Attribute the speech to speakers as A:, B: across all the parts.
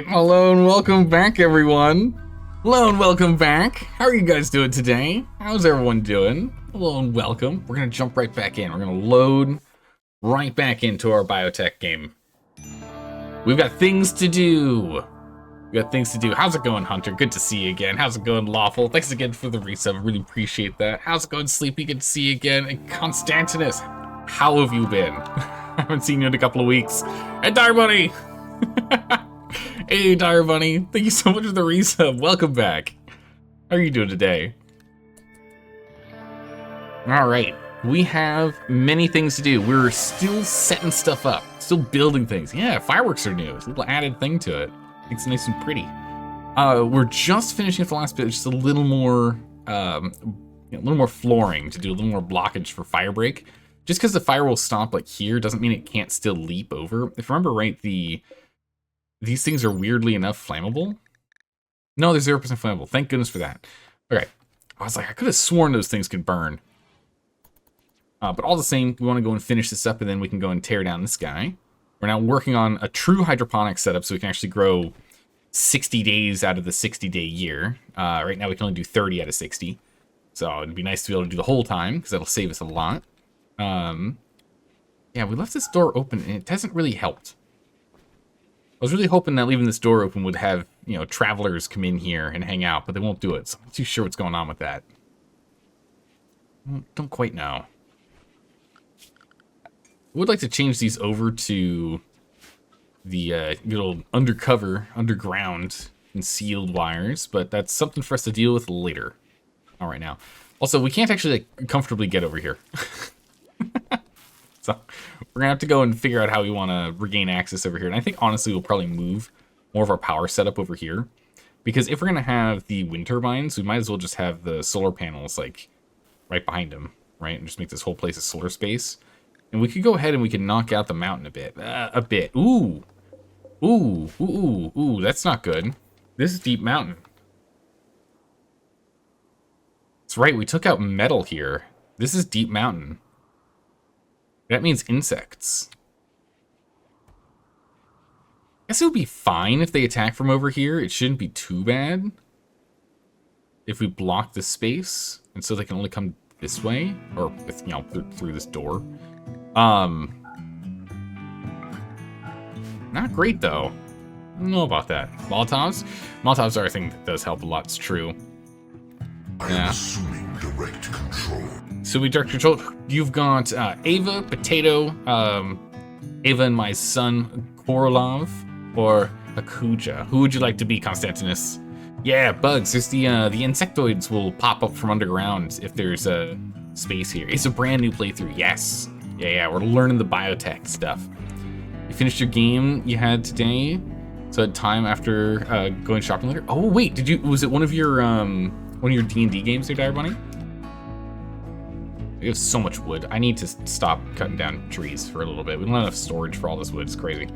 A: Alright, hello and welcome back, everyone. Hello and welcome back. How are you guys doing today? How's everyone doing? Hello and welcome. We're gonna jump right back in. We're gonna load right back into our biotech game. We've got things to do. How's it going, Hunter? Good to see you again. How's it going, Lawful? Thanks again for the resub. I really appreciate that. How's it going, Sleepy? Good to see you again. And Constantinus, how have you been? I haven't seen you in a couple of weeks. And Dire Bunny! Hey, Dire Bunny. Thank you so much for the resub. Welcome back. How are you doing today? Alright. We have many things to do. We're still setting stuff up. Still building things. Yeah, fireworks are new. It's a little added thing to it. It's nice and pretty. We're just finishing up the last bit. Just a little more, flooring to do a little more blockage for fire break. Just because the fire will stop like here doesn't mean it can't still leap over. If I remember right, these things are weirdly enough flammable. No, they're 0% flammable. Thank goodness for that. Okay, I was like, I could have sworn those things could burn. But all the same, we want to go and finish this up, and then we can go and tear down this guy. We're now working on a true hydroponics setup so we can actually grow 60 days out of the 60-day year. Right now we can only do 30 out of 60. So it'd be nice to be able to do the whole time, because that'll save us a lot. Yeah, we left this door open, and it hasn't really helped. I was really hoping that leaving this door open would have, travelers come in here and hang out, but they won't do it, so I'm not too sure what's going on with that. Don't quite know. I would like to change these over to the little underground concealed wires, but that's something for us to deal with later. Not right now. Also, we can't actually comfortably get over here. So we're gonna have to go and figure out how we want to regain access over here. And I think honestly we'll probably move more of our power setup over here, because if we're gonna have the wind turbines, we might as well just have the solar panels like right behind them, right? And just make this whole place a solar space. And we could go ahead and we can knock out the mountain a bit. Ooh, that's not good. This is Deep Mountain. That's right, we took out metal here. This is Deep Mountain. That means insects. I guess it would be fine if they attack from over here. It shouldn't be too bad if we block the space, and so they can only come this way, or with, through this door. Not great though. I don't know about that. Molotovs? Molotovs are a thing that does help a lot, it's true. Yeah.
B: Assuming direct control.
A: So we direct control. You've got Ava, Potato, Ava and my son, Korolov, or Akuja. Who would you like to be, Constantinus? Yeah, bugs. There's the insectoids will pop up from underground if there's a space here. It's a brand new playthrough, yes. Yeah, we're learning the biotech stuff. You finished your game you had today, so had time after going shopping later. Oh wait, was it one of your D&D games there, Dire Bunny? We have so much wood. I need to stop cutting down trees for a little bit. We don't have enough storage for all this wood. It's crazy.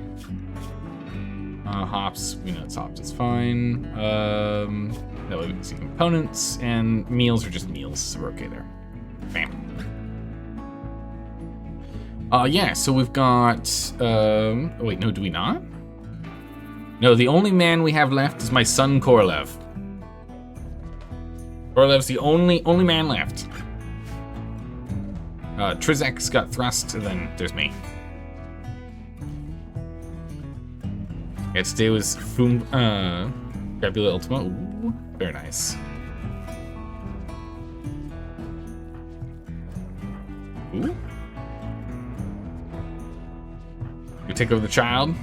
A: Hops. We know it's hops. It's fine. That way we can see components. And meals are just meals, so we're okay there. Bam. Yeah, so we've got... oh, wait, no, do we not? No, the only man we have left is my son, Korolev. Korolev's the only man left. Trizek's got thrust, and then there's me. Yeah, today was Fabula Ultima. Ooh, very nice. Ooh. You take over the child?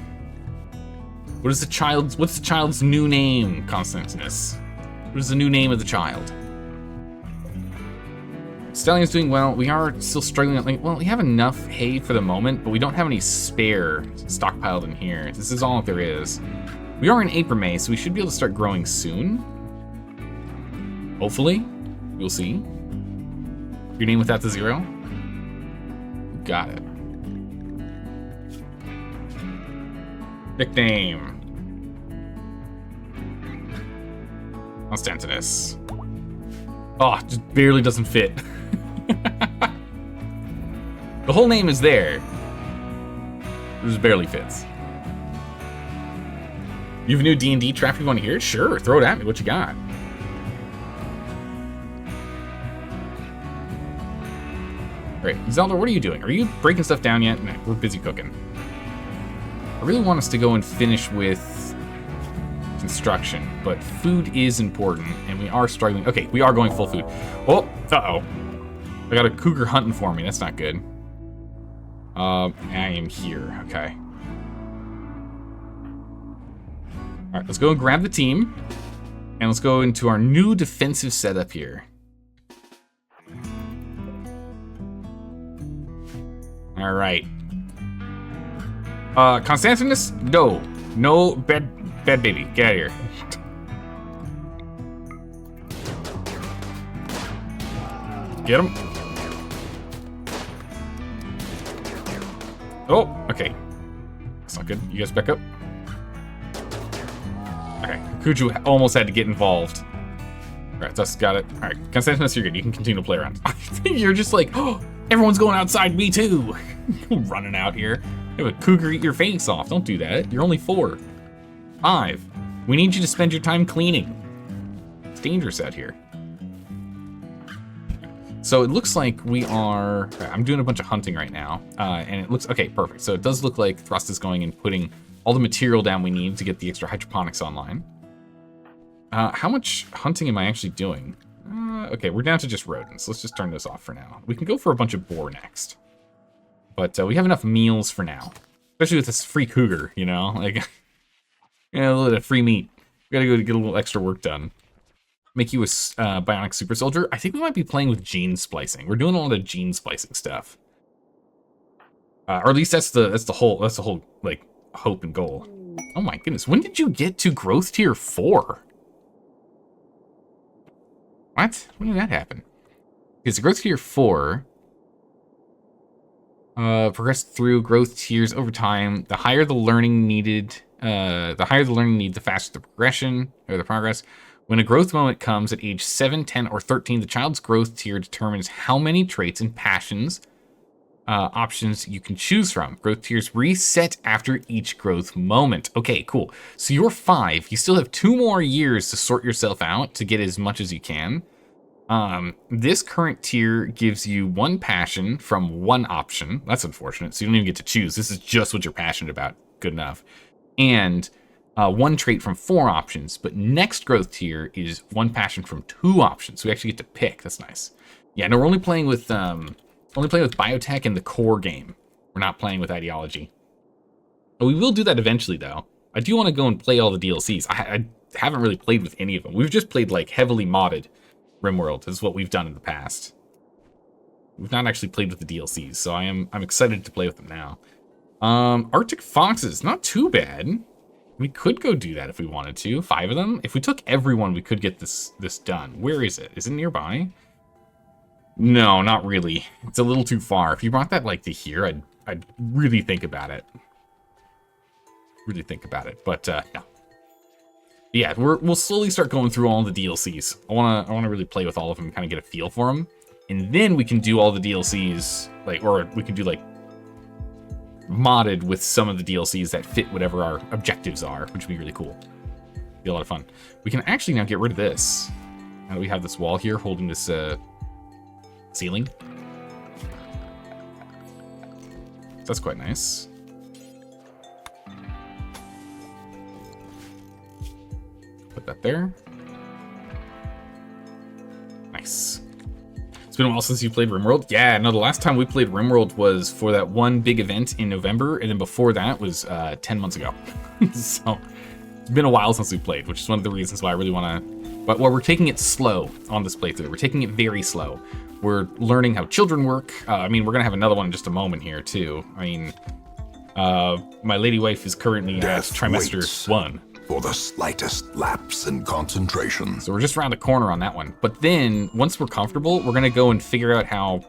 A: What's the child's new name, Constantinus? What is the new name of the child? Stallion's doing well. We are still struggling. Well, we have enough hay for the moment, but we don't have any spare stockpiled in here. This is all there is. We are in April, May, so we should be able to start growing soon. Hopefully. We'll see. Your name without the zero? Got it. Nickname. Constantinus. Oh, just barely doesn't fit. The whole name is there. It just barely fits. You have a new D&D trap you want to hear? Sure, throw it at me. What you got? Great. Zelda, what are you doing? Are you breaking stuff down yet? No, we're busy cooking. I really want us to go and finish with construction, but food is important, and we are struggling. Okay, we are going full food. Oh, uh-oh. I got a cougar hunting for me. That's not good. I am here. Okay. All right, let's go and grab the team, and let's go into our new defensive setup here. All right. Constantinus? No, bad baby. Get out of here. Get him. Oh, okay. That's not good. You guys back up. Okay, Kuju almost had to get involved. All right, Dust got it. All right, Constantinus, you're good. You can continue to play around. You're just like, oh, everyone's going outside. Me too. Running out here. You have a cougar eat your face off. Don't do that. You're only 4. 5. We need you to spend your time cleaning. It's dangerous out here. So it looks like we are... I'm doing a bunch of hunting right now. And it looks... Okay, perfect. So it does look like Thrust is going and putting all the material down we need to get the extra hydroponics online. How much hunting am I actually doing? Okay, we're down to just rodents. Let's just turn this off for now. We can go for a bunch of boar next. But we have enough meals for now. Especially with this free cougar, you know? Like, a little bit of free meat. We gotta go to get a little extra work done. Make you a bionic super soldier. I think we might be playing with gene splicing. We're doing a lot of gene splicing stuff. Or at least that's the whole like hope and goal. Oh my goodness, when did you get to growth tier 4? What? When did that happen? Because growth tier 4 progress through growth tiers over time. The higher the learning needed, the faster the progression or the progress. When a growth moment comes at age 7, 10, or 13, the child's growth tier determines how many traits and passions options you can choose from. Growth tiers reset after each growth moment. Okay, cool. So you're 5. You still have 2 more years to sort yourself out to get as much as you can. This current tier gives you 1 passion from 1 option. That's unfortunate. So you don't even get to choose. This is just what you're passionate about. Good enough. And 1 trait from 4 options. But next growth tier is 1 passion from 2 options. So we actually get to pick. That's nice. Yeah, no, we're only playing with biotech and the core game. We're not playing with ideology. But we will do that eventually, though. I do want to go and play all the DLCs. I haven't really played with any of them. We've just played like heavily modded RimWorld. Is what we've done in the past. We've not actually played with the DLCs, so I'm excited to play with them now. Arctic foxes, not too bad. We could go do that if we wanted to. 5 of them. If we took everyone, we could get this done. Where is it? Is it nearby? No, not really. It's a little too far. If you brought that like to here, I'd really think about it. Really think about it. But no. Yeah, we'll slowly start going through all the DLCs. I wanna really play with all of them and kind of get a feel for them, and then we can do all the DLCs or we can do like modded with some of the DLCs that fit whatever our objectives are, which would be really cool. Be a lot of fun. We can actually now get rid of this. Now that we have this wall here holding this ceiling. That's quite nice. Put that there. Nice. It's been a while since you played RimWorld. Yeah, no, the last time we played RimWorld was for that one big event in November, and then before that was 10 months ago. So it's been a while since we played, which is one of the reasons why I really want to... But we're taking it slow on this playthrough. We're taking it very slow. We're learning how children work. I mean, we're going to have another one in just a moment here, too. I mean, my lady wife is currently at trimester 1.
B: For the slightest lapse in concentration.
A: So we're just around the corner on that one. But then, once we're comfortable, we're going to go and figure out how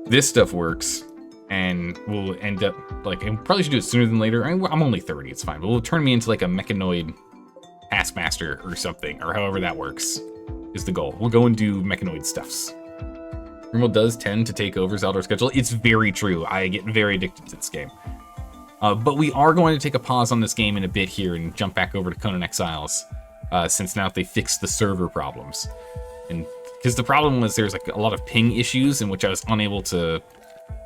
A: this stuff works. And we'll end up, like, and probably should do it sooner than later. I'm only 30, it's fine. But we'll turn me into, like, a mechanoid taskmaster or something. Or however that works is the goal. We'll go and do mechanoid stuffs. RimWorld does tend to take over Zelda's schedule. It's very true. I get very addicted to this game. But we are going to take a pause on this game in a bit here and jump back over to Conan Exiles, since now they fixed the server problems. And because the problem was there's like a lot of ping issues in which I was unable to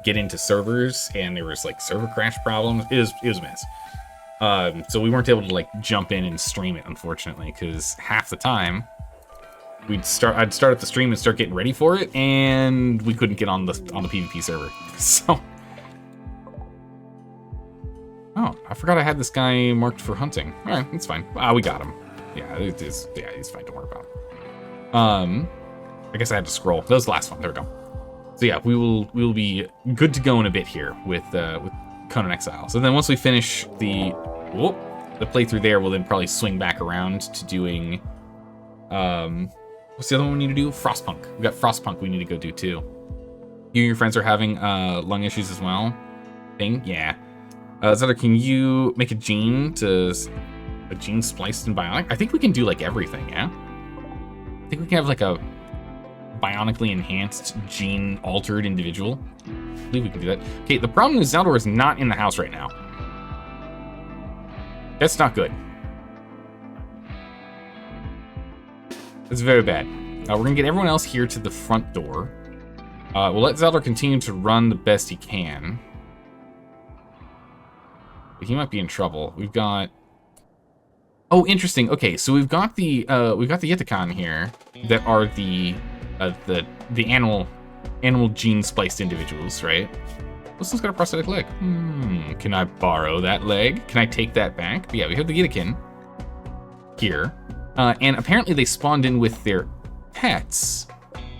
A: get into servers, and there was like server crash problems. It was a mess. So we weren't able to like jump in and stream it, unfortunately, because half the time I'd start up the stream and start getting ready for it, and we couldn't get on the PvP server. So, oh, I forgot I had this guy marked for hunting. All right, that's fine. We got him. Yeah, he's fine. Don't worry about it. I guess I had to scroll. That was the last one. There we go. So yeah, we will be good to go in a bit here with Conan Exiles. So then once we finish the playthrough there, we'll then probably swing back around to doing what's the other one we need to do? Frostpunk. We got Frostpunk we need to go do too. You and your friends are having lung issues as well. Yeah. Zeller, can you make a gene spliced in bionic? I think we can do like everything. Yeah. I think we can have like a bionically enhanced, gene-altered individual. I believe we can do that. Okay, the problem is Zeldor is not in the house right now. That's not good. That's very bad. We're gonna get everyone else here to the front door. We'll let Zeldor continue to run the best he can. But he might be in trouble. We've got... Oh, interesting. Okay, so we've got the Yitakan here that are the animal gene spliced individuals, right? This one's got a prosthetic leg. Can I borrow that leg? Can I take that back? But yeah, we have the Yitakan here, and apparently they spawned in with their pets.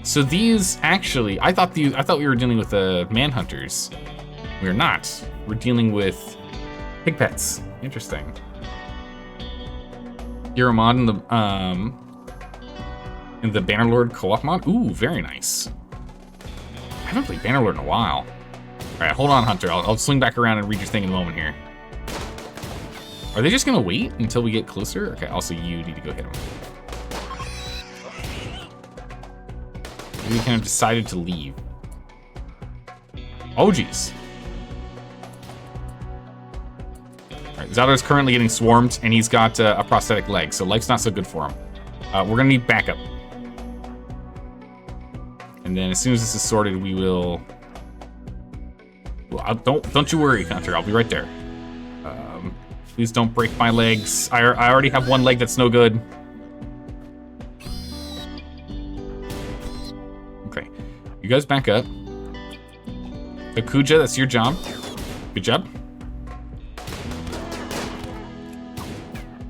A: So these actually, I thought we were dealing with the manhunters. We're not. We're dealing with pig pets. Interesting. You're a mod in the Bannerlord co-op mod? Ooh, very nice. I haven't played Bannerlord in a while. All right, hold on, Hunter. I'll swing back around and read your thing in a moment here. Are they just gonna wait until we get closer? Okay, also you need to go hit him. We kind of decided to leave. Oh, geez. All right, Zeldor is currently getting swarmed, and he's got a prosthetic leg, so life's not so good for him. We're gonna need backup. And then as soon as this is sorted, we will... Well, don't you worry, Hunter. I'll be right there. Please don't break my legs. I already have one leg that's no good. Okay. You guys back up. Akuja, that's your job. Good job.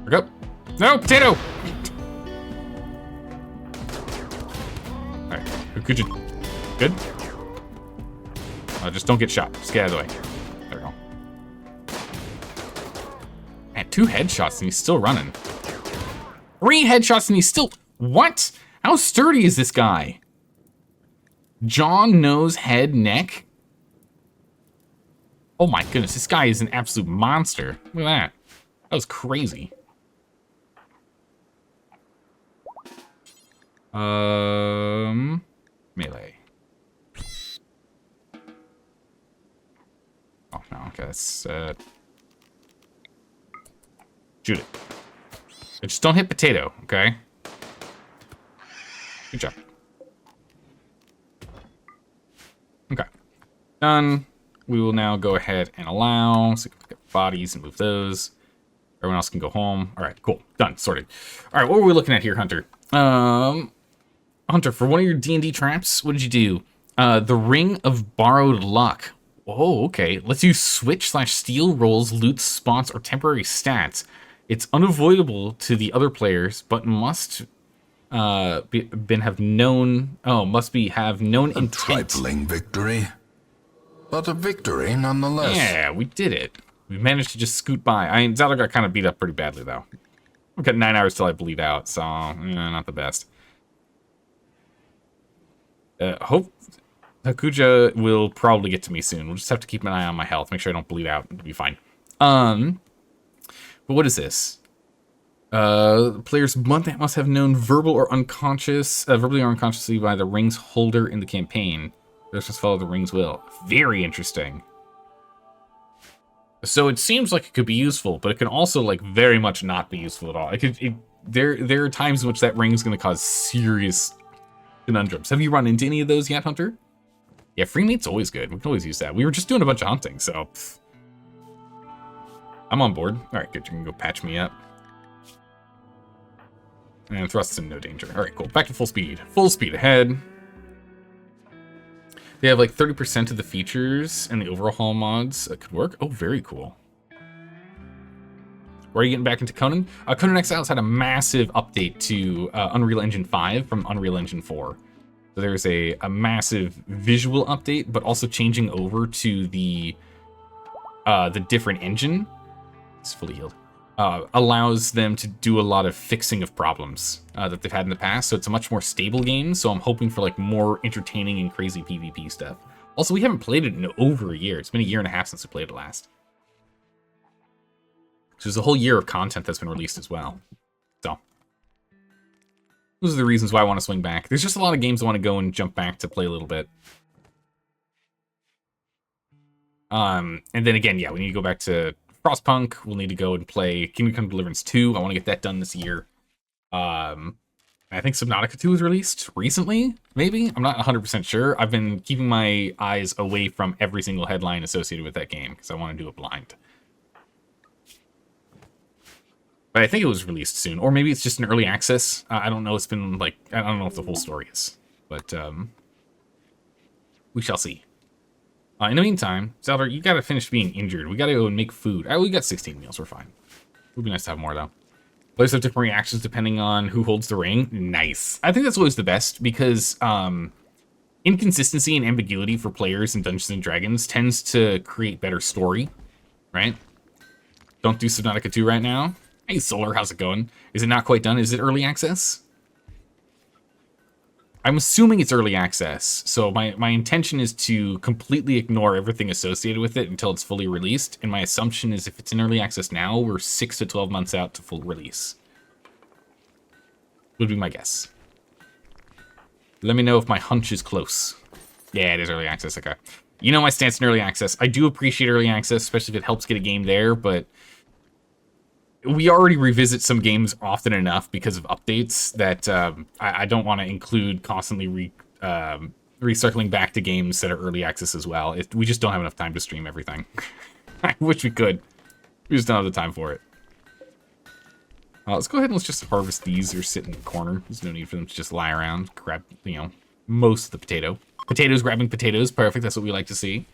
A: Back up. No, potato! Alright, Akuja. Good. Just don't get shot. Just get out of the way. There we go. Man, 2 headshots and he's still running. 3 headshots and he's still... What? How sturdy is this guy? Jaw, nose, head, neck. Oh my goodness, this guy is an absolute monster. Look at that. That was crazy. Melee. Oh, no, okay, that's, shoot it. Just don't hit potato, okay? Good job. Okay. Done. We will now go ahead and allow, so we can pick up bodies and move those. Everyone else can go home. All right, cool. Done. Sorted. All right, what were we looking at here, Hunter? Hunter, for one of your D&D traps, what did you do? The Ring of Borrowed Luck. Oh, okay. Lets you switch/steal rolls, loot spots, or temporary stats. It's unavoidable to the other players, but must have known intent.
B: A trifling victory, but a victory nonetheless.
A: Yeah, we did it. We managed to just scoot by. Zeldor got kind of beat up pretty badly, though. We've got 9 hours till I bleed out, so not the best. Hope Hakuja will probably get to me soon. We'll just have to keep an eye on my health, make sure I don't bleed out. It'll be fine. But what is this? Players must have known verbally or unconsciously by the ring's holder in the campaign. Let's just follow the ring's will. Very interesting. So it seems like it could be useful, but it can also like very much not be useful at all. There are times in which that ring is going to cause serious conundrums. Have you run into any of those yet, Hunter? Yeah, free meat's always good. We can always use that. We were just doing a bunch of hunting, so I'm on board. All right, good. You can go patch me up. And thrust's in no danger. All right, cool. Back to full speed. Full speed ahead. They have like 30% of the features and the overhaul mods that could work. Oh, very cool. Where are you getting back into Conan? Conan Exiles had a massive update to Unreal Engine 5 from Unreal Engine 4. So there's a massive visual update, but also changing over to the different engine. It's fully healed. Allows them to do a lot of fixing of problems that they've had in the past. So it's a much more stable game. So I'm hoping for like more entertaining and crazy PvP stuff. Also, we haven't played it in over a year. It's been a year and a half since we played it last. So there's a whole year of content that's been released as well. So those are the reasons why I want to swing back. There's just a lot of games I want to go and jump back to play a little bit. And then again, yeah, we need to go back to Frostpunk. We'll need to go and play Kingdom Come Deliverance 2. I want to get that done this year. I think Subnautica 2 was released recently, maybe? I'm not 100% sure. I've been keeping my eyes away from every single headline associated with that game because I want to do it blind. But I think it was released soon. Or maybe it's just an early access. I don't know. It's been like, I don't know if the whole story is. But we shall see. In the meantime, Zelda, you gotta finish being injured. We gotta go and make food. We got 16 meals. We're fine. It would be nice to have more, though. Players have different reactions depending on who holds the ring. Nice. I think that's always the best because inconsistency and ambiguity for players in Dungeons and Dragons tends to create better story, right? Don't do Subnautica 2 right now. Hey, Solar, how's it going? Is it not quite done? Is it early access? I'm assuming it's early access, so my intention is to completely ignore everything associated with it until it's fully released, and my assumption is if it's in early access now, we're 6 to 12 months out to full release. Would be my guess. Let me know if my hunch is close. Yeah, it is early access, okay. You know my stance in early access. I do appreciate early access, especially if it helps get a game there, but we already revisit some games often enough because of updates that I don't want to include constantly recircling back to games that are early access as well. We just don't have enough time to stream everything. I wish we could. We just don't have the time for it. Let's go ahead and let's just harvest these or sit in the corner. There's no need for them to just lie around, grab, you know, most of the potato. Potatoes grabbing potatoes, perfect. That's what we like to see.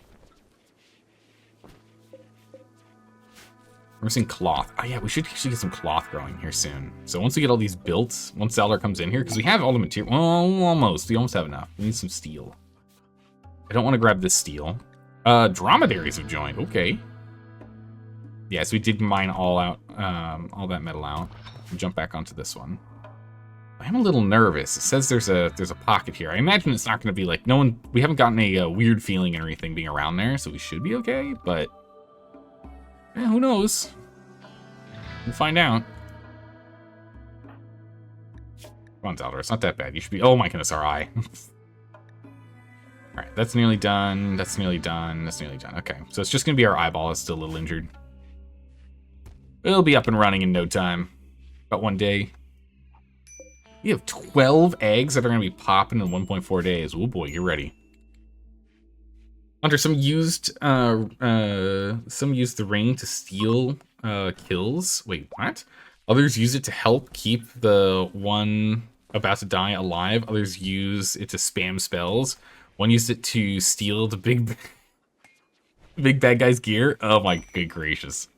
A: We're missing cloth. Oh yeah, we should actually get some cloth growing here soon. So once we get all these built, once Zelda comes in here, because we have all the material. Well, almost. We almost have enough. We need some steel. I don't want to grab this steel. Dromedaries have joined. Okay. Yeah, so we did mine all that metal out. We'll jump back onto this one. I'm a little nervous. It says there's a pocket here. I imagine it's not going to be like we haven't gotten a weird feeling or anything being around there, so we should be okay. But yeah, who knows? We'll find out. Come on, Zelda. It's not that bad. You should be. Oh my goodness, our eye. All right, that's nearly done. That's nearly done. That's nearly done. Okay, so it's just gonna be our eyeball. It's still a little injured. It'll be up and running in no time. About one day. You have 12 eggs that are gonna be popping in 1.4 days. Oh boy, get ready. Hunter, some used the ring to steal kills. Wait, what? Others use it to help keep the one about to die alive. Others use it to spam spells. One used it to steal the big bad guy's gear. Oh my good gracious.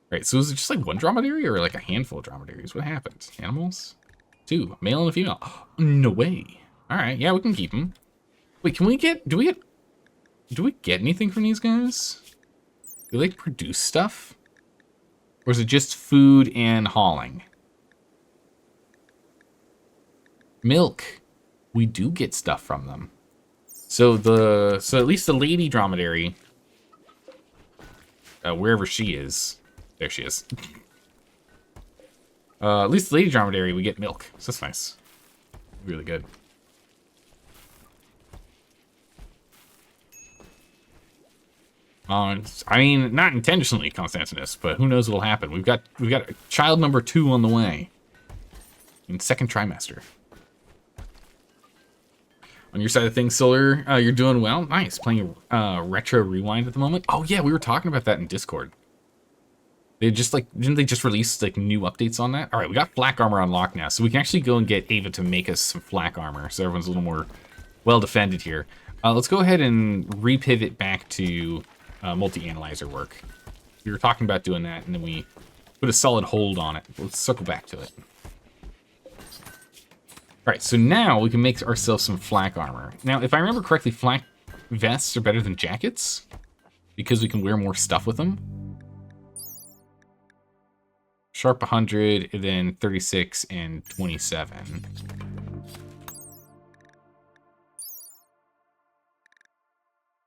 A: Right, so is it just like one dromedary or like a handful of dromedaries? What happened? Animals? 2, male and a female. Oh, no way. All right, yeah, we can keep them. Wait, do we get anything from these guys? Do they produce stuff? Or is it just food and hauling? Milk. We do get stuff from them. So at least the lady dromedary, wherever she is, there she is. At least the lady dromedary, we get milk. So that's nice. Really good. I mean, not intentionally, Constantinus, but who knows what'll happen. We've got child number 2 on the way. In second trimester. On your side of things, Solar, you're doing well. Nice. Playing Retro Rewind at the moment. Oh, yeah, we were talking about that in Discord. They just, like, didn't they just release, like, new updates on that? All right, we got flak armor unlocked now, so we can actually go and get Ava to make us some flak armor, so everyone's a little more well-defended here. Let's go ahead and repivot back to multi-analyzer work. We were talking about doing that, and then we put a solid hold on it. Let's circle back to it. All right, so now we can make ourselves some flak armor. Now, if I remember correctly, flak vests are better than jackets because we can wear more stuff with them. Sharp 100, and then 36 and 27.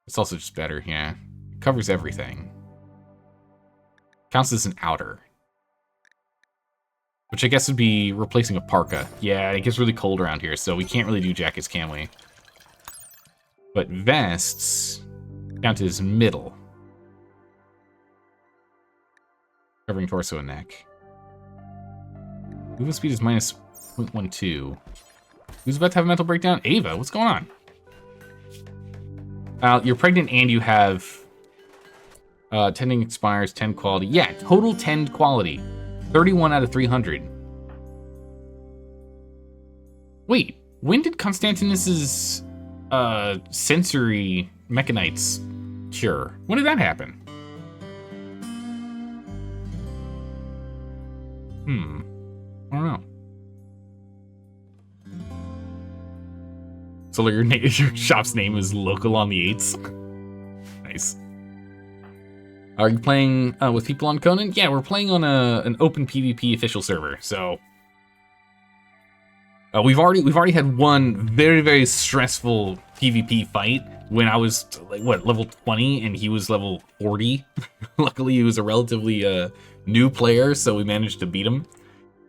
A: It's also just better, yeah. It covers everything. Counts as an outer. Which I guess would be replacing a parka. Yeah, it gets really cold around here, so we can't really do jackets, can we? But vests count as middle. Covering torso and neck. Movement speed is minus 0.12. Who's about to have a mental breakdown? Ava, what's going on? You're pregnant and you have... tending expires, 10 quality. Yeah, total 10 quality. 31 out of 300. Wait, when did Constantinus's sensory mechanites cure? When did that happen? I don't know. So your shop's name is Local on the 8s. Nice. Are you playing with people on Conan? Yeah, we're playing on an open PvP official server. So we've already had one very, very stressful PvP fight when I was like level 20 and he was level 40. Luckily, he was a relatively new player, so we managed to beat him.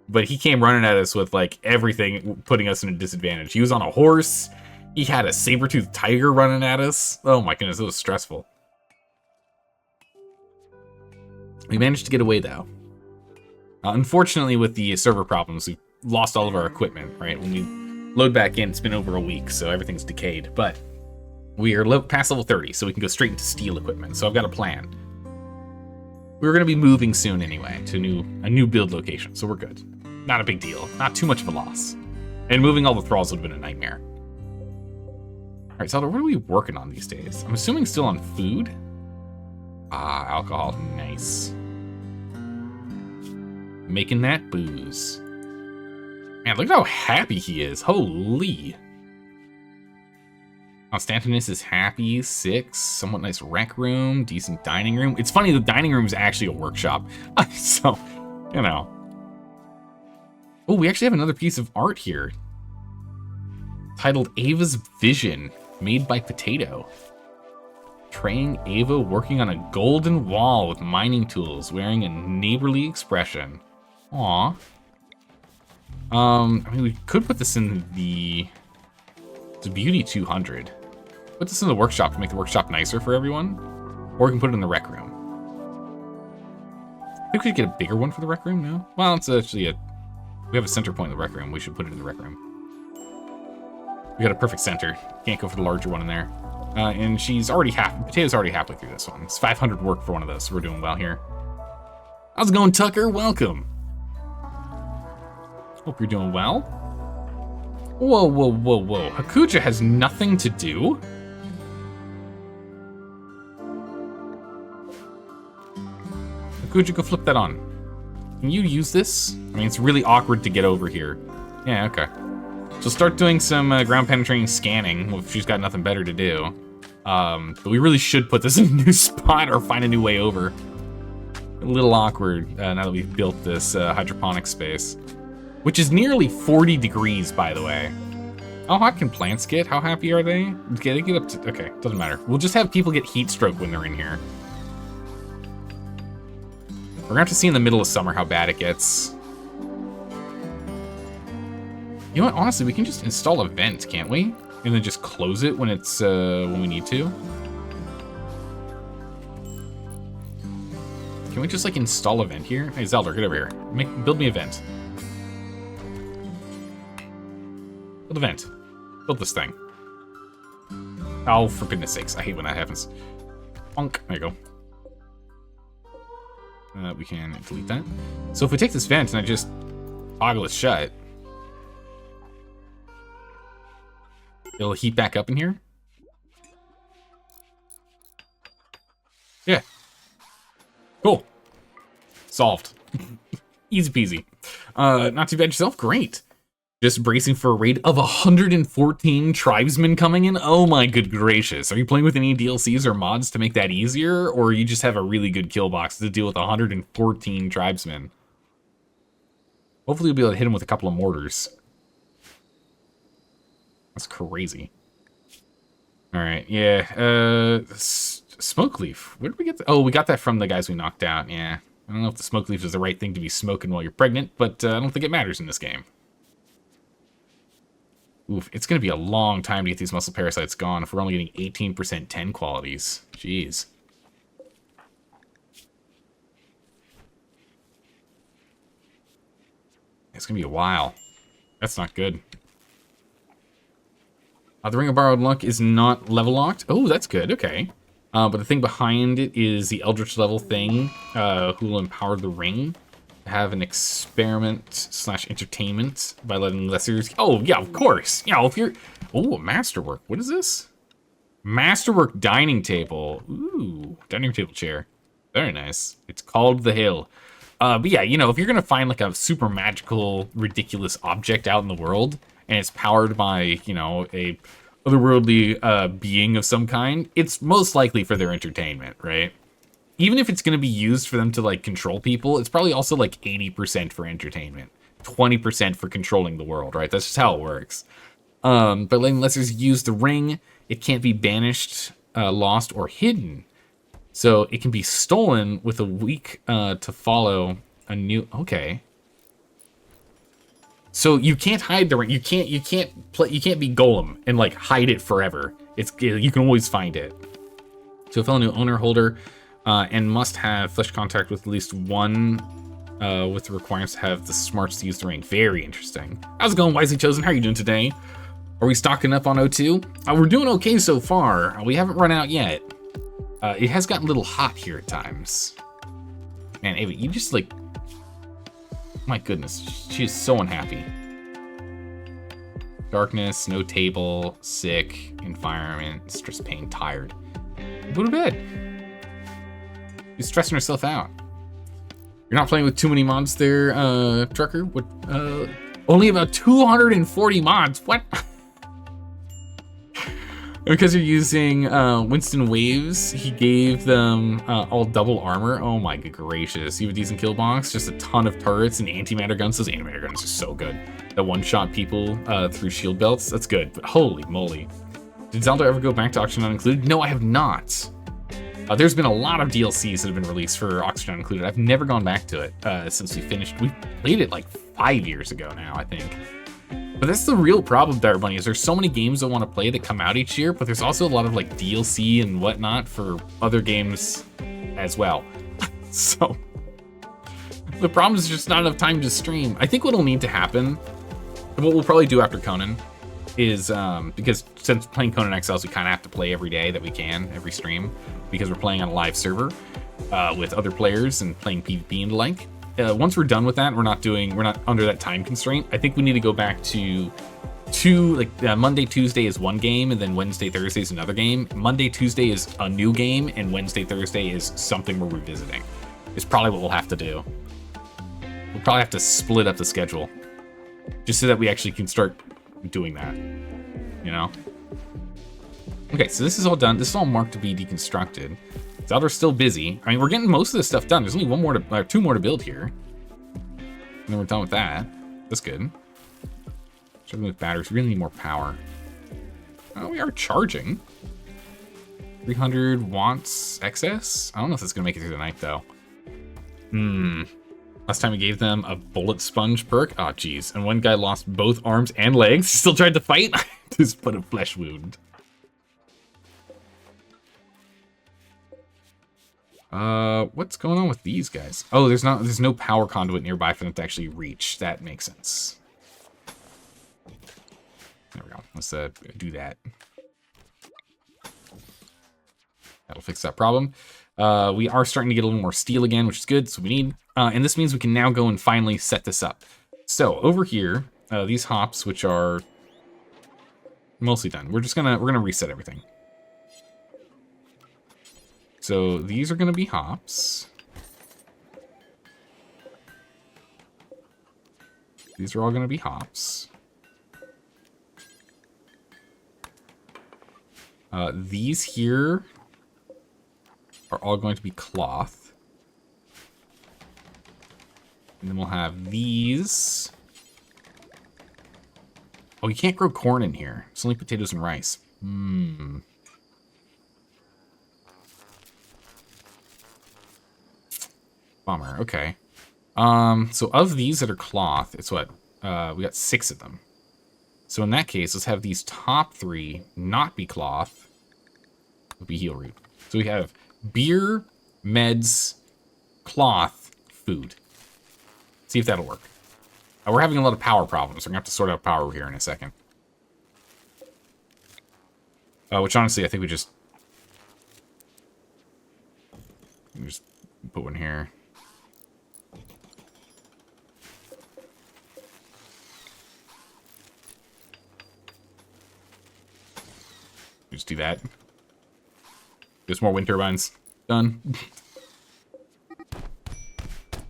A: But he came running at us with like everything, putting us in a disadvantage. He was on a horse. He had a saber-toothed tiger running at us. Oh my goodness, it was stressful. We managed to get away, though. Unfortunately, with the server problems, we lost all of our equipment, right? When we load back in, it's been over a week, so everything's decayed. But we are past level 30, so we can go straight into steel equipment. So I've got a plan. We're going to be moving soon anyway to a new build location, so we're good. Not a big deal. Not too much of a loss. And moving all the thralls would have been a nightmare. All right, Zelda, what are we working on these days? I'm assuming still on food? Ah, alcohol. Nice. Making that booze. Man, look at how happy he is. Holy. Constantinus is happy. 6. Somewhat nice rec room. Decent dining room. It's funny, the dining room is actually a workshop. So, you know. Oh, we actually have another piece of art here. Titled Ava's Vision. Made by Potato. Portraying Ava working on a golden wall with mining tools, wearing a neighborly expression. Aw. I mean, we could put this in the Beauty 200. Put this in the workshop to make the workshop nicer for everyone. Or we can put it in the rec room. I think we should get a bigger one for the rec room, no? Well, it's actually we have a center point in the rec room. We should put it in the rec room. We got a perfect center. Can't go for the larger one in there. And she's already Potato's already halfway through this one. It's 500 work for one of those, so we're doing well here. How's it going, Tucker? Welcome. Hope you're doing well. Whoa, whoa, whoa, whoa. Hakuja has nothing to do? Hakuja, go flip that on. Can you use this? I mean, it's really awkward to get over here. Yeah, okay. So start doing some ground penetrating scanning if she's got nothing better to do. But we really should put this in a new spot or find a new way over. A little awkward now that we've built this hydroponic space. Which is nearly 40 degrees, by the way. How hot can plants get? How happy are they? Okay, they get up to... Okay, doesn't matter. We'll just have people get heat stroke when they're in here. We're gonna have to see in the middle of summer how bad it gets. You know what? Honestly, we can just install a vent, can't we? And then just close it when it's when we need to. Can we just, like, install a vent here? Hey, Zelda, get over here. Build me a vent. Build a vent. Build this thing. Oh, for goodness sakes. I hate when that happens. Bonk. There you go. We can delete that. So if we take this vent and I just toggle it shut, it'll heat back up in here? Yeah. Cool. Solved. Easy peasy. Not too bad yourself? Great. Just bracing for a raid of 114 tribesmen coming in? Oh my good gracious. Are you playing with any DLCs or mods to make that easier? Or you just have a really good kill box to deal with 114 tribesmen? Hopefully you'll be able to hit them with a couple of mortars. That's crazy. Alright, yeah. Smoke leaf. Where did we get that? Oh, we got that from the guys we knocked out, yeah. I don't know if the smoke leaf is the right thing to be smoking while you're pregnant, but I don't think it matters in this game. Oof, it's going to be a long time to get these muscle parasites gone if we're only getting 18% 10 qualities. Jeez. It's going to be a while. That's not good. The Ring of Borrowed Luck is not level locked. Oh, that's good. Okay. But the thing behind it is the Eldritch level thing, who will empower the ring. Have an experiment / entertainment by letting lessers. Oh yeah, of course. Yeah, if you're. Oh, a masterwork. What is this? Masterwork dining table. Ooh, dining table chair. Very nice. It's called the Hill. But yeah, you know, if you're gonna find like a super magical, ridiculous object out in the world, and it's powered by, you know, a otherworldly being of some kind, it's most likely for their entertainment, right? Even if it's going to be used for them to, like, control people, it's probably also, like, 80% for entertainment. 20% for controlling the world, right? That's just how it works. But letting lessers use the ring, it can't be banished, lost, or hidden. So it can be stolen with a week to follow a new... Okay. So you can't hide the ring. You can't be Golem and, like, hide it forever. You can always find it. So fellow new owner holder... and must have flesh contact with at least one with the requirements to have the smarts to use the ring. Very interesting. How's it going, Wisely Chosen? How are you doing today? Are we stocking up on O2? We're doing okay so far. We haven't run out yet. It has gotten a little hot here at times. Man, Ava, you just like... My goodness, she is so unhappy. Darkness, no table, sick, environment, stress, pain, tired. Go to bed. She's stressing herself out. You're not playing with too many mods there, Trucker? What? Only about 240 mods. What? Because you're using Winston Waves, he gave them all double armor. Oh my good gracious. You have a decent kill box, just a ton of turrets and antimatter guns. Those antimatter guns are so good. That one-shot people through shield belts, that's good. But holy moly. Did Zelda ever go back to Oxygen Not Included? No, I have not. There's been a lot of DLCs that have been released for Oxygen Not Included. I've never gone back to it since we finished. We played it like 5 years ago now, I think. But that's the real problem, Dire Bunny, is there's so many games I want to play that come out each year, but there's also a lot of like DLC and whatnot for other games as well. So the problem is just not enough time to stream. I think what'll need to happen, and what we'll probably do after Conan, is because since playing Conan Exiles, we kind of have to play every day that we can, every stream, because we're playing on a live server with other players and playing PvP and the like. Once we're done with that, we're not under that time constraint. I think we need to go back to Monday, Tuesday is one game, and then Wednesday, Thursday is another game. Monday, Tuesday is a new game, and Wednesday, Thursday is something we're revisiting. It's probably what we'll have to do. We'll probably have to split up the schedule, just so that we actually can start doing that, you know? Okay, so this is all done. This is all marked to be deconstructed. Zelda's still busy. I mean, we're getting most of this stuff done. There's only two more to build here. And then we're done with that. That's good. Struggling with batteries. We really need more power. Oh, we are charging. 300 watts excess? I don't know if that's going to make it through the night, though. Last time we gave them a bullet sponge perk. Oh, geez. And one guy lost both arms and legs. Still tried to fight. Just put a flesh wound. What's going on with these guys? Oh, there's no power conduit nearby for them to actually reach. That makes sense. There we go. Let's do that. That'll fix that problem. We are starting to get a little more steel again, which is good. So we need, and this means we can now go and finally set this up. So over here, these hops, which are mostly done, we're gonna reset everything. So these are gonna be hops. These are all gonna be hops. These here are all going to be cloth. And then we'll have these. Oh, you can't grow corn in here. It's only potatoes and rice. Bummer. Okay. So of these that are cloth, it's what? We got 6 of them. So in that case, let's have these top 3 not be cloth. It'll be heal root. So we have beer, meds, cloth, food. See if that'll work. We're having a lot of power problems. We're going to have to sort out power here in a second. Which honestly, I think we just put one here. Just do that. Just more wind turbines. Done.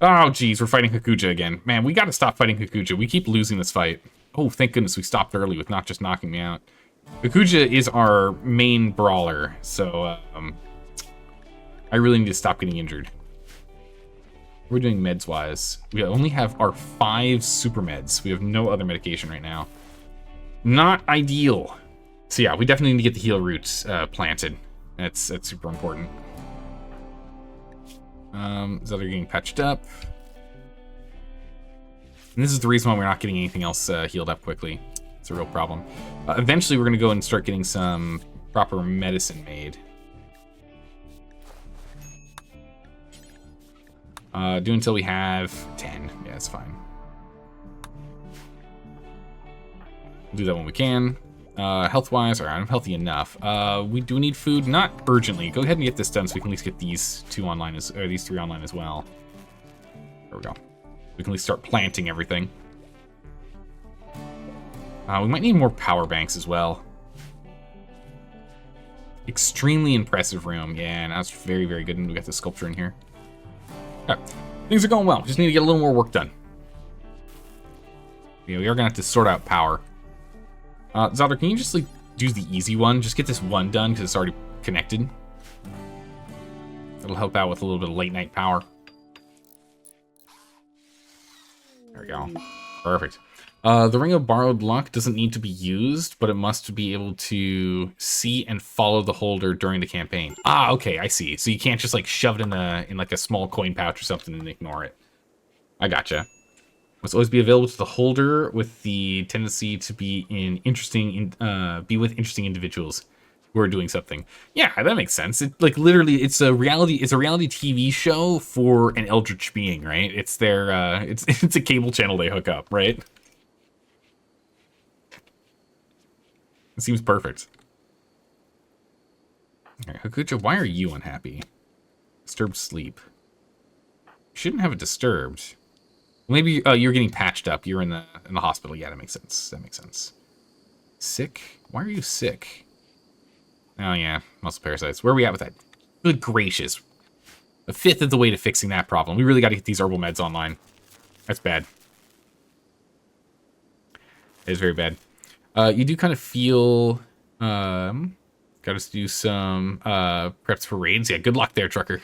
A: Oh, geez, we're fighting Hakuja again. Man, we gotta stop fighting Hakuja. We keep losing this fight. Oh, thank goodness we stopped early with not just knocking me out. Hakuja is our main brawler, so I really need to stop getting injured. We're doing meds-wise. We only have our 5 super meds. We have no other medication right now. Not ideal. So yeah, we definitely need to get the heal roots planted. That's super important. So they're getting patched up. And this is the reason why we're not getting anything else healed up quickly. It's a real problem. Eventually, we're going to go and start getting some proper medicine made. Do until we have 10. Yeah, it's fine. We'll do that when we can. Health-wise, I'm healthy enough. We do need food, not urgently. Go ahead and get this done so we can at least get these 2 online, or these 3 online as well. There we go. We can at least start planting everything. We might need more power banks as well. Extremely impressive room. Yeah, and that's very, very good. And we got the sculpture in here. Okay. Things are going well. Just need to get a little more work done. Yeah, we are gonna have to sort out power. Zelda, can you just like do the easy one? Just get this one done because it's already connected. That'll help out with a little bit of late night power. There we go. Perfect. The Ring of Borrowed Luck doesn't need to be used, but it must be able to see and follow the holder during the campaign. Ah, okay, I see. So you can't just like shove it in like a small coin pouch or something and ignore it. I gotcha. Must always be available to the holder with the tendency to be with interesting individuals who are doing something. Yeah, that makes sense. It like literally, it's a reality TV show for an eldritch being, right? It's their it's a cable channel they hook up, right? It seems perfect. Okay, Hakuja, why are you unhappy? Disturbed sleep. You shouldn't have it disturbed. Maybe you're getting patched up. You're in the hospital. Yeah, that makes sense. That makes sense. Sick? Why are you sick? Oh yeah, muscle parasites. Where are we at with that? Good gracious. 1/5 of the way to fixing that problem. We really got to get these herbal meds online. That's bad. It is very bad. You do kind of feel... got us do some preps for raids. Yeah, good luck there, trucker.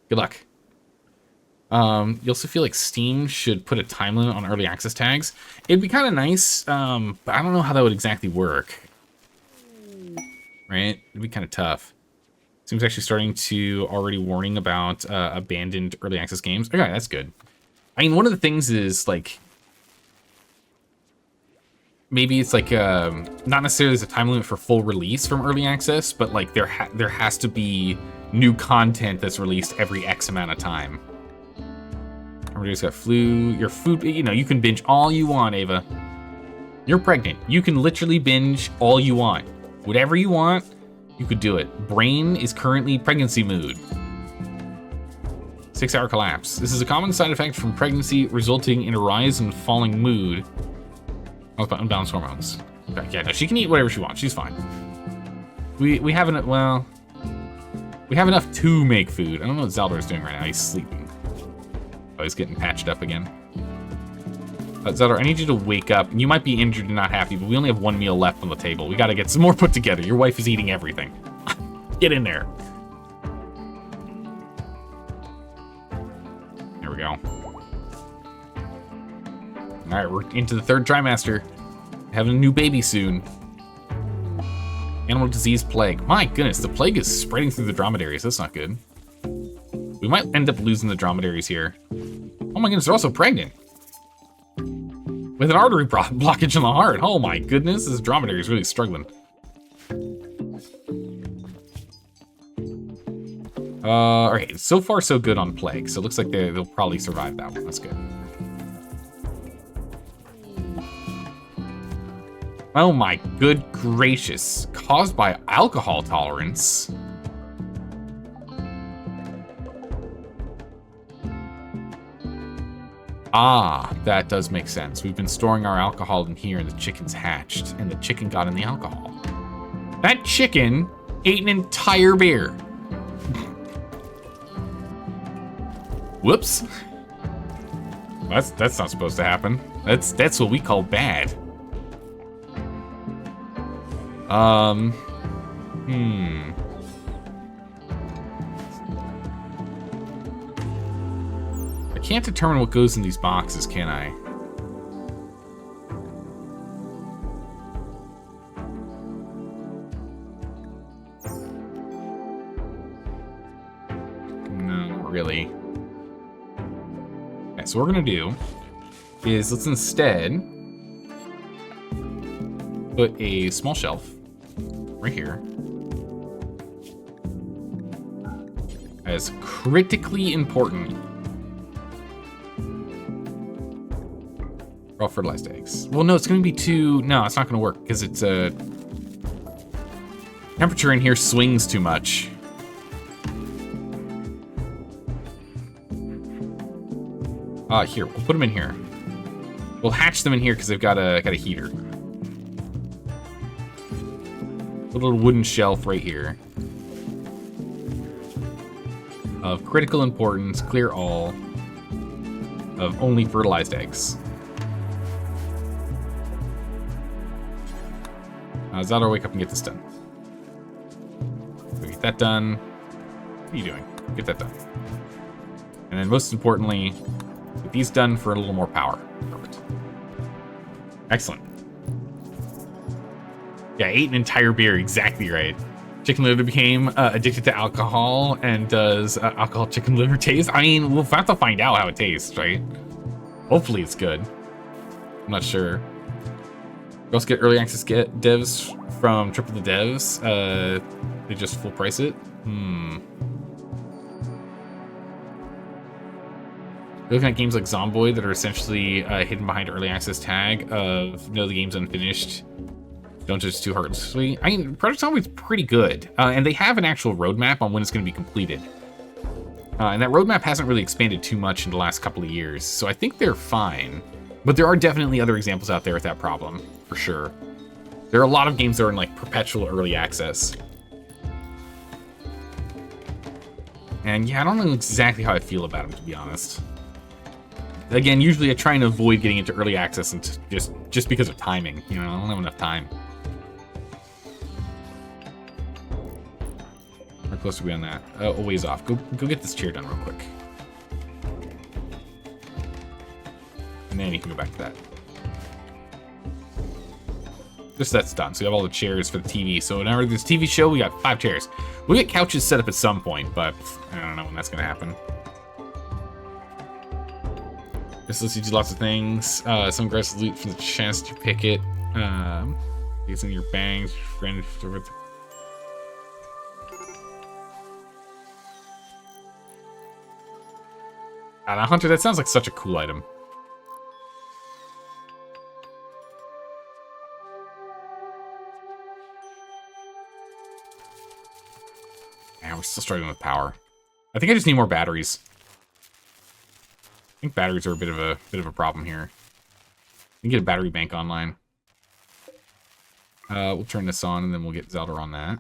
A: Good luck. You also feel like Steam should put a time limit on early access tags. It'd be kind of nice, but I don't know how that would exactly work. Right? It'd be kind of tough. Seems actually starting to already warning about abandoned early access games. Okay, that's good. I mean, one of the things is like maybe it's like not necessarily as a time limit for full release from early access, but like there has to be new content that's released every X amount of time. Everybody's got flu. Your food, you know, you can binge all you want, Ava. You're pregnant. You can literally binge all you want. Whatever you want, you could do it. Brain is currently pregnancy mood. 6-hour collapse. This is a common side effect from pregnancy, resulting in a rise in falling mood. Unbalanced hormones. Okay, yeah, no, she can eat whatever she wants. She's fine. We have enough. Well, we have enough to make food. I don't know what Zaldor's doing right now. He's sleeping. Oh, he's getting patched up again. Zeldor, I need you to wake up. You might be injured and not happy, but we only have one meal left on the table. We got to get some more put together. Your wife is eating everything. Get in there. There we go. All right, we're into the 3rd trimester. Having a new baby soon. Animal disease plague. My goodness, the plague is spreading through the dromedaries. That's not good. We might end up losing the dromedaries here. Oh my goodness, they're also pregnant. With an artery blockage in the heart. Oh my goodness, this dromedary is really struggling. Okay, so far so good on plague. So it looks like they'll probably survive that one. That's good. Oh my good gracious. Caused by alcohol tolerance. Ah, that does make sense. We've been storing our alcohol in here and the chicken's hatched and the chicken got in the alcohol. That chicken ate an entire beer. Whoops. That's not supposed to happen. That's what we call bad. I can't determine what goes in these boxes, can I? No, not really. Okay, so what we're gonna do is let's instead put a small shelf right here as critically important raw fertilized eggs. Well, no, it's going to be too... No, it's not going to work because it's a... Temperature in here swings too much. Here, we'll put them in here. We'll hatch them in here because they've got a heater. A little wooden shelf right here. Of critical importance, clear all. Of only fertilized eggs. Zaldor, wake up and get this done. So get that done. What are you doing? Get that done. And then most importantly, get these done for a little more power. Perfect. Excellent. Yeah, ate an entire beer. Exactly right. Chicken liver became addicted to alcohol, and does alcohol chicken liver taste? I mean, we'll have to find out how it tastes, right? Hopefully it's good. I'm not sure. We also get early access devs from Triple the Devs. They just full price it. We're looking at games like Zomboid that are essentially hidden behind early access tag of no, the game's unfinished. Don't judge too heartlessly. I mean, Project Zomboid's pretty good, and they have an actual roadmap on when it's going to be completed. And that roadmap hasn't really expanded too much in the last couple of years, so I think they're fine. But there are definitely other examples out there with that problem, for sure. There are a lot of games that are in like perpetual early access. And yeah, I don't know exactly how I feel about them, to be honest. Again, usually I try and avoid getting into early access and just because of timing. You know, I don't have enough time. How close are we on that? A ways off. Go get this chair done real quick. And then you can go back to that. Just that's done. So we have all the chairs for the TV. So whenever this TV show, we got 5 chairs. We'll get couches set up at some point, but I don't know when that's going to happen. This lets you do lots of things. Some aggressive loot from the chest. You pick it. It's in your bangs. Friend. And a hunter, that sounds like such a cool item. Yeah, we're still struggling with power. I think I just need more batteries. I think batteries are a bit of a problem here. We can get a battery bank online. We'll turn this on and then we'll get Zelda on that.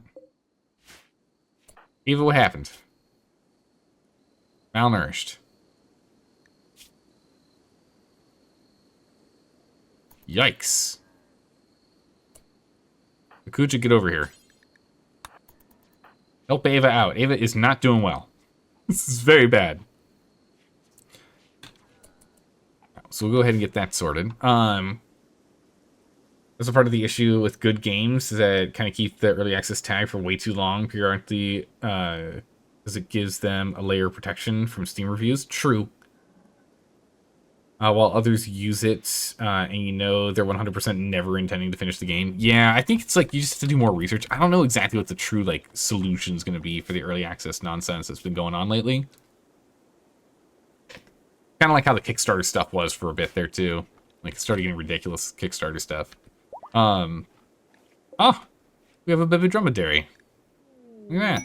A: Eva, what happened? Malnourished. Yikes. Akuja, get over here. Help Ava out. Ava is not doing well. This is very bad. So we'll go ahead and get that sorted. That's a part of the issue with good games that kind of keep the early access tag for way too long periodically, because it gives them a layer of protection from Steam reviews. True. While others use it, and you know they're 100% never intending to finish the game. Yeah, I think it's like you just have to do more research. I don't know exactly what the true like solution is going to be for the early access nonsense that's been going on lately. Kind of like how the Kickstarter stuff was for a bit there too. Like it started getting ridiculous Kickstarter stuff. Oh, we have a baby dromedary. Look at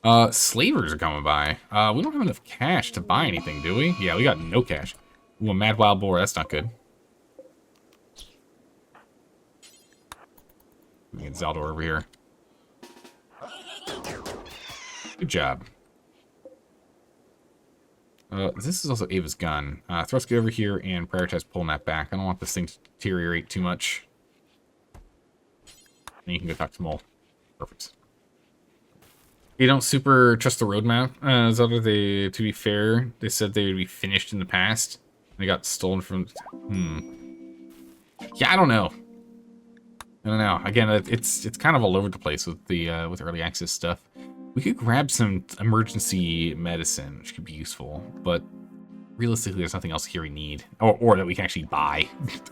A: that. Slavers are coming by. We don't have enough cash to buy anything, do we? Yeah, we got no cash. Ooh, a mad wild boar. That's not good. Let me get Zaldor over here. Good job. This is also Ava's gun. Thrust, get over here and prioritize pulling that back. I don't want this thing to deteriorate too much. And you can go talk to Mole. Perfect. You don't super trust the roadmap. Zelda, to be fair, they said they would be finished in the past. They got stolen from... Yeah, I don't know. Again, it's kind of all over the place with the with early access stuff. We could grab some emergency medicine, which could be useful, but realistically, there's nothing else here we need, or that we can actually buy.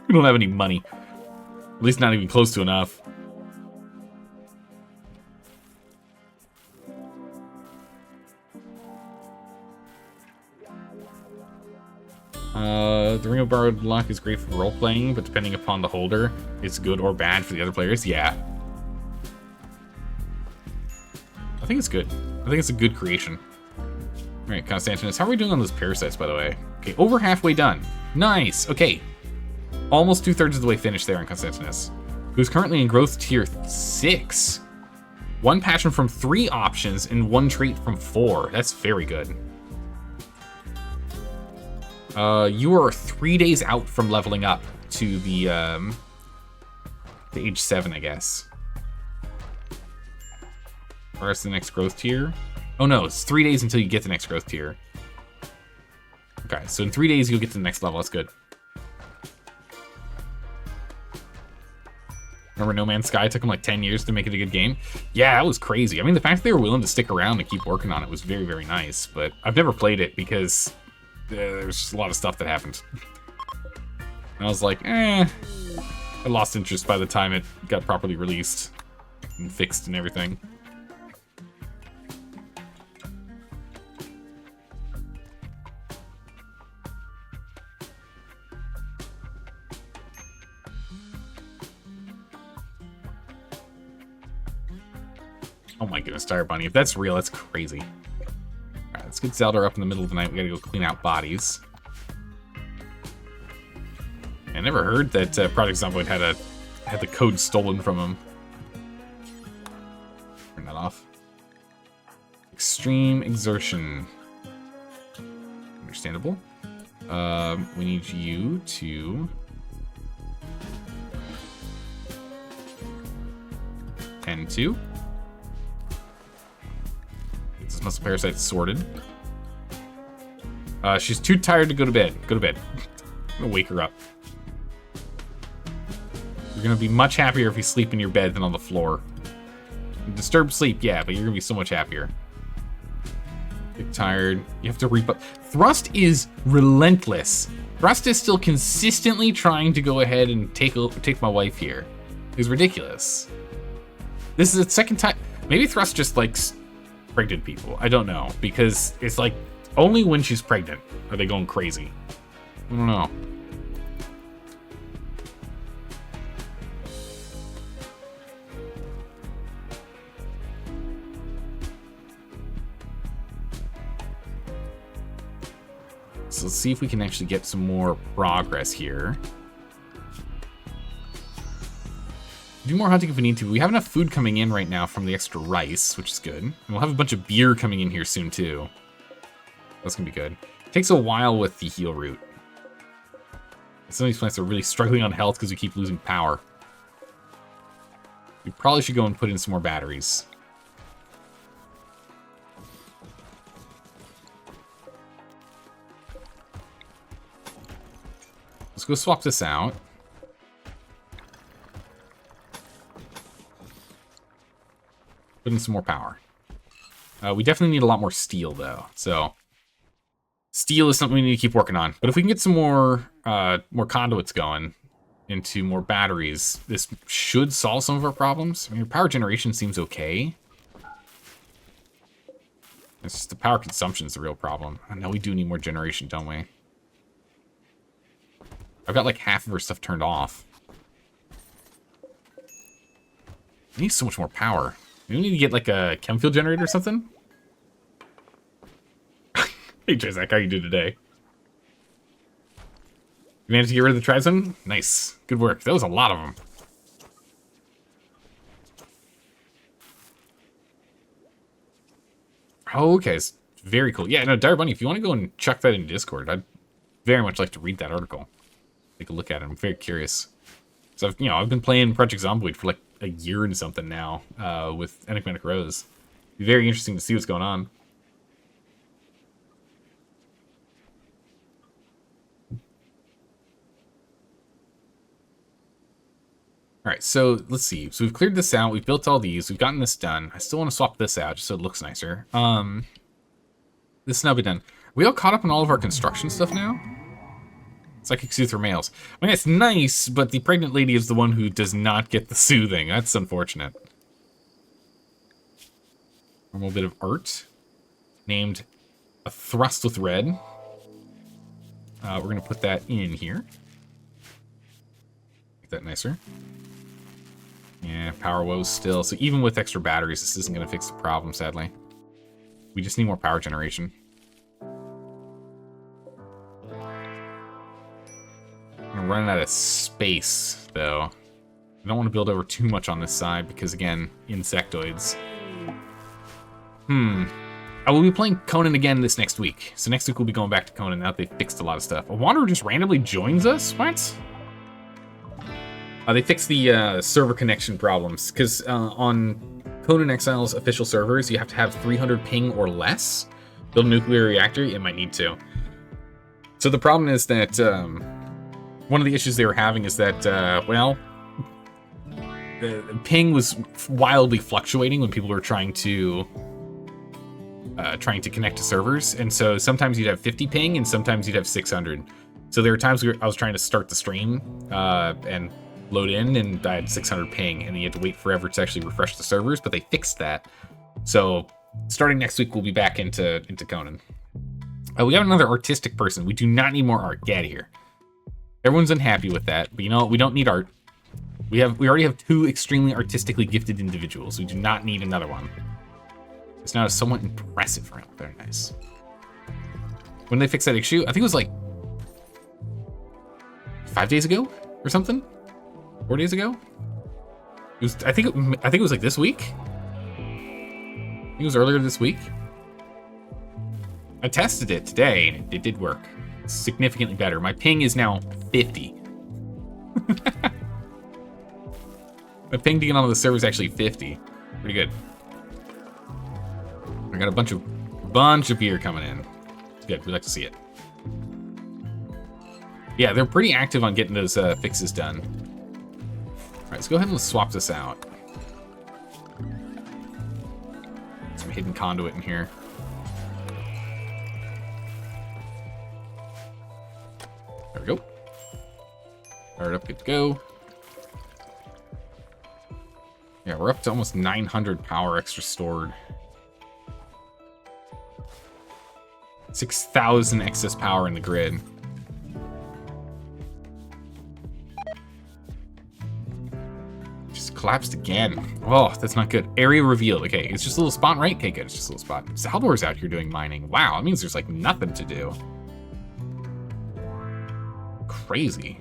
A: We don't have any money. At least not even close to enough. The Ring of Borrowed Luck is great for role-playing, but depending upon the holder, it's good or bad for the other players. Yeah. I think it's good. I think it's a good creation. Alright, Constantinus, how are we doing on those parasites, by the way? Okay, over halfway done. Nice! Okay. Almost 2/3 of the way finished there on Constantinus, who's currently in growth tier 6. 1 passion from 3 options and 1 trait from 4. That's very good. You are 3 days out from leveling up to the age 7, I guess. Or is the next growth tier? Oh no, it's 3 days until you get the next growth tier. Okay, so in 3 days you'll get to the next level. That's good. Remember No Man's Sky took them like 10 years to make it a good game? Yeah, that was crazy. I mean, the fact that they were willing to stick around and keep working on it was very, very nice. But I've never played it because there's just a lot of stuff that happened. And I was like, I lost interest by the time it got properly released and fixed and everything. Oh my goodness, Dire Bunny. If that's real, that's crazy. Alright, let's get Zelda up in the middle of the night. We gotta go clean out bodies. I never heard that Project Zomboid had the code stolen from him. Turn that off. Extreme exertion. Understandable. We need you to... tend to. This muscle parasite sorted. She's too tired to go to bed. Go to bed. I'm gonna wake her up. You're gonna be much happier if you sleep in your bed than on the floor. Disturbed sleep, yeah, but you're gonna be so much happier. Get tired. You have to reap. Thrust is relentless. Thrust is still consistently trying to go ahead and take my wife here. It's ridiculous. This is the second time. Maybe Thrust just likes pregnant people. I don't know, because it's like Only when she's pregnant are they going crazy. I don't know. So let's see if we can actually get some more progress here. Do more hunting if we need to. We have enough food coming in right now from the extra rice, which is good. And we'll have a bunch of beer coming in here soon too. That's gonna be good. It takes a while with the heal root. Some of these plants are really struggling on health because we keep losing power. We probably should go and put in some more batteries. Let's go swap this out. Put in some more power. We definitely need a lot more steel, though. So, steel is something we need to keep working on. But if we can get some more conduits going into more batteries, this should solve some of our problems. I mean, power generation seems okay. It's just the power consumption is the real problem. I know we do need more generation, don't we? I've got like half of our stuff turned off. I need so much more power. We need to get like a chem fuel generator or something. Hey, Jazak, how you do today? You managed to get rid of the Trizone? Nice. Good work. That was a lot of them. Oh, okay. It's very cool. Yeah, no, Dire Bunny, if you want to go and chuck that in Discord, I'd very much like to read that article. Take a look at it. I'm very curious. So I've been playing Project Zomboid for like a year and something now with Enigmatic Rose. It'd be very interesting to see what's going on. All right, so let's see. So we've cleared this out. We've built all these. We've gotten this done. I still want to swap this out just so it looks nicer. This is now be done. We all caught up on all of our construction stuff now? Psychic Soothe for males. I mean, it's nice, but the pregnant lady is the one who does not get the soothing. That's unfortunate. A little bit of art. Named A Thrust with Red. We're going to put that in here. Make that nicer. Yeah, power woes still. So even with extra batteries, this isn't going to fix the problem, sadly. We just need more power generation. I'm running out of space, though. I don't want to build over too much on this side because, again, insectoids. I will be playing Conan again this next week. So next week we'll be going back to Conan now that they fixed a lot of stuff. A Wanderer just randomly joins us? What? They fixed the server connection problems. Because on Conan Exile's official servers, you have to have 300 ping or less. Build a nuclear reactor, it might need to. So the problem is that... one of the issues they were having is that, the ping was wildly fluctuating when people were trying to connect to servers, and so sometimes you'd have 50 ping and sometimes you'd have 600. So there were times I was trying to start the stream and load in, and I had 600 ping, and you had to wait forever to actually refresh the servers, but they fixed that. So starting next week, we'll be back into Conan. We have another artistic person. We do not need more art. Get here. Everyone's unhappy with that, but you know what? We don't need art. We already have 2 extremely artistically gifted individuals. We do not need another one. It's now somewhat impressive around. Very nice. When did they fix that issue? I think it was like 5 days ago or something. 4 days ago. It was. I think it was like this week. I think it was earlier this week. I tested it today and it did work. Significantly better. My ping is now 50. My ping to get onto the server is actually 50. Pretty good. I got a bunch of beer coming in. Good. We like to see it. Yeah, they're pretty active on getting those fixes done. All right, let's go ahead and swap this out. Some hidden conduit in here. There we go. Fired up, good to go. Yeah, we're up to almost 900 power extra stored. 6,000 excess power in the grid. Just collapsed again. Oh, that's not good. Area revealed. Okay, it's just a little spot, right? Okay, good. It's just a little spot. Zaldor's out here doing mining. Wow, that means there's like nothing to do. Crazy.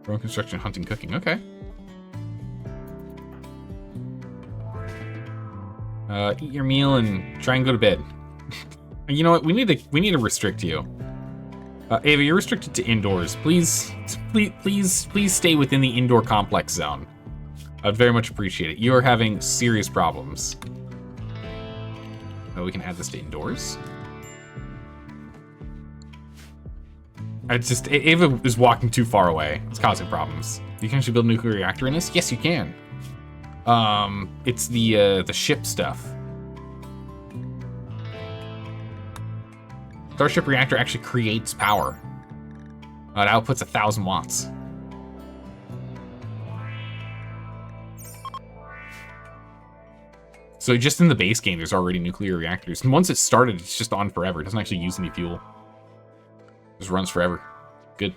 A: Growing, construction, hunting, cooking. Okay. Eat your meal and try and go to bed. You know what? We need to restrict you. Ava, you're restricted to indoors. Please stay within the indoor complex zone. I'd very much appreciate it. You are having serious problems. We can add this to indoors. Ava is walking too far away. It's causing problems. You can actually build a nuclear reactor in this? Yes, you can. It's the ship stuff. Starship reactor actually creates power. It outputs 1,000 watts. So just in the base game, there's already nuclear reactors. And once it's started, it's just on forever. It doesn't actually use any fuel. It just runs forever. Good.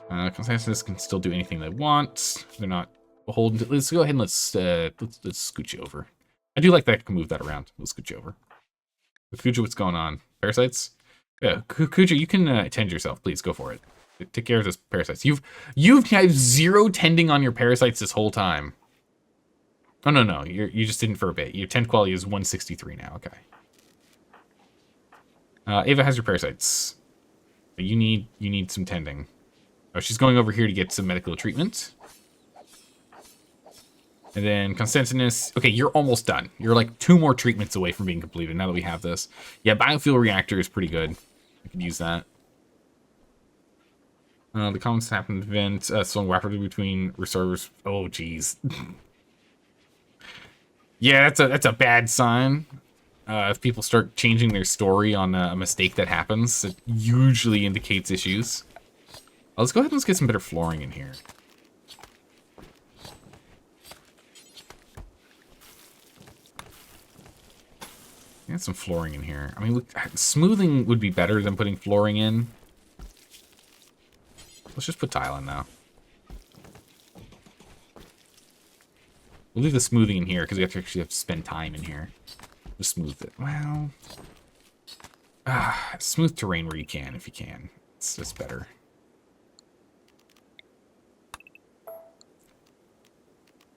A: Consensus can still do anything they want. They're not beholden to. Let's go ahead and let's scoot you over. I do like that I can move that around. We'll scoot you over. Kuja, what's going on? Parasites? Yeah, Kuja, you can tend yourself, please. Go for it. Take care of those parasites. You've had 0 tending on your parasites this whole time. Oh no, you just didn't for a bit. Your tend quality is 163 now. Okay. Ava has your parasites. You need some tending. Oh, she's going over here to get some medical treatment. And then Constantinus. Okay, you're almost done. You're like 2 more treatments away from being completed now that we have this. Yeah, biofuel reactor is pretty good. I could use that. The comments happened event swung rapidly between reserves. Oh, geez. Yeah, that's a bad sign. If people start changing their story on a mistake that happens, it usually indicates issues. Let's go ahead and let's get some better flooring in here. Get some flooring in here. I mean, smoothing would be better than putting flooring in. Let's just put tile in now. We'll leave the smoothing in here because we actually have to spend time in here to smooth it. Well, smooth terrain where you can, if you can. It's just better.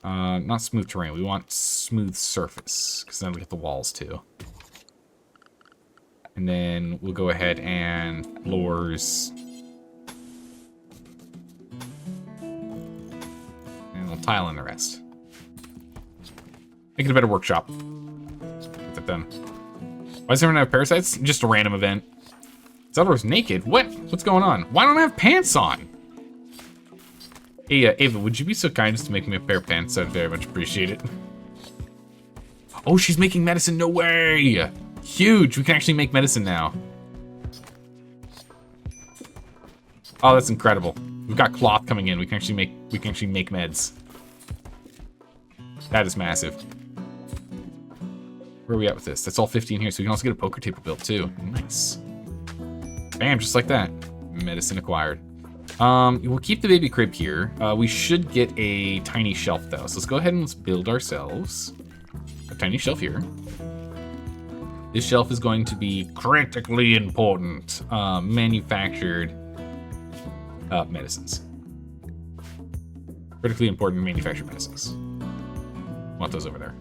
A: Not smooth terrain. We want smooth surface because then we get the walls too. And then we'll go ahead and floors. And we'll tile in the rest. Make it a better workshop. Get that done. Why does everyone have parasites? Just a random event. Zeldor's naked? What? What's going on? Why don't I have pants on? Hey, Ava, would you be so kind as to make me a pair of pants? I'd very much appreciate it. Oh, she's making medicine. No way! Huge! We can actually make medicine now. Oh, that's incredible. We've got cloth coming in. We can actually make meds. That is massive. Where are we at with this? That's all 15 here, so we can also get a poker table built too. Nice. Bam, just like that. Medicine acquired. We'll keep the baby crib here. We should get a tiny shelf though. So let's go ahead and let's build ourselves a tiny shelf here. This shelf is going to be critically important. Manufactured medicines. Critically important manufactured medicines. Want those over there.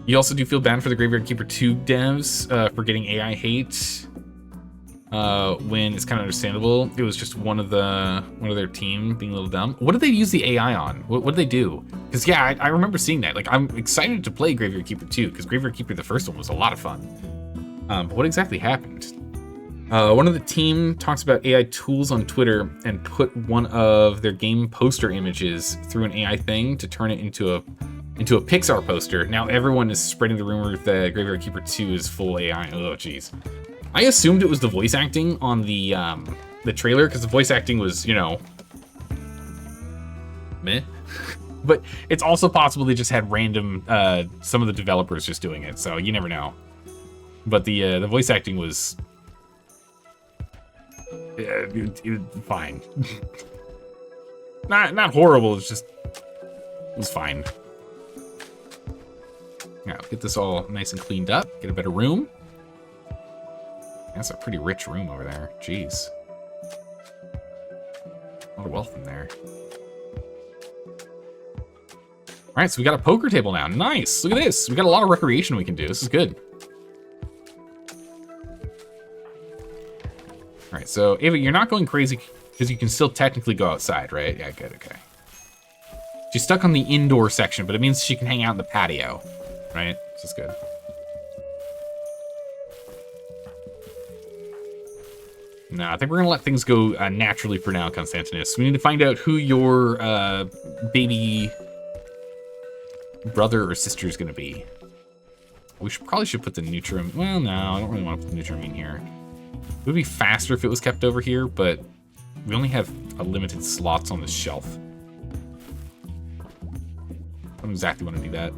A: You also do feel bad for the Graveyard Keeper 2 devs for getting AI hate. When it's kind of understandable. It was just one of their team being a little dumb. What did they use the AI on? What did they do? Because yeah, I remember seeing that. Like, I'm excited to play Graveyard Keeper 2 because Graveyard Keeper the first one was a lot of fun. But what exactly happened? One of the team talks about AI tools on Twitter and put one of their game poster images through an AI thing to turn it into a Pixar poster. Now everyone is spreading the rumor that Graveyard Keeper 2 is full AI. Oh, jeez. I assumed it was the voice acting on the trailer because the voice acting was, you know, meh. But it's also possible they just had random, some of the developers just doing it, so you never know. But the voice acting was fine. not horrible, it's just, it was fine. Now, get this all nice and cleaned up, get a better room. That's a pretty rich room over there, jeez. A lot of wealth in there. All right, so we got a poker table now. Nice, look at this. We got a lot of recreation we can do, this is good. All right, so Ava, you're not going crazy because you can still technically go outside, right? Yeah, good, okay. She's stuck on the indoor section, but it means she can hang out in the patio, right? This is good. No, I think we're gonna let things go naturally for now, Constantinus. We need to find out who your baby brother or sister is gonna be. We probably should put the Nutrium. Well, no, I don't really want to put the Nutrium in here. It would be faster if it was kept over here, but we only have a limited slots on the shelf. I don't exactly want to do that.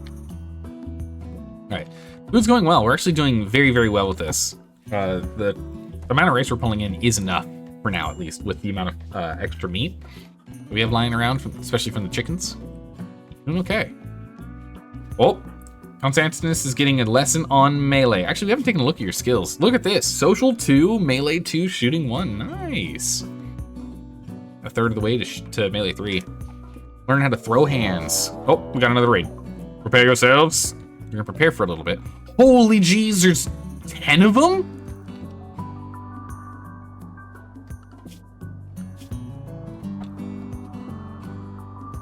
A: All right, food's going well. We're actually doing very, very well with this. The amount of rice we're pulling in is enough for now, at least, with the amount of extra meat we have lying around, especially from the chickens. Doing okay. Oh, Constantinus is getting a lesson on melee. Actually, we haven't taken a look at your skills. Look at this. Social 2, melee 2, shooting 1. Nice. A third of the way to melee 3. Learn how to throw hands. Oh, we got another raid. Prepare yourselves. You're gonna prepare for a little bit. Holy jeez, there's 10 of them?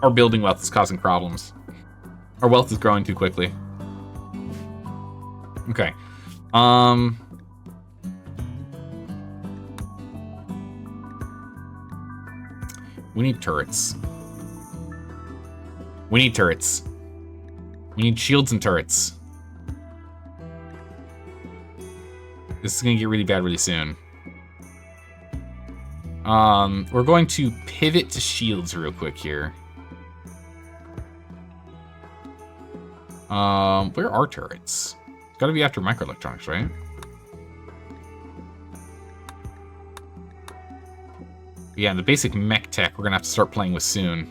A: Our building wealth is causing problems. Our wealth is growing too quickly. Okay. We need turrets. We need turrets. We need shields and turrets. This is gonna get really bad really soon. We're going to pivot to shields real quick here. Where are turrets? It's gotta be after microelectronics, right? Yeah, the basic mech tech we're gonna have to start playing with soon.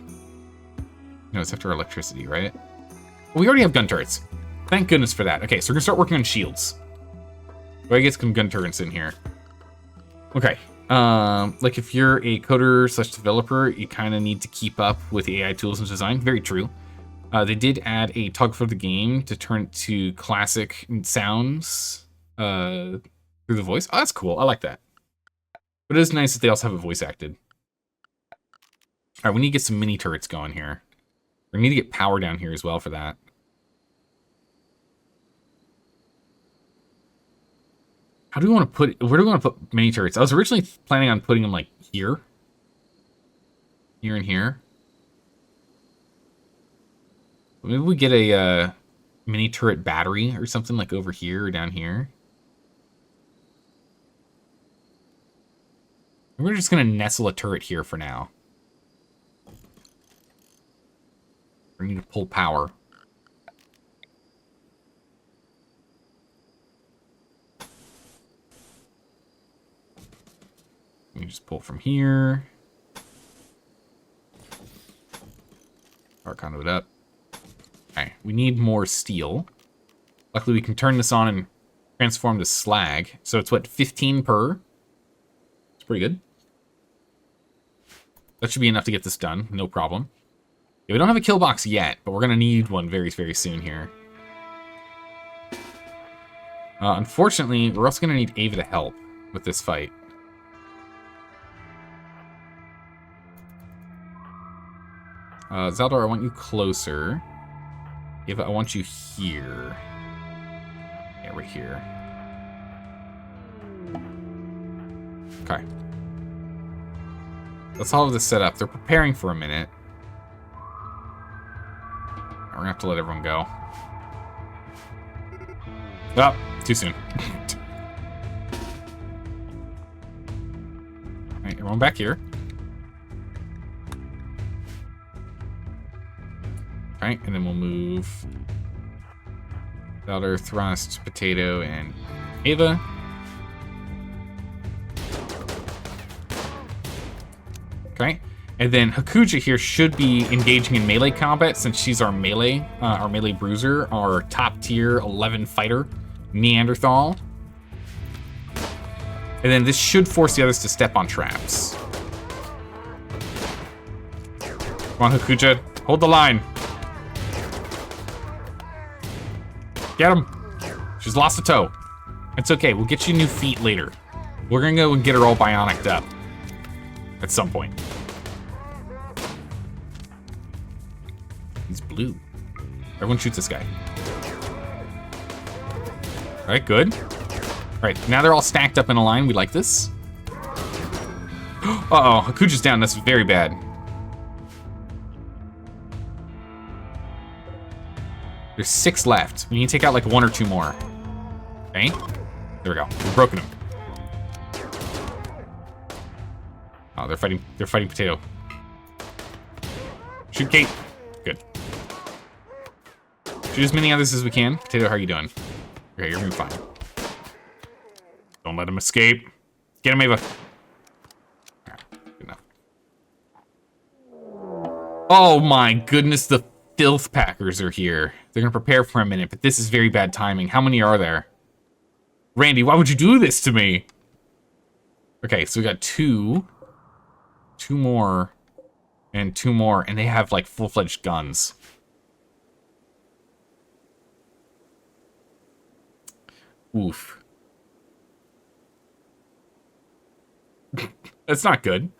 A: No, it's after electricity, right? Well, we already have gun turrets. Thank goodness for that. Okay, so we're gonna start working on shields. Go get some gun turrets in here. Okay. Like if you're a coder / developer, you kind of need to keep up with the AI tools and design. Very true. They did add a toggle for the game to turn it to classic sounds through the voice. Oh, that's cool. I like that. But it is nice that they also have it voice acted. All right, we need to get some mini turrets going here. We need to get power down here as well for that. How do we want to put? Where do we want to put mini turrets? I was originally planning on putting them like here, here and here. Maybe we get a mini turret battery or something like over here or down here. And we're just gonna nestle a turret here for now. We need to pull power. We just pull from here. Power conduit up. Okay, we need more steel. Luckily, we can turn this on and transform to slag. So it's what, 15 per? It's pretty good. That should be enough to get this done, no problem. Yeah, we don't have a kill box yet, but we're gonna need one very, very soon here. Unfortunately, we're also gonna need Ava to help with this fight. Zaldar, I want you closer. Ava, I want you here. Yeah, right here. Okay. Let's all have this set up. They're preparing for a minute. We're gonna have to let everyone go. Oh, too soon. Alright, everyone back here. Okay, and then we'll move Zelda, Thrust, Potato, and Ava. Okay, and then Hakuja here should be engaging in melee combat since she's our melee bruiser, our top tier 11 fighter, Neanderthal. And then this should force the others to step on traps. Come on, Hakuja, hold the line. Get him. She's lost a toe. It's okay, we'll get you new feet later. We're gonna go and get her all bionicked up at some point. He's blue. Everyone shoots this guy. All right, good. All right, now they're all stacked up in a line. We like this. Uh-oh, Hakuja's down. That's very bad. There's 6 left. We need to take out like 1 or 2 more. Okay, there we go. We've broken them. Oh, they're fighting Potato. Shoot Kate. Good. Shoot as many others as we can. Potato, how are you doing? Okay, you're gonna be fine. Don't let him escape. Get him, Ava. Alright, good enough. Oh my goodness, the filth packers are here. They're gonna prepare for a minute, but this is very bad timing. How many are there? Randy, why would you do this to me? Okay, so we got 2 more, and 2 more, and they have like full-fledged guns. Oof. That's not good.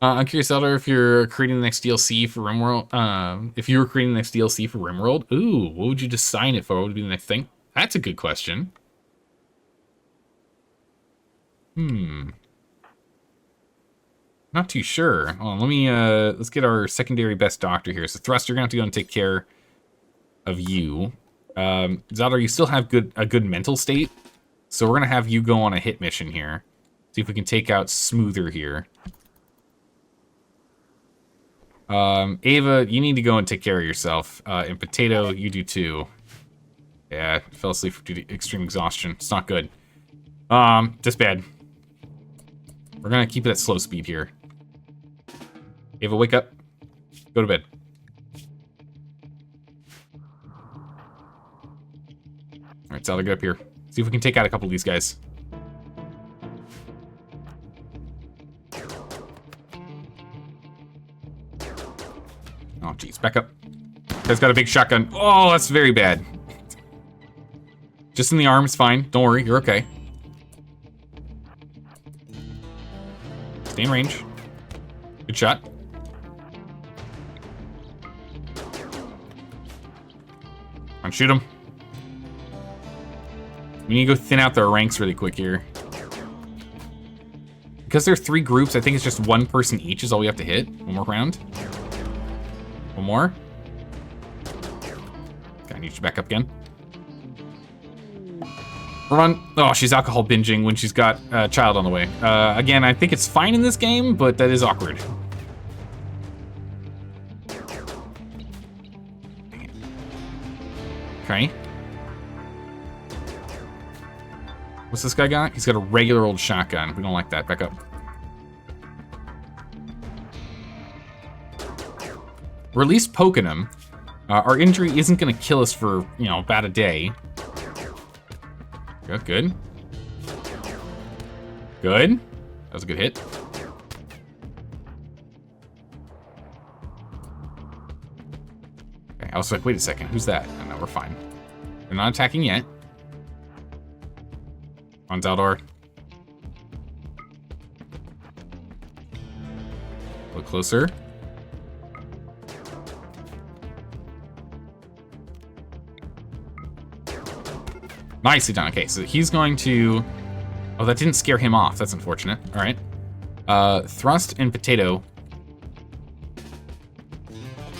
A: I'm curious, Elder, if you're creating the next DLC for RimWorld. If you were creating the next DLC for RimWorld, ooh, what would you design it for? What would be the next thing? That's a good question. Not too sure. Hold on, let me let's get our secondary best doctor here. So Thrust, you're gonna have to go and take care of you. Zadar, you still have a good mental state, so we're gonna have you go on a hit mission here. See if we can take out Smoother here. Ava, you need to go and take care of yourself. And Potato, you do too. Yeah, fell asleep due to extreme exhaustion. It's not good. Just bad. We're gonna keep it at slow speed here. Ava, wake up. Go to bed. Alright, Zelda, get up here. See if we can take out a couple of these guys. Oh, jeez. Back up. Guy's got a big shotgun. Oh, that's very bad. Just in the arm, it's fine. Don't worry, you're okay. Stay in range. Good shot. Come on, shoot him. We need to go thin out their ranks really quick here. Because there are 3 groups, I think it's just 1 person each is all we have to hit. 1 more round. 1 more. Okay, I need you back up again. Run. Oh, she's alcohol binging when she's got a child on the way. Again, I think it's fine in this game, but that is awkward. Okay. What's this guy got? He's got a regular old shotgun. We don't like that. Back up. We're at least poking him. Our injury isn't going to kill us for, you know, about a day. Good, good. Good. That was a good hit. Okay, I was like, wait a second, who's that? Oh, no, we're fine. They're not attacking yet. On Zaldor. A little closer. Nicely done. Okay, so he's going to... Oh, that didn't scare him off. That's unfortunate. All right. Thrust and Potato.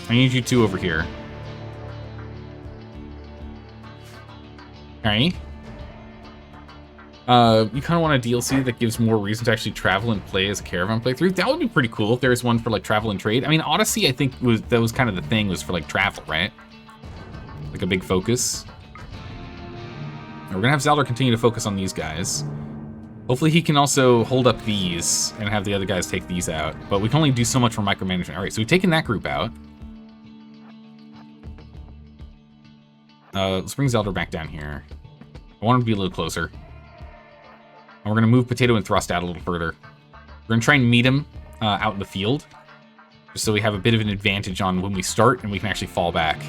A: I need you 2 over here. All right. You kind of want a DLC that gives more reason to actually travel and play as a caravan playthrough. That would be pretty cool if there was one for like travel and trade. I mean, Odyssey, I think that was kind of the thing, was for like travel, right? Like a big focus. And we're gonna have Zaldar continue to focus on these guys. Hopefully he can also hold up these and have the other guys take these out. But we can only do so much for micromanagement. All right, so we've taken that group out. Let's bring Zaldar back down here. I want him to be a little closer. And we're going to move Potato and Thrust out a little further. We're going to try and meet him out in the field, just so we have a bit of an advantage on when we start and we can actually fall back.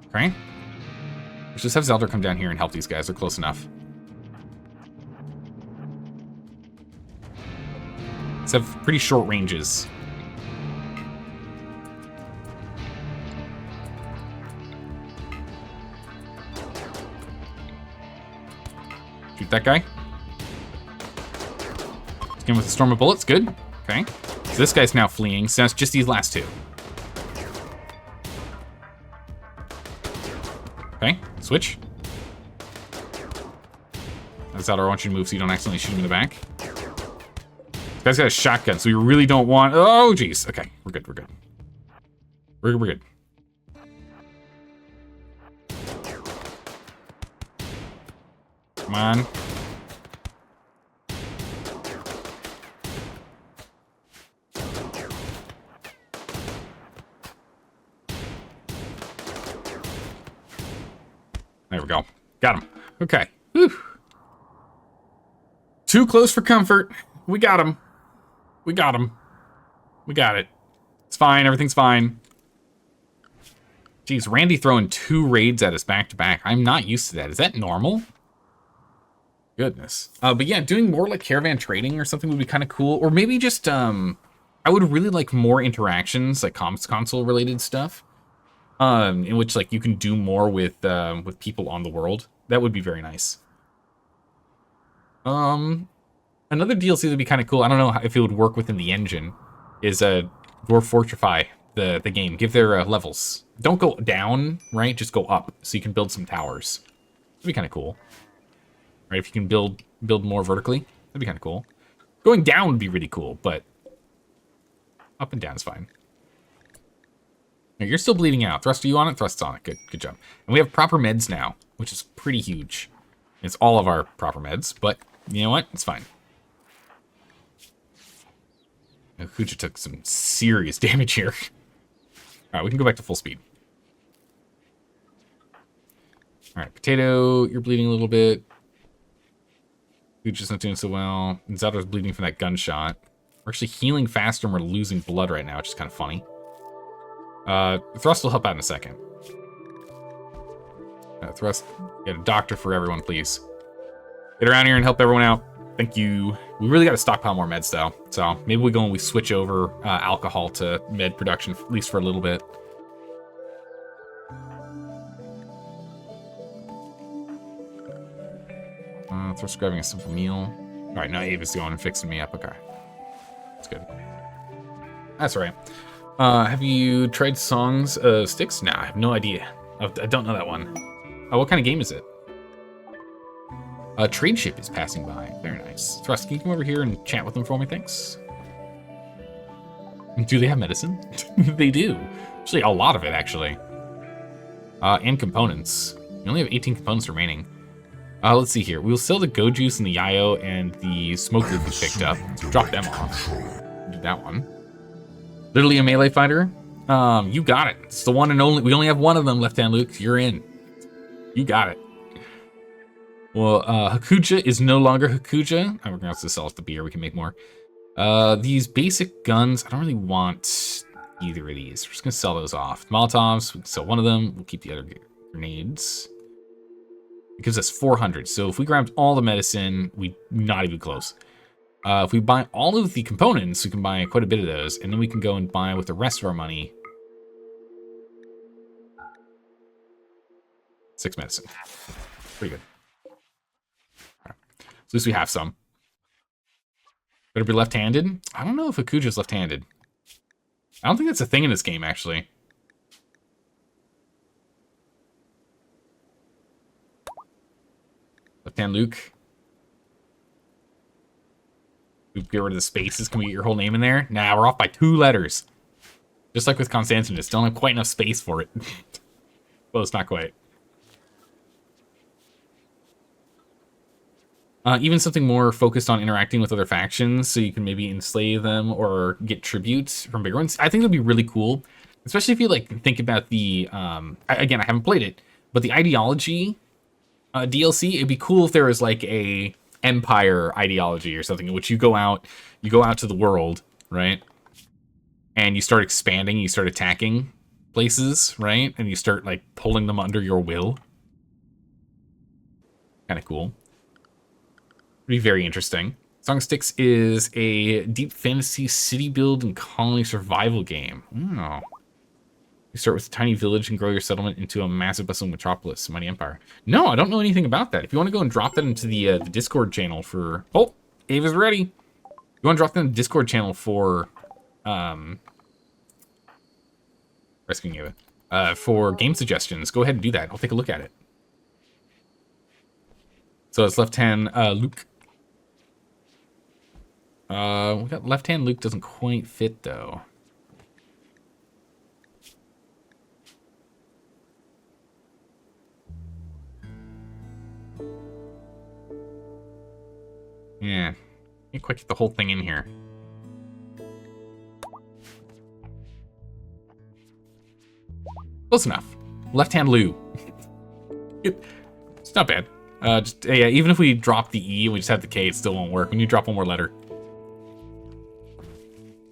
A: Okay. Let's just have Zaldar come down here and help these guys. They're close enough. Let's have pretty short ranges. Shoot that guy. Let's get him with a storm of bullets. Good. Okay. So this guy's now fleeing, so it's just these last two. Okay. Switch. That's out. I want you to move so you don't accidentally shoot him in the back. This guy's got a shotgun, so we really don't want... Oh, jeez. Okay. We're good. We're good. We're good. Come on. There we go. Got him. Okay. Whew. Too close for comfort. We got him. We got him. We got it. It's fine. Everything's fine. Jeez, Randy throwing 2 raids at us back to back. I'm not used to that. Is that normal? Goodness. But yeah, doing more like caravan trading or something would be kind of cool. Or maybe just, I would really like more interactions, like comms console related stuff. In which like you can do more with people on the world. That would be very nice. Another DLC that'd be kind of cool. I don't know if it would work within the engine. Is Dwarf Fortify the game. Give their levels. Don't go down, right? Just go up, so you can build some towers. That'd be kind of cool. Right? If you can build more vertically, that'd be kind of cool. Going down would be really cool, but up and down is fine. Now, you're still bleeding out. Thrust, are you on it? Thrust's on it. Good job. And we have proper meds now, which is pretty huge. It's all of our proper meds, but you know what? It's fine. Kuja took some serious damage here. Alright, we can go back to full speed. Alright, Potato, you're bleeding a little bit. Kuja's not doing so well. And Zaldar's bleeding from that gunshot. We're actually healing faster and we're losing blood right now, which is kind of funny. Thrust will help out in a second. Thrust, get a doctor for everyone, please. Get around here and help everyone out. Thank you. We really got to stockpile more meds, though. So maybe we go and we switch over alcohol to med production, at least for a little bit. Thrust grabbing a simple meal. All right, now Ava's going and fixing me up. Okay. That's good. That's all right. Have you tried Songs of Sticks? Nah, I have no idea. I don't know that one. What kind of game is it? A trade ship is passing by. Very nice. Thrust, can you come over here and chat with them for me? Thanks. Do they have medicine? They do. Actually, a lot of it, actually. And components. We only have 18 components remaining. Let's see here. We'll sell the Go Juice and the Yayo and the Smoke Loop we picked up. So drop them off. Do that one. Literally a melee fighter. You got it. It's the one and only. We only have one of them, Left Hand Luke. You're in. You got it. Well, Hakuja is no longer Hakuja. We're gonna have to sell us the beer. We can make more. These basic guns, I don't really want either of these. We're just gonna sell those off. Molotovs, we can sell one of them. We'll keep the other grenades. It gives us 400. So if we grabbed all the medicine, we not even close. If we buy all of the components, we can buy quite a bit of those, and then we can go and buy with the rest of our money 6 medicine. Pretty good. Right. So at least we have some. Better be left-handed. I don't know if Akuja's left-handed. I don't think that's a thing in this game, actually. Left-hand Luke. We get rid of the spaces. Can we get your whole name in there? Nah, we're off by 2 letters. Just like with Constantinus, don't have quite enough space for it. Well, it's not quite. Even something more focused on interacting with other factions, so you can maybe enslave them or get tributes from bigger ones. I think that'd be really cool, especially if you like think about the. Again, I haven't played it, but the ideology DLC. It'd be cool if there was like a empire ideology or something in which you go out to the world, right? And you start expanding, you start attacking places, right? And you start like pulling them under your will. Kind of cool. Be very interesting. Song Sticks is a deep fantasy city build and colony survival game. Oh. You start with a tiny village and grow your settlement into a massive bustling metropolis, mighty empire. No, I don't know anything about that. If you want to go and drop that into the Discord channel for... Oh, Ava's ready. You want to drop that in the Discord channel for... Rescuing Ava. For game suggestions, go ahead and do that. I'll take a look at it. So it's left-hand Luke. We got left-hand Luke doesn't quite fit, though. Yeah. Can't quite get the whole thing in here. Close enough. Left-hand Lou. It's not bad. Yeah, even if we drop the E and we just have the K, it still won't work. We need to drop one more letter.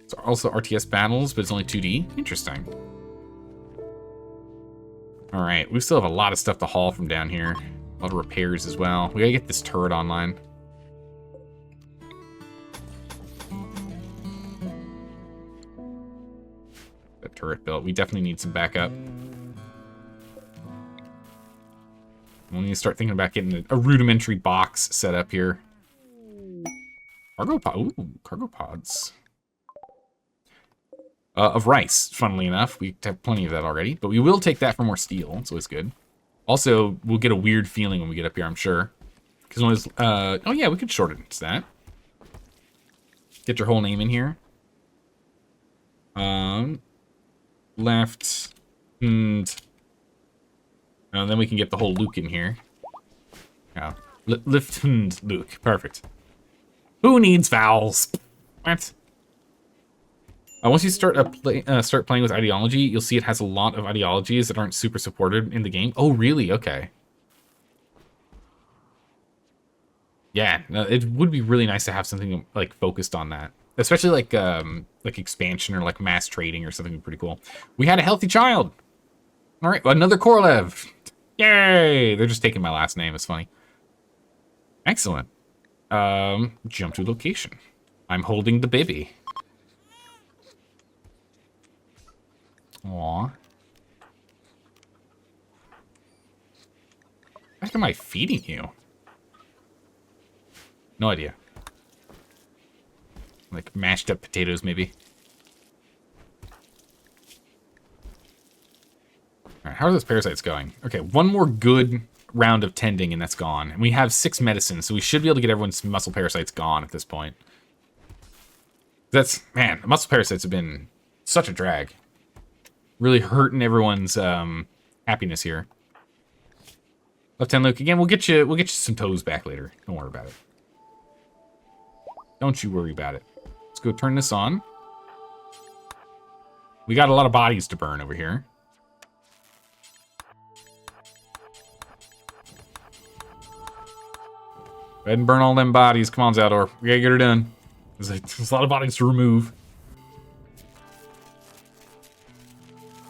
A: It's also RTS battles, but it's only 2D. Interesting. All right, we still have a lot of stuff to haul from down here. A lot of repairs as well. We gotta get this turret online. That turret built. We definitely need some backup. We'll need to start thinking about getting a rudimentary box set up here. Cargo pod. Ooh, cargo pods. Of rice, funnily enough. We have plenty of that already, but we will take that for more steel. It's always good. Also, we'll get a weird feeling when we get up here, I'm sure. Because when it's, oh yeah, we could shorten it to that. Get your whole name in here. Left, and then we can get the whole Luke in here. Yeah, lift Luke, perfect. Who needs vowels? What? Once you start start playing with ideology, you'll see it has a lot of ideologies that aren't super supported in the game. Oh, really? Okay. Yeah, no, it would be really nice to have something like focused on that, especially like expansion or like mass trading or something. Would be pretty cool. We had a healthy child. All right, another Korolev. Yay! They're just taking my last name. It's funny. Excellent. Jump to location. I'm holding the baby. Aww. How am I feeding you? No idea. Like mashed up potatoes, maybe. Alright, how are those parasites going? Okay, one more good round of tending and that's gone. And we have 6 medicines, so we should be able to get everyone's muscle parasites gone at this point. That's, man, the muscle parasites have been such a drag. Really hurting everyone's happiness here. Left-hand Luke, again, we'll get you some toes back later. Don't worry about it. Don't you worry about it. Let's go turn this on. We got a lot of bodies to burn over here. Go ahead and burn all them bodies. Come on, Zaldor. We gotta get her done. There's a lot of bodies to remove.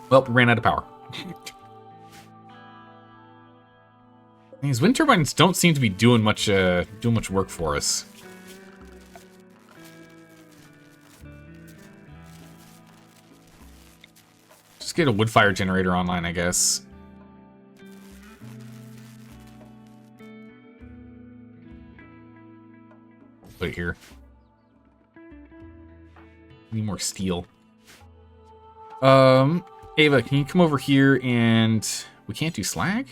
A: Well, we ran out of power. These wind turbines don't seem to be doing much work for us. Just get a wood fire generator online, I guess. Put it here. Need more steel. Ava, can you come over here and... We can't do slag?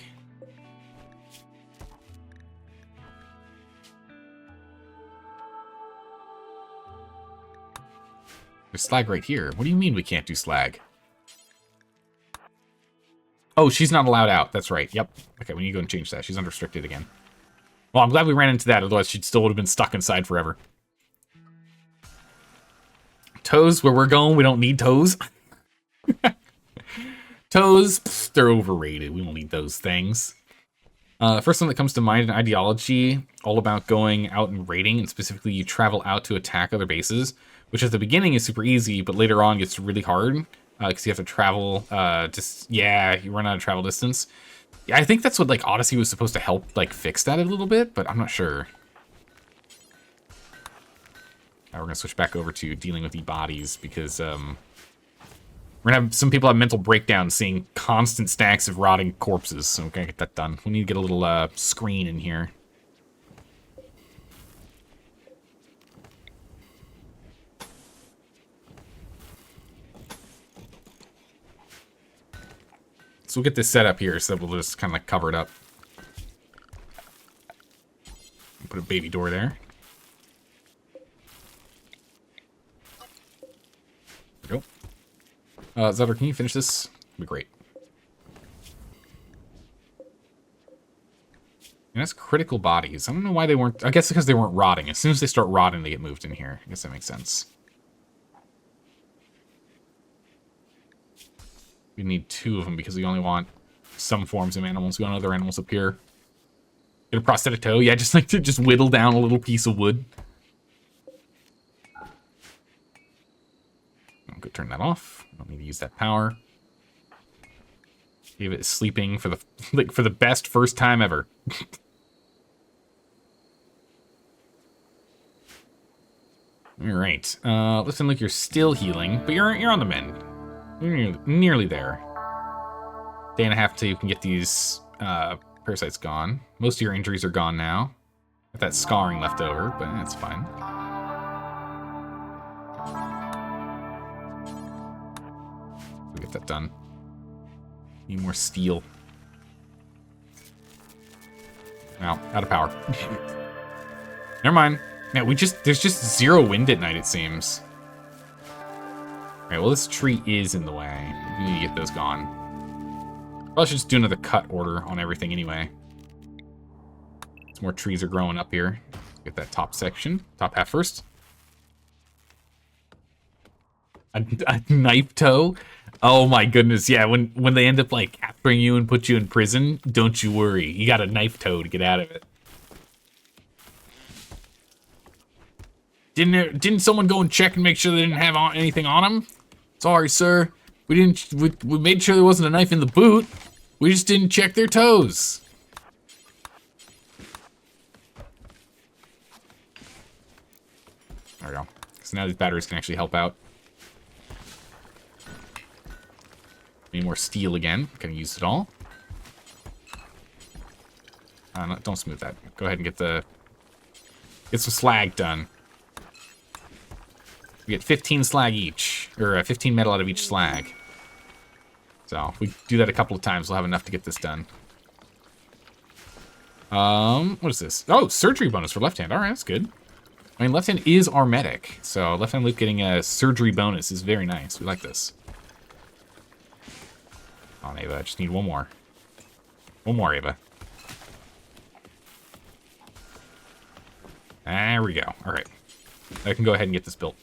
A: There's slag right here. What do you mean we can't do slag? Oh, she's not allowed out. That's right. Yep. Okay, we need to go and change that. She's unrestricted again. Well, I'm glad we ran into that. Otherwise, she still would have been stuck inside forever. Toes, where we're going, we don't need toes. Toes, pff, they're overrated. We don't need those things. First one that comes to mind in ideology, all about going out and raiding, and specifically you travel out to attack other bases, which at the beginning is super easy, but later on gets really hard, because you have to travel, you run out of travel distance. Yeah, I think that's what, like, Odyssey was supposed to help, like, fix that a little bit, but I'm not sure. Now we're gonna switch back over to dealing with the bodies, because, we're gonna have some people have mental breakdowns seeing constant stacks of rotting corpses, so we're gonna get that done. We need to get a little screen in here. So we'll get this set up here so that we'll just kind of like cover it up. Put a baby door there. There we go. Zeller, can you finish this? That'd be great. And that's critical bodies. I don't know why they weren't... I guess because they weren't rotting. As soon as they start rotting, they get moved in here. I guess that makes sense. We need 2 of them because we only want some forms of animals. We want other animals up here. Get a prosthetic toe. Yeah, just like to just whittle down a little piece of wood. I'm gonna turn that off. I don't need to use that power. Ava is sleeping for the best first time ever. All right. Listen, like you're still healing, but you're on the mend. You're nearly there. Day and a half till you can get these parasites gone. Most of your injuries are gone now. Got that scarring left over, but that's fine. We'll get that done. Need more steel. Well, out of power. Never mind. Yeah, there's just 0 wind at night, it seems. Alright, well, this tree is in the way. We need to get those gone. Probably should just do another cut order on everything anyway. Some more trees are growing up here. Get that top section. Top half first. A knife toe? Oh my goodness, yeah, when they end up, like, capturing you and put you in prison, don't you worry. You got a knife toe to get out of it. Didn't someone go and check and make sure they didn't have anything on them? Sorry, sir. We made sure there wasn't a knife in the boot. We just didn't check their toes. There we go. So now these batteries can actually help out. Need more steel again. Gonna use it all. No, don't smooth that. Go ahead and get some slag done. We get 15 slag each, or 15 metal out of each slag. So if we do that a couple of times, we'll have enough to get this done. What is this? Oh, surgery bonus for left hand. All right, that's good. I mean, left hand is our medic, so left hand Luke getting a surgery bonus is very nice. We like this. On Ava, I just need one more. One more, Ava. There we go. All right, I can go ahead and get this built.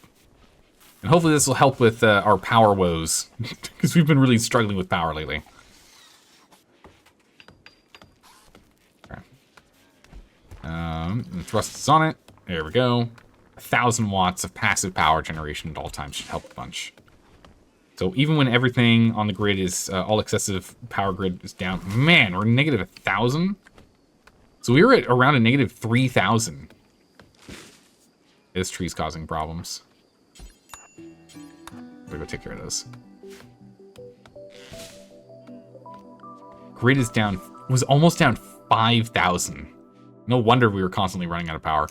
A: And hopefully this will help with our power woes, because we've been really struggling with power lately. Okay. And thrust is on it. There we go. 1,000 watts of passive power generation at all times should help a bunch. So even when everything on the grid is, all excessive power grid is down, man, we're negative 1,000? So we were at around a negative 3,000. This tree's causing problems. We'll go take care of those. Grid is down, was almost down 5,000. No wonder we were constantly running out of power.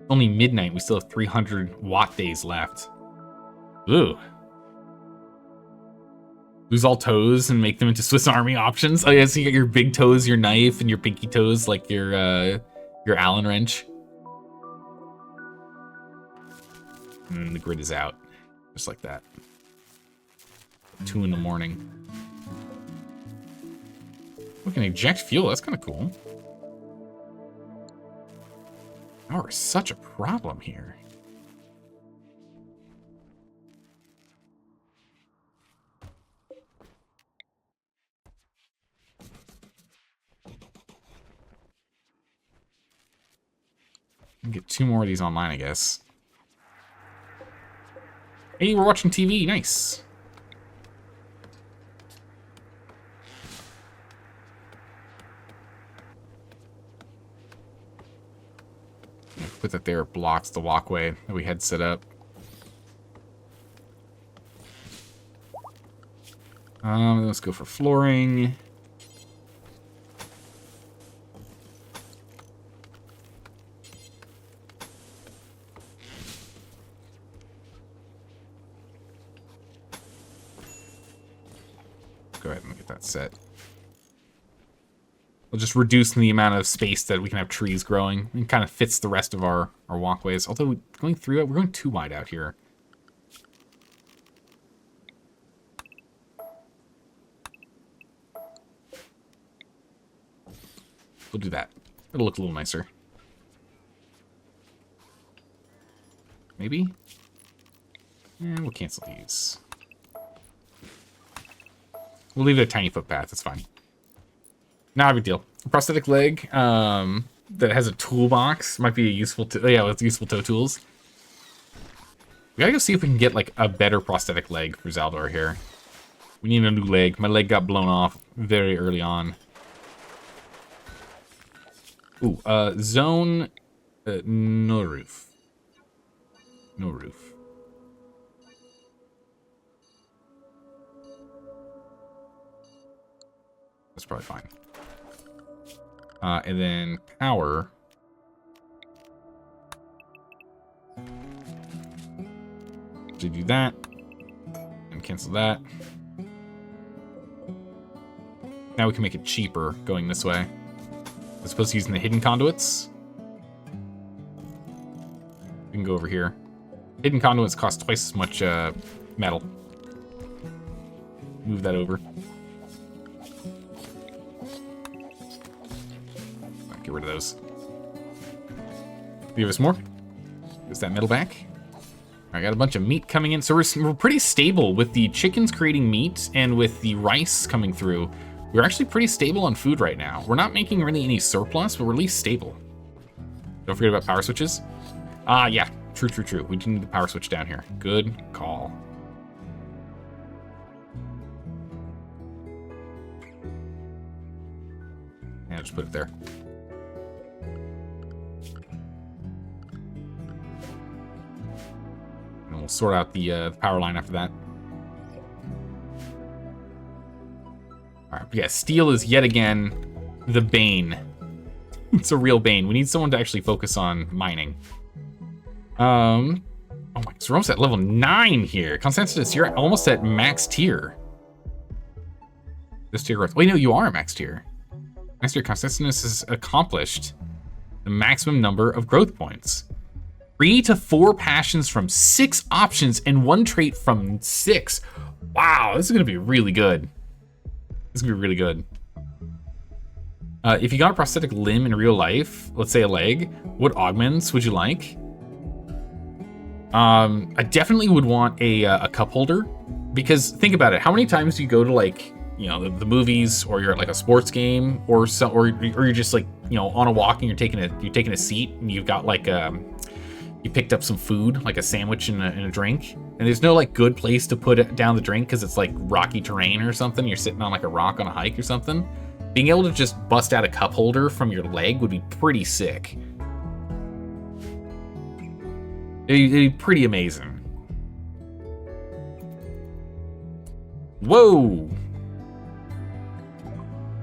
A: Only midnight, we still have 300 watt days left. Ooh. Lose all toes and make them into Swiss Army options. Oh yeah, so you got your big toes, your knife, and your pinky toes, like your Allen wrench. And then the grid is out. Just like that. 2 in the morning. We can eject fuel. That's kind of cool. Power is such a problem here. Get 2 more of these online, I guess. Hey, we're watching TV. Nice. Put that there. It blocks the walkway that we had set up. Let's go for flooring. Go ahead and get that set. We'll just reduce the amount of space that we can have trees growing. It kind of fits the rest of our walkways. Although going through it, we're going too wide out here. We'll do that. It'll look a little nicer. Maybe? And we'll cancel these. We'll leave it a tiny footpath. It's fine. Not a big deal. A prosthetic leg that has a toolbox might be a useful. Yeah, with useful toe tools. We gotta go see if we can get like a better prosthetic leg for Zaldor here. We need a new leg. My leg got blown off very early on. Ooh, zone, no roof. No roof. That's probably fine. And then power. To do that. And cancel that. Now we can make it cheaper going this way. As opposed to using the hidden conduits. We can go over here. Hidden conduits cost twice as much metal. Move that over. Get rid of those. Give us more. Gives that metal back. I got a bunch of meat coming in. So we're pretty stable with the chickens creating meat and with the rice coming through. We're actually pretty stable on food right now. We're not making really any surplus, but we're at least stable. Don't forget about power switches. Yeah. True. We do need the power switch down here. Good call. And just put it there. And we'll sort out the power line after that. Alright, yeah, steel is yet again the bane. It's a real bane. We need someone to actually focus on mining. Oh my, so we're almost at level 9 here. Consensus, you're almost at max tier. This tier growth. Wait, no, you are max tier. Max tier consensus has accomplished the maximum number of growth points. 3 to 4 passions from 6 options and 1 trait from 6. Wow, this is gonna be really good. This is gonna be really good. If you got a prosthetic limb in real life, let's say a leg, what augments would you like? I definitely would want a cup holder, because think about it. How many times do you go to, like, you know, the movies, or you're at like a sports game, or you're just like, you know, on a walk and you're taking a seat and you've got like you picked up some food, like a sandwich and a drink, and there's no like good place to put it down the drink because it's like rocky terrain or something. You're sitting on like a rock on a hike or something. Being able to just bust out a cup holder from your leg would be pretty sick. It'd be pretty amazing. Whoa!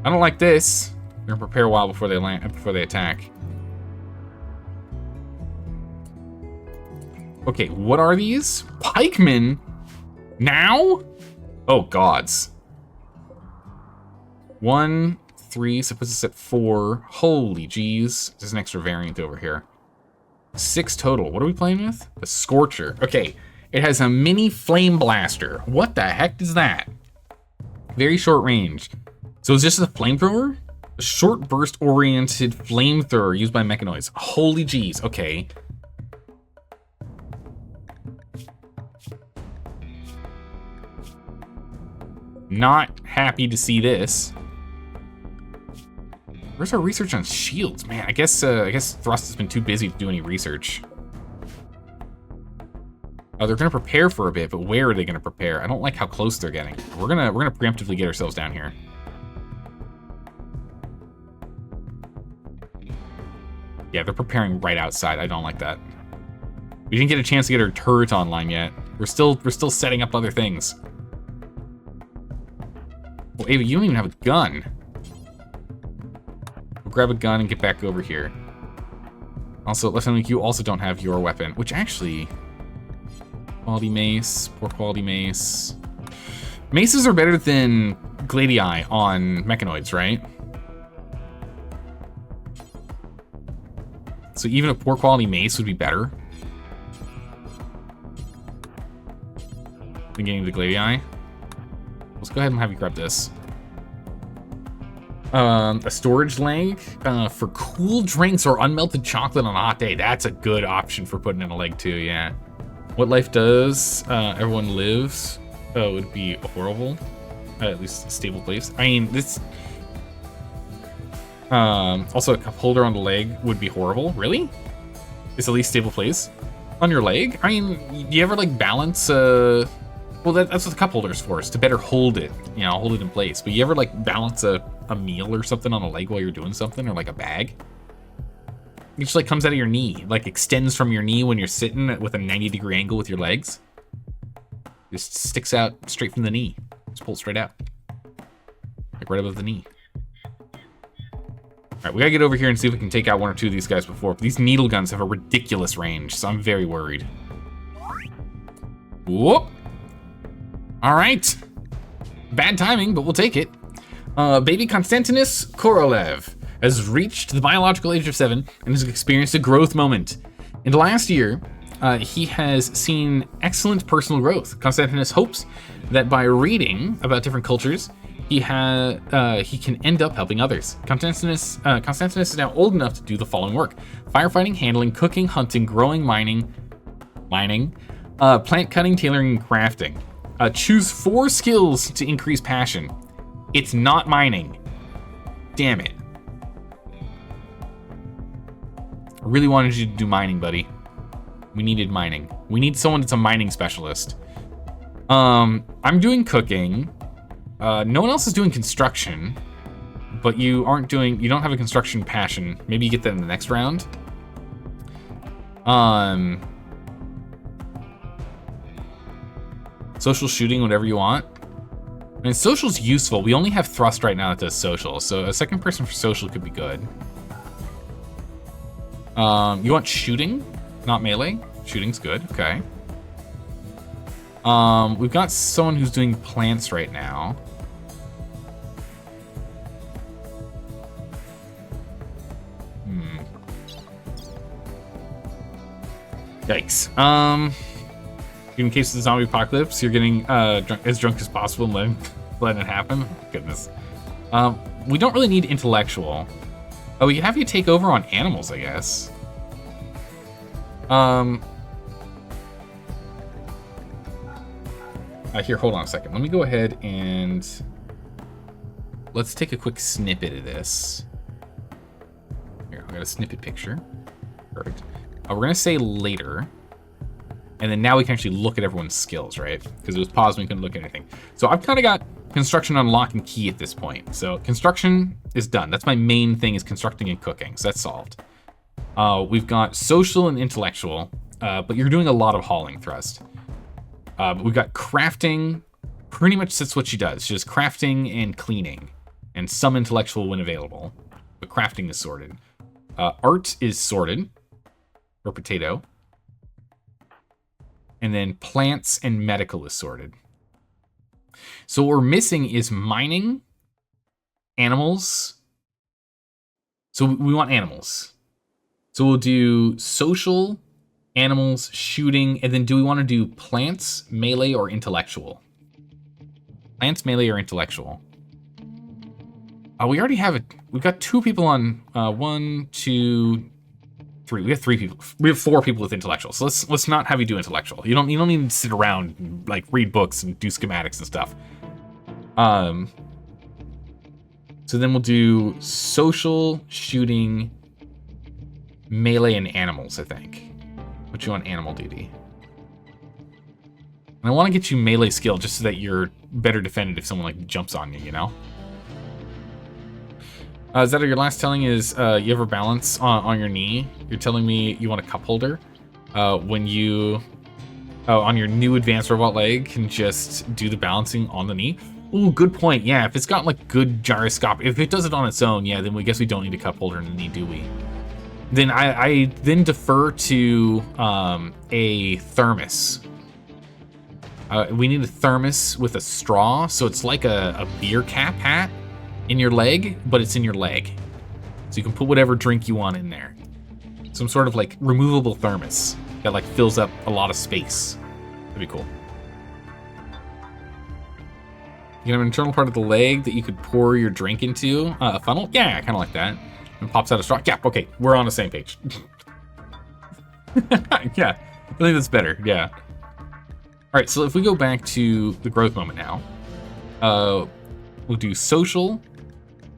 A: I don't like this. We're gonna prepare a while before they land, before they attack. Okay, what are these? Pikemen? Now? Oh, gods. 1, 3, so it puts us at 4. Holy jeez. There's an extra variant over here. 6 total. What are we playing with? The Scorcher. Okay, it has a mini flame blaster. What the heck is that? Very short range. So is this a flamethrower? A short burst oriented flamethrower used by mechanoids. Holy jeez, okay. Not happy to see this. Where's our research on shields? Man, I guess Thrust has been too busy to do any research. Oh, they're gonna prepare for a bit, but where are they gonna prepare? I don't like how close they're getting. We're gonna preemptively get ourselves down here. Yeah, they're preparing right outside. I don't like that. We didn't get a chance to get our turret online yet. We're still setting up other things. Well, Ava, you don't even have a gun. We'll grab a gun and get back over here. Also, Lieutenant Link, you also don't have your weapon, which actually... Quality mace, poor quality mace. Maces are better than Gladii on mechanoids, right? So even a poor quality mace would be better than getting the Gladii. Let's go ahead and have you grab this. A storage leg for cool drinks or unmelted chocolate on a hot day. That's a good option for putting in a leg too, yeah. What life does, everyone lives, would be horrible. At least a stable place. I mean, this... also, a cup holder on the leg would be horrible. Really? It's the least stable place? On your leg? I mean, do you ever, like, balance, well, that's what the cup holder is for, is to better hold it, you know, hold it in place. But you ever, like, balance a meal or something on a leg while you're doing something, or, like, a bag? It just, like, comes out of your knee, like, extends from your knee when you're sitting with a 90-degree angle with your legs. Just sticks out straight from the knee. Just pull it straight out. Like, right above the knee. Alright, we gotta get over here and see if we can take out one or two of these guys before. But these needle guns have a ridiculous range, so I'm very worried. Whoop! Alright. Bad timing, but we'll take it. Baby Konstantinos Korolev has reached the biological age of 7 and has experienced a growth moment. In the last year, he has seen excellent personal growth. Konstantinos hopes that by reading about different cultures, he can end up helping others. Konstantinos is now old enough to do the following work: firefighting, handling, cooking, hunting, growing, mining, plant cutting, tailoring, and crafting. Choose 4 skills to increase passion. It's not mining. Damn it. I really wanted you to do mining, buddy. We needed mining. We need someone that's a mining specialist. I'm doing cooking. No one else is doing construction, but you don't have a construction passion. Maybe you get that in the next round. Social shooting, whatever you want. I mean, social's useful. We only have Thrust right now that does social, so a second person for social could be good. You want shooting, not melee? Shooting's good, okay. We've got someone who's doing plants right now. Yikes. In case of the zombie apocalypse, you're getting as drunk as possible and letting it happen. Goodness. We don't really need intellectual. Oh, we have you take over on animals, I guess. Here, hold on a second. Let me go ahead and let's take a quick snippet of this. Here, I got a snippet picture. Perfect. We're gonna say later, and then now we can actually look at everyone's skills, right? Because it was paused and we couldn't look at anything. So I've kind of got construction on lock and key at this point. So construction is done. That's my main thing, is constructing and cooking. So that's solved. We've got social and intellectual, but you're doing a lot of hauling, Thrust. We've got crafting. Pretty much that's what she does. She does crafting and cleaning, and some intellectual when available. But crafting is sorted. Art is sorted, or potato. And then plants and medical is sorted. So what we're missing is mining, animals. So we want animals. So So we'll do social, animals, shooting, and then do we want to do plants, melee, or intellectual? Plants, melee, or intellectual? We already have it. We've got 2 people on 1, 2, 3. We have 3 people. We have 4 people with intellectual. So let's not have you do intellectual. You don't need to sit around and, like, read books and do schematics and stuff. So then we'll do social, shooting, melee, and animals, I think. Put you on animal duty. And I want to get you melee skill just so that you're better defended if someone like jumps on you, you know? Is that your last telling is you ever balance on your knee? You're telling me you want a cup holder when you, on your new advanced robot leg, can just do the balancing on the knee? Ooh, good point. Yeah, if it's got like good gyroscope, if it does it on its own, yeah, then we guess we don't need a cup holder in the knee, do we? Then I then defer to a thermos. We need a thermos with a straw, so it's like a beer cap hat in your leg, but it's in your leg. So you can put whatever drink you want in there. Some sort of like removable thermos that like fills up a lot of space. That'd be cool. You can have an internal part of the leg that you could pour your drink into. A funnel? Yeah, kind of like that. And pops out a straw. Yeah, okay, we're on the same page. Yeah, I think that's better, yeah. All right, so if we go back to the growth moment now, we'll do social,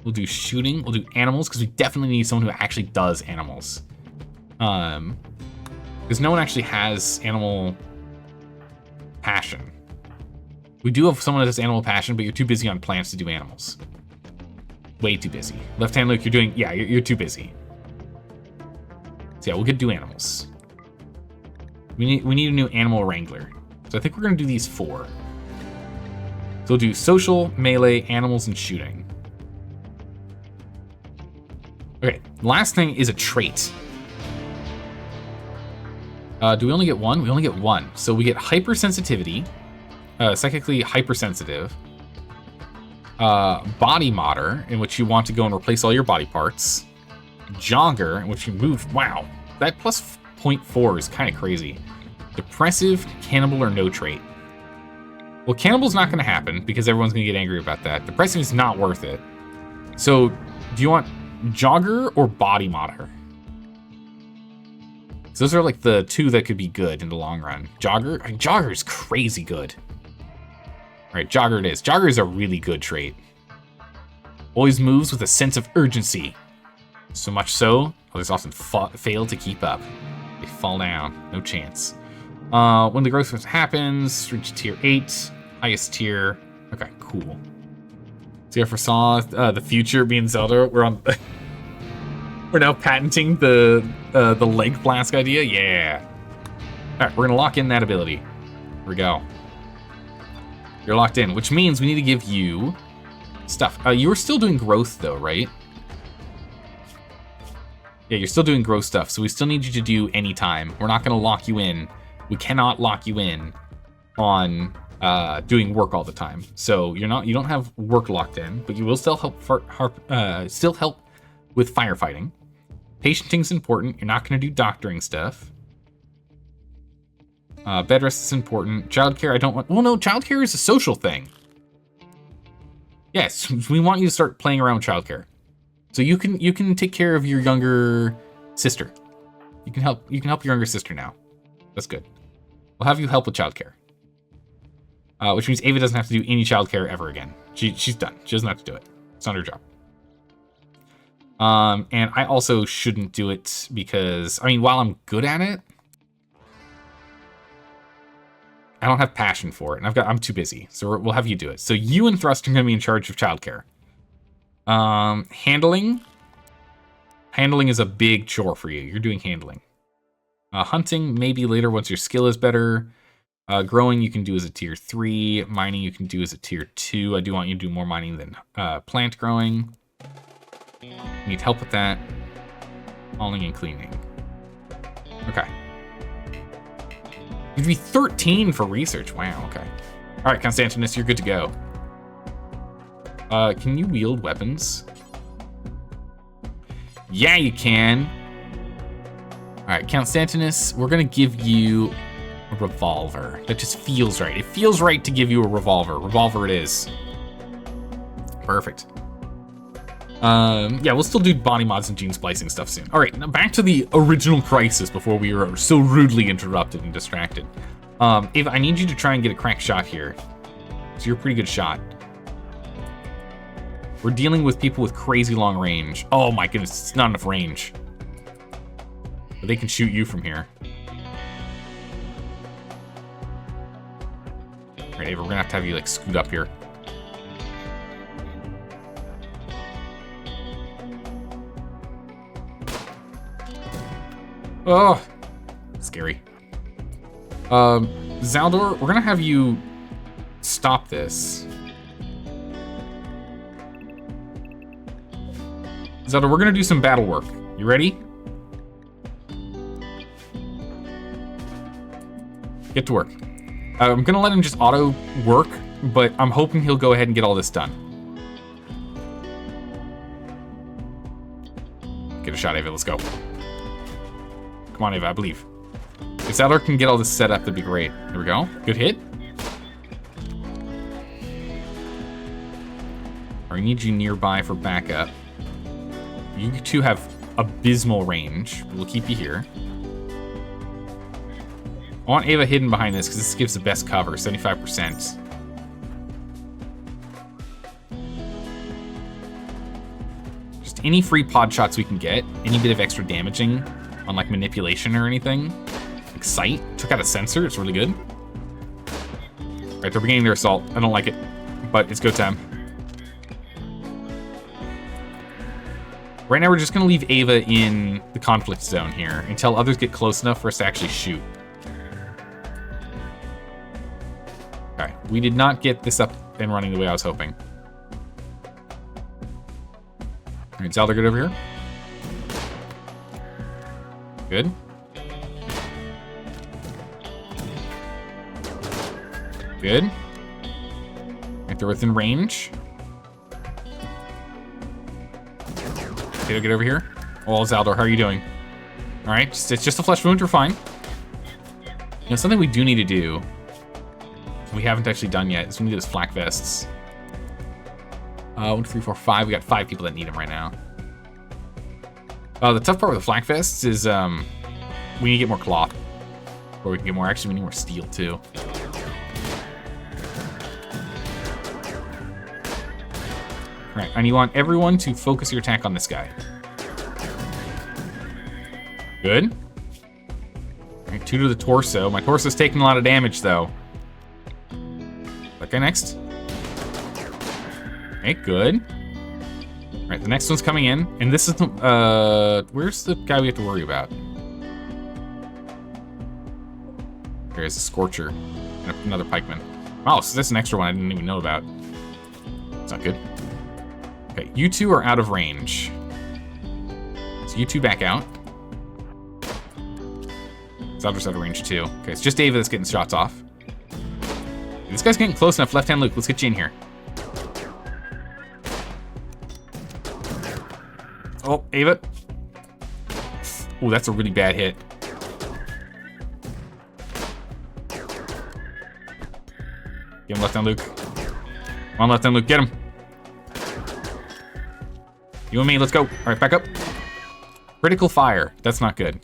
A: we'll do shooting, we'll do animals, because we definitely need someone who actually does animals. Because no one actually has animal passion. We do have someone that has animal passion, but you're too busy on plants to do animals. Way too busy. Left hand Luke, you're too busy. So yeah, we'll do animals. We need a new animal wrangler. So I think we're gonna do these 4. So we'll do social, melee, animals, and shooting. Okay, last thing is a trait. Do we only get 1? We only get 1. So we get hypersensitivity, psychically hypersensitive, body modder, in which you want to go and replace all your body parts, jogger, in which you move. Wow, that plus 0.4 is kind of crazy. Depressive, cannibal, or no trait. Well, cannibal's not going to happen because everyone's going to get angry about that. Depressive is not worth it. So, do you want jogger or body modder? So those are like the 2 that could be good in the long run. Jogger is crazy good. All right, jogger it is. Jogger is a really good trait. Always moves with a sense of urgency. So much so, others often fail to keep up. They fall down, no chance. When the growth happens, reach tier 8, highest tier. Okay, cool. So I foresaw the future being Zelda. We're now patenting the leg flask idea. Yeah. All right, we're gonna lock in that ability. Here we go. You're locked in, which means we need to give you stuff. You were still doing growth though, right? Yeah, you're still doing growth stuff, so we still need you to do anytime. We're not gonna lock you in. We cannot lock you in on doing work all the time. So you don't have work locked in, but you will still help with firefighting. Patienting's important. You're not going to do doctoring stuff. Bed rest is important. Childcare, I don't want. Well, no, childcare is a social thing. Yes, we want you to start playing around with childcare, so you can take care of your younger sister. You can help your younger sister now. That's good. We'll have you help with childcare. Which means Ava doesn't have to do any childcare ever again. She's done. She doesn't have to do it. It's not her job. And I also shouldn't do it because, I mean, while I'm good at it, I don't have passion for it, and I'm too busy. So we'll have you do it. So you and Thrust are going to be in charge of childcare. Handling is a big chore for you. You're doing handling. Hunting, maybe later once your skill is better. Growing you can do as a tier 3. Mining you can do as a tier 2. I do want you to do more mining than plant growing. Need help with that. Hauling and cleaning. Okay. You'd be 13 for research. Wow, okay. All right, Constantinus, you're good to go. Can you wield weapons? Yeah, you can. All right, Count Santinus, we're gonna give you a revolver. That just feels right. It feels right to give you a revolver. Revolver it is. Perfect. Yeah, we'll still do body mods and gene splicing stuff soon. All right, now back to the original crisis before we were so rudely interrupted and distracted. Ava, I need you to try and get a crack shot here. So you're a pretty good shot. We're dealing with people with crazy long range. Oh my goodness, it's not enough range. But they can shoot you from here. All right, Ava, we're gonna have to have you like scoot up here. Oh, scary. Zaldor, we're gonna have you stop this. Zaldor, we're gonna do some battle work. You ready? Get to work. I'm gonna let him just auto work, but I'm hoping he'll go ahead and get all this done. Get a shot, Ava, let's go. Come on, Ava, I believe. If Zaldor can get all this set up, that'd be great. There we go. Good hit. I need you nearby for backup. You two have abysmal range. We'll keep you here. I want Ava hidden behind this because this gives the best cover, 75%. Just any free pod shots we can get, any bit of extra damaging on like manipulation or anything. Like sight, took out a sensor, it's really good. All right, they're beginning their assault. I don't like it, but it's go time. Right now we're just gonna leave Ava in the conflict zone here until others get close enough for us to actually shoot. Okay, we did not get this up and running the way I was hoping. All right, Zaldor, get over here. Good. Good. Right, they're within range. Okay, get over here. Oh, Zaldor, how are you doing? All right, it's just a flesh wound, you're fine. You know, something we do need to do, we haven't actually done yet, is we need those flak vests. 1, 2, 3, 4, 5. We got 5 people that need them right now. The tough part with the flak vests is we need to get more cloth. Or we can get more, actually we need more steel too. All right, and you want everyone to focus your attack on this guy. Good. All right, 2 to the torso. My torso's taking a lot of damage though. Okay, next. Okay, good. All right, the next one's coming in, and this is the, where's the guy we have to worry about? There's a Scorcher and another Pikeman. Wow, so that's an extra one I didn't even know about. It's not good. Okay, you two are out of range. So you two back out. Zaldor's out of range too. Okay, it's just Ava that's getting shots off. This guy's getting close enough. Left-hand Luke, let's get you in here. Oh, Ava. Oh, that's a really bad hit. Get him, left-hand Luke. Come on, left-hand Luke, get him. You and me, let's go. All right, back up. Critical fire. That's not good.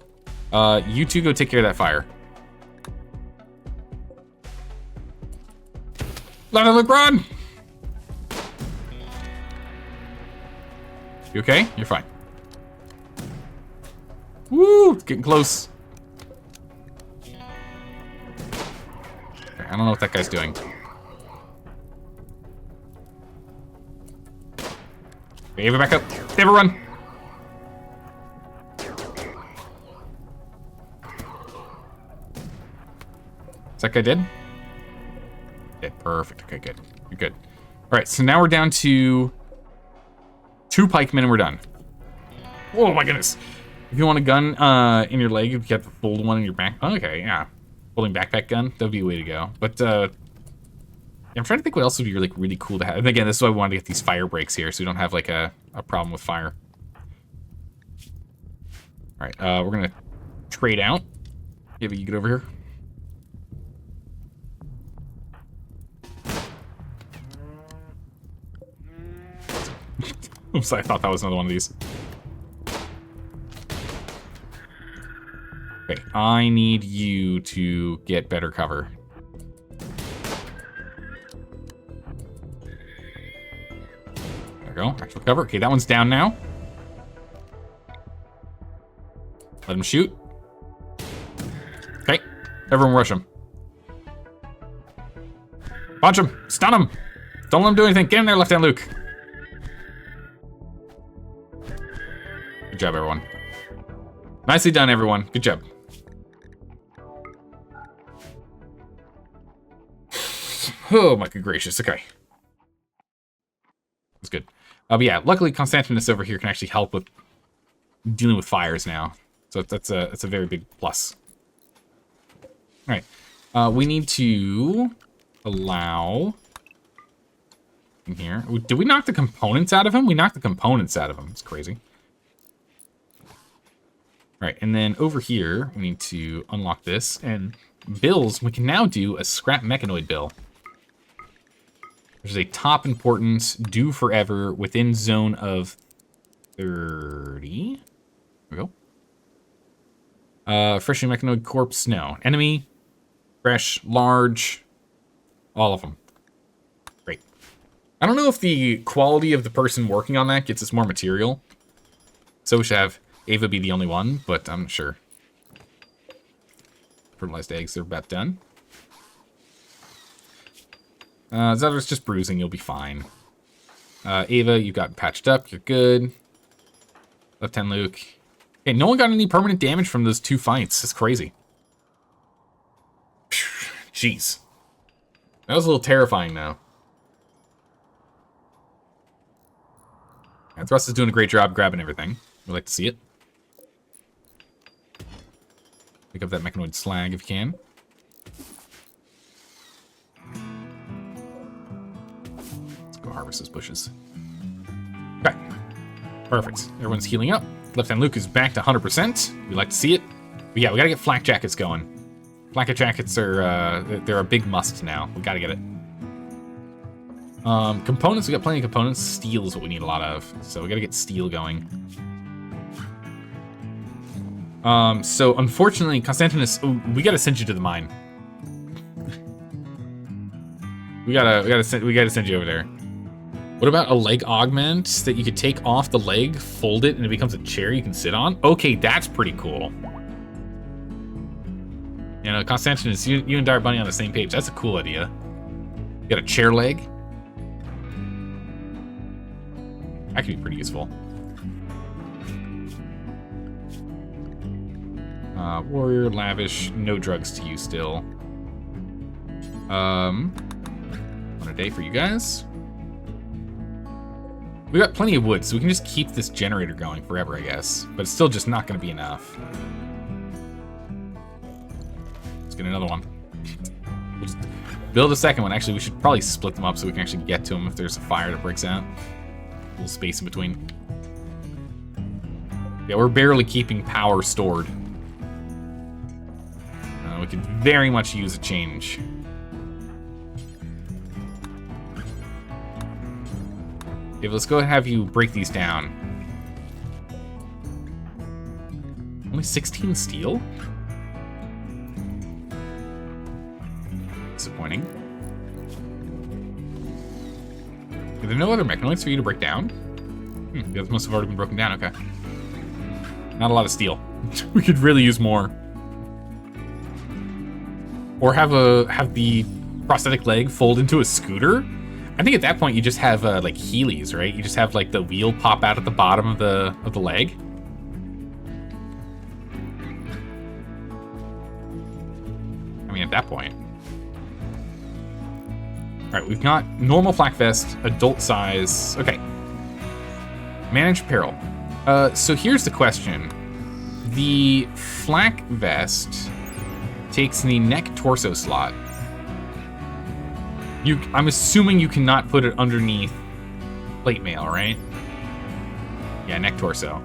A: You two go take care of that fire. Left-hand Luke, run! You okay? You're fine. Woo! It's getting close. Okay, I don't know what that guy's doing. Okay, Ava, back up. Ava, run! Is that guy dead? Dead. Perfect. Okay, good. You're good. All right, so now we're down to 2 pikemen and we're done. Oh my goodness. If you want a gun in your leg, you have to fold one in your back. Okay, yeah. Folding backpack gun, that'd be a way to go. But I'm trying to think what else would be really cool to have. And again, this is why we wanted to get these fire breaks here so we don't have like a problem with fire. All right, we're gonna trade out. Maybe you get over here. Oops, I thought that was another one of these. Okay, I need you to get better cover. There we go, actual cover. Okay, that one's down now. Let him shoot. Okay, everyone rush him. Punch him, stun him. Don't let him do anything. Get in there, Left Hand Luke. Good job, everyone. Nicely done, everyone. Good job. Oh, my good gracious. Okay. That's good. But yeah, luckily Constantinus over here can actually help with dealing with fires now. So that's a very big plus. All right. We need to allow in here. Did we knock the components out of him? We knocked the components out of him. It's crazy. All right, and then over here, we need to unlock this. And bills, we can now do a scrap mechanoid bill. There's a top importance, due forever, within zone of 30. There we go. Freshly mechanoid corpse, no. Enemy, fresh, large, all of them. Great. I don't know if the quality of the person working on that gets us more material. So we should have Ava be the only one, but I'm sure. Fertilized eggs are about done. Zelda's just bruising, you'll be fine. Ava, you got patched up, you're good. Left Hand Luke. Okay, no one got any permanent damage from those 2 fights. That's crazy. Jeez. That was a little terrifying now. Yeah, Thrust is doing a great job grabbing everything. We'd like to see it. Pick up that mechanoid slag if you can. Let's go harvest those bushes. Okay. Perfect. Everyone's healing up. Left Hand Luke is back to 100%. We like to see it. But yeah, we gotta get flak jackets going. Flak jackets are, they're a big must now. We gotta get it. Components, we got plenty of components. Steel is what we need a lot of. So we gotta get steel going. So unfortunately, Constantinus, we gotta send you to the mine. we gotta send you over there. What about a leg augment that you could take off the leg, fold it, and it becomes a chair you can sit on? Okay, that's pretty cool. You know, Constantinus, you and Dire Bunny on the same page. That's a cool idea. You got a chair leg. That could be pretty useful. Warrior, lavish, no drugs to use still. 1 a day for you guys. We got plenty of wood, so we can just keep this generator going forever, I guess. But it's still just not going to be enough. Let's get another one. We'll just build a second one. Actually, we should probably split them up so we can actually get to them if there's a fire that breaks out. A little space in between. Yeah, we're barely keeping power stored. We could very much use a change. Okay, let's go ahead and have you break these down. Only 16 steel? Disappointing. Are there no other mechanoids for you to break down? The others must have already been broken down, okay. Not a lot of steel. We could really use more. Or have the prosthetic leg fold into a scooter. I think at that point you just have like Heelys, right? You just have like the wheel pop out at the bottom of the leg. I mean, at that point. All right, we've got normal flak vest, adult size. Okay. Manage apparel. So here's the question: the flak vest takes the neck torso slot. I'm assuming you cannot put it underneath plate mail, right? Yeah, neck torso.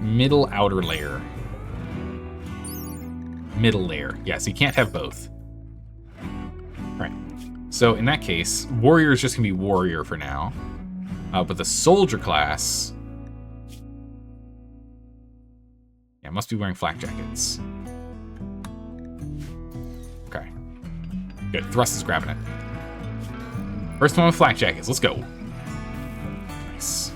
A: Middle outer layer. Middle layer. Yeah, so you can't have both. Alright. So in that case, warrior is just going to be warrior for now. But the soldier class... Yeah, must be wearing flak jackets. Okay. Good. Thrust is grabbing it. First one with flak jackets. Let's go. Nice.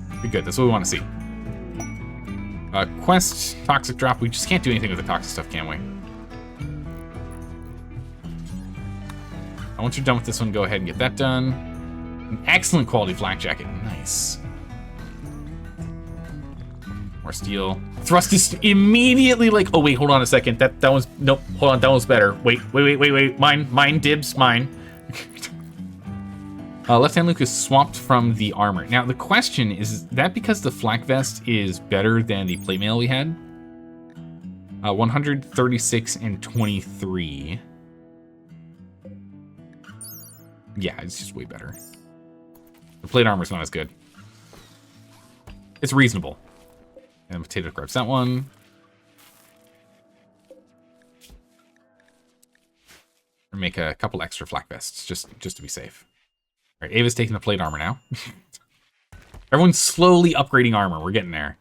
A: Pretty good. That's what we want to see. Quest, toxic drop. We just can't do anything with the toxic stuff, can we? Once you're done with this one, go ahead and get that done. An excellent quality flak jacket. Nice. More steel. Thrust is immediately like, oh wait, hold on a second. That was, nope, hold on, that was better. Wait. Mine, dibs, mine. Left hand Luke is swapped from the armor. Now the question is that because the flak vest is better than the plate mail we had? 136 and 23. Yeah, it's just way better. The plate armor's not as good. It's reasonable. And potato grabs that one. Or make a couple extra flak vests, just to be safe. All right, Ava's taking the plate armor now. Everyone's slowly upgrading armor. We're getting there.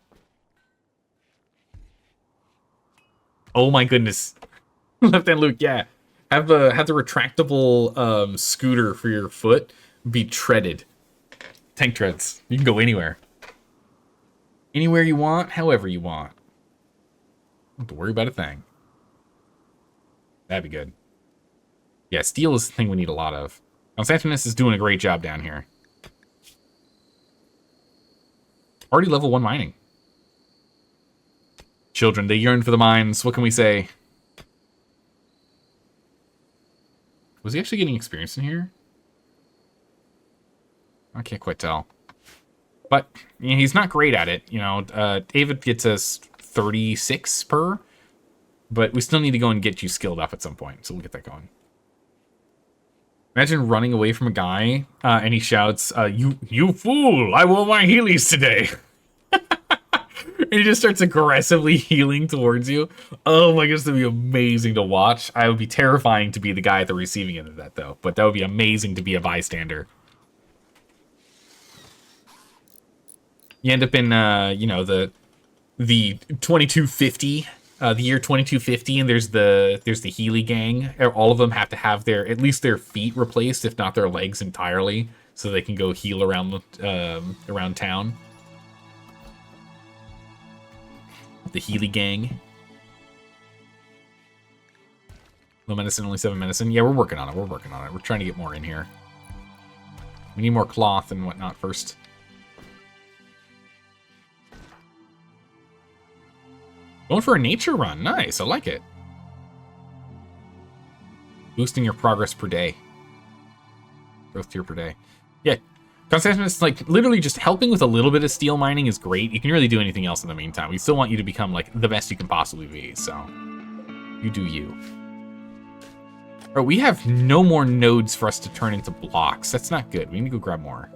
A: Oh my goodness. Left hand Luke, yeah. Have the retractable scooter for your foot be treaded. Tank treads. You can go anywhere. Anywhere you want, however you want. Don't have to worry about a thing. That'd be good. Yeah, steel is the thing we need a lot of. Constantinus is doing a great job down here. Already level 1 mining. Children, they yearn for the mines. What can we say? Was he actually getting experience in here? I can't quite tell. But you know, he's not great at it. You know, David gets us 36 per. But we still need to go and get you skilled up at some point. So we'll get that going. Imagine running away from a guy and he shouts, you fool, I want my healies today. And he just starts aggressively healing towards you. Oh my goodness, that'd be amazing to watch. I would be terrifying to be the guy at the receiving end of that, though. But that would be amazing to be a bystander. You end up in, you know, the 2250, the year 2250, and there's the Healy gang. All of them have to have at least their feet replaced, if not their legs entirely, so they can go heal around town. The Healy gang. Low medicine, only 7 medicine. Yeah, we're working on it. We're trying to get more in here. We need more cloth and whatnot first. Going for a nature run. Nice. I like it. Boosting your progress per day. Growth tier per day. Yeah. Constantinus, like, literally just helping with a little bit of steel mining is great. You can really do anything else in the meantime. We still want you to become, like, the best you can possibly be, so you do you. Oh, we have no more nodes for us to turn into blocks. That's not good. We need to go grab more.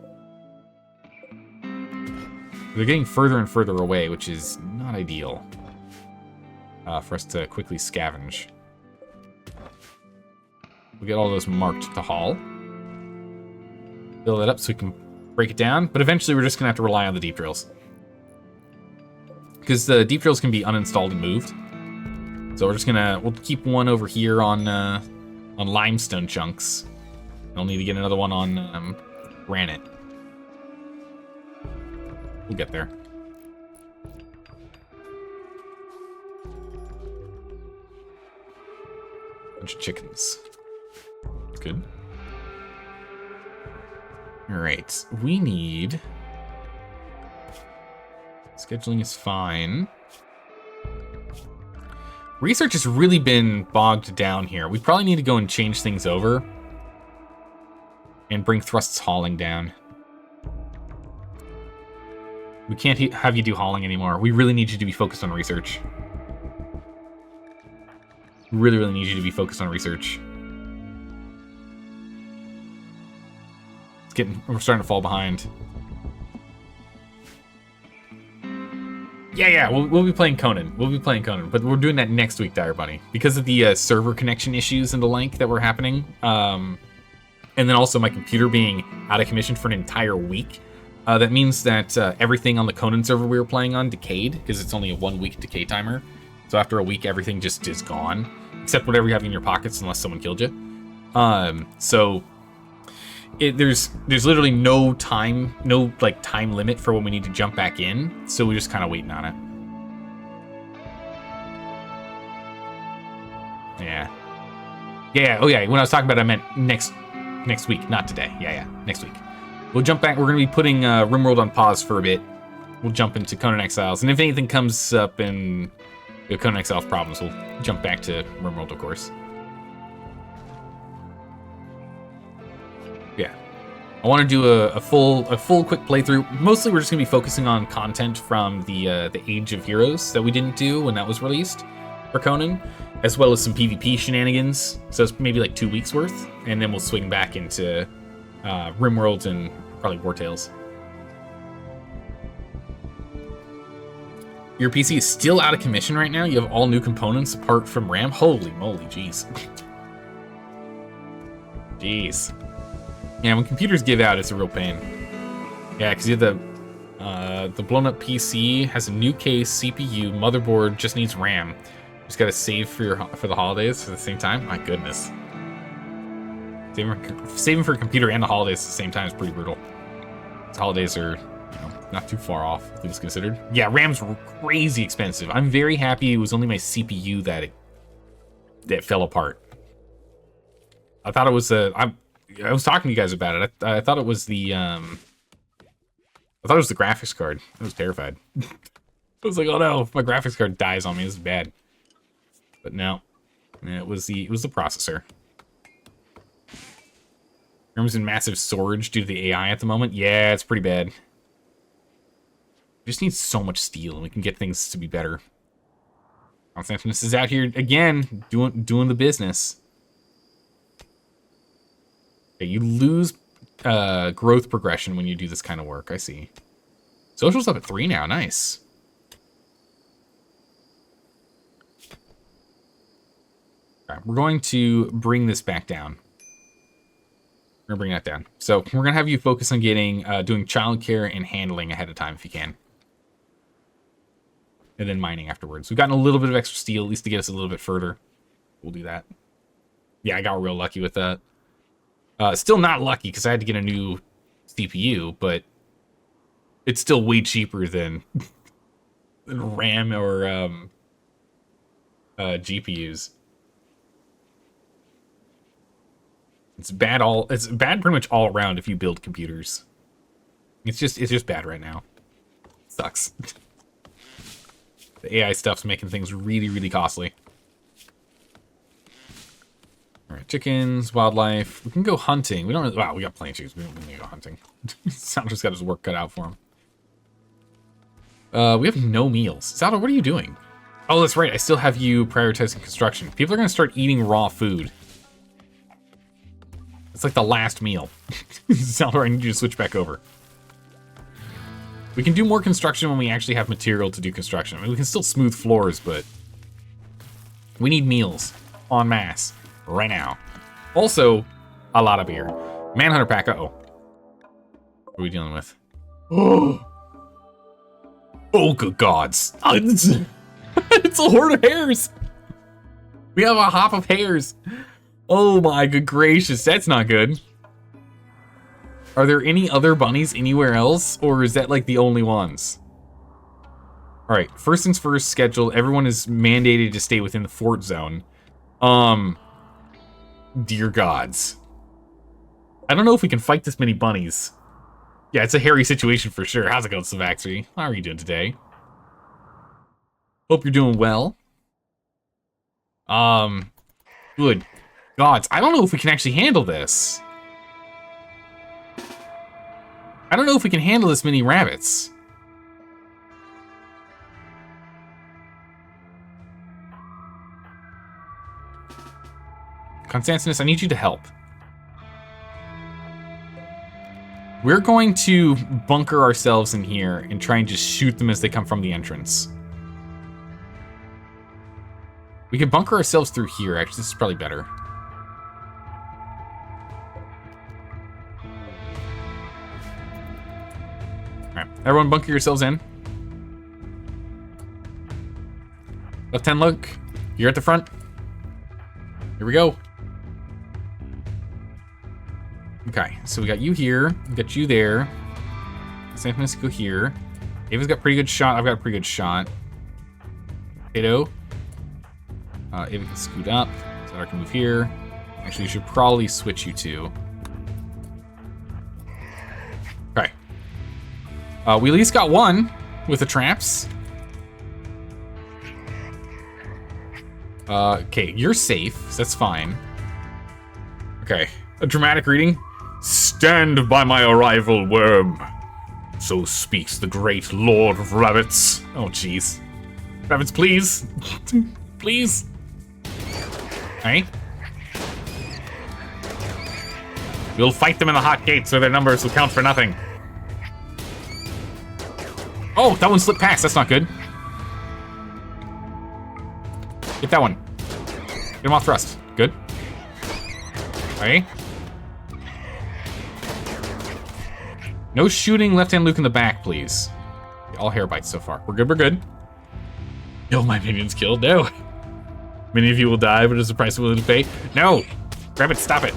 A: They're getting further and further away, which is not ideal for us to quickly scavenge. We'll get all those marked to haul. Fill that up so we can break it down, but eventually we're just gonna have to rely on the deep drills. Because the deep drills can be uninstalled and moved. So we'll keep one over here on limestone chunks. We'll need to get another one on granite. We'll get there. Bunch of chickens. Good. Alright, we need... Scheduling is fine. Research has really been bogged down here. We probably need to go and change things over. And bring Thrust's hauling down. We can't have you do hauling anymore. We really need you to be focused on research. Really, really need you to be focused on research. We're starting to fall behind. Yeah, we'll be playing Conan. But we're doing that next week, Dire Bunny, because of the server connection issues and the like that were happening. And then also my computer being out of commission for an entire week. That means that everything on the Conan server we were playing on decayed, because it's only a 1-week decay timer. So after a week, everything just is gone, except whatever you have in your pockets, unless someone killed you. So there's literally no time limit for when we need to jump back in. So we're just kind of waiting on it. Yeah. Oh yeah. When I was talking about it, I meant next week, not today. Yeah. Next week. We'll jump back. We're going to be putting RimWorld on pause for a bit. We'll jump into Conan Exiles. And if anything comes up in Conan Exiles problems, we'll jump back to RimWorld, of course. Yeah. I want to do a full quick playthrough. Mostly we're just going to be focusing on content from the Age of Heroes that we didn't do when that was released for Conan, as well as some PvP shenanigans. So it's maybe like 2 weeks worth. And then we'll swing back into RimWorld and probably War Tales. Your PC is still out of commission right now? You have all new components apart from RAM? Holy moly, jeez. Jeez. Yeah, when computers give out, it's a real pain. Yeah, because you have the blown up PC, has a new case, CPU, motherboard, just needs RAM. Just gotta save for the holidays at the same time? My goodness. Saving for a computer and the holidays at the same time is pretty brutal. The holidays are, not too far off, things considered. Yeah, RAM's crazy expensive. I'm very happy it was only my CPU that fell apart. I thought it was I was talking to you guys about it. I thought it was the graphics card. I was terrified. I was like, oh no, if my graphics card dies on me, this is bad. But no, it was the processor. RAM's in massive storage due to the AI at the moment. Yeah, it's pretty bad. We just need so much steel, and we can get things to be better. Constantinus is out here again, doing the business. Okay, you lose growth progression when you do this kind of work. I see. Social's up at 3 now. Nice. All right, we're going to bring this back down. We're gonna bring that down. So we're gonna have you focus on getting doing childcare and handling ahead of time if you can. And then mining afterwards. We've gotten a little bit of extra steel, at least to get us a little bit further. We'll do that. Yeah, I got real lucky with that. Still not lucky, because I had to get a new CPU, but it's still way cheaper than RAM or GPUs. It's bad pretty much all around if you build computers. It's just bad right now. Sucks. The AI stuff's making things really, really costly. Alright, chickens, wildlife. We can go hunting. We don't really... Wow, we got plenty of chickens. We don't need to go hunting. Sounder's got his work cut out for him. We have no meals. Saldo, what are you doing? Oh, that's right. I still have you prioritizing construction. People are going to start eating raw food. It's like the last meal. Saldo, I need you to switch back over. We can do more construction when we actually have material to do construction. I mean, we can still smooth floors, but we need meals en masse right now. Also, a lot of beer. Manhunter pack. Uh-oh. What are we dealing with? Oh, good gods. It's a horde of hares. We have a hop of hares. Oh my good gracious. That's not good. Are there any other bunnies anywhere else, or is that like the only ones? All right, first things first, schedule. Everyone is mandated to stay within the fort zone. Dear gods. I don't know if we can fight this many bunnies. Yeah, it's a hairy situation for sure. How's it going, Savaxry? How are you doing today? Hope you're doing well. Good gods. I don't know if we can actually handle this. I don't know if we can handle this many rabbits. Constantinus, I need you to help. We're going to bunker ourselves in here and try and just shoot them as they come from the entrance. We could bunker ourselves through here, actually. This is probably better. Alright, everyone bunker yourselves in. Left-hand look. You're at the front. Here we go. Okay, so we got you here. We got you there. Same thing, go here. Ava's got a pretty good shot. I've got a pretty good shot. Potato. Ava can scoot up. So I can move here. Actually, we should probably switch you two. Okay. We at least got one with the traps. Okay, you're safe, so that's fine. Okay, a dramatic reading. Stand by my arrival, worm. So speaks the great Lord of Rabbits. Oh, jeez. Rabbits, please. Please. Alright. We'll fight them in the hot gates so their numbers will count for nothing. Oh, that one slipped past. That's not good. Get that one. Get him off thrust. Good. Okay. No shooting left-hand Luke in the back, please. All hair bites so far. We're good, we're good. Kill my minions killed. No. Many of you will die, but it's the price willing to pay. No. Rabbit, stop it.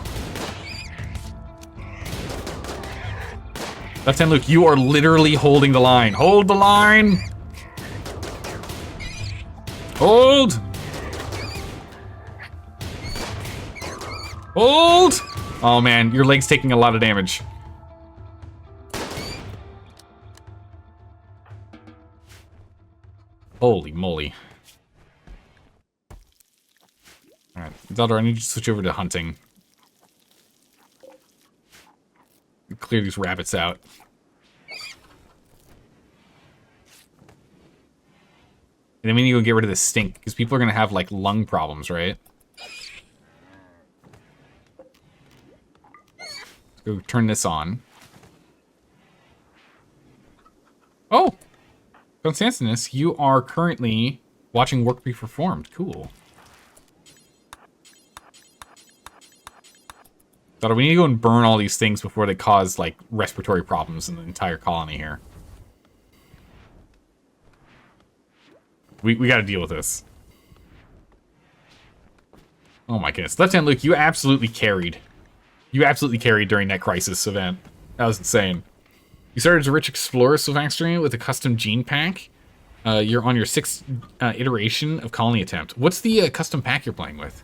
A: Left-hand Luke, you are literally holding the line. Hold the line. Hold. Hold! Oh man, your leg's taking a lot of damage. Holy moly. Alright, Zelda, I need you to switch over to hunting. Clear these rabbits out. And then we need to go get rid of this stink, because people are going to have, like, lung problems, right? Go turn this on. Oh! Constantinus, you are currently watching work be performed. Cool. Thought we need to go and burn all these things before they cause, like, respiratory problems in the entire colony here. We gotta deal with this. Oh my goodness. Left-hand Luke, you absolutely carried. You absolutely carried during that crisis event. That was insane. You started as a rich explorer, Sylvaxter, with a custom gene pack. You're on your 6th iteration of colony attempt. What's the custom pack you're playing with?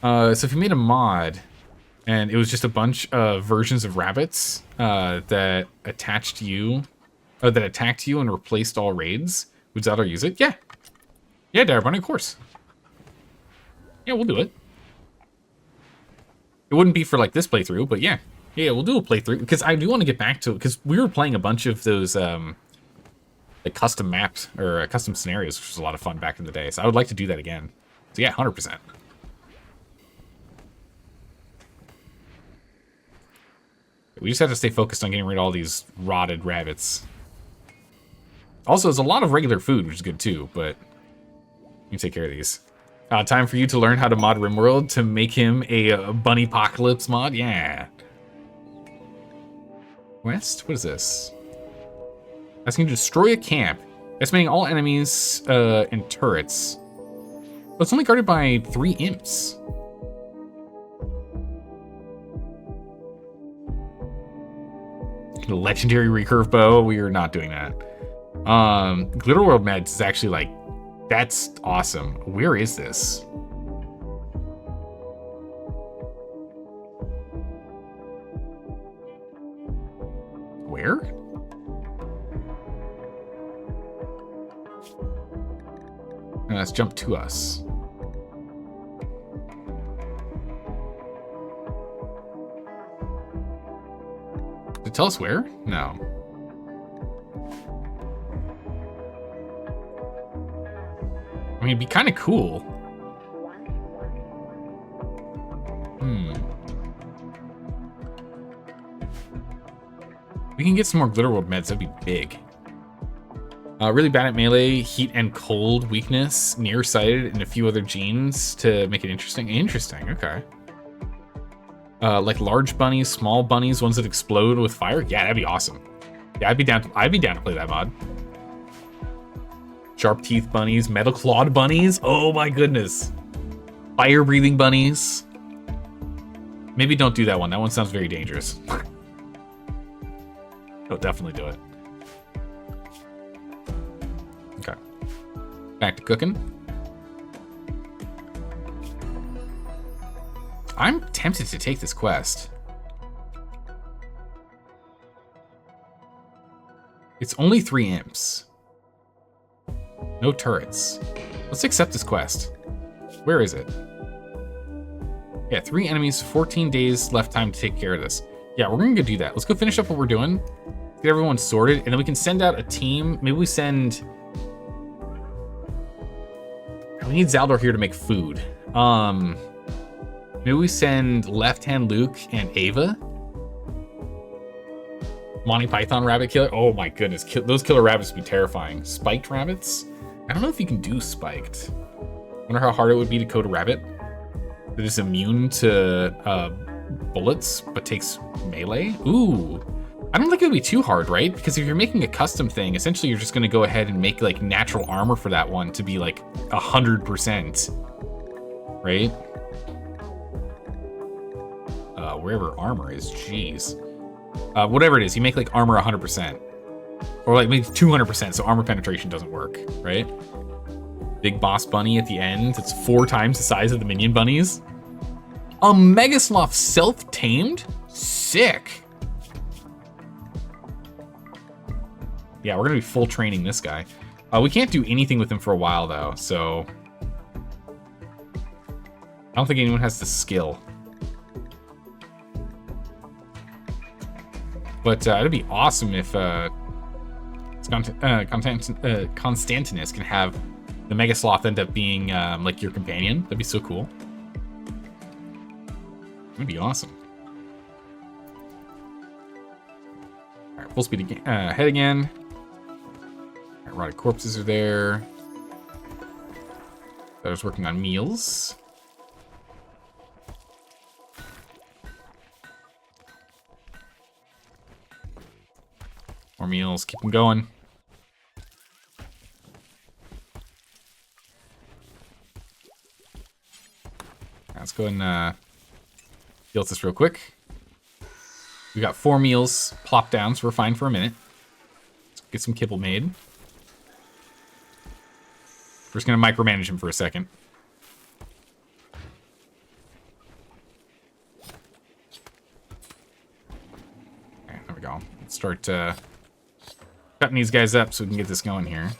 A: So if you made a mod, and it was just a bunch of versions of rabbits that attached you, that attacked you and replaced all raids, would Zelda use it? Yeah. Yeah, Darabunny, of course. Yeah, we'll do it. It wouldn't be for, like, this playthrough, but yeah. Yeah, we'll do a playthrough, because I do want to get back to it, because we were playing a bunch of those, like, custom maps, or custom scenarios, which was a lot of fun back in the day, so I would like to do that again. So yeah, 100%. We just have to stay focused on getting rid of all these rotted rabbits. Also, there's a lot of regular food, which is good too, but you take care of these. Time for you to learn how to mod RimWorld to make him a bunny apocalypse mod? Yeah. West? What is this? Asking to destroy a camp. Estimating all enemies and turrets. Oh, it's only guarded by 3 imps. Legendary recurve bow. We are not doing that. Glitter World Meds is actually like, that's awesome. Where is this? Where? Let's jump to us. Did it tell us where? No. I mean, it'd be kind of cool. We can get some more Glitter World meds. That'd be big. Really bad at melee, heat and cold weakness, nearsighted, and a few other genes to make it interesting. Interesting, okay. Like large bunnies, small bunnies, ones that explode with fire. Yeah, that'd be awesome. Yeah, I'd be down to play that mod. Sharp teeth bunnies, metal clawed bunnies. Oh my goodness. Fire breathing bunnies. Maybe don't do that one. That one sounds very dangerous. Don't definitely do it. Okay. Back to cooking. I'm tempted to take this quest. It's only 3 imps. No turrets. Let's accept this quest. Where is it? Yeah, 3 enemies, 14 days left time to take care of this. Yeah, we're gonna go do that. Let's go finish up what we're doing. Get everyone sorted, and then we can send out a team. Maybe we send... We need Zaldor here to make food. Maybe we send Left Hand Luke and Ava. Monty Python rabbit killer. Oh my goodness, those killer rabbits would be terrifying. Spiked rabbits? I don't know if you can do spiked. Wonder how hard it would be to code a rabbit that is immune to bullets but takes melee. Ooh, I don't think it would be too hard, right? Because if you're making a custom thing, essentially you're just going to go ahead and make like natural armor for that one to be like 100%, right? Wherever armor is, jeez. Whatever it is, you make like armor 100%, or like maybe 200%, so armor penetration doesn't work, right? Big boss bunny at the end. It's 4 times the size of the minion bunnies. A Megasloth self-tamed? Sick. Yeah, we're gonna be full training this guy. We can't do anything with him for a while though, so I don't think anyone has the skill. But it'd be awesome if Constantinus can have the Megasloth end up being like your companion. That'd be so cool. That'd be awesome. All right, full speed ahead again. All right, rotted corpses are there. I was working on meals. More meals, keep them going. Let's go and deal with this real quick. We got 4 meals plopped down, so we're fine for a minute. Let's get some kibble made. We're just gonna micromanage him for a second. Okay, there we go. Let's start cutting these guys up so we can get this going here.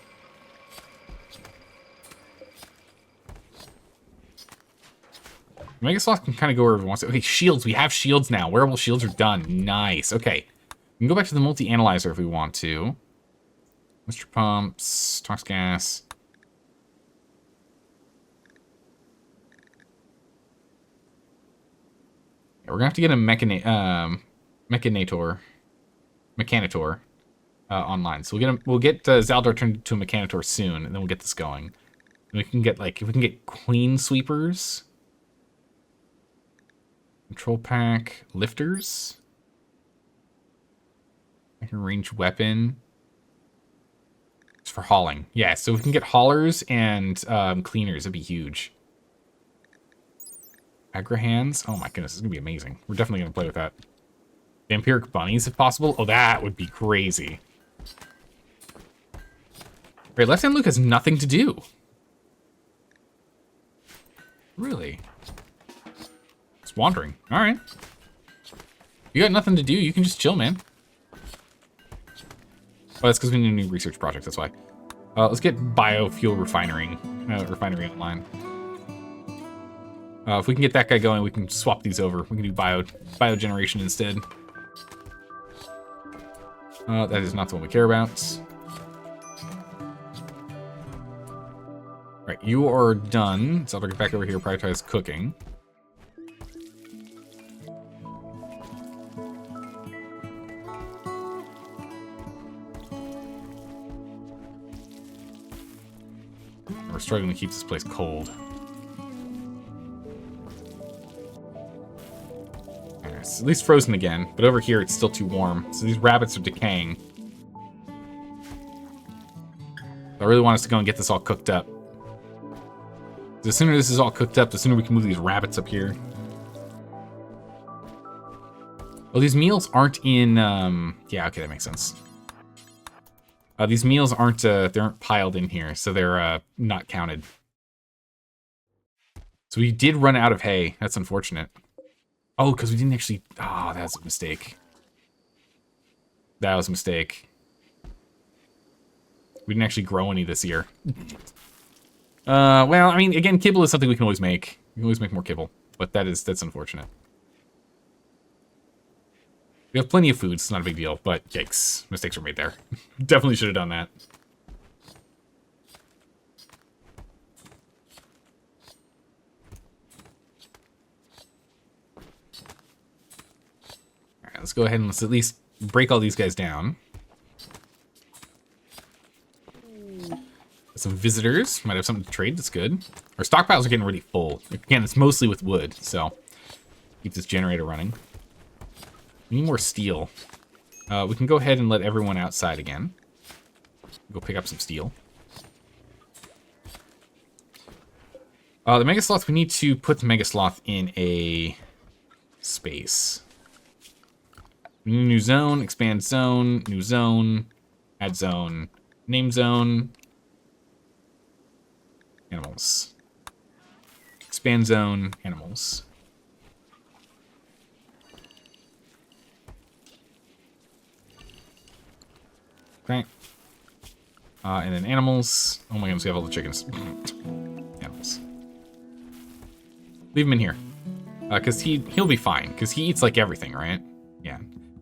A: Megasloth can kind of go wherever it wants to. Okay, shields. We have shields now. Wearable shields are done. Nice. Okay. We can go back to the multi-analyzer if we want to. Mr. Pumps. Tox gas. Yeah, we're going to have to get a Mechanator online. So we'll get Zaldor turned into a Mechanator soon, and then we'll get this going. And we can get, like, if we can get Queen Sweepers... Control pack, lifters. I can range weapon. It's for hauling. Yeah, so if we can get haulers and cleaners, that'd be huge. Agra hands. Oh my goodness, this is gonna be amazing. We're definitely gonna play with that. Vampiric bunnies, if possible. Oh, that would be crazy. Right, Left Hand Luke has nothing to do. Really? Wandering. All right. You got nothing to do. You can just chill, man. Oh, that's because we need a new research project. That's why. Let's get biofuel refinery online. If we can get that guy going, we can swap these over. We can do biogeneration instead. That is not the one we care about. All right, you are done. So I'll get back over here, prioritize cooking. We're struggling to keep this place cold. Alright, it's at least frozen again, but over here it's still too warm. So these rabbits are decaying. I really want us to go and get this all cooked up. The sooner this is all cooked up, the sooner we can move these rabbits up here. Well, these meals aren't in, yeah, okay, that makes sense. These meals aren't, they aren't piled in here, so they're, not counted. So we did run out of hay. That's unfortunate. Oh, because we didn't actually, oh, that's a mistake. That was a mistake. We didn't actually grow any this year. Well, I mean, again, kibble is something we can always make. We can always make more kibble, but that's unfortunate. We have plenty of food, so it's not a big deal, but yikes, mistakes were made there. Definitely should have done that. All right, let's go ahead and let's at least break all these guys down. Some visitors might have something to trade. That's good. Our stockpiles are getting really full. Again, it's mostly with wood, so keep this generator running. We need more steel. We can go ahead and let everyone outside again. Go pick up some steel. The Mega Sloth, we need to put the Mega Sloth in a space. We need a new zone, expand zone, new zone, add zone, name zone, animals. Expand zone, animals. Okay. And then animals. Oh my goodness, we have all the chickens. Animals. Leave him in here. Because he'll be fine. Because he eats like everything, right? Yeah.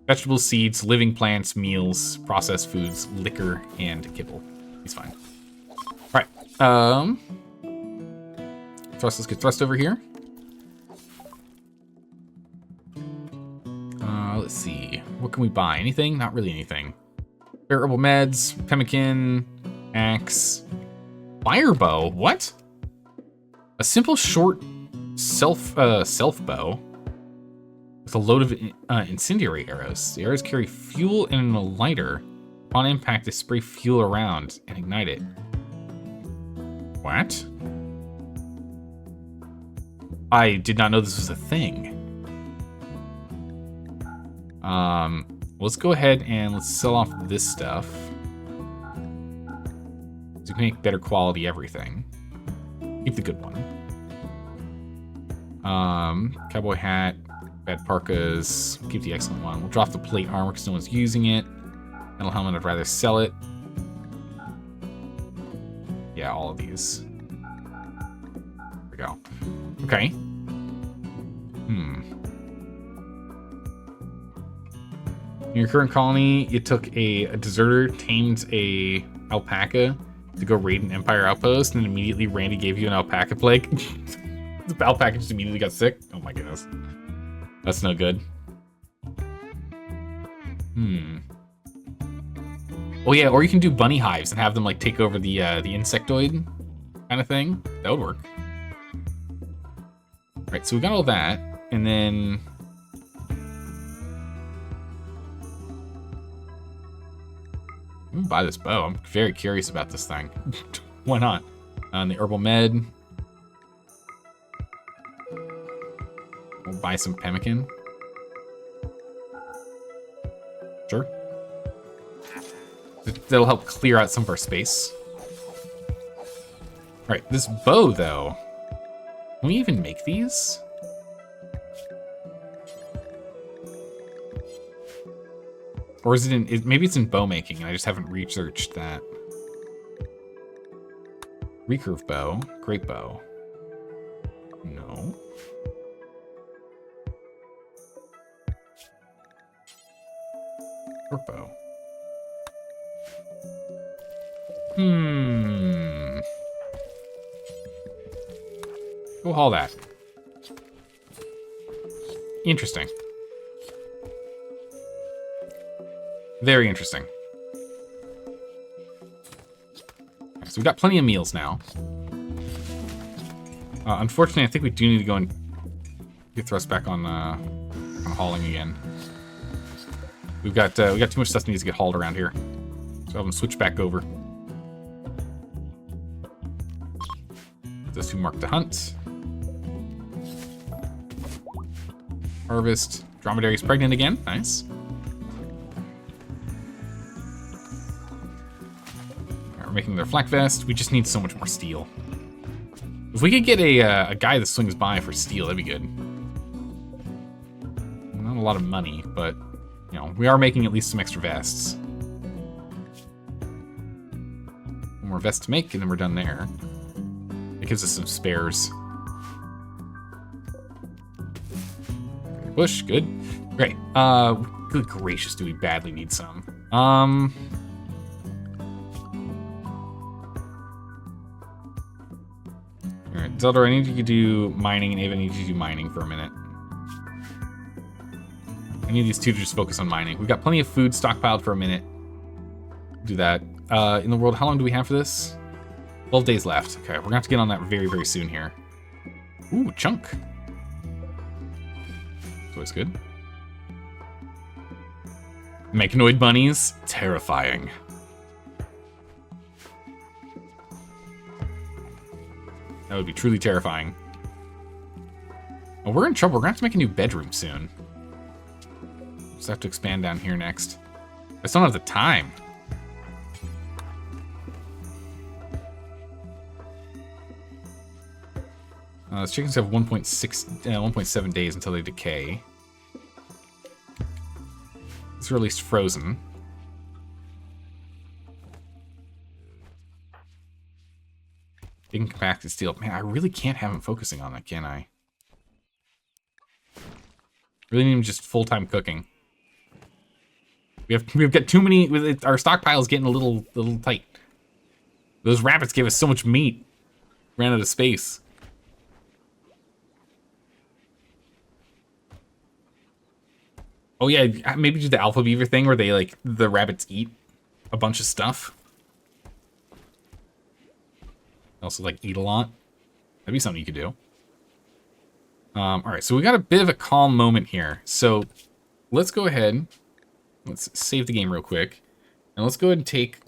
A: Vegetables, seeds, living plants, meals, processed foods, liquor, and kibble. He's fine. Alright. Let's get thrust over here. Let's see. What can we buy? Anything? Not really anything. Herbal meds, pemmican, axe, fire bow. What? A simple short self bow with a load of incendiary arrows. The arrows carry fuel and a lighter. Upon impact, they spray fuel around and ignite it. What? I did not know this was a thing. Let's go ahead and let's sell off this stuff. So we can make better quality everything. Keep the good one. Cowboy hat, bad parkas. Keep the excellent one. We'll drop the plate armor because no one's using it. Metal helmet, I'd rather sell it. Yeah, all of these. There we go. Okay. In your current colony, you took a deserter, tamed a alpaca to go raid an Empire outpost, and immediately Randy gave you an alpaca plague. The alpaca just immediately got sick. Oh my goodness. That's no good. Oh yeah, or you can do bunny hives and have them like take over the insectoid kind of thing. That would work. Right, so we got all that, and then I'm gonna buy this bow. I'm very curious about this thing. Why not? The herbal med. We'll buy some pemmican. Sure. That'll help clear out some of our space. Alright, this bow, though. Can we even make these? Or is it in... maybe it's in bow making, and I just haven't researched that. Recurve bow. Great bow. No. Short bow. Go haul that. Interesting. Very interesting. Okay, so we've got plenty of meals now. Unfortunately, I think we do need to go and get thrust back on hauling again. We got too much stuff that needs to get hauled around here. So I'm gonna switch back over. Those two mark to hunt. Harvest. Dromedary's pregnant again. Nice. Right, we're making their flak vest. We just need so much more steel. If we could get a guy that swings by for steel, that'd be good. Not a lot of money, but you know, we are making at least some extra vests. One more vest to make, and then we're done there. It gives us some spares. Bush, good. Great. Good gracious, do we badly need some? Alright, Zelda, I need you to do mining, and Ava, I need you to do mining for a minute. I need these two to just focus on mining. We've got plenty of food stockpiled for a minute. Do that. In the world, how long do we have for this? 12 days left. Okay, we're gonna have to get on that very, very soon here. Ooh, chunk. That's always good. Mechanoid bunnies, terrifying. That would be truly terrifying. Oh, we're in trouble. We're gonna have to make a new bedroom soon. Just have to expand down here next. I just don't have the time. Those chickens have 1.7 days until they decay. It's released frozen. Taking compacted steel. Man, I really can't have him focusing on that, can I? Really need him just full-time cooking. We've got too many. Our stockpile's getting a little tight. Those rabbits gave us so much meat. Ran out of space. Oh yeah, maybe do the alpha beaver thing where they the rabbits eat a bunch of stuff. Also eat a lot. That'd be something you could do. All right, so we got a bit of a calm moment here. So let's go ahead. Let's save the game real quick, and let's go ahead and take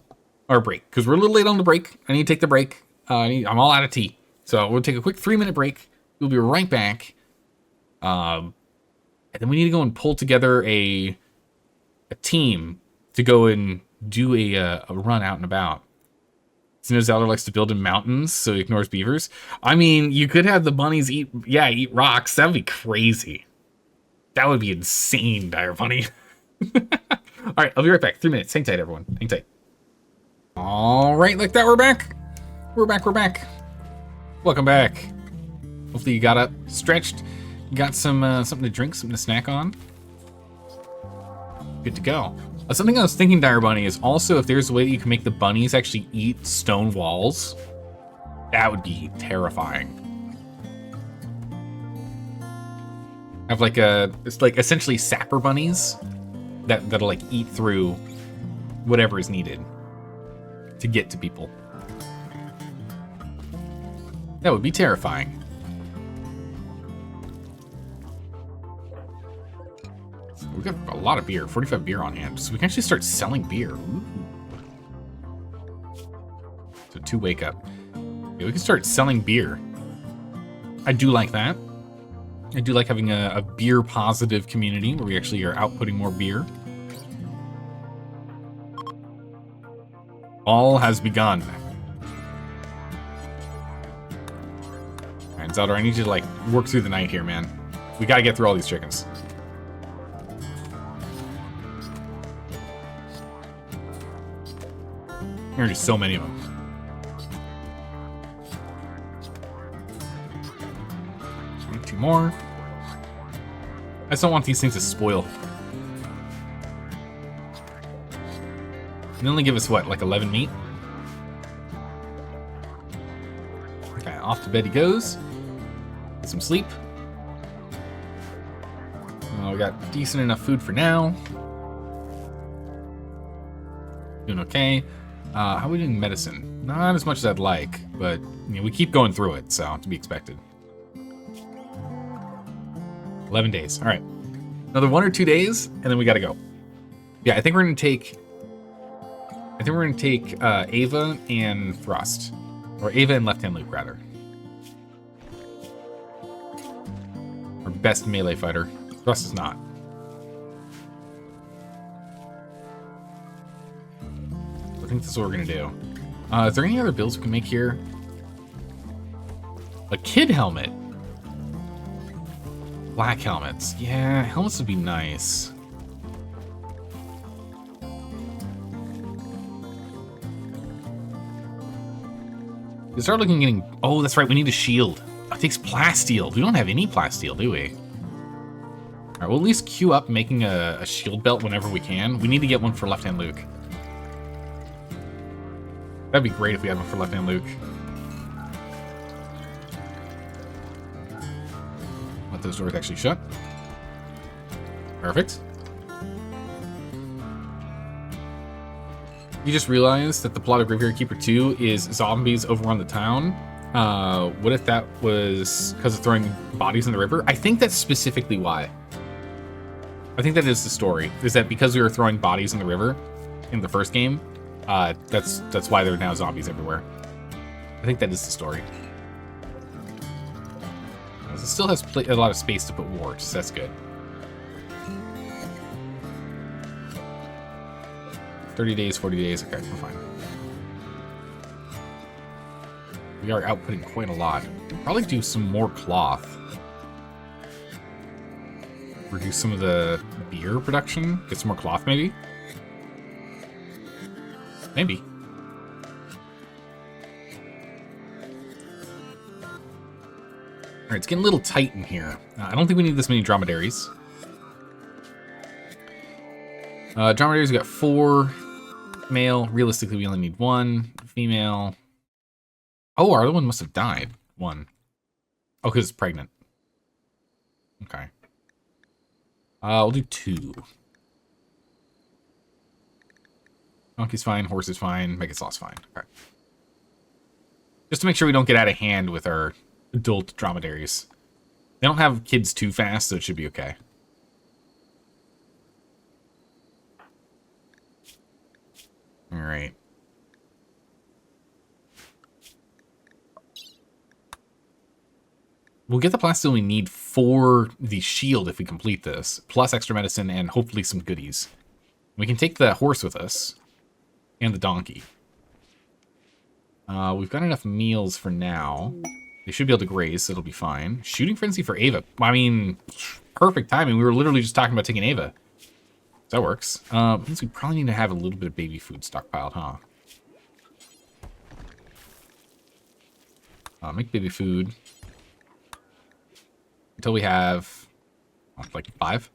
A: our break because we're a little late on the break. I need to take the break. I'm all out of tea, so we'll take a quick 3-minute break. We'll be right back. And then we need to go and pull together a team to go and do a run out and about. So Zelda likes to build in mountains, so he ignores beavers. I mean, you could have the bunnies eat rocks. That would be crazy. That would be insane, Dire Bunny. All right, I'll be right back. 3 minutes. Hang tight, everyone. Hang tight. All right, like that, we're back. We're back. Welcome back. Hopefully you got up, stretched. Got some something to drink, something to snack on. Good to go. Something I was thinking, Dire Bunny, is also if there's a way that you can make the bunnies actually eat stone walls, that would be terrifying. Have it's essentially sapper bunnies that'll eat through whatever is needed to get to people. That would be terrifying. We've got a lot of beer, 45 beer on hand, so we can actually start selling beer. Ooh. So 2 wake up. Yeah, we can start selling beer. I do like that. I do like having a beer positive community where we actually are outputting more beer. All has begun. Alright, Zelda, I need you to work through the night here, man. We gotta get through all these chickens. There are just so many of them. Two more. I just don't want these things to spoil. They only give us what, 11 meat? Okay, off to bed he goes. Get some sleep. We got decent enough food for now. Doing okay. How are we doing medicine? Not as much as I'd like, but you know, we keep going through it, so to be expected. 11 days. All right. Another 1 or 2 days, and then we got to go. Yeah, I think we're going to take... Ava and Thrust. Or Ava and Left Hand Luke, rather. Our best melee fighter. Thrust is not. I think that's what we're going to do. Is there any other builds we can make here? A kid helmet. Black helmets. Yeah, helmets would be nice. We start looking getting... Oh, that's right. We need a shield. Oh, it takes plasteel. We don't have any plasteel, do we? All right, we'll at least queue up making a shield belt whenever we can. We need to get one for Left Hand Luke. That'd be great if we had one for Left Hand Luke. Let those doors actually shut. Perfect. You just realized that the plot of Graveyard Keeper 2 is zombies overrun the town. What if that was because of throwing bodies in the river? I think that's specifically why. I think that is the story. Is that because we were throwing bodies in the river in the first game? That's why there are now zombies everywhere. I think that is the story. It still has a lot of space to put wards, so that's good. 30 days, 40 days, okay, we're fine. We are outputting quite a lot. Probably do some more cloth. Reduce some of the beer production. Get some more cloth, maybe? Maybe. Alright, it's getting a little tight in here. I don't think we need this many dromedaries. Dromedaries, we got 4 male. Realistically, we only need 1 female. Oh, our other one must have died. 1. Oh, because it's pregnant. Okay. We'll do 2. Donkey's fine, horse is fine, Megaslaw's fine. Okay. Just to make sure we don't get out of hand with our adult dromedaries. They don't have kids too fast, so it should be okay. Alright. We'll get the plasteel we need for the shield if we complete this, plus extra medicine and hopefully some goodies. We can take the horse with us, and the donkey. We've got enough meals for now. They should be able to graze, so it'll be fine. Shooting Frenzy for Ava. I mean, perfect timing. We were literally just talking about taking Ava. So that works. Means we probably need to have a little bit of baby food stockpiled, huh? Make baby food. Until we have, like 5.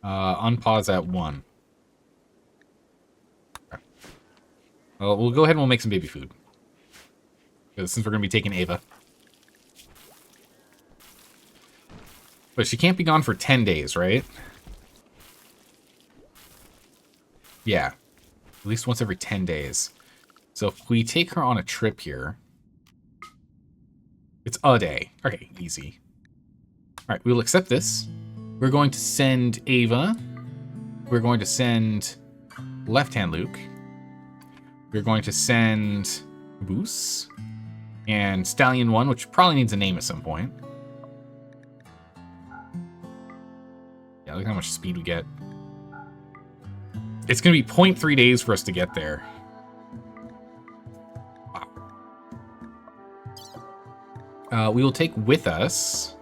A: Unpause at 1. Okay. Well, we'll go ahead and we'll make some baby food. Because since we're going to be taking Ava. But she can't be gone for 10 days, right? Yeah. At least once every 10 days. So if we take her on a trip here, it's a day. Okay, easy. All right, we'll accept this. We're going to send Ava. We're going to send Left Hand Luke. We're going to send Caboose. And Stallion 1, which probably needs a name at some point. Yeah, look how much speed we get. It's going to be 0.3 days for us to get there. Wow. We will take with us...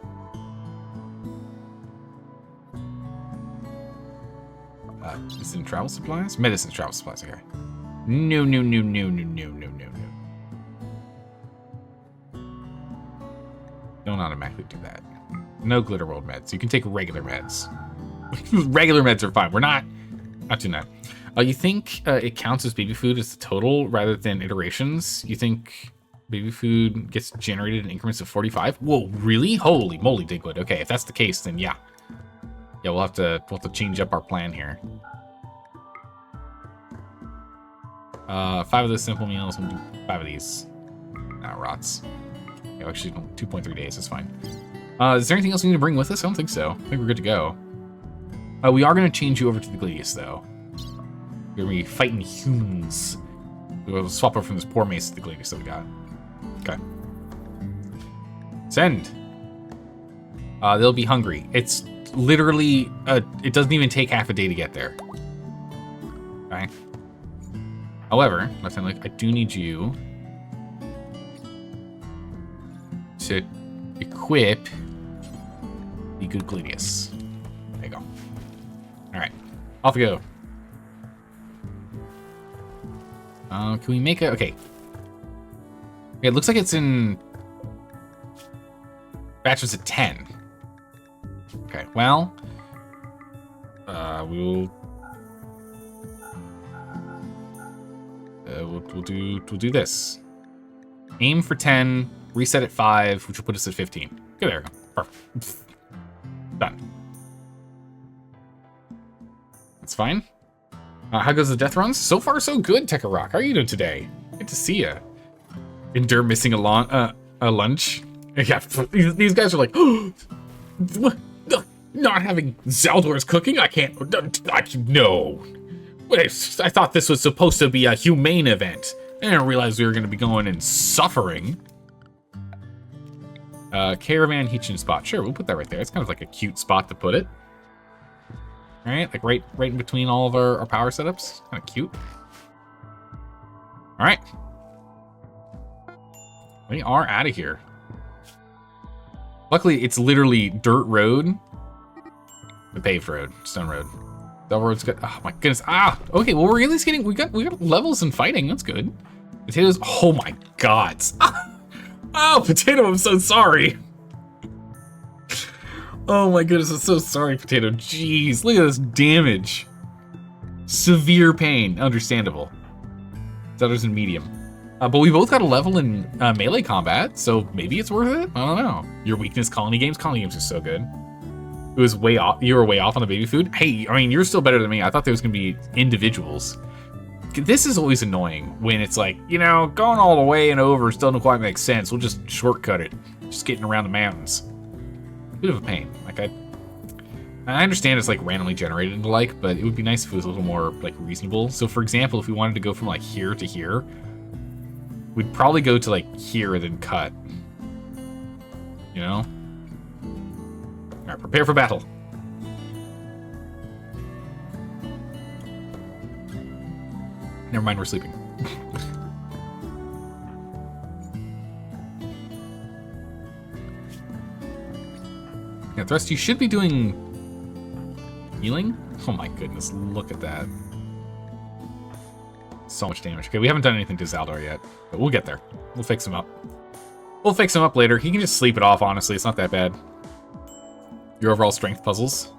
A: is it in travel supplies? Medicine travel supplies, okay. No. Don't automatically do that. No Glitter World meds. You can take regular meds. Regular meds are fine. We're not doing that. You think it counts as baby food as the total rather than iterations? You think baby food gets generated in increments of 45? Whoa, really? Holy moly, Digwood. Okay, if that's the case, then yeah. Yeah, we'll have to change up our plan here. 5 of those simple meals. We'll do 5 of these. Nah, rots. Yeah, actually, 2.3 days is fine. Is there anything else we need to bring with us? I don't think so. I think we're good to go. We are going to change you over to the Gladius, though. We're going to be fighting humans. We'll swap over from this poor mace to the Gladius that we got. Okay. Send. They'll be hungry. It's literally, it doesn't even take half a day to get there. Okay. However, Lieutenant Luke, I do need you to equip the good Gladius. There you go. Alright. Off we go. Can we make a... Okay. It looks like it's in batches of 10. Okay, well... We'll do this. Aim for 10, reset at 5, which will put us at 15. Okay, there we go. Perfect. Done. That's fine. How goes the death runs? So far, so good, Tekarok. How are you doing today? Good to see you. Endure missing a lunch. Yeah, these guys are like, not having Zaldor's cooking? I can't. No. Wait, I thought this was supposed to be a humane event. I didn't realize we were going to be going and suffering. Caravan Heechin spot. Sure, we'll put that right there. It's kind of like a cute spot to put it. All right, like right in between all of our power setups. Kind of cute. All right. We are out of here. Luckily, it's literally dirt road. The paved road, stone road. The road's good. Oh my goodness. Okay, well we're at least getting, we got levels in fighting. That's good. Potatoes, oh my god. Oh, Potato, I'm so sorry. Oh my goodness, I'm so sorry, Potato. Jeez, look at this damage. Severe pain, understandable. Others in medium. But we both got a level in melee combat, so maybe it's worth it? I don't know. Your weakness, colony games? Colony games are so good. It was way off. You were way off on the baby food. Hey, I mean, you're still better than me. I thought there was going to be individuals. This is always annoying when it's like, you know, going all the way and over still doesn't quite make sense. We'll just shortcut it. Just getting around the mountains. Bit of a pain. Like, I understand it's like randomly generated and the like, but it would be nice if it was a little more like reasonable. So for example, if we wanted to go from like here to here, we'd probably go to like here and then cut. You know? Alright, prepare for battle. Never mind, we're sleeping. Yeah, Thrust, you should be doing healing? Oh my goodness, look at that. So much damage. Okay, we haven't done anything to Zaldor yet, but we'll get there. We'll fix him up. We'll fix him up later. He can just sleep it off, honestly. It's not that bad. Your overall strength puzzles?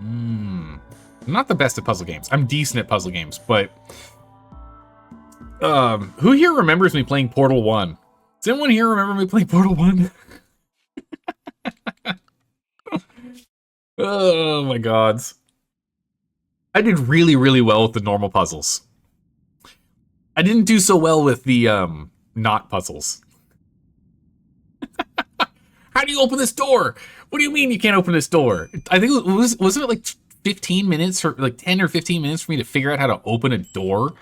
A: I'm not the best at puzzle games. I'm decent at puzzle games, but... who here remembers me playing Portal 1? Does anyone here remember me playing Portal 1? Oh my gods. I did really, really well with the normal puzzles. I didn't do so well with the, not puzzles. How do you open this door? What do you mean you can't open this door? I think wasn't it like 15 minutes or like 10 or 15 minutes for me to figure out how to open a door?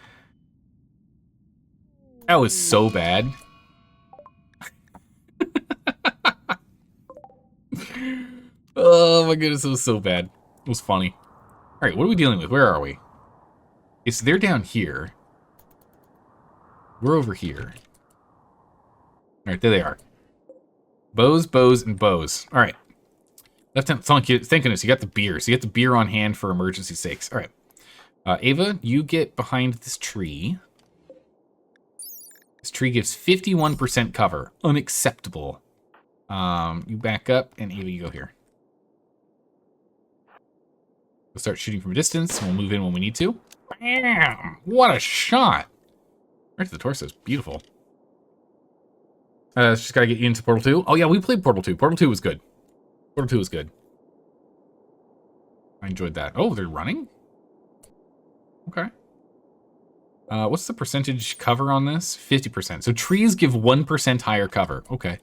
A: That was so bad. Oh my goodness, it was so bad. It was funny. All right, what are we dealing with? Where are we? Okay, so they're down here. We're over here. All right, there they are. Bows, bows, and bows. All right. Lieutenant, thank goodness, you got the beer. So you got the beer on hand for emergency sakes. All right. Ava, you get behind this tree. This tree gives 51% cover. Unacceptable. You back up, and Ava, you go here. We'll start shooting from a distance. We'll move in when we need to. Bam! What a shot! Right to the torso. Beautiful. Just gotta get you into Portal 2. Oh yeah, we played Portal 2. Portal 2 was good. Portal 2 was good. I enjoyed that. Oh, they're running? Okay. What's the percentage cover on this? 50%. So trees give 1% higher cover. Okay.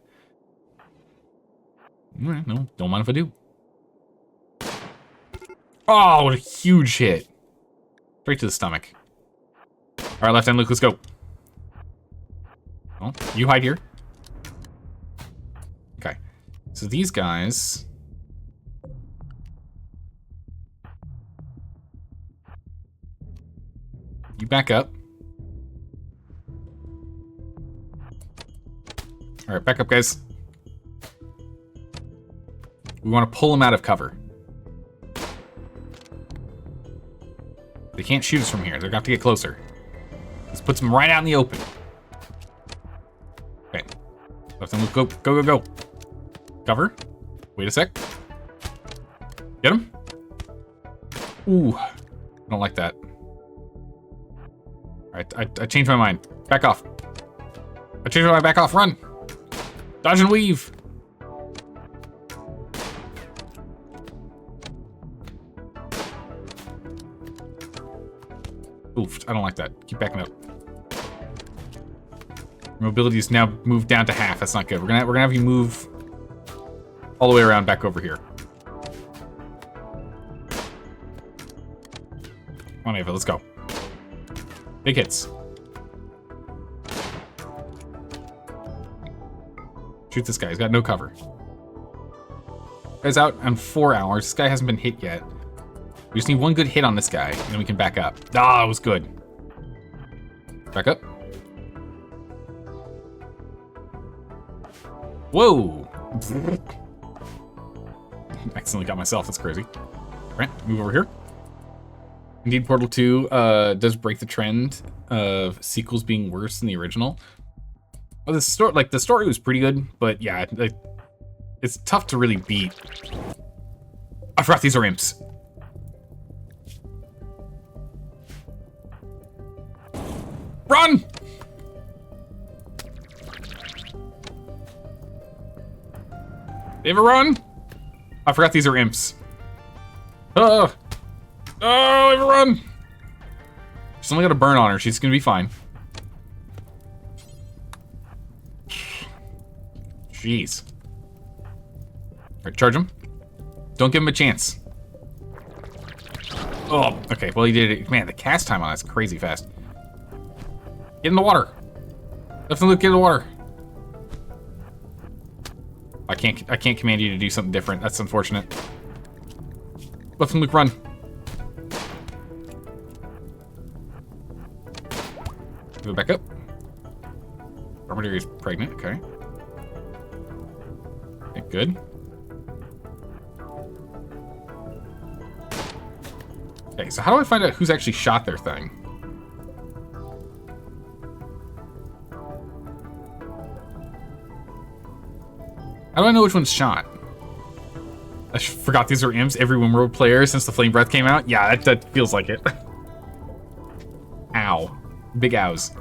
A: All right, no, don't mind if I do. Oh, what a huge hit. Straight to the stomach. All right, left hand Luke, let's go. Oh, you hide here. Okay. So these guys... You back up. All right, back up, guys. We want to pull them out of cover. They can't shoot us from here. They're going to have to get closer. This puts them right out in the open. Okay. Left them, go, go, go, go. Cover. Wait a sec. Get him. Ooh. I don't like that. Alright, I changed my mind. Back off. I changed my mind. Back off. Run. Dodge and weave. Oof, I don't like that. Keep backing up. Mobility is now moved down to half. That's not good. We're gonna have you move all the way around back over here. Come on, Ava, let's go. Big hits. Shoot this guy. He's got no cover. Guy's out on 4 hours. This guy hasn't been hit yet. We just need one good hit on this guy, and then we can back up. Ah, it was good. Back up. Whoa! Accidentally got myself. That's crazy. All right, move over here. Indeed, Portal 2 does break the trend of sequels being worse than the original. Well, the story was pretty good, but yeah, it's tough to really beat. I forgot these are imps. Run! Ava, run! I forgot these are imps. Oh, Ava, run! She's only got a burn on her. She's gonna be fine. Jeez. Alright, charge him. Don't give him a chance. Oh, okay. Well, he did it. Man, the cast time on that's crazy fast. Get in the water. Left and Luke, get in the water. I can't command you to do something different. That's unfortunate. Left and Luke, run. Go back up. Armadillo is pregnant. Okay. Okay, good. Okay, so how do I find out who's actually shot their thing? How do I know which one's shot? I forgot these are imps. Every RimWorld player since the Flame Breath came out. Yeah, that feels like it. Ow. Big ows.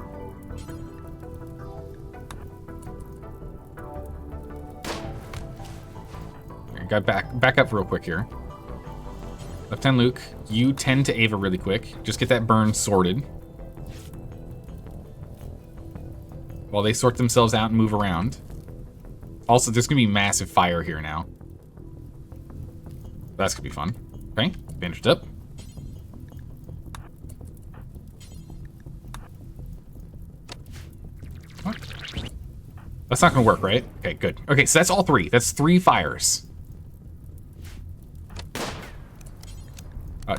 A: Got back up real quick here. Left hand Luke, you tend to Ava really quick. Just get that burn sorted. While they sort themselves out and move around. Also, there's gonna be massive fire here now. That's gonna be fun. Okay, bandaged up. What? That's not gonna work, right? Okay, good. Okay, so that's all three. That's 3 fires.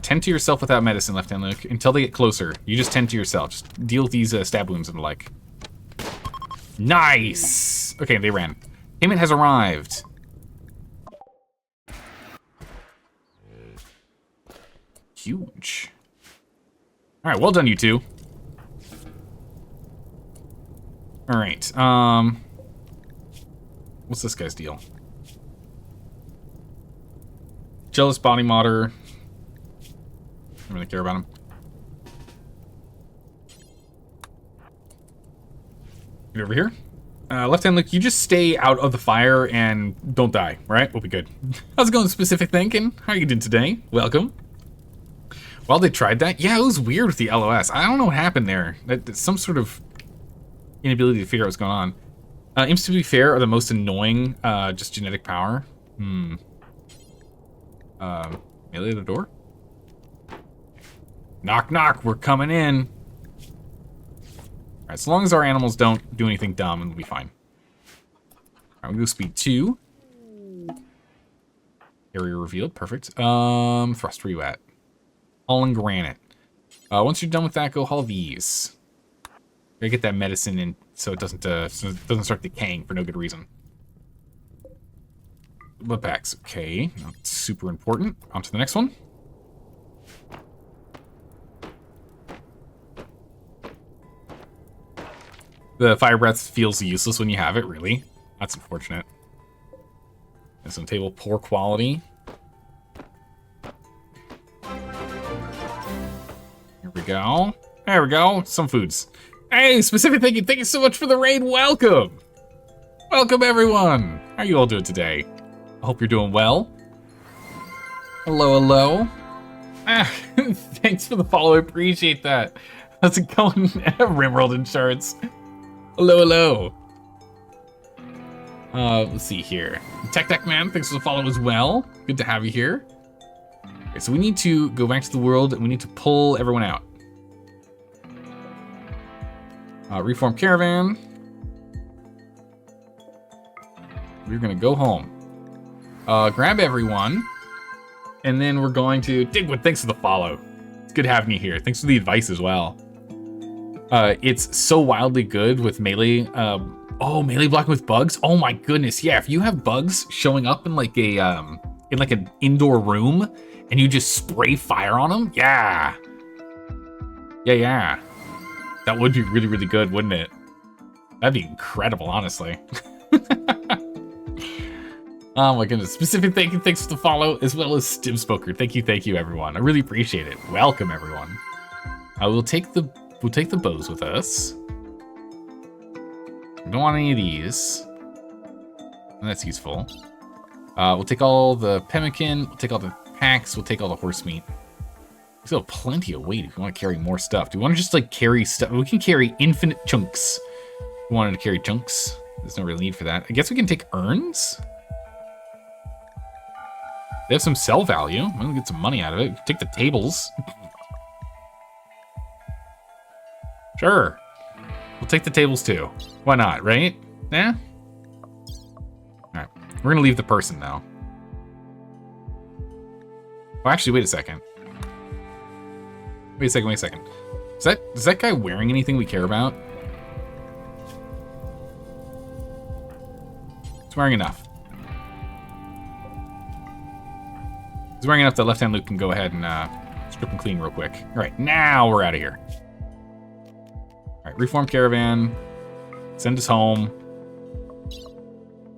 A: Tend to yourself without medicine, left hand Luke. Until they get closer, you just tend to yourself. Just deal with these stab wounds and the like. Nice! Okay, they ran. Payment has arrived. Huge. All right, well done, you two. All right, what's this guy's deal? Jealous body modder. I don't really care about him. Get over here. Left-hand Luke, you just stay out of the fire and don't die, right? We'll be good. How's it going, Specific Thinking? How are you doing today? Welcome. Well, they tried that. Yeah, it was weird with the LOS. I don't know what happened there. Some sort of inability to figure out what's going on. Imps, to be fair, are the most annoying, just genetic power. Melee the door? Knock, knock, we're coming in. Alright, as long as our animals don't do anything dumb, we'll be fine. Alright, we'll go speed 2. Area revealed, perfect. Thrust, where you at? Hauling granite. Once you're done with that, go haul these. Gotta get that medicine in so it doesn't start decaying for no good reason. Blood packs, okay. Not super important. On to the next one. The fire breath feels useless when you have it, really. That's unfortunate. There's some table, poor quality. Here we go. There we go. Some foods. Hey, Specific Thinking, thank you so much for the raid. Welcome. Welcome, everyone. How are you all doing today? I hope you're doing well. Hello, hello. Thanks for the follow. I appreciate that. How's it going? RimWorld Insurance. Hello, hello. Let's see here. Tech Man, thanks for the follow as well. Good to have you here. Okay, so we need to go back to the world and we need to pull everyone out. Reform caravan. We're gonna go home. Grab everyone. And then we're going to... Digwood, thanks for the follow. It's good having you here. Thanks for the advice as well. It's so wildly good with melee. Oh, melee blocking with bugs? Oh my goodness, yeah. If you have bugs showing up in like a in like an indoor room and you just spray fire on them, yeah. Yeah. That would be really, really good, wouldn't it? That'd be incredible, honestly. Oh my goodness. Specific thank you, thanks for the follow, as well as Stimspoker. Thank you, everyone. I really appreciate it. Welcome, everyone. We'll take the bows with us. We don't want any of these. That's useful. We'll take all the pemmican, we'll take all the packs, we'll take all the horse meat. We still have plenty of weight if we want to carry more stuff. Do we want to just like carry stuff? We can carry infinite chunks. We wanted to carry chunks. There's no real need for that. I guess we can take urns. They have some sell value. We'll get some money out of it. Take the tables. Sure. We'll take the tables too. Why not, right? Yeah? Alright. We're gonna leave the person though. Oh, actually, wait a second. Wait a second. Is that guy wearing anything we care about? He's wearing enough. He's wearing enough that left-hand Luke can go ahead and strip and clean real quick. All right, now we're out of here. All right, reform caravan. Send us home.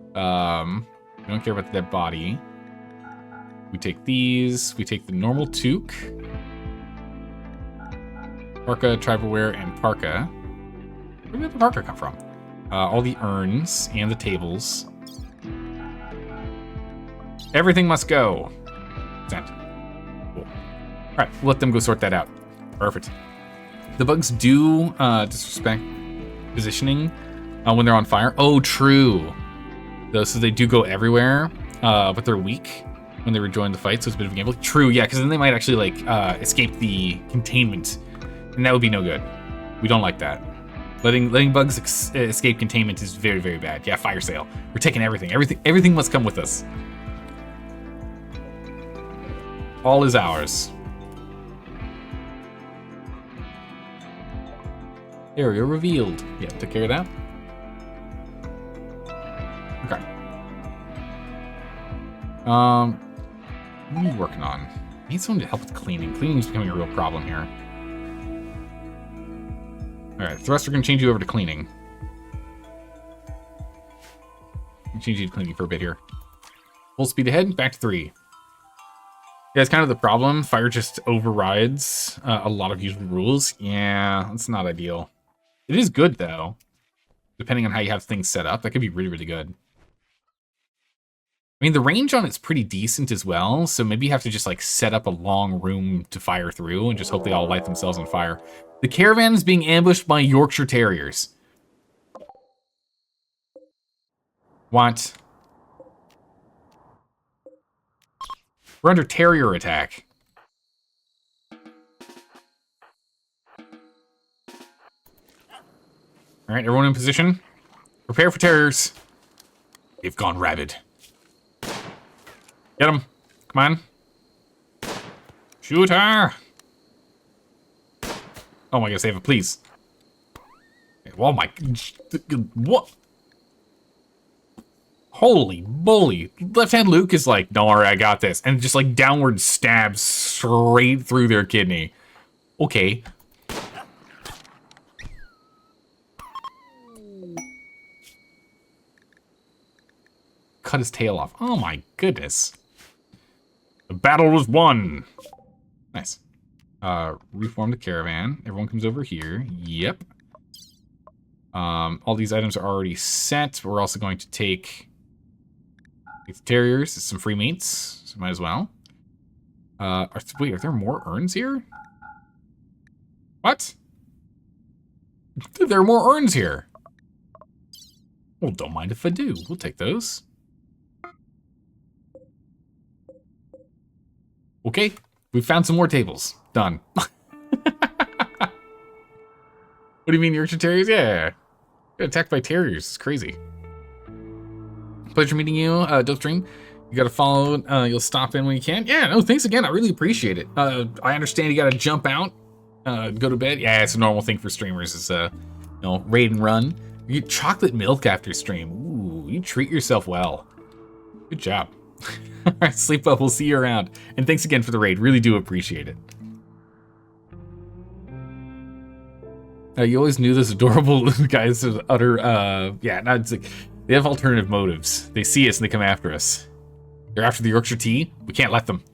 A: We don't care about the dead body. We take these. We take the normal toque. Parka, tribal wear, and parka. Where did the parka come from? All the urns and the tables. Everything must go. Sent. Cool. All right, we'll let them go sort that out. Perfect. The bugs do disrespect positioning when they're on fire. Oh, true. So they do go everywhere, but they're weak when they rejoin the fight, so it's a bit of a gamble. True, yeah, because then they might actually like escape the containment, and that would be no good. We don't like that. Letting bugs escape containment is very, very bad. Yeah, fire sale. We're taking everything. Everything must come with us. All is ours. Area revealed. Yeah, took care of that. Okay. What are you working on? I need someone to help with cleaning. Cleaning is becoming a real problem here. Alright, Thrust, we're gonna change you over to cleaning. Change you to cleaning for a bit here. Full speed ahead, back to 3. Yeah, it's kind of the problem. Fire just overrides a lot of usual rules. Yeah, that's not ideal. It is good, though. depending on how you have things set up. That could be really, really good. I mean, the range on it's pretty decent as well, so maybe you have to just, like, set up a long room to fire through and just hope they all light themselves on fire. The caravan is being ambushed by Yorkshire Terriers. What? We're under terrier attack. Alright, everyone in position. Prepare for terriers. They've gone rabid. Get him. Come on. Shoot her. Oh my god, save it, please. Oh my... What? Holy moly. Left-hand Luke is like, don't worry, I got this. And just like downward stabs straight through their kidney. Okay. Cut his tail off. Oh my goodness. The battle was won. Nice. Reform the caravan. Everyone comes over here. Yep. All these items are already set. We're also going to take the terriers, some free meats, so might as well. Wait, are there more urns here? What? There are more urns here. Well, don't mind if I do. We'll take those. Okay, we found some more tables. Done. What do you mean, Yorkshire Terriers? Yeah. Got attacked by terriers. It's crazy. Pleasure meeting you, Dope Stream. You gotta follow, you'll stop in when you can. Yeah, no, thanks again. I really appreciate it. I understand you gotta jump out, go to bed. Yeah, it's a normal thing for streamers. It's, you know, raid and run. You get chocolate milk after stream. Ooh, you treat yourself well. Good job. All right, sleep well. We'll see you around. And thanks again for the raid. Really do appreciate it. You always knew those adorable guys with utter, yeah, no, it's like, they have alternative motives. They see us and they come after us. They're after the Yorkshire tea. We can't let them.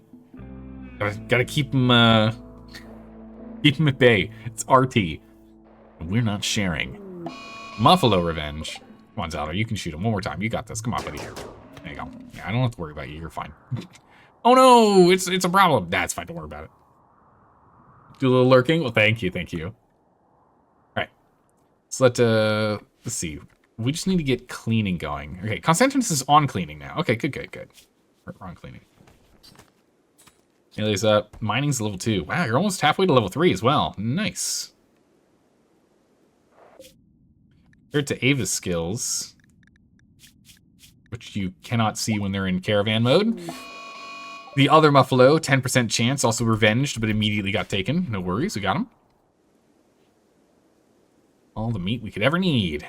A: Gotta keep them at bay. It's our tea. And we're not sharing. Muffalo revenge. Come on, Zelda, you can shoot him one more time. You got this. Come on, buddy. There you go. Yeah, I don't have to worry about you. You're fine. Oh no, it's a problem. Nah, it's fine. Don't worry about it. Do a little lurking. Well, thank you. All right. So let's see. We just need to get cleaning going. Okay, Constantinus is on cleaning now. Okay, good. We're on cleaning. Alias up. Mining's level 2. Wow, you're almost halfway to level 3 as well. Nice. Compared to Ava's skills, which you cannot see when they're in caravan mode. The other Muffalo, 10% chance, also revenged, but immediately got taken. No worries, we got him. All the meat we could ever need.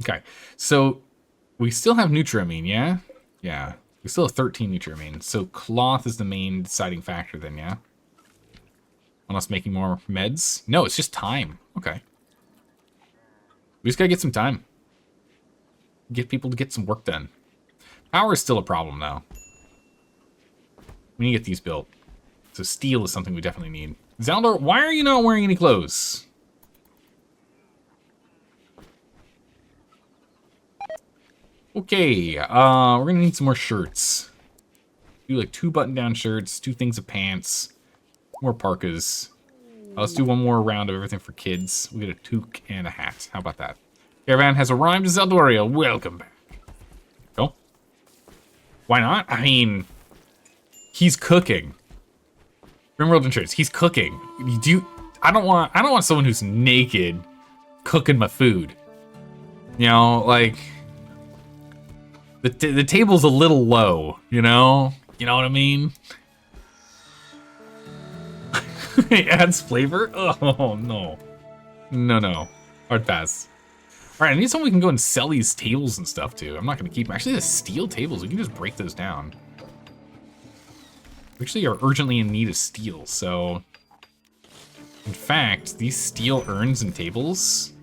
A: Okay, so we still have Nutramine, yeah? Yeah, we still have 13 Nutramine. So cloth is the main deciding factor then, yeah? On us making more meds? No, it's just time. Okay. We just gotta get some time. Get people to get some work done. Power is still a problem, though. We need to get these built. So steel is something we definitely need. Zaldor, why are you not wearing any clothes? Okay, we're gonna need some more shirts. Do like 2 button-down shirts, 2 things of pants, more parkas. Let's do one more round of everything for kids. We get a toque and a hat. How about that? Caravan has arrived to Zeldoria. Welcome back. Go. Why not? I mean, he's cooking. RimWorld insurance. He's cooking. I don't want someone who's naked cooking my food. You know, like the table's a little low. You know what I mean? It adds flavor. Oh no, no. Hard pass. All right, I need someone we can go and sell these tables and stuff to. I'm not gonna keep them. Actually, the steel tables, we can just break those down. We actually are urgently in need of steel, so... In fact, these steel urns and tables...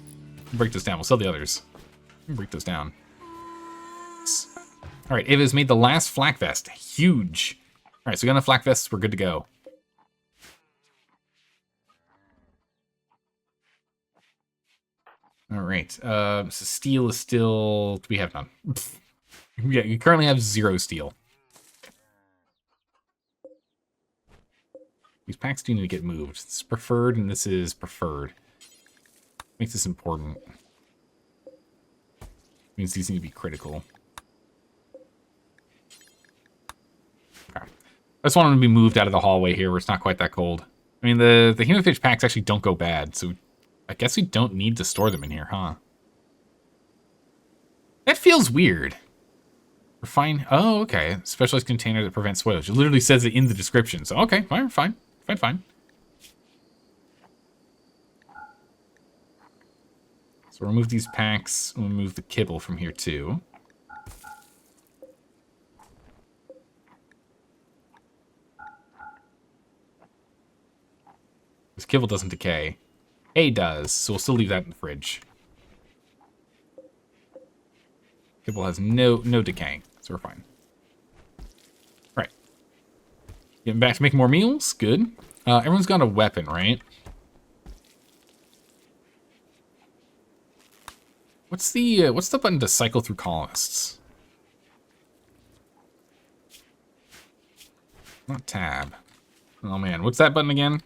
A: We'll break this down. We'll sell the others. We'll break those down. Alright, Ava's made the last flak vest. Huge. Alright, so we got enough flak vests. We're good to go. All right. So steel is still... We have none. Yeah, you currently have 0 steel. These packs do need to get moved. This is preferred, and this is preferred. Makes this important. Means these need to be critical. Okay. I just want them to be moved out of the hallway here where it's not quite that cold. I mean, the hemophage packs actually don't go bad, so I guess we don't need to store them in here, huh? That feels weird. Refine. Oh, okay. Specialized container that prevents spoilage. It literally says it in the description. So, okay, fine, fine. Fine, fine. So we'll remove these packs. We'll remove the kibble from here, too. This kibble doesn't decay. A does, so we'll still leave that in the fridge. Kibble has no decay, so we're fine. Right. Getting back to making more meals. Good. Everyone's got a weapon, right? What's the button to cycle through colonists? Not tab. Oh man, what's that button again?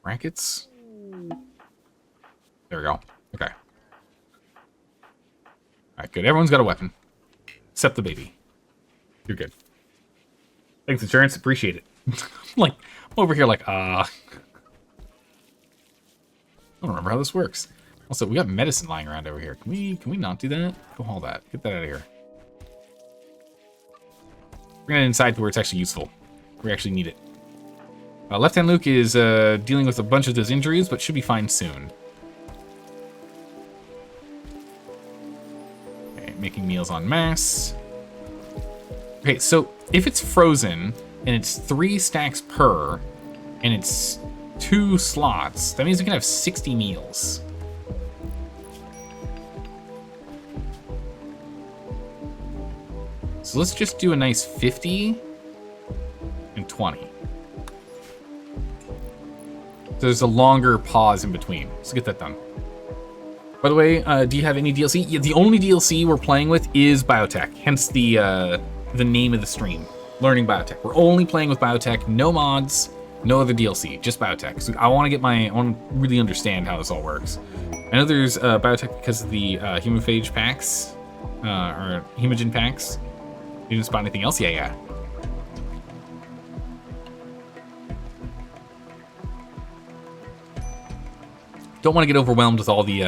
A: Brackets? There we go. Okay. Alright, good. Everyone's got a weapon. Except the baby. You're good. Thanks, insurance. Appreciate it. I'm over here like, I don't remember how this works. Also, we got medicine lying around over here. Can we not do that? Go haul that. Get that out of here. Bring it inside to where it's actually useful. We actually need it. Left-hand Luke is dealing with a bunch of those injuries, but should be fine soon. Okay, making meals en masse. Okay, so if it's frozen, and it's 3 stacks per, and it's 2 slots, that means we can have 60 meals. So let's just do a nice 50 and 20. So there's a longer pause in between. Let's get that done. By the way, do you have any DLC? Yeah, the only DLC we're playing with is Biotech, hence the name of the stream, Learning Biotech. We're only playing with Biotech, no mods, no other DLC, just Biotech. So I want to really understand how this all works. I know there's Biotech because of the hemophage packs, or hemogen packs. You didn't spot anything else? Yeah. Don't want to get overwhelmed with all the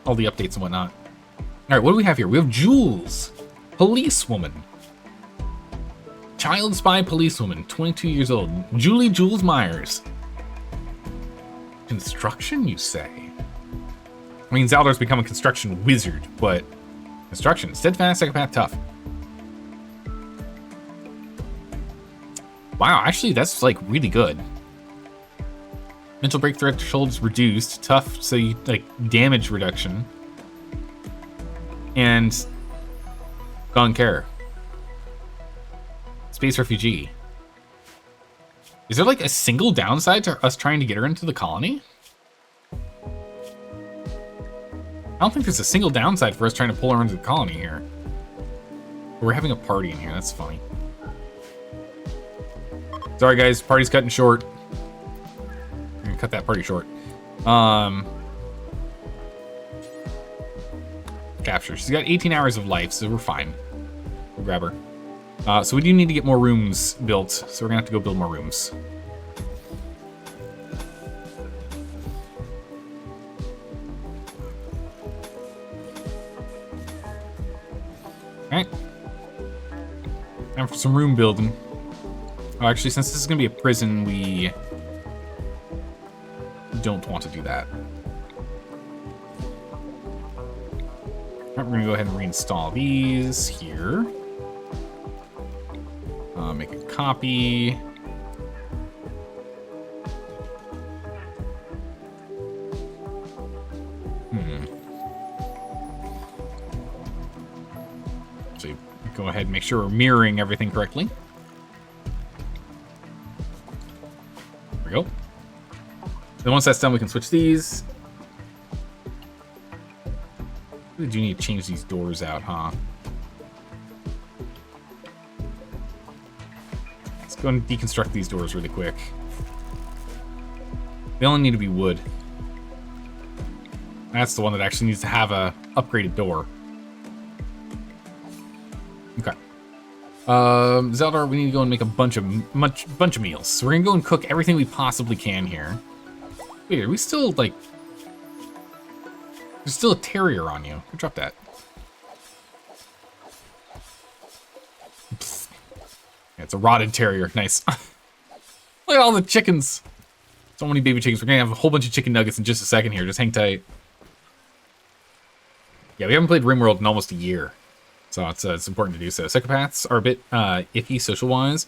A: updates and whatnot. All right, what do we have here? We have Jules, policewoman, child spy policewoman, 22 years old, Julie Jules Myers. Construction, you say? I mean, Zaldar's become a construction wizard, but construction, steadfast, psychopath, tough. Wow, actually, that's like really good. Mental break threshold is reduced. Tough, so you like damage reduction. And don't care. Space refugee. Is there like a single downside to us trying to get her into the colony? I don't think there's a single downside for us trying to pull her into the colony here. We're having a party in here, that's funny. Sorry guys, party's cutting short. I'm gonna cut that party short. Capture. She's got 18 hours of life, so we're fine. We'll grab her. So we do need to get more rooms built, so we're gonna have to go build more rooms. Alright. Time for some room building. Oh, actually, since this is gonna be a prison, we don't want to do that. Alright, we're gonna go ahead and reinstall these here. Make a copy. So go ahead and make sure we're mirroring everything correctly. There we go. Then once that's done, we can switch these. We do need to change these doors out, huh? Let's go and deconstruct these doors really quick. They only need to be wood. That's the one that actually needs to have a upgraded door. Okay. Zeldar, we need to go and make a bunch of meals. So we're gonna go and cook everything we possibly can here. Wait, are we still like? There's still a terrier on you. Drop that. Yeah, it's a rotted terrier. Nice. Look at all the chickens. So many baby chickens. We're gonna have a whole bunch of chicken nuggets in just a second here. Just hang tight. Yeah, we haven't played RimWorld in almost a year. So it's important to do so. Psychopaths are a bit iffy social-wise,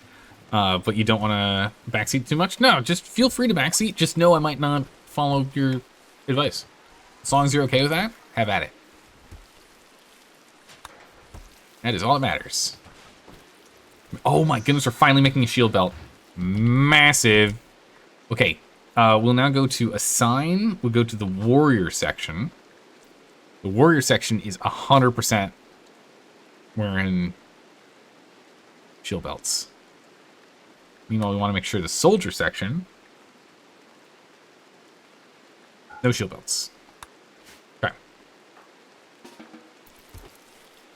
A: but you don't want to backseat too much. No, just feel free to backseat. Just know I might not follow your advice. As long as you're okay with that, have at it. That is all that matters. Oh my goodness, we're finally making a shield belt. Massive. Okay, we'll now go to assign. We'll go to the warrior section. The warrior section is 100% wearing shield belts. Meanwhile, we want to make sure the soldier section, no shield belts. Okay.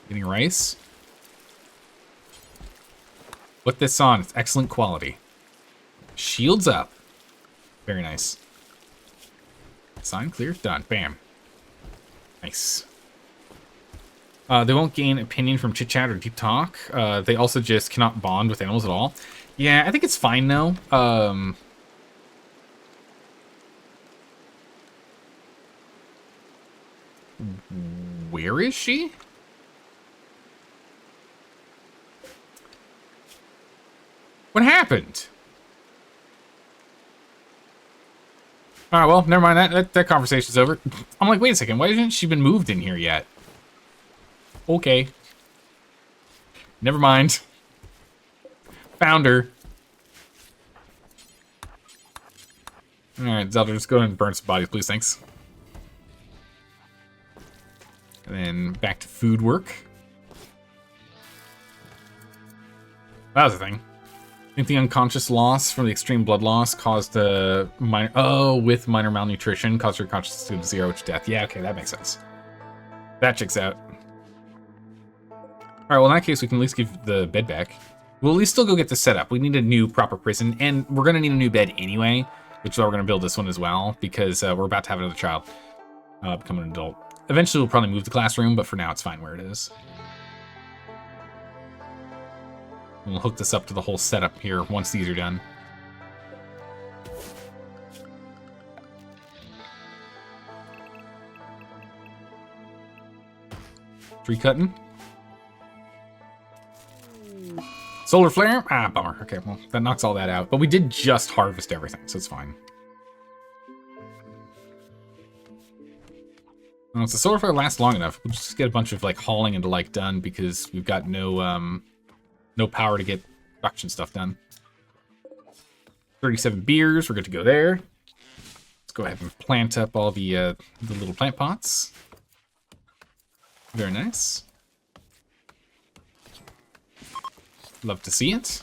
A: Getting rice. Put this on. It's excellent quality. Shields up. Very nice. Sign clear. Done. Bam. Nice. They won't gain opinion from chit-chat or deep talk. They also just cannot bond with animals at all. Yeah, I think it's fine now. Where is she? What happened? Alright, well, never mind. That conversation's over. I'm like, wait a second. Why hasn't she been moved in here yet? Okay. Never mind. Found her. Alright, Zelda, just go ahead and burn some bodies, please. Thanks. And then back to food work. That was the thing. I think the unconscious loss from the extreme blood loss caused a minor... Oh, with minor malnutrition, caused her consciousness to go to 0 to death. Yeah, okay, that makes sense. That checks out. Alright, well, in that case, we can at least give the bed back. We'll at least still go get this set up. We need a new proper prison, and we're going to need a new bed anyway, which is why we're going to build this one as well, because we're about to have another child become an adult. Eventually, we'll probably move the classroom, but for now, it's fine where it is. We'll hook this up to the whole setup here once these are done. Tree cutting. Solar flare? Ah, bummer. Okay, well, that knocks all that out. But we did just harvest everything, so it's fine. Well, if the solar flare lasts long enough, we'll just get a bunch of like hauling and the like done because we've got no power to get production stuff done. 37 beers, we're good to go there. Let's go ahead and plant up all the little plant pots. Very nice. Love to see it.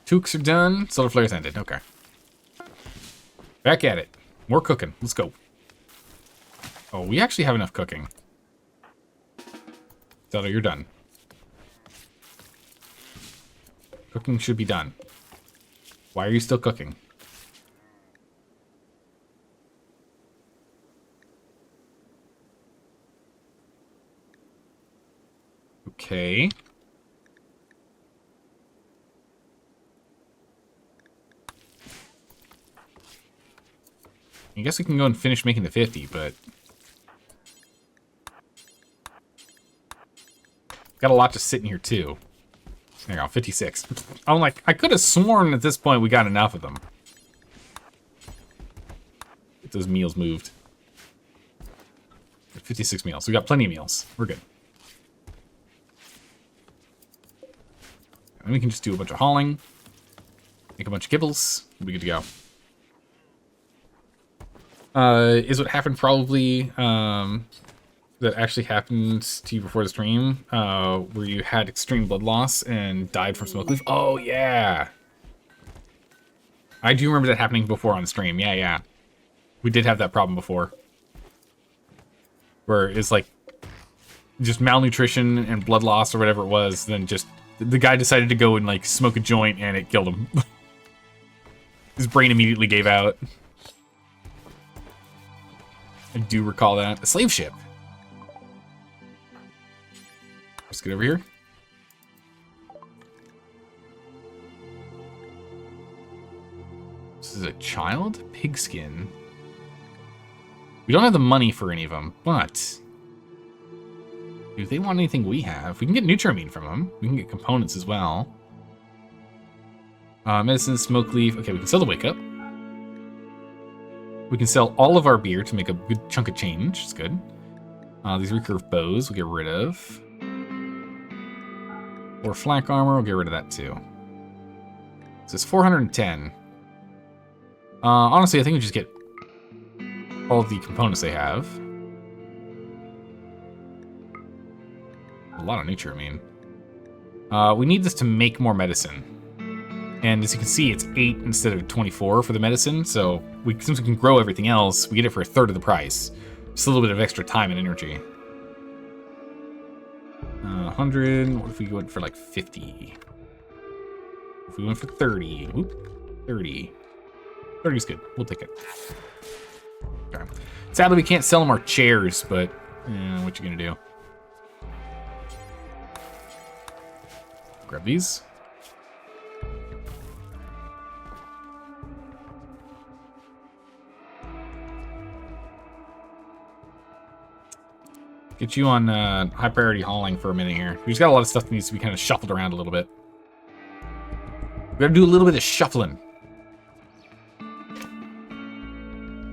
A: Toques are done. Solar flares ended. Okay. Back at it. More cooking. Let's go. Oh, we actually have enough cooking. Zelda, you're done. Cooking should be done. Why are you still cooking? Okay. I guess we can go and finish making the 50, but... got a lot just sitting here, too. There you go, 56. I'm like, I could have sworn at this point we got enough of them. Get those meals moved. 56 meals. We got plenty of meals. We're good. And we can just do a bunch of hauling. Make a bunch of kibbles. We'll be good to go. Is what happened probably that actually happened to you before the stream, where you had extreme blood loss and died from smoke leaf? Oh, yeah. I do remember that happening before on stream. Yeah, yeah. We did have that problem before. Where it's like just malnutrition and blood loss or whatever it was, then just the guy decided to go and like smoke a joint and it killed him. His brain immediately gave out. I do recall that. A slave ship. Let's get over here. This is a child? Pigskin. We don't have the money for any of them, but if they want anything we have, we can get Nutramine from them. We can get components as well. Medicine, smoke leaf. Okay, we can sell the wake up. We can sell all of our beer to make a good chunk of change. It's good. These recurve bows we'll get rid of. Or flak armor, we'll get rid of that too. So it's 410. Honestly, I think we just get all of the components they have. A lot of Nutramine. We need this to make more medicine. And as you can see, it's 8 instead of 24 for the medicine, so since we can grow everything else, we get it for a third of the price. Just a little bit of extra time and energy. 100, what if we went for like 50? If we went for 30, whoop, 30. 30 is good, we'll take it. Okay. Sadly, we can't sell them our chairs, but what you gonna do? Grab these. Get you on high priority hauling for a minute here. We just got a lot of stuff that needs to be kind of shuffled around a little bit. We gotta do a little bit of shuffling.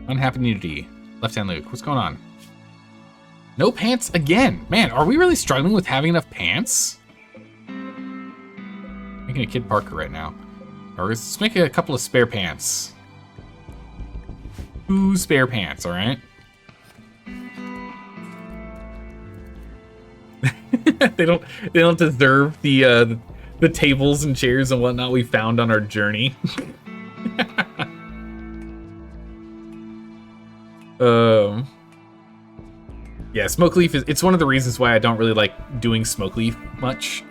A: Unhappy nudity. Left-hand Luke. What's going on? No pants again. Man, are we really struggling with having enough pants? Making a Kid Parker right now. Or let's make a couple of spare pants. 2 spare pants, alright? they don't deserve the tables and chairs and whatnot we found on our journey. Yeah, smoke leaf it's one of the reasons why I don't really like doing smoke leaf much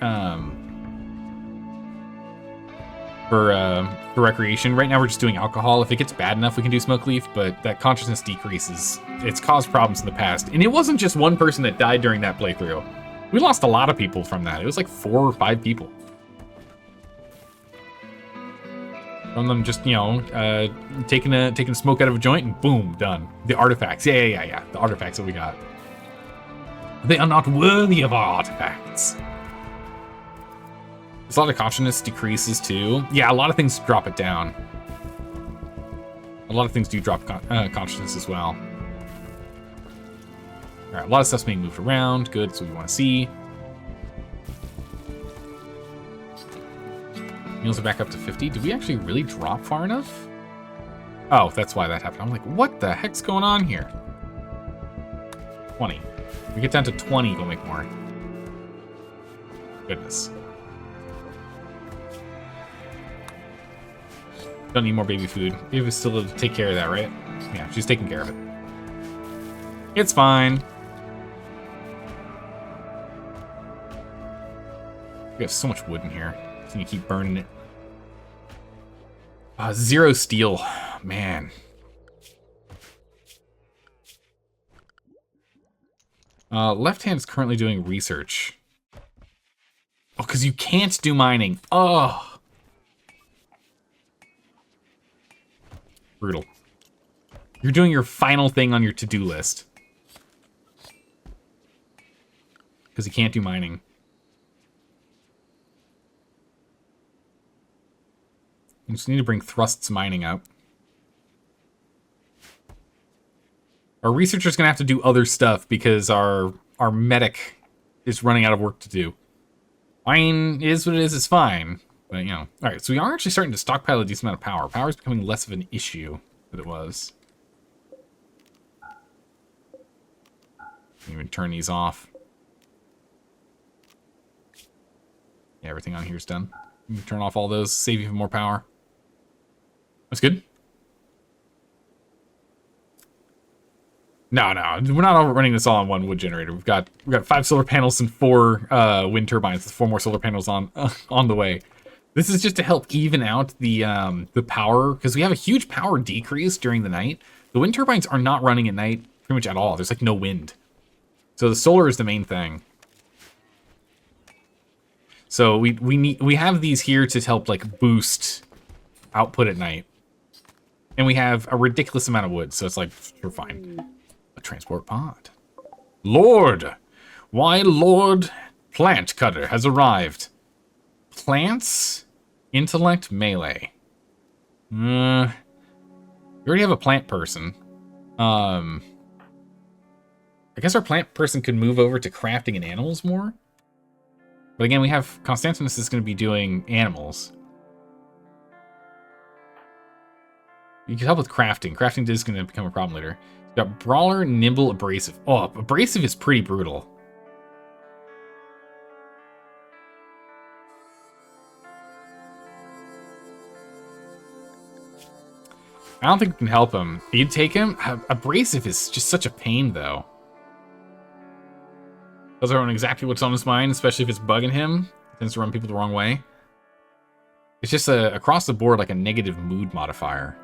A: for recreation. Right now we're just doing alcohol. If it gets bad enough, we can do smoke leaf, but that consciousness decreases. It's caused problems in the past, and it wasn't just one person that died during that playthrough. We lost a lot of people from that. It was like 4 or 5 people. From them just, you know, taking smoke out of a joint and boom, done. The artifacts. Yeah. The artifacts that we got. They are not worthy of our artifacts. There's a lot of consciousness decreases too. Yeah, a lot of things drop it down. A lot of things do drop consciousness as well. All right, a lot of stuff's being moved around. Good, that's what we want to see. Meals are back up to 50. Did we actually really drop far enough? Oh, that's why that happened. I'm like, what the heck's going on here? 20. If we get down to 20, we'll make more. Goodness. Don't need more baby food. Baby's still to take care of that, right? Yeah, she's taking care of it. It's fine. We have so much wood in here. So you keep burning it. 0 steel. Man. Left hand is currently doing research. Oh, because you can't do mining. Oh. Brutal. You're doing your final thing on your to-do list. Because you can't do mining. We just need to bring Thrust's mining up. Our researcher's gonna have to do other stuff because our medic is running out of work to do. Mine is what it is, it's fine. But, you know. All right, so we are actually starting to stockpile a decent amount of power. Power is becoming less of an issue than it was. Even turn these off. Yeah, everything on here is done. You can turn off all those, save even more power. That's good. No, we're not running this all on one wood generator. We've got 5 solar panels and 4 wind turbines with 4 more solar panels on on the way. This is just to help even out the power, because we have a huge power decrease during the night. The wind turbines are not running at night pretty much at all. There's like no wind. So the solar is the main thing. So we have these here to help like boost output at night. And we have a ridiculous amount of wood, so it's like we're fine. A transport pod. Lord! Why Lord Plant Cutter has arrived. Plants, intellect, melee. We already have a plant person. I guess our plant person could move over to crafting and animals more. But again, we have Constantinus is going to be doing animals. You can help with crafting. Crafting is going to become a problem later. We've got Brawler, Nimble, Abrasive. Oh, Abrasive is pretty brutal. I don't think we can help him. You'd take him? Abrasive is just such a pain, though. Doesn't run exactly what's on his mind, especially if it's bugging him. It tends to run people the wrong way. It's just across the board like a negative mood modifier.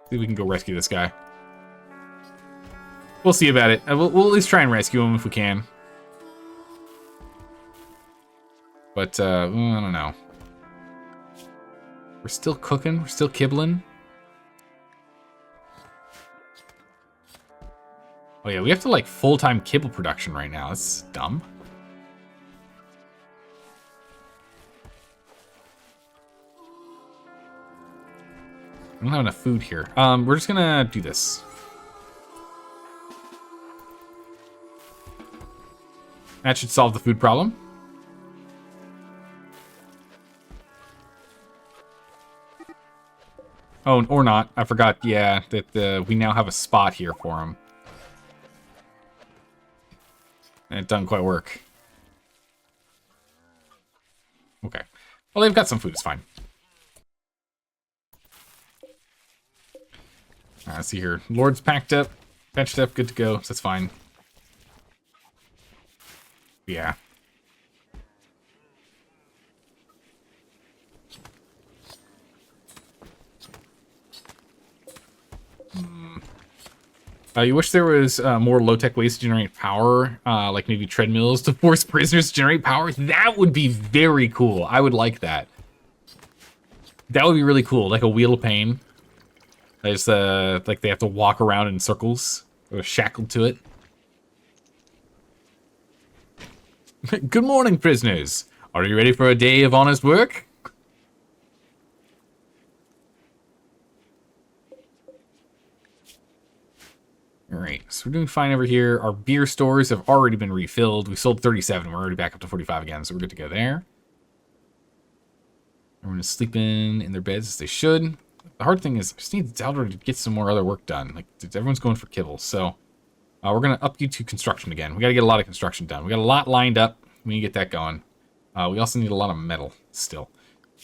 A: See if we can go rescue this guy. We'll see about it. We'll at least try and rescue him if we can. But, I don't know. We're still cooking. We're still kibbling. Oh yeah, we have to like full-time kibble production right now. That's dumb. I don't have enough food here. We're just gonna do this. That should solve the food problem. Oh, or not. I forgot, yeah, that we now have a spot here for him. And it doesn't quite work. Okay. Well, they've got some food. It's fine. Let's see here. Lord's packed up, patched up, good to go. So that's fine. Yeah. You wish there was more low-tech ways to generate power, like maybe treadmills to force prisoners to generate power. That would be very cool. I would like that. That would be really cool, like a wheel of pain. There's like they have to walk around in circles, or shackled to it. Good morning, prisoners. Are you ready for a day of honest work? Alright, so we're doing fine over here. Our beer stores have already been refilled. We sold 37. We're already back up to 45 again, so we're good to go there. Everyone is sleeping in their beds as they should. The hard thing is, I just need Zaldor to get some more other work done. Like, everyone's going for kibbles, so we're going to up you to construction again. We got to get a lot of construction done. We got a lot lined up. We need to get that going. We also need a lot of metal still.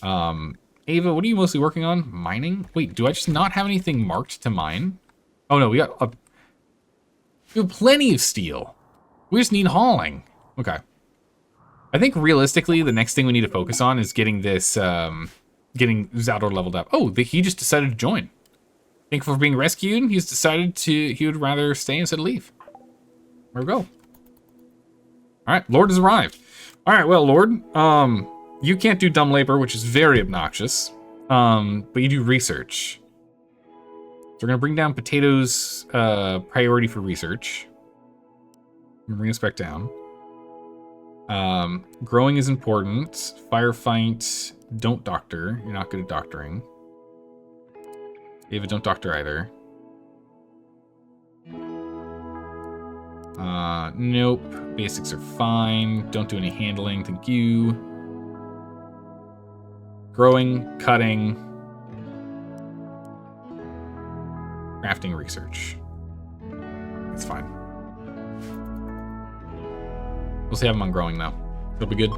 A: Ava, what are you mostly working on? Mining? Wait, do I just not have anything marked to mine? Oh no, we have plenty of steel. We just need hauling. Okay. I think realistically, the next thing we need to focus on is getting this, getting Zaldor leveled up. Oh, he just decided to join. Thank you for being rescued. He's decided he would rather stay instead of leave. There we go. All right, Lord has arrived. All right, well, Lord, you can't do dumb labor, which is very obnoxious. But you do research. So we're gonna bring down Potato's priority for research. I'm gonna bring us back down. Growing is important. Firefight, don't doctor. You're not good at doctoring. Ava, don't doctor either. Nope. Basics are fine. Don't do any handling. Thank you. Growing, cutting. Crafting, research. It's fine. We'll see have them on growing, though. It'll be good.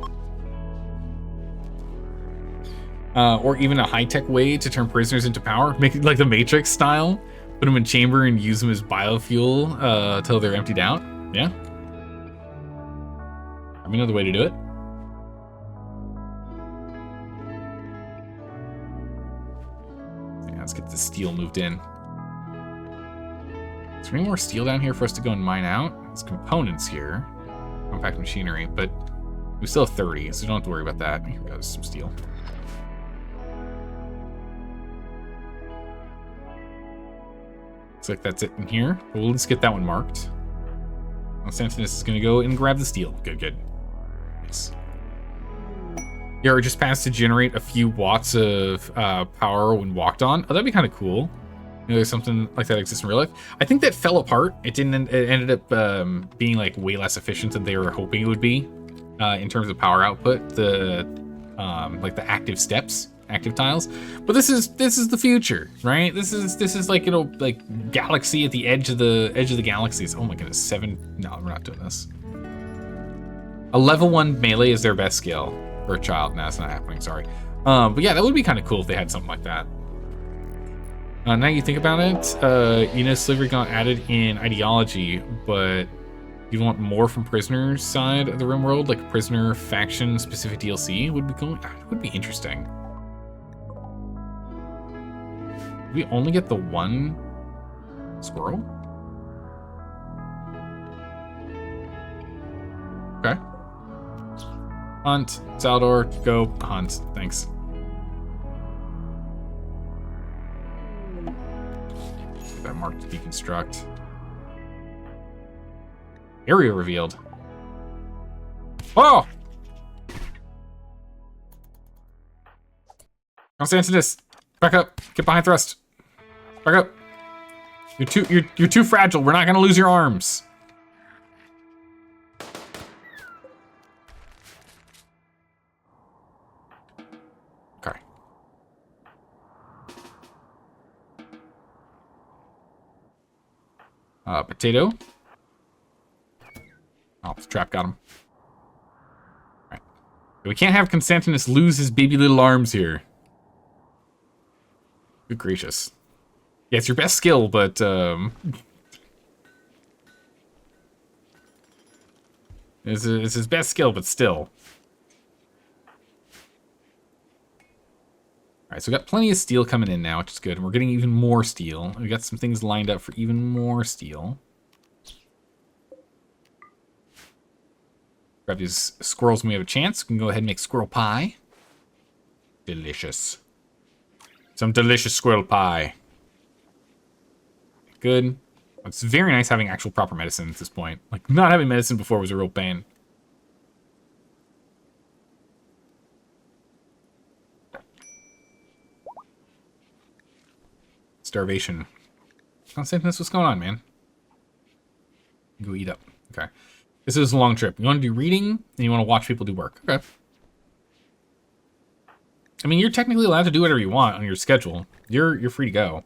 A: Or even a high-tech way to turn prisoners into power. Make it like the Matrix style. Put them in chamber and use them as biofuel till they're emptied out. Yeah. I mean, another way to do it. Yeah, let's get the steel moved in. Is there any more steel down here for us to go and mine out? There's components here. Compact machinery, but we still have 30, so don't have to worry about that. Here goes some steel. Looks like that's it in here. We'll just get that one marked. Constantinus is going to go and grab the steel. Good, good. Nice. Yeah, or just pass to generate a few watts of power when walked on. Oh, that'd be kind of cool. You know, there's something like that exists in real life. I think that fell apart. It ended up being like way less efficient than they were hoping it would be in terms of power output. The like the active steps, active tiles. But this is the future, right? This is like, you know, like galaxy at the edge of the galaxies. Oh my goodness, 7. No, we're not doing this. A level 1 melee is their best skill for a child. No, that's not happening. Sorry. But yeah, that would be kind of cool if they had something like that. Now you think about it, you know, slavery got added in ideology, but you want more from prisoners' side of the RimWorld, like prisoner faction specific DLC would be cool. It would be interesting. We only get the one squirrel? Okay. Hunt, Zaldor, go hunt. Thanks. Get that mark to deconstruct. Area revealed. Oh! Constantinus, back up. Get behind thrust. Back up. You're too fragile. We're not gonna lose your arms. Okay. Potato. Oh, the trap got him. Alright. We can't have Constantinus lose his baby little arms here. Good gracious. Yeah, it's your best skill, but it's his best skill, but still. Alright, so we got plenty of steel coming in now, which is good. And we're getting even more steel. We got some things lined up for even more steel. Grab these squirrels when we have a chance. We can go ahead and make squirrel pie. Delicious. Some delicious squirrel pie. Good. It's very nice having actual proper medicine at this point. Like, not having medicine before was a real pain. Starvation. Constantinus, what's going on, man? Go eat up. Okay. This is a long trip. You want to do reading, and you want to watch people do work. Okay. I mean, you're technically allowed to do whatever you want on your schedule. You're free to go.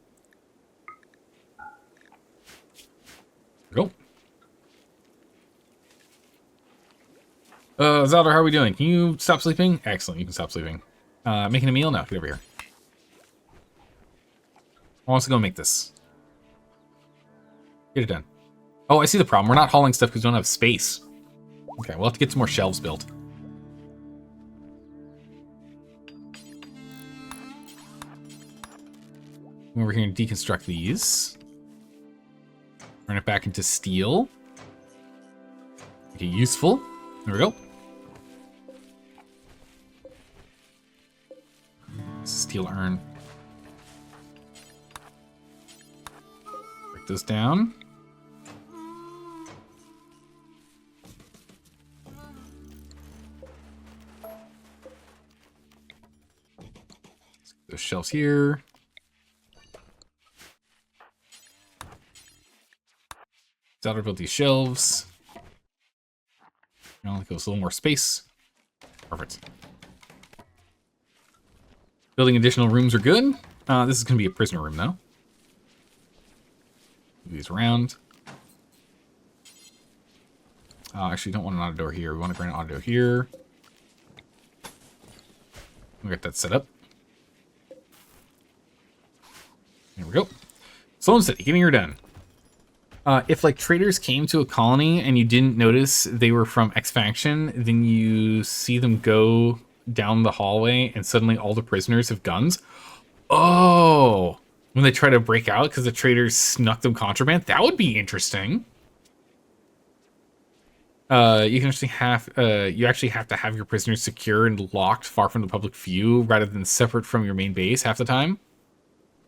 A: Go. Zaldar, how are we doing? Can you stop sleeping? Excellent, you can stop sleeping. Making a meal? No, get over here. I want us to go make this. Get it done. Oh, I see the problem. We're not hauling stuff because we don't have space. Okay, we'll have to get some more shelves built. Come over here and deconstruct these. Turn it back into steel. Make it useful. There we go. Steel urn. Break this down. Those shelves here. Zelda built these shelves. Only goes a little more space. Perfect. Building additional rooms are good. This is going to be a prisoner room, though. Move these around. Actually, don't want an auto door here. We want to grant an auto door here. We'll get that set up. There we go. Sloan City, getting her done. If like traders came to a colony and you didn't notice they were from X faction, then you see them go down the hallway and suddenly all the prisoners have guns. Oh, when they try to break out because the traders snuck them contraband, that would be interesting. You actually have to have your prisoners secure and locked far from the public view rather than separate from your main base half the time.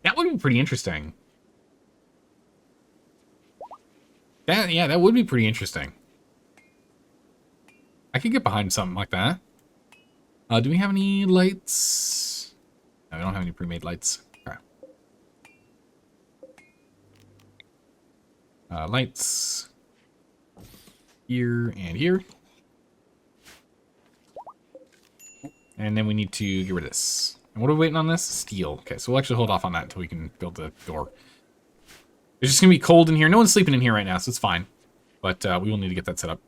A: That would be pretty interesting. That would be pretty interesting. I could get behind something like that. Do we have any lights? No, we don't have any pre-made lights. Okay. Lights. Here and here. And then we need to get rid of this. And what are we waiting on this? Steel. Okay, so we'll actually hold off on that until we can build the door. It's just going to be cold in here. No one's sleeping in here right now, so it's fine. But we will need to get that set up.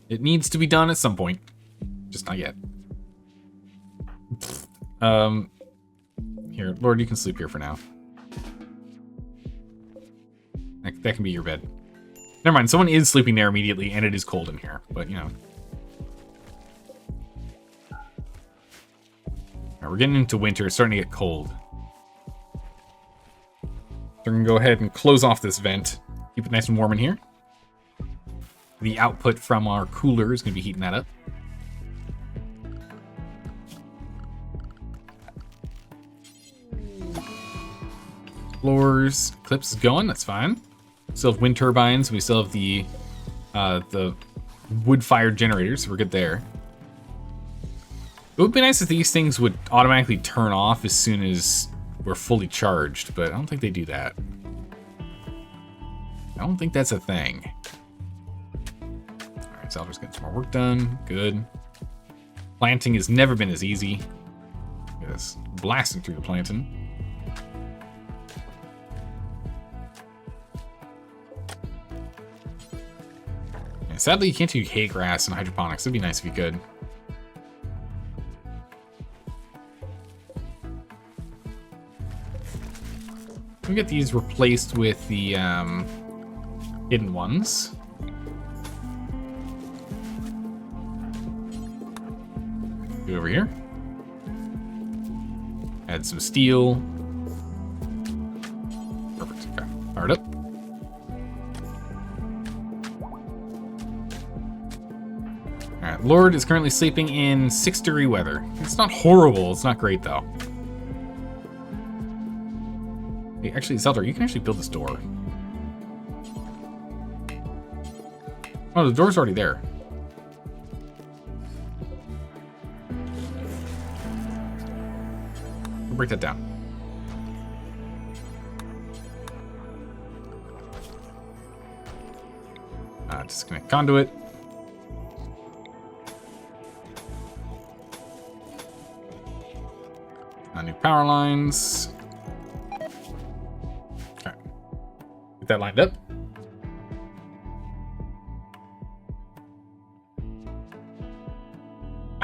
A: It needs to be done at some point. Just not yet. Here, Lord, you can sleep here for now. That can be your bed. Never mind, someone is sleeping there immediately, and it is cold in here. But, you know. Alright, we're getting into winter. It's starting to get cold. So we're going to go ahead and close off this vent. Keep it nice and warm in here. The output from our cooler is going to be heating that up. Floors, Eclipse is going, that's fine. Still have wind turbines, we still have the wood-fired generators, so we're good there. It would be nice if these things would automatically turn off as soon as we're fully charged, but I don't think they do that. I don't think that's a thing. Alright, Zelda's getting some more work done. Good. Planting has never been as easy. Look at this. Blasting through the planting. And sadly, you can't do hay grass and hydroponics. It'd be nice if you could. We get these replaced with the hidden ones. Go over here. Add some steel. Perfect. Okay. Fire it up. Alright, Lord is currently sleeping in 6-degree weather. It's not horrible. It's not great, though. Hey, actually, Zelda, you can actually build this door. Oh, the door's already there. We'll break that down. Disconnect conduit. New power lines. Okay. Get that lined up.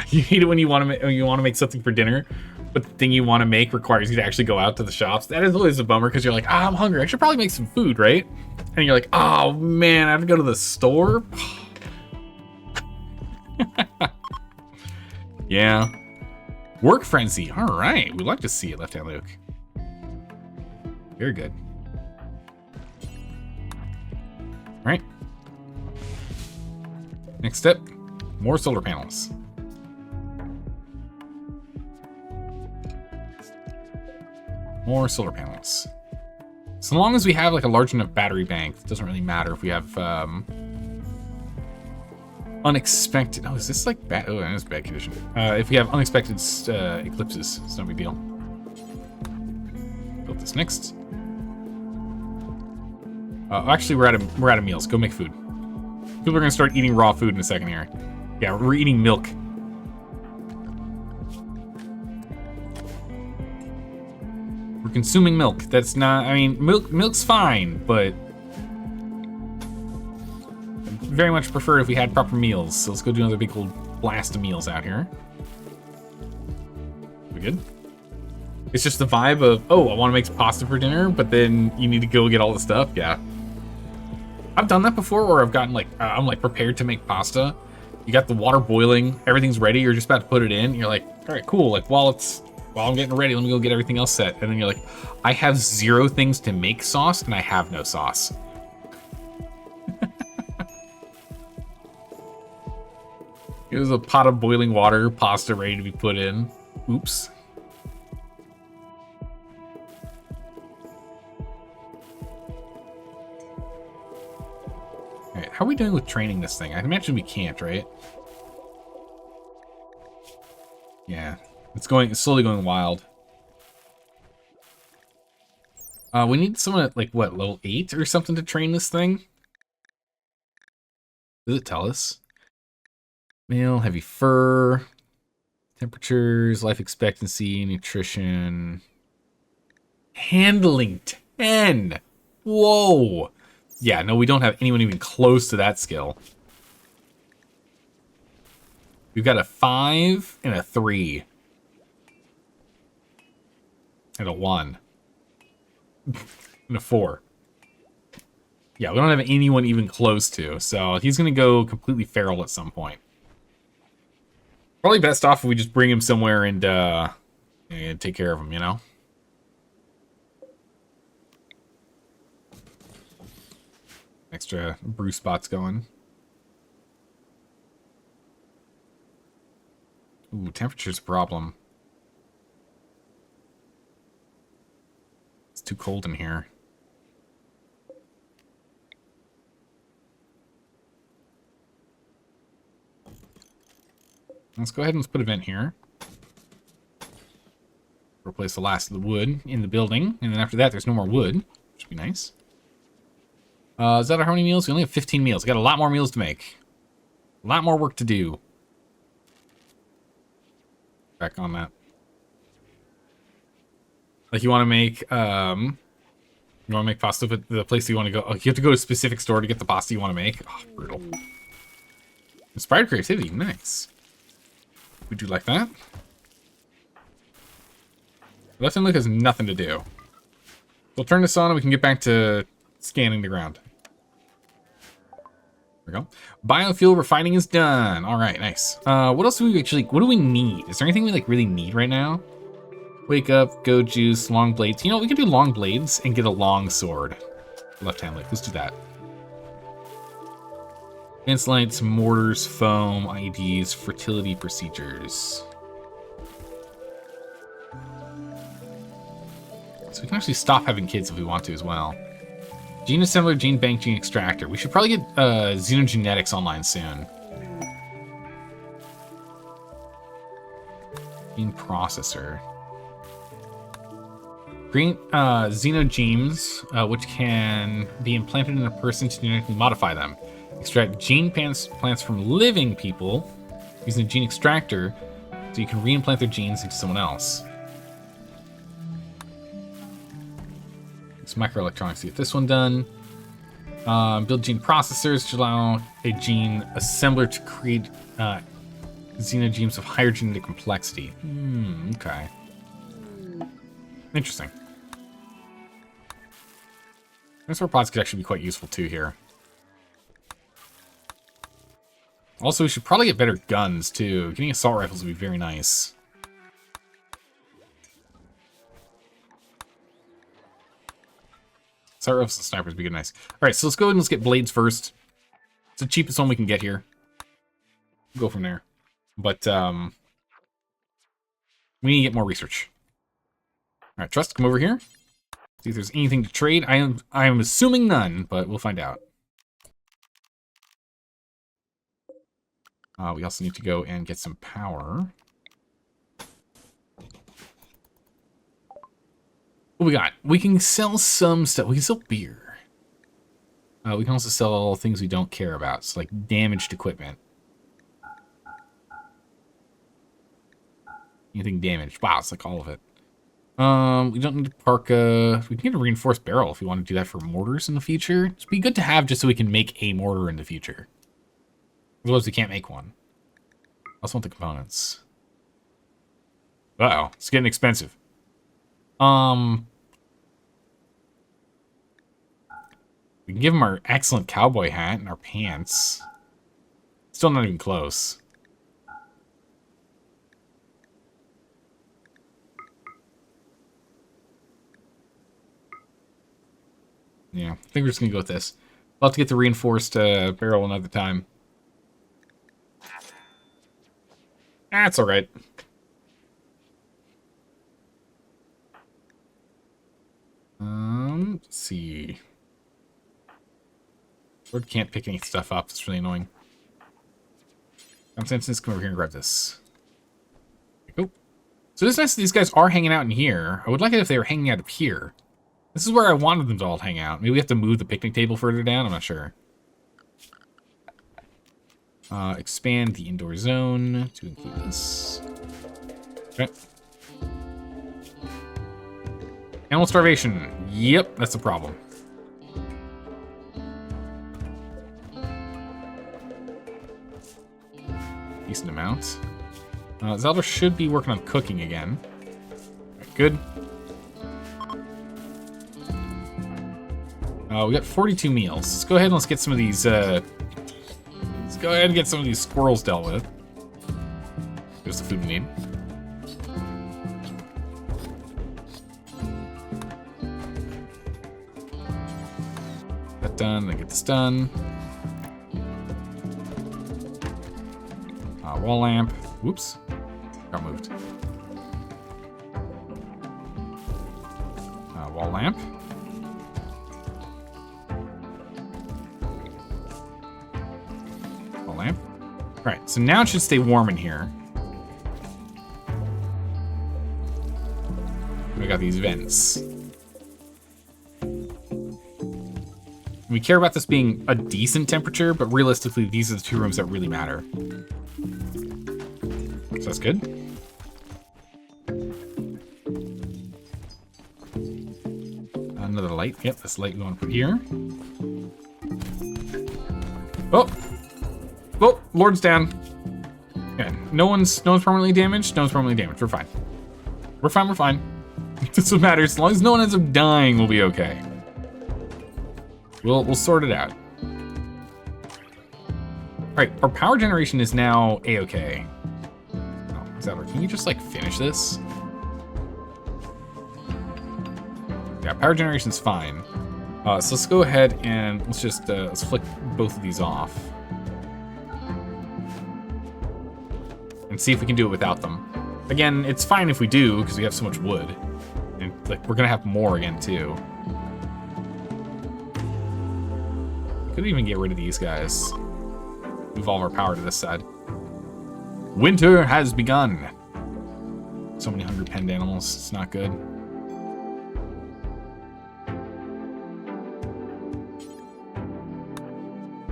A: You hate it when you want to make something for dinner, but the thing you want to make requires you to actually go out to the shops. That is always a bummer because you're like, I'm hungry. I should probably make some food, right? And you're like, oh man, I have to go to the store. Yeah. Work frenzy. All right. We'd like to see it, Left Hand Luke. Very good. All right. Next step, more solar panels. More solar panels. So long as we have like a large enough battery bank, it doesn't really matter if we have unexpected. Oh, is this like bad? Oh, it's bad condition. If we have unexpected eclipses, it's no big deal. Build this next. Actually, we're out of meals. Go make food. People are gonna start eating raw food in a second here. Yeah, we're eating milk. We're consuming milk. That's not. I mean, milk's fine, but I'd very much prefer if we had proper meals. So let's go do another big old blast of meals out here. We good? It's just the vibe of, oh, I want to make pasta for dinner, but then you need to go get all the stuff. Yeah. I've done that before where I've gotten like, I'm like prepared to make pasta. You got the water boiling, everything's ready, you're just about to put it in. You're like, all right, cool. Like while I'm getting ready, let me go get everything else set. And then you're like, I have 0 things to make sauce and I have no sauce. Here's a pot of boiling water, pasta ready to be put in. Oops. Alright, how are we doing with training this thing? I imagine we can't, right? Yeah, it's slowly going wild. We need someone at like what, level 8 or something to train this thing? Does it tell us? Male, heavy fur, temperatures, life expectancy, nutrition, handling 10. Whoa. Yeah, no, we don't have anyone even close to that skill. We've got a 5 and a 3. And a 1. And a 4. Yeah, we don't have anyone even close to, so he's going to go completely feral at some point. Probably best off if we just bring him somewhere and take care of him, you know? Extra brew spots going. Ooh, temperature's a problem. It's too cold in here. Let's go ahead and let's put a vent here. Replace the last of the wood in the building. And then after that, there's no more wood, which would be nice. Is that how many meals? We only have 15 meals. We got a lot more meals to make. A lot more work to do. Back on that. Like you want to make pasta, but the place you want to go, you have to go to a specific store to get the pasta you want to make. Oh, brutal. Inspired creativity, nice. Would you like that? Left and look has nothing to do. We'll turn this on and we can get back to scanning the ground. There we go. Biofuel refining is done. All right, nice. What else do we actually, what do we need? Is there anything we like really need right now? Wake up, go juice, long blades. You know, we can do long blades and get a long sword. Left hand lick, let's do that. Advanced lights, mortars, foam, IEDs, fertility procedures. So we can actually stop having kids if we want to as well. Gene assembler, gene bank, gene extractor. We should probably get xenogenetics online soon. Gene processor. Green xenogenes, which can be implanted in a person to genetically modify them. Extract gene plants from living people using a gene extractor so you can reimplant their genes into someone else. It's microelectronics to get this one done. Build gene processors to allow a gene assembler to create xenogenes of higher genetic complexity. Okay. Interesting. Transport pods could actually be quite useful too here. Also, we should probably get better guns, too. Getting assault rifles would be very nice. Assault rifles and snipers would be good nice. Alright, so let's go ahead and let's get blades first. It's the cheapest one we can get here. We'll go from there. But, we need to get more research. Alright, Trust, come over here. See if there's anything to trade. I am assuming none, but we'll find out. We also need to go and get some power. What we got? We can sell some stuff. We can sell beer. We can also sell things we don't care about, so like damaged equipment. Anything damaged. Wow, it's like all of it. We don't need to park we can get a reinforced barrel if we want to do that for mortars in the future. It'd be good to have just so we can make a mortar in the future. Otherwise we can't make one. I also want the components. Uh-oh, it's getting expensive. We can give him our excellent cowboy hat and our pants. Still not even close. Yeah, I think we're just going to go with this. We'll have to get the reinforced barrel another time. That's alright. Let's see. Lord can't pick any stuff up. It's really annoying. Constance, come over here and grab this. There we go. So it's nice that these guys are hanging out in here. I would like it if they were hanging out up here. This is where I wanted them to all hang out. Maybe we have to move the picnic table further down. I'm not sure. Expand the indoor zone to include this. Okay. Animal starvation. Yep, that's a problem. Decent amount. Zelda should be working on cooking again. Right, good. We got 42 meals. Let's go ahead and let's get some of these, let's go ahead and get some of these squirrels dealt with. There's the food we need. That done, then get this done. Wall lamp. Whoops. Got moved. Wall lamp. Lamp. Alright, so now it should stay warm in here. We got these vents. We care about this being a decent temperature, but realistically, these are the two rooms that really matter. So that's good. Another light. Yep, this light we want to put here. Oh! Oh, Lord's down. Yeah, no one's permanently damaged. No one's permanently damaged. We're fine. We're fine. We're fine. That's what matters. As long as no one ends up dying, we'll be okay. We'll sort it out. All right, our power generation is now a-okay. Oh, Zeller, can you just like finish this? Yeah, power generation's fine. So let's go ahead and let's just let's flick both of these off. And see if we can do it without them. Again, it's fine if we do, because we have so much wood. And like we're gonna have more again too. Could even get rid of these guys. Move all of our power to this side. Winter has begun. So many hungry penned animals, it's not good.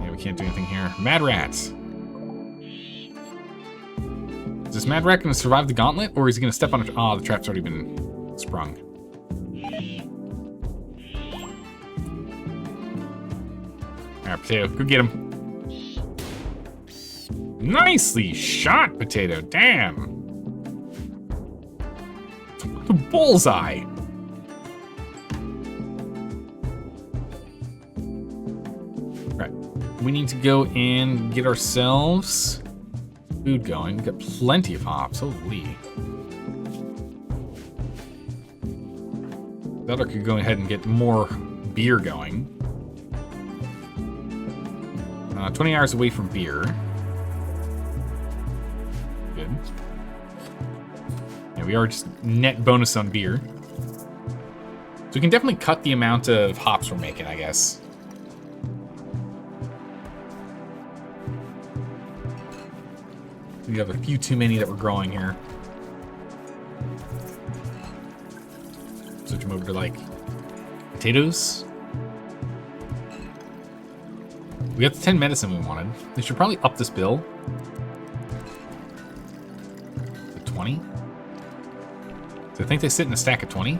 A: Yeah, we can't do anything here. Mad Rat. Is this Mad Rat gonna survive the gauntlet, or is he gonna step on it? Oh, the trap's already been sprung. Alright, Potato, go get him. Nicely shot, Potato, damn. The bullseye. Right, we need to go and get ourselves food going. We've got plenty of hops. Holy. That I could go ahead and get more beer going. 20 hours away from beer. Good. Yeah, we are just net bonus on beer. So we can definitely cut the amount of hops we're making, I guess. We have a few too many that we're growing here. Switch them over to like potatoes. We got the 10 medicine we wanted. They should probably up this bill. To 20. So I think they sit in a stack of 20.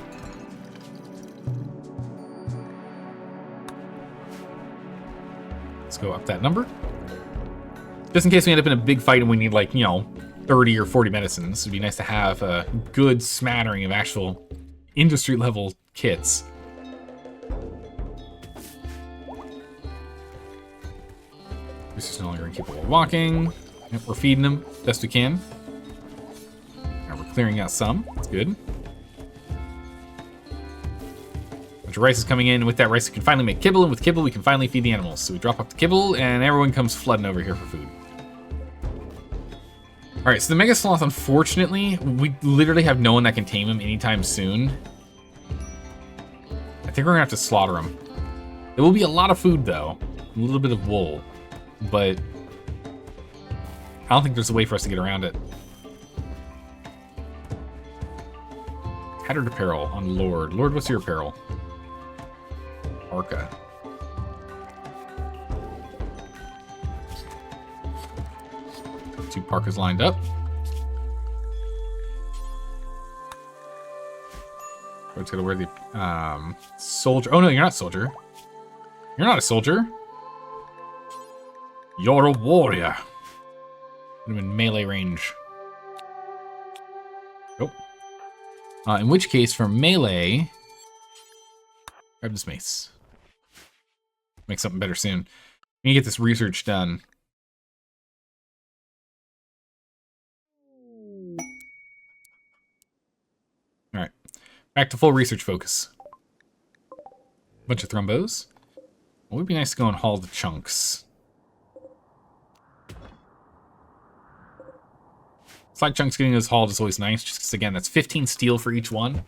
A: Let's go up that number. Just in case we end up in a big fight and we need, like, you know, 30 or 40 medicines. It'd be nice to have a good smattering of actual industry-level kits. This is no longer incapable of walking. Yep, we're feeding them best we can. Now we're clearing out some. That's good. Bunch of rice is coming in. With that rice, we can finally make kibble, and with kibble, we can finally feed the animals. So we drop off the kibble, and everyone comes flooding over here for food. All right, so the Mega Sloth, unfortunately, we literally have no one that can tame him anytime soon. I think we're gonna have to slaughter him. There will be a lot of food, though. A little bit of wool. But I don't think there's a way for us to get around it. Tattered apparel on Lord. Lord, what's your apparel? Parka. Two parkas lined up. We're gonna wear the soldier. Oh no, you're not soldier. You're not a soldier. You're a warrior. I'm in melee range. Nope. In which case, for melee, grab this mace. Make something better soon. We need to get this research done. All right, back to full research focus. Bunch of thrombos. Well, it would be nice to go and haul the chunks. Slag chunks getting those hauled is always nice, just because, again, that's 15 steel for each one.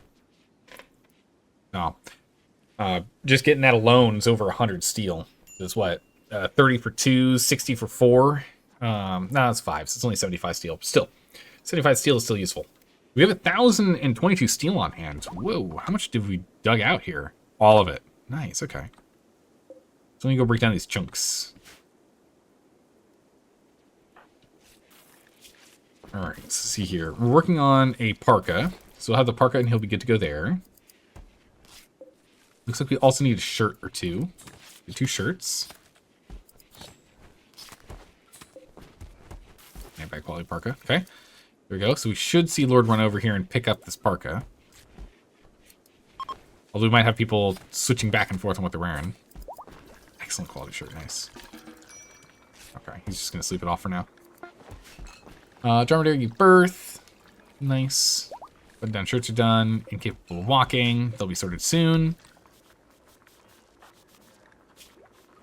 A: No. Just getting that alone is over 100 steel. Is what? 30 for 2, 60 for 4. No, it's 5, so it's only 75 steel. Still, 75 steel is still useful. We have 1,022 steel on hand. Whoa, how much did we dug out here? All of it. Nice, okay. So let me go break down these chunks. Alright, let's see here. We're working on a parka. So we'll have the parka and he'll be good to go there. Looks like we also need a shirt or two. 2 shirts. And bad quality parka. Okay. There we go. So we should see Lord run over here and pick up this parka. Although we might have people switching back and forth on what they're wearing. Excellent quality shirt. Nice. Okay, he's just going to sleep it off for now. Dromedary give birth. Nice. Button down shirts are done. Incapable of walking. They'll be sorted soon.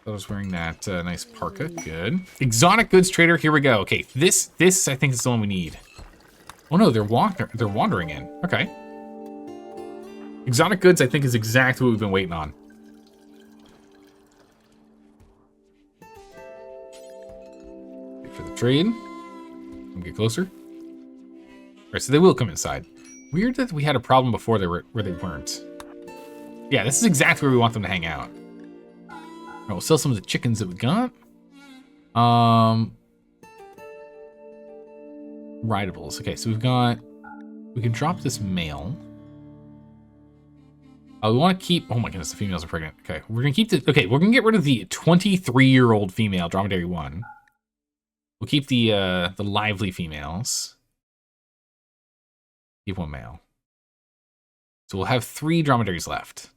A: I was wearing that nice parka. Good. Exotic goods trader. Here we go. Okay, this I think is the one we need. Oh no, they're wandering in. Okay. Exotic goods I think is exactly what we've been waiting on. Wait for the trade. Get closer. All right, so they will come inside. Weird that we had a problem before where they weren't. Yeah, this is exactly where we want them to hang out. All right, we'll sell some of the chickens that we got. Rideables. Okay, so we can drop this male. We want to keep, oh my goodness, the females are pregnant. Okay, we're gonna keep okay, we're gonna get rid of the 23-year-old female, Dromedary 1. We'll keep the lively females. Keep 1 male. So we'll have 3 dromedaries left.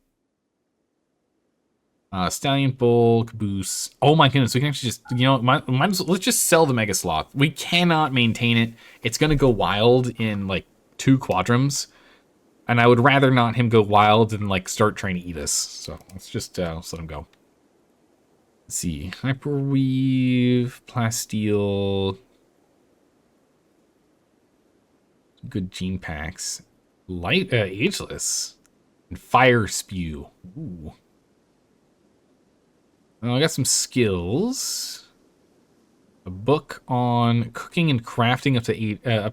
A: Stallion, bull, caboose. Oh my goodness, we can actually just, you know, let's just sell the Mega Sloth. We cannot maintain it. It's gonna go wild in like 2 quadrums. And I would rather not him go wild than like start trying to eat us. So let's just let's let him go. Let's see. Hyperweave, plasteel. Good gene packs. Light, ageless. And fire spew. Ooh. I got some skills. A book on cooking and crafting up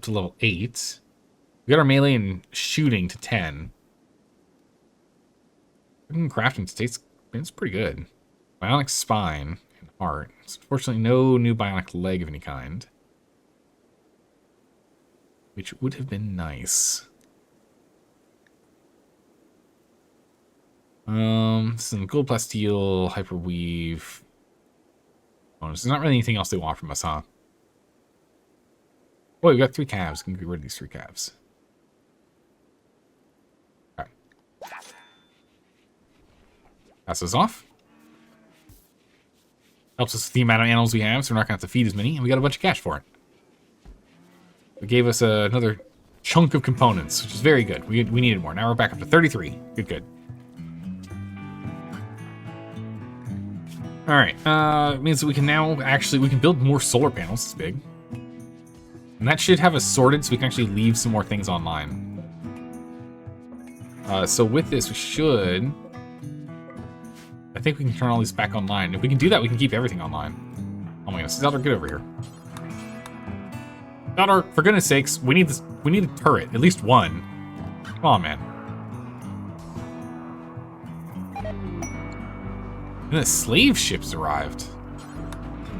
A: to level 8. We got our melee and shooting to 10. Cooking and crafting to 8. It's pretty good. Bionic spine and part. So unfortunately, no new bionic leg of any kind. Which would have been nice. Some gold plasteel, hyperweave. There's not really anything else they want from us, huh? Oh, we got 3 calves. Can get rid of these 3 calves. Okay. Pass those off. Helps us with the amount of animals we have, so we're not going to have to feed as many, and we got a bunch of cash for it. It gave us another chunk of components, which is very good. We needed more. Now we're back up to 33. Good. Alright, it means that we can now we can build more solar panels. It's big. And that should have us sorted so we can actually leave some more things online. So with this, we should... I think we can turn all these back online. If we can do that, we can keep everything online. Oh my goodness, Zelda, get over here. Zelda, for goodness sakes, we need this. We need a turret, at least one. Come on, man. And the slave ships arrived.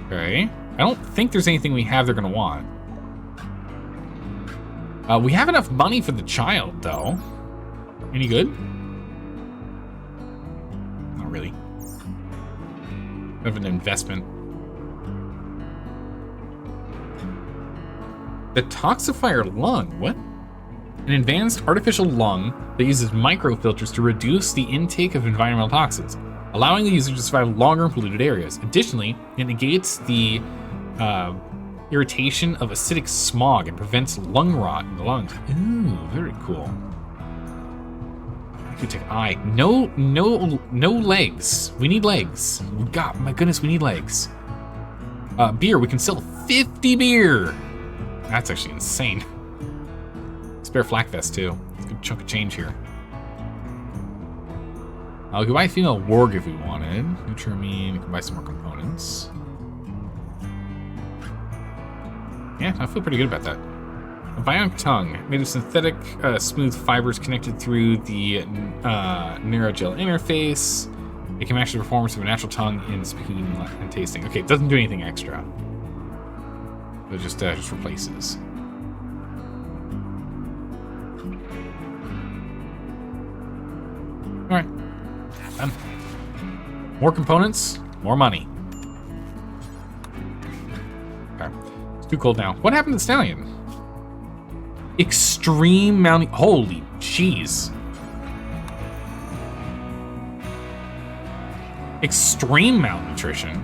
A: Okay. I don't think there's anything we have they're gonna want. We have enough money for the child, though. Any good? Not really. Of an investment. The toxifier lung, what? An advanced artificial lung that uses microfilters to reduce the intake of environmental toxins, allowing the user to survive longer in polluted areas. Additionally, it negates the irritation of acidic smog and prevents lung rot in the lungs. Ooh, very cool. I could take eye. No legs. We need legs. God, my goodness, we need legs. Beer, we can sell 50 beer. That's actually insane. Spare flak vest too. It's a good chunk of change here. We could buy a female warg if we wanted. Nutramine, we can buy some more components. Yeah, I feel pretty good about that. A bionic tongue made of synthetic smooth fibers connected through the neurogel interface. It can match the performance of a natural tongue in speaking and tasting. Okay, it doesn't do anything extra. It just replaces. All right, done. More components, more money. Okay, it's too cold now. What happened to the stallion? Extreme mounting. Holy jeez. Extreme malnutrition.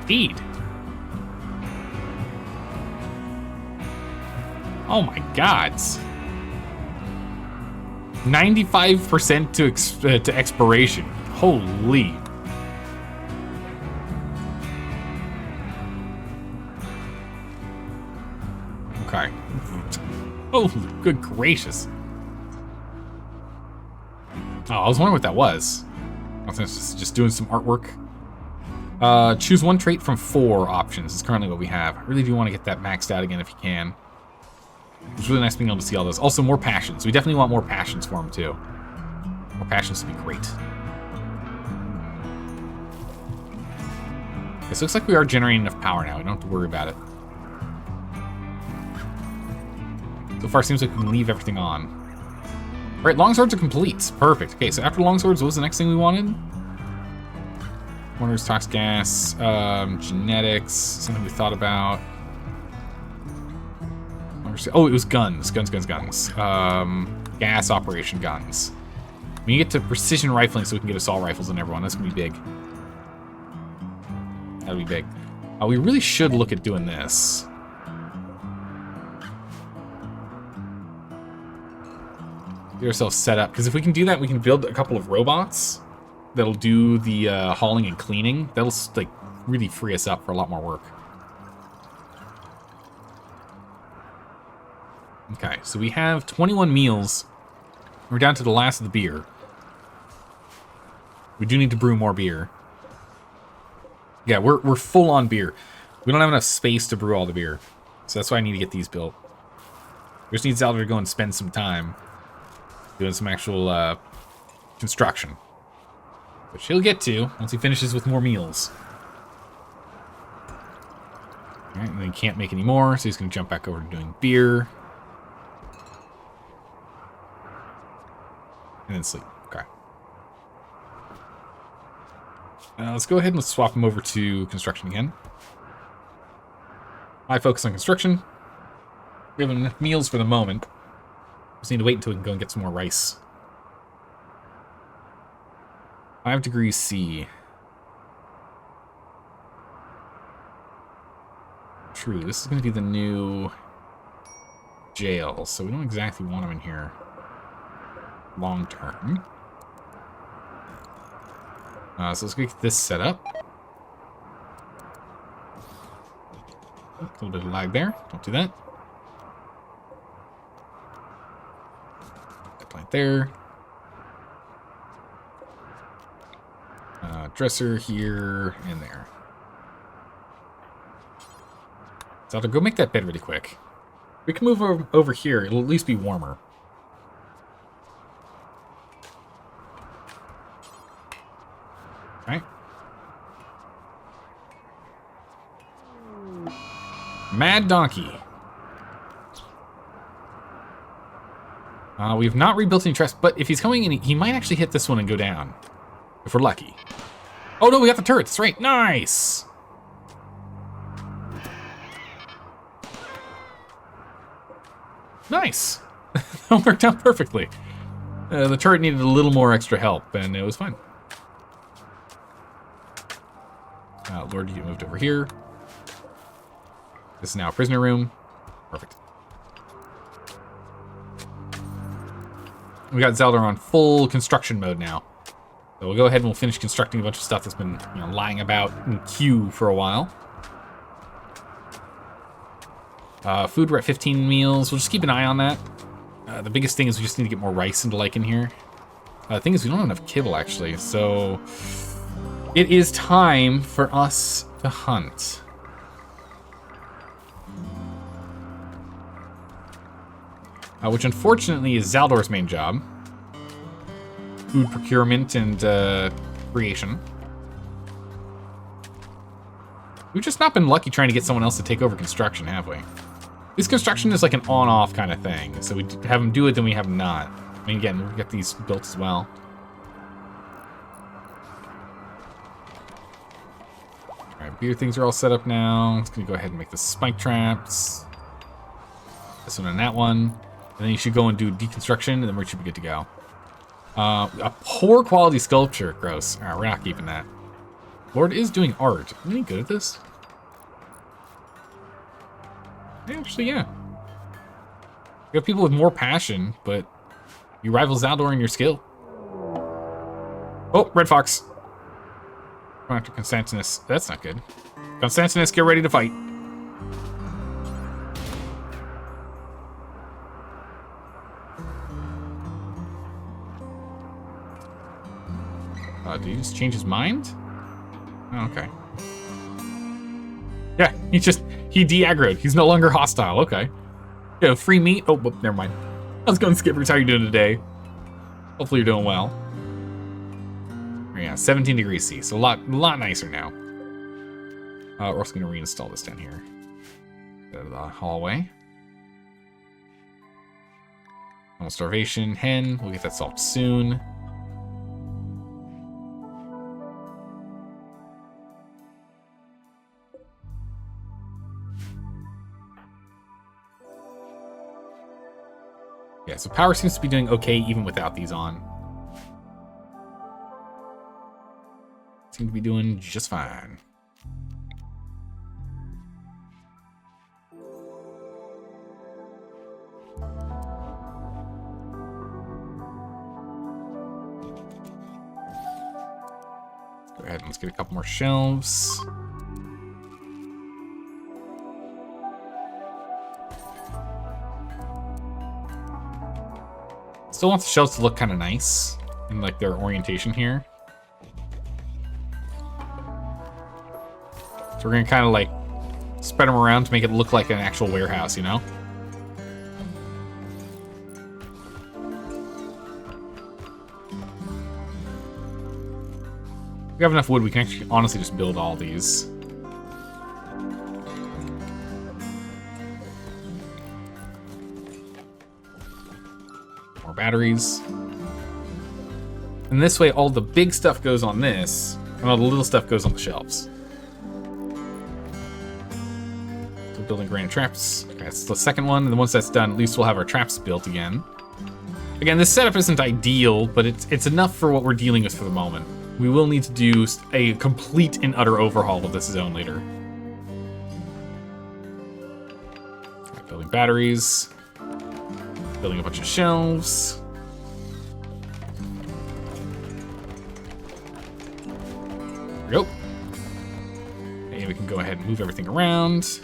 A: Feed. Oh my god. 95% to expiration. Holy. Okay. Oh, good gracious. Oh, I was wondering what that was. I was just doing some artwork. Choose one trait from 4 options. It's currently what we have. I really do want to get that maxed out again if you can. It's really nice being able to see all those. Also, more passions. We definitely want more passions for him, too. More passions would be great. Okay, so it looks like we are generating enough power now. We don't have to worry about it. So far, it seems like we can leave everything on. All right, longswords are complete. Perfect. Okay, so after longswords, what was the next thing we wanted? Wonders, toxic gas, genetics, something we thought about. Oh, it was guns. Guns. Gas operation guns. We can get to precision rifling so we can get assault rifles on everyone. That's gonna be big. That'll be big. We really should look at doing this. Get ourselves set up, because if we can do that, we can build a couple of robots that'll do the hauling and cleaning. That'll like really free us up for a lot more work. Okay, so we have 21 meals. We're down to the last of the beer. We do need to brew more beer. Yeah, we're full on beer. We don't have enough space to brew all the beer. So that's why I need to get these built. We just need Zelda to go and spend some time doing some actual construction. Which he'll get to once he finishes with more meals. Alright, and then he can't make any more, so he's going to jump back over to doing beer. And then sleep. Okay. Let's go ahead and let's swap him over to construction again. I focus on construction. We have enough meals for the moment. Just need to wait until we can go and get some more rice. 5 degrees C. True, this is going to be the new jail, so we don't exactly want him in here long term. So let's get this set up. A little bit of lag there. Don't do that. That plant there. Dresser here and there. So I'll go make that bed really quick. We can move over here. It'll at least be warmer. Alright. Mad Donkey. We've not rebuilt any traps, but if he's coming in, he might actually hit this one and go down. If we're lucky. Oh no, we got the turret. That's right. Nice. Nice. That worked out perfectly. The turret needed a little more extra help, and it was fine. Lord, you get moved over here. This is now a prisoner room. Perfect. We got Zelda on full construction mode now. So we'll go ahead and we'll finish constructing a bunch of stuff that's been, lying about in queue for a while. Food, we're at 15 meals. We'll just keep an eye on that. The biggest thing is we just need to get more rice into in here. The thing is we don't have enough kibble, actually. So it is time for us to hunt. Which unfortunately is Zaldor's main job. Food procurement and creation. We've just not been lucky trying to get someone else to take over construction, have we? This construction is like an on-off kind of thing. So we have them do it, then we have them not. I mean, again, we've got these built as well. Alright, beer things are all set up now. It's going to go ahead and make the spike traps. This one and that one. And then you should go and do deconstruction, and then we should be good to go. A poor quality sculpture. Gross. Alright, we're not keeping that. Lord is doing art. Are you good at this? Actually, yeah. You have people with more passion, but you rival Zaldor in your skill. Oh, Red Fox. Going after Constantinus. That's not good. Constantinus, get ready to fight. Did he just change his mind? Oh, okay. Yeah, he de-aggroed. He's no longer hostile. Okay. Yeah, free meat. Oh, never mind. I was going Skippers. How are you doing today? Hopefully you're doing well. Yeah, 17 degrees C, so a lot nicer now. We're also going to reinstall this down here. Go to the hallway. No starvation. Hen. We'll get that solved soon. Yeah, so power seems to be doing okay even without these on. Seem to be doing just fine. Go ahead and let's get a couple more shelves. Still wants the shelves to look kind of nice in like their orientation here. So we're gonna kind of like spread them around to make it look like an actual warehouse, you know? If we have enough wood, we can actually honestly just build all these. batteries. And this way, all the big stuff goes on this, and all the little stuff goes on the shelves. So building granite traps. Okay, that's the second one, and then once that's done, at least we'll have our traps built again. Again, this setup isn't ideal, but it's enough for what we're dealing with for the moment. We will need to do a complete and utter overhaul of this zone later. Right, building batteries. Building a bunch of shelves. There we go. And we can go ahead and move everything around.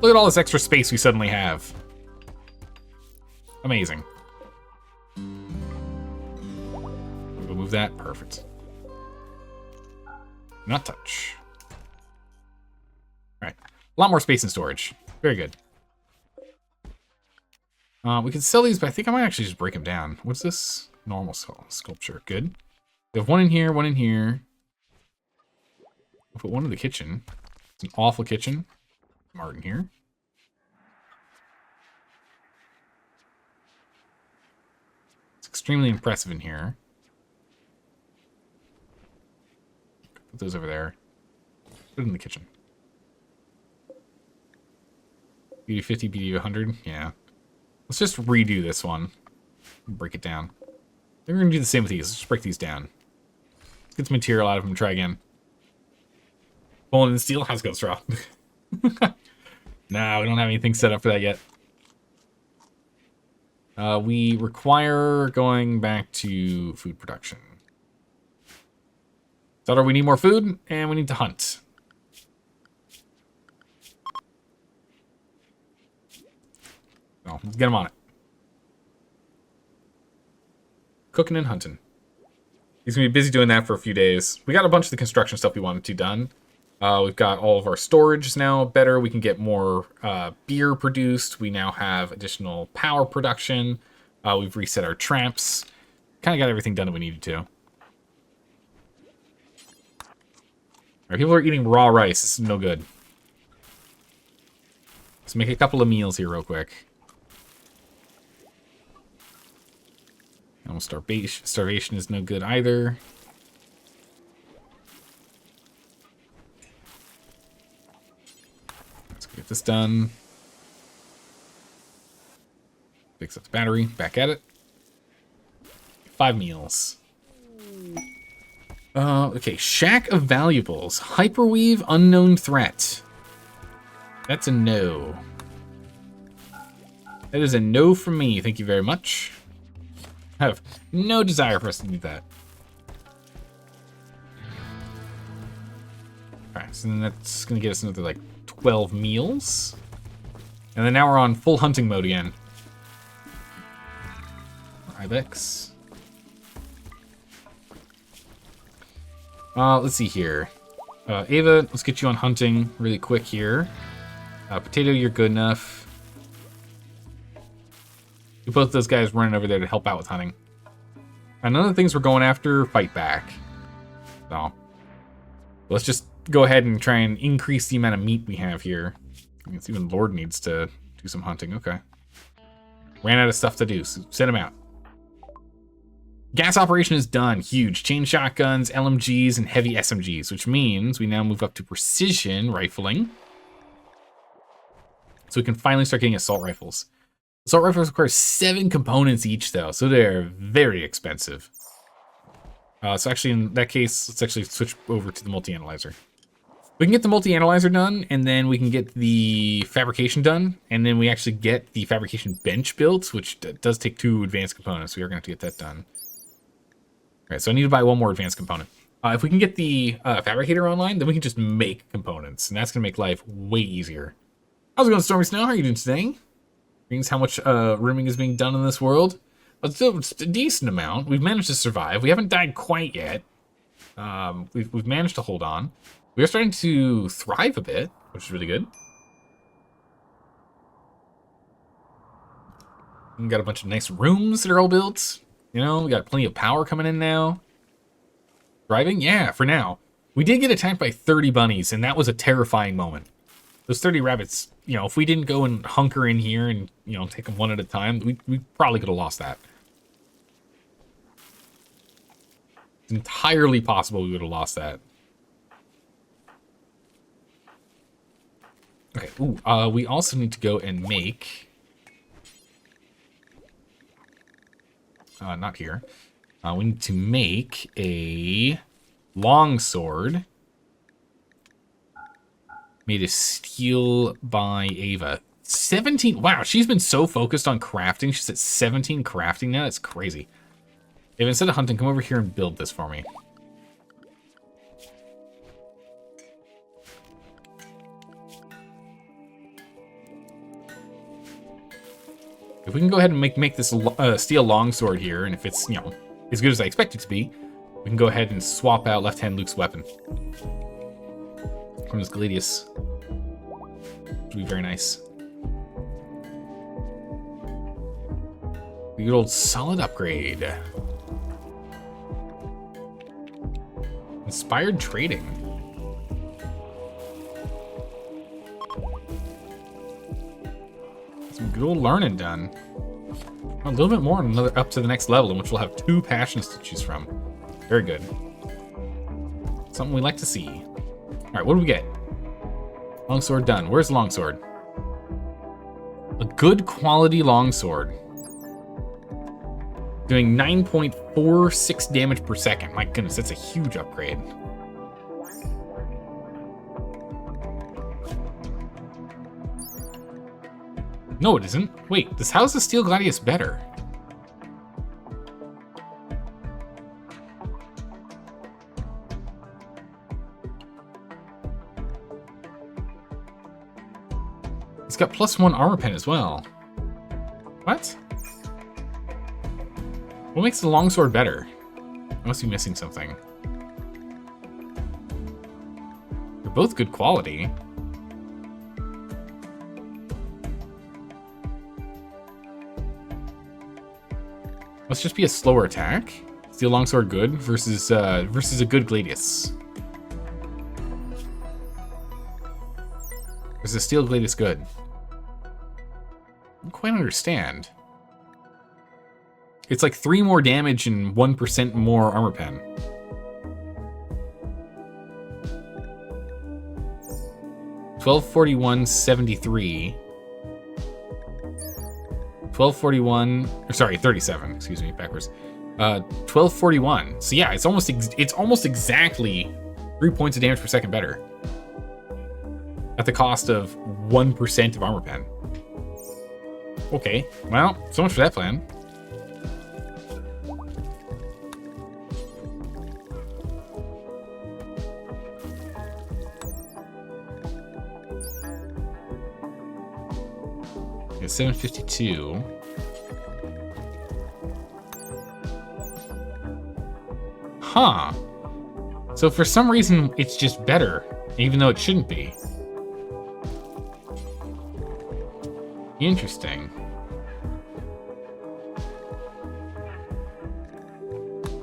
A: Look at all this extra space we suddenly have. Amazing. We'll move that. Perfect. Not touch. All right. A lot more space in storage. Very good. We can sell these, but I think I might actually just break them down. What's this? Normal sculpture. Good. We have one in here, one in here. We'll put one in the kitchen. It's an awful kitchen. Art in here. It's extremely impressive in here. Put those over there. Put it in the kitchen. Beauty 50, beauty 100. Yeah. Let's just redo this one. Break it down. Then we're going to do the same with these. Let's just break these down. Let's get some material out of them and try again. Bone and steel? How's it going, Straw? No, we don't have anything set up for that yet. We require going back to food production. So we need more food, and we need to hunt. So, let's get them on it. Cooking and hunting. He's going to be busy doing that for a few days. We got a bunch of the construction stuff we wanted to done. We've got all of our storage now better. We can get more beer produced. We now have additional power production. We've reset our traps. Kind of got everything done that we needed to. All right, people are eating raw rice. This is no good. Let's make a couple of meals here real quick. Almost starvation is no good either. Let's get this done. Fix up the battery. Back at it. 5 meals. Okay, Shack of Valuables. Hyperweave, unknown threat. That's a no. That is a no from me. Thank you very much. I have no desire for us to do that. Alright, so then that's going to get us another, like, 12 meals. And then now we're on full hunting mode again. Ibex. Let's see here. Ava, let's get you on hunting really quick here. Potato, you're good enough. Both those guys running over there to help out with hunting. And none of the things we're going after fight back. So let's just go ahead and try and increase the amount of meat we have here. I mean, even Lord needs to do some hunting. Okay. Ran out of stuff to do, so send him out. Gas operation is done. Huge. Chain shotguns, LMGs, and heavy SMGs, which means we now move up to precision rifling. So we can finally start getting assault rifles. Assault rifles require 7 components each, though, so they're very expensive. So actually, in that case, let's actually switch over to the multi-analyzer. We can get the multi-analyzer done, and then we can get the fabrication done, and then we actually get the fabrication bench built, which does take 2 advanced components. We are going to have to get that done. All right, so I need to buy 1 more advanced component. If we can get the fabricator online, then we can just make components, and that's going to make life way easier. How's it going, Stormy Snow? How are you doing today? Means how much rooming is being done in this world. But still, it's a decent amount. We've managed to survive. We haven't died quite yet. We've managed to hold on. We are starting to thrive a bit, which is really good. We got a bunch of nice rooms that are all built. You know, we got plenty of power coming in now. Thriving? Yeah, for now. We did get attacked by 30 bunnies, and that was a terrifying moment. Those 30 rabbits, you know, if we didn't go and hunker in here and, you know, take them one at a time, we probably could have lost that. It's entirely possible we would have lost that. Okay, ooh, we also need to go and make... not here. We need to make a longsword made of steel by Ava. 17, wow, she's been so focused on crafting. She's at 17 crafting now. That's crazy. Ava, instead of hunting, come over here and build this for me. If we can go ahead and make this steel longsword here, and if it's, you know, as good as I expect it to be, we can go ahead and swap out left-hand Luke's weapon from this Gladius. Which would be very nice. Good old solid upgrade. Inspired trading. Some good old learning done. A little bit more, and another up to the next level, in which we'll have 2 passions to choose from. Very good. Something we like to see. All right, what do we get? Longsword done. Where's the longsword? A good quality longsword. Doing 9.46 damage per second. My goodness, that's a huge upgrade. No, it isn't. Wait, how's the Steel Gladius better? It's got +1 armor pen as well. What? What makes the longsword better? I must be missing something. They're both good quality. Let's just be a slower attack. Steel longsword good versus versus a good Gladius. Versus steel Gladius good. I don't quite understand. It's like 3 more damage and 1% more armor pen. $1241.73. 1241, or sorry, 37. Excuse me, backwards. 1241. So yeah, it's almost exactly 3 points of damage per second better. At the cost of 1% of armor pen. Okay, well, so much for that plan. Okay, 752. Huh. So for some reason, it's just better, even though it shouldn't be. Interesting.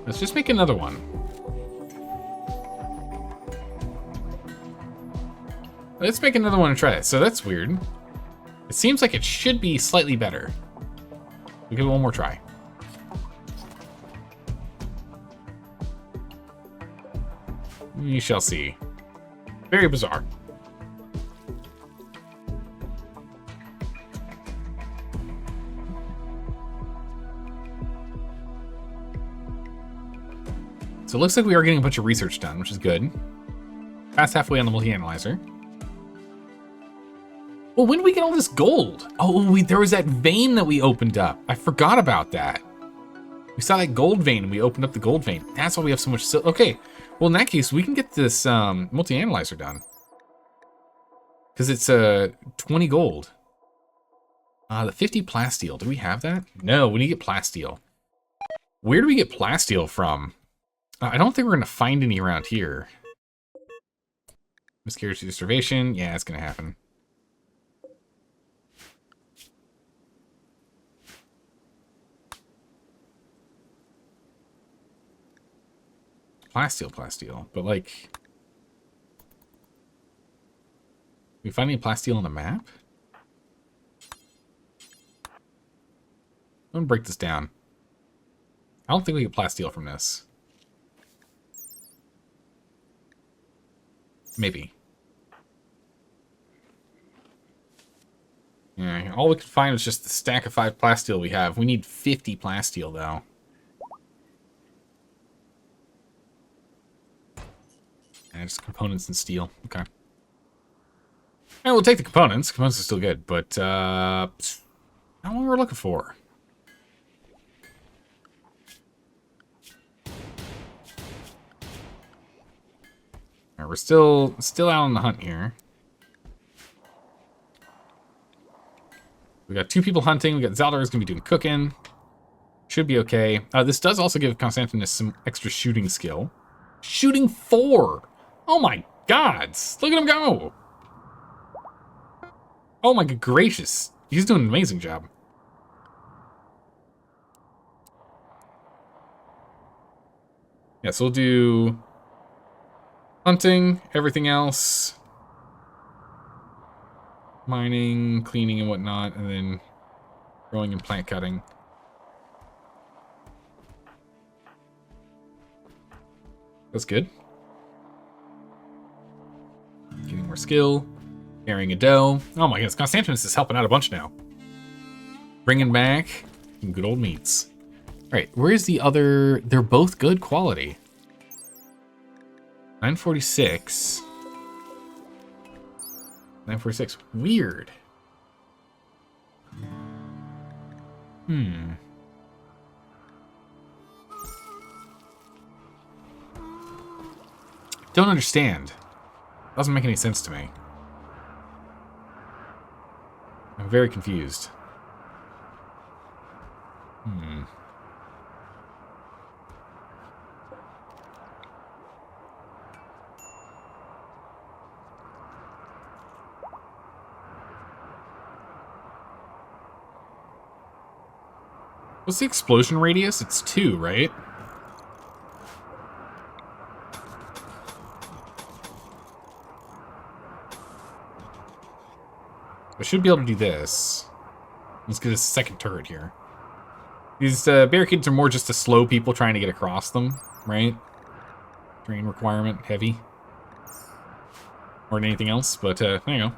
A: Let's just make another one. Let's make another one and try it. So that's weird. It seems like it should be slightly better. We'll give it one more try. You shall see. Very bizarre. So it looks like we are getting a bunch of research done, which is good. Past halfway on the multi-analyzer. Well, when did we get all this gold? Oh, there was that vein that we opened up. I forgot about that. We saw that gold vein and we opened up the gold vein. That's why we have so much silver. Okay, well in that case, we can get this multi-analyzer done. Because it's 20 gold. The 50 plasteel, do we have that? No, we need to get plasteel. Where do we get plasteel from? I don't think we're going to find any around here. Miscarriage due to starvation. Yeah, it's going to happen. Plasteel. But like... We find any plasteel on the map? I'm gonna break this down. I don't think we get plasteel from this. Maybe. Yeah, all we could find was just the stack of 5 plasteel we have. We need 50 plasteel, though. And just components and steel. Okay. And we'll take the components. Components are still good, but how long we're looking for? Alright, we're still out on the hunt here. We got 2 people hunting. We got Zaldar's gonna be doing cooking. Should be okay. This does also give Constantinus some extra shooting skill. Shooting 4! Oh my gods! Look at him go! Oh my good gracious. He's doing an amazing job. Yeah, so we'll do hunting, everything else. Mining, cleaning and whatnot, and then growing and plant cutting. That's good. Getting more skill. Carrying a dough. Oh my goodness, Constantinus is helping out a bunch now. Bringing back some good old meats. Alright, where's the other... They're both good quality. 946. 946. Weird. Don't understand. Doesn't make any sense to me. I'm very confused. What's the explosion radius? It's 2, right? I should be able to do this. Let's get a second turret here. These barricades are more just to slow people trying to get across them, right? Terrain requirement, heavy. More than anything else, but there you go.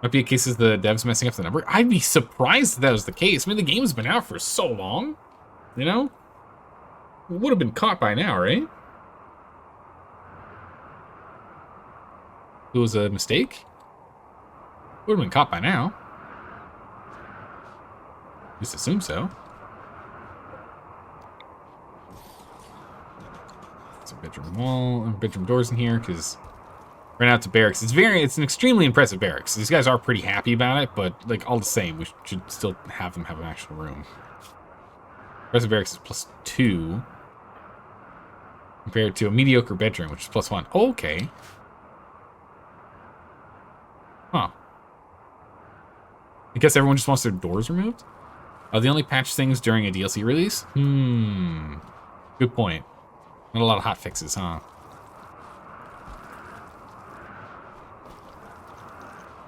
A: Might be a case of the devs messing up the number. I'd be surprised if that was the case. I mean, the game's been out for so long, you know? It would have been caught by now, right? It was a mistake? Would have been caught by now. Just assume so. Some bedroom wall and bedroom doors in here, because right now it's a barracks. It's an extremely impressive barracks. These guys are pretty happy about it, but like all the same, we should still have them have an actual room. Impressive barracks is +2 compared to a mediocre bedroom, which is +1. Oh, okay. Huh. I guess everyone just wants their doors removed? They only patch things during a DLC release? Good point. Not a lot of hot fixes, huh?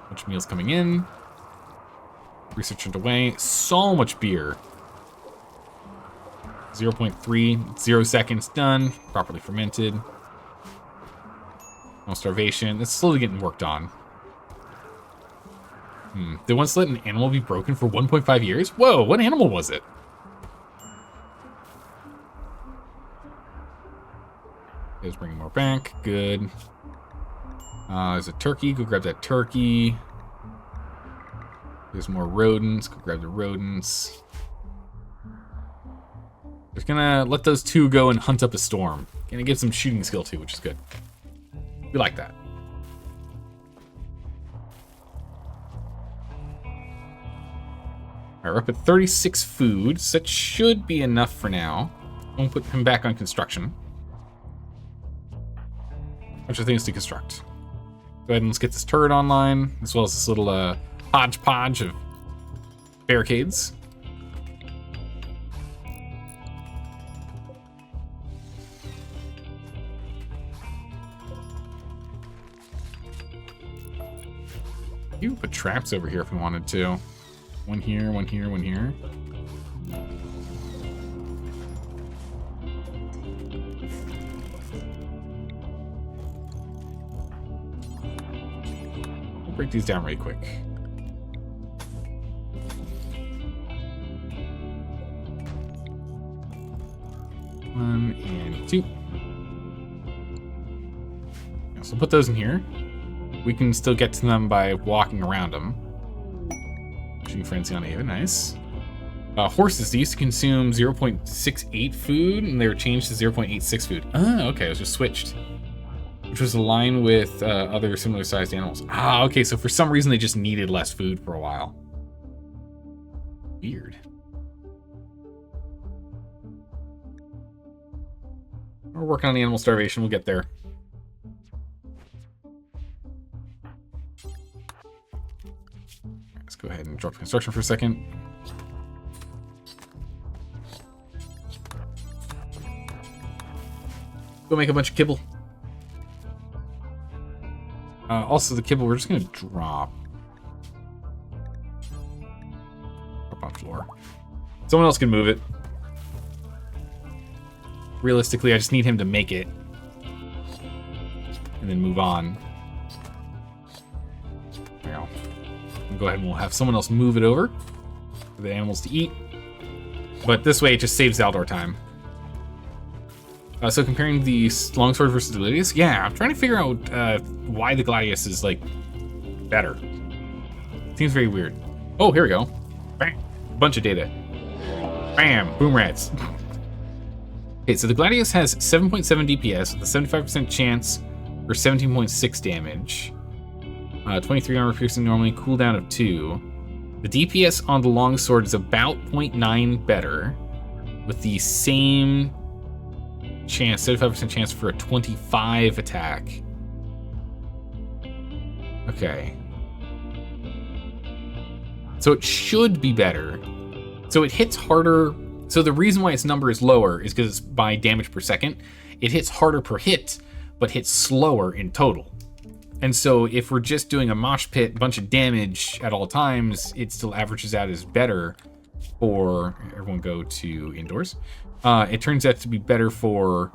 A: Bunch of meals coming in. Research underway. So much beer. 0.3, 0 seconds done. Properly fermented. No starvation. It's slowly getting worked on. They once let an animal be broken for 1.5 years? Whoa, what animal was it? Is bringing more back. Good. There's a turkey. Go grab that turkey. There's more rodents. Go grab the rodents. Just gonna let those 2 go and hunt up a storm. Gonna give some shooting skill too, which is good. We like that. Alright, we're up at 36 food, so that should be enough for now. We'll put him back on construction. Bunch of things to construct. Go ahead and let's get this turret online, as well as this little hodgepodge of barricades. You could put traps over here if we wanted to. One here, one here, one here. We'll break these down really quick. One and two. So put those in here. We can still get to them by walking around them. Shooting frenzy on Ava, nice. Horses, they used to consume 0.68 food, and they were changed to 0.86 food. Oh, okay, it was just switched. Which was aligned with other similar sized animals. Ah, okay, so for some reason they just needed less food for a while. Weird. We're working on animal starvation, we'll get there. Let's go ahead and drop construction for a second. Go make a bunch of kibble. Also, the kibble we're just gonna drop. Up on floor. Someone else can move it. Realistically, I just need him to make it. And then move on. There we go. We'll go ahead and we'll have someone else move it over for the animals to eat. But this way, it just saves Zaldor time. So comparing the longsword versus the gladius, yeah, I'm trying to figure out why the gladius is like better. Seems very weird. Oh, here we go. Bam, bunch of data. Bam, boom rats. Okay, so the gladius has 7.7 DPS with a 75% chance for 17.6 damage. 23 armor piercing normally, cooldown of 2. The DPS on the longsword is about 0.9 better, with the same chance, 75% chance for a 25 attack. Okay. So it should be better. So it hits harder. So the reason why its number is lower is because it's by damage per second. It hits harder per hit, but hits slower in total. And so if we're just doing a mosh pit, bunch of damage at all times, it still averages out as better for, everyone go to indoors. It turns out to be better for,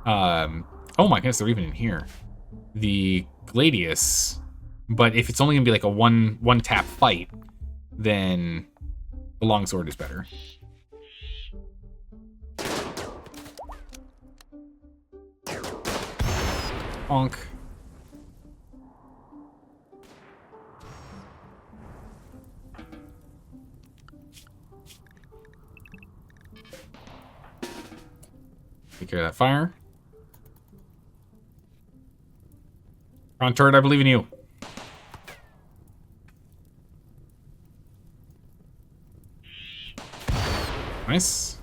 A: oh my goodness, they're even in here. The gladius, but if it's only gonna be like a one tap fight, then the longsword is better. Bonk. Take care of that fire. On turret, I believe in you. Nice.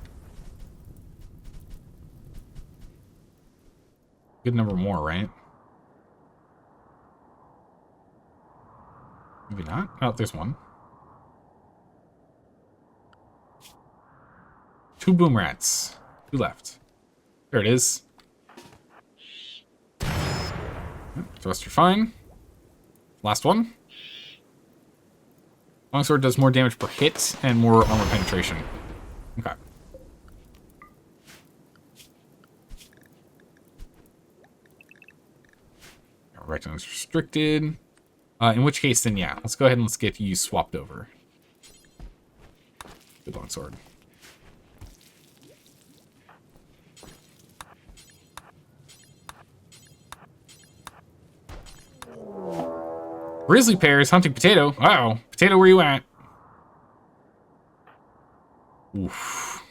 A: Good number more, right? Maybe not. Oh, there's one. 2 boom rats. 2 left. There it is. Thrust, you're fine. Last one. Longsword does more damage per hit and more armor penetration. Okay. Rectangle is restricted. In which case, then yeah, let's go ahead and let's get you swapped over. Good longsword. Grizzly pears hunting potato. Uh-oh. Potato, where you at? Oof.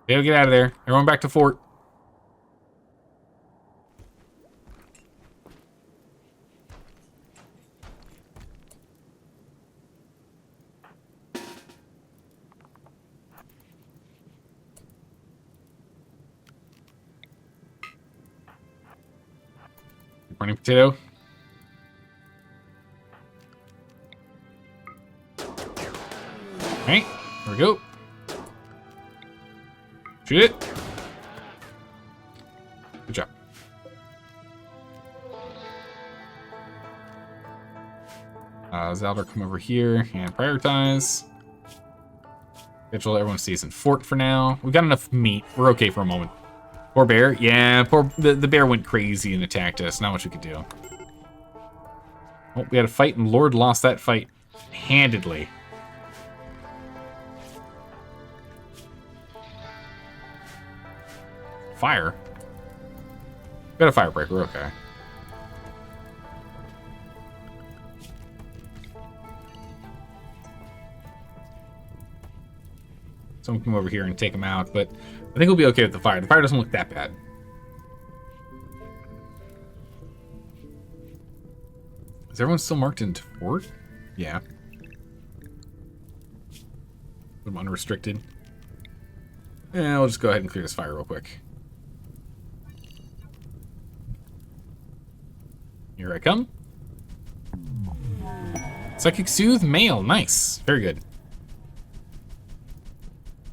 A: Potato, get out of there. Everyone back to fort. Morning, potato. Alright, there we go. Shoot it. Zelda, come over here and prioritize. Schedule everyone stays in fort for now. We got enough meat. We're okay for a moment. Poor bear. Yeah, the bear went crazy and attacked us. Not much we could do. Oh, we had a fight and Lord lost that fight handedly. Fire? Got a firebreaker, okay. Someone come over here and take him out, but I think we'll be okay with the fire. The fire doesn't look that bad. Is everyone still marked into fort? Yeah. Put them unrestricted. Yeah, we'll just go ahead and clear this fire real quick. Here I come. Psychic Soothe, male. Nice. Very good.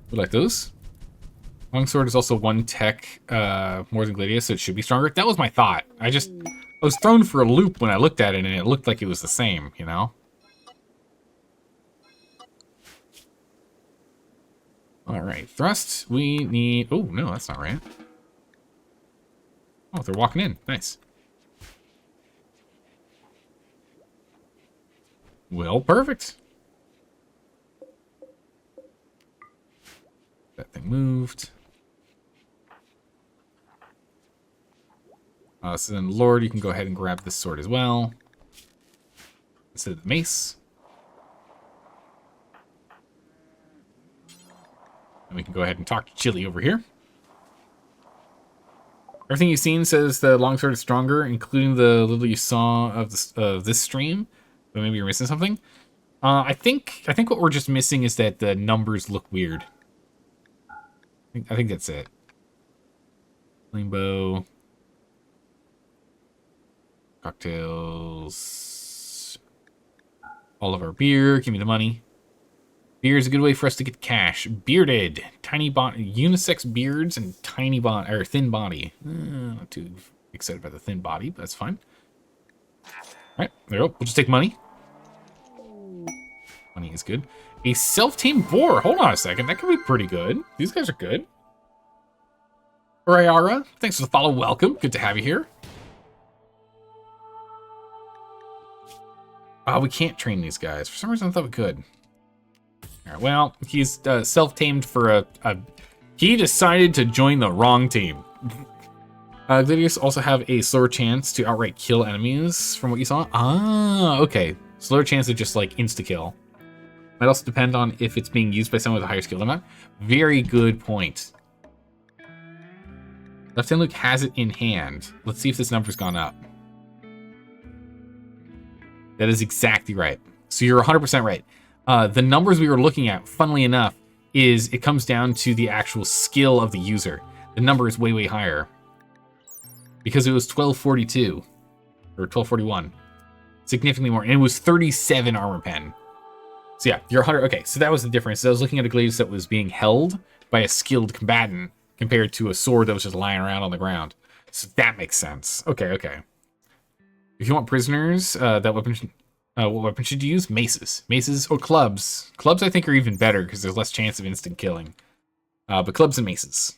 A: We like those. Longsword is also one tech more than Gladius, so it should be stronger. That was my thought. I was thrown for a loop when I looked at it, and it looked like it was the same, you know? Alright, thrust. We need... Oh, no, that's not right. Oh, they're walking in. Nice. Well, perfect. That thing moved. So then, Lord, you can go ahead and grab this sword as well. Instead of the mace. And we can go ahead and talk to Chili over here. Everything you've seen says the longsword is stronger, including the little you saw of this stream. But maybe you're missing something. I think what we're just missing is that the numbers look weird. I think that's it. Rainbow. Cocktails. All of our beer. Give me the money. Beer is a good way for us to get cash. Bearded. Tiny body. Unisex beards and tiny body. Or thin body. Not too excited about the thin body, but that's fine. Alright, there we go. We'll just take money. Money is good. A self-tamed boar. Hold on a second. That could be pretty good. These guys are good. Rayara, thanks for the follow. Welcome. Good to have you here. We can't train these guys. For some reason, I thought we could. All right, well, he's self-tamed for he decided to join the wrong team. Gladius also have a slower chance to outright kill enemies, from what you saw. Ah, okay. Slower chance to just, like, insta-kill. Might also depend on if it's being used by someone with a higher skill or not. Very good point. Left hand Luke has it in hand. Let's see if this number's gone up. That is exactly right. So you're 100% right. The numbers we were looking at, funnily enough, is it comes down to the actual skill of the user. The number is way, way higher. Because it was 1242. Or 1241. Significantly more. And it was 37 armor pen. So yeah, you're 100. Okay, so that was the difference. So I was looking at a Gladius that was being held by a skilled combatant compared to a sword that was just lying around on the ground. So that makes sense. Okay, okay. If you want prisoners, that weapon, what weapon should you use? Maces. Maces or clubs. Clubs, I think, are even better because there's less chance of instant killing. But clubs and maces.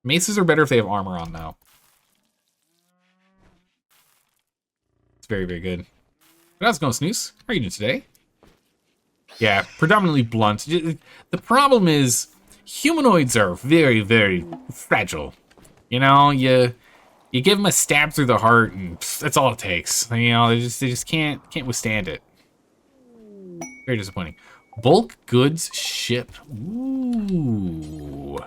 A: Maces are better if they have armor on, though. It's very, very good. But how's it going, Snooze? How are you doing today? Yeah, predominantly blunt. The problem is, humanoids are very, very fragile. You know, you give them a stab through the heart, and that's all it takes. You know, they just can't withstand it. Very disappointing. Bulk goods ship. Ooh.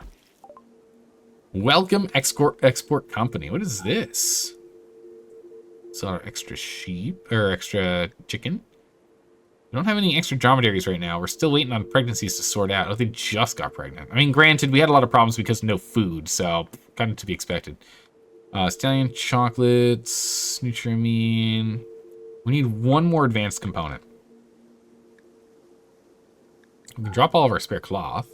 A: Welcome export company. What is this? So extra sheep or extra chicken. We don't have any extra dromedaries right now. We're still waiting on pregnancies to sort out. Oh, they just got pregnant. I mean, granted, we had a lot of problems because no food, so kind of to be expected. Stallion chocolates, Nutrimine. We need one more advanced component. We can drop all of our spare cloth.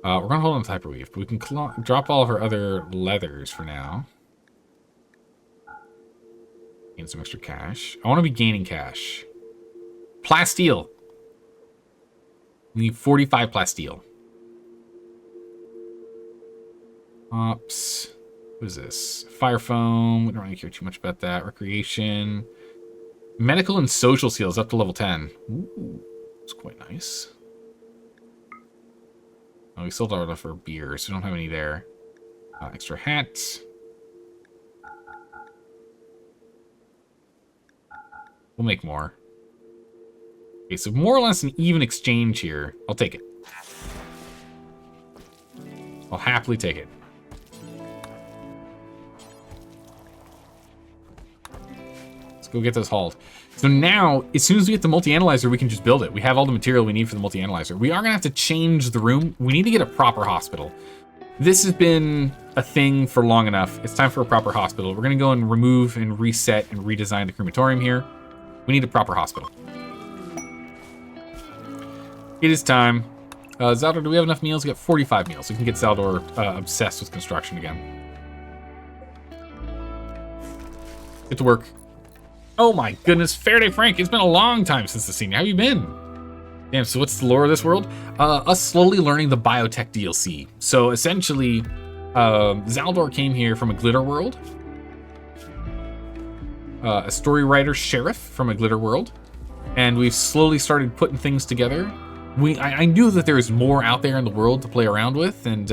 A: We're going to hold on to hyperweave, but we can drop all of our other leathers for now. Gain some extra cash. I want to be gaining cash. Plasteel. We need 45 plasteel. Ops. What is this? Fire foam. We don't really care too much about that. Recreation. Medical and social seals up to level 10. Ooh, it's quite nice. Oh, we sold out for beer, so we don't have any there. Extra hat. We'll make more. Okay, so more or less an even exchange here. I'll take it. I'll happily take it. Let's go get those hauled. So now, as soon as we get the multi-analyzer, we can just build it. We have all the material we need for the multi-analyzer. We are going to have to change the room. We need to get a proper hospital. This has been a thing for long enough. It's time for a proper hospital. We're going to go and remove and reset and redesign the crematorium here. We need a proper hospital. It is time. Zaldor, do we have enough meals? We got 45 meals. We can get Zaldor obsessed with construction again. Get to work. Oh my goodness, Faraday Frank, it's been a long time since the scene. How have you been? Damn, so what's the lore of this world? Us slowly learning the biotech DLC. So essentially, Zaldor came here from a glitter world. A story writer sheriff from a glitter world. And we've slowly started putting things together. I knew that there's more out there in the world to play around with, and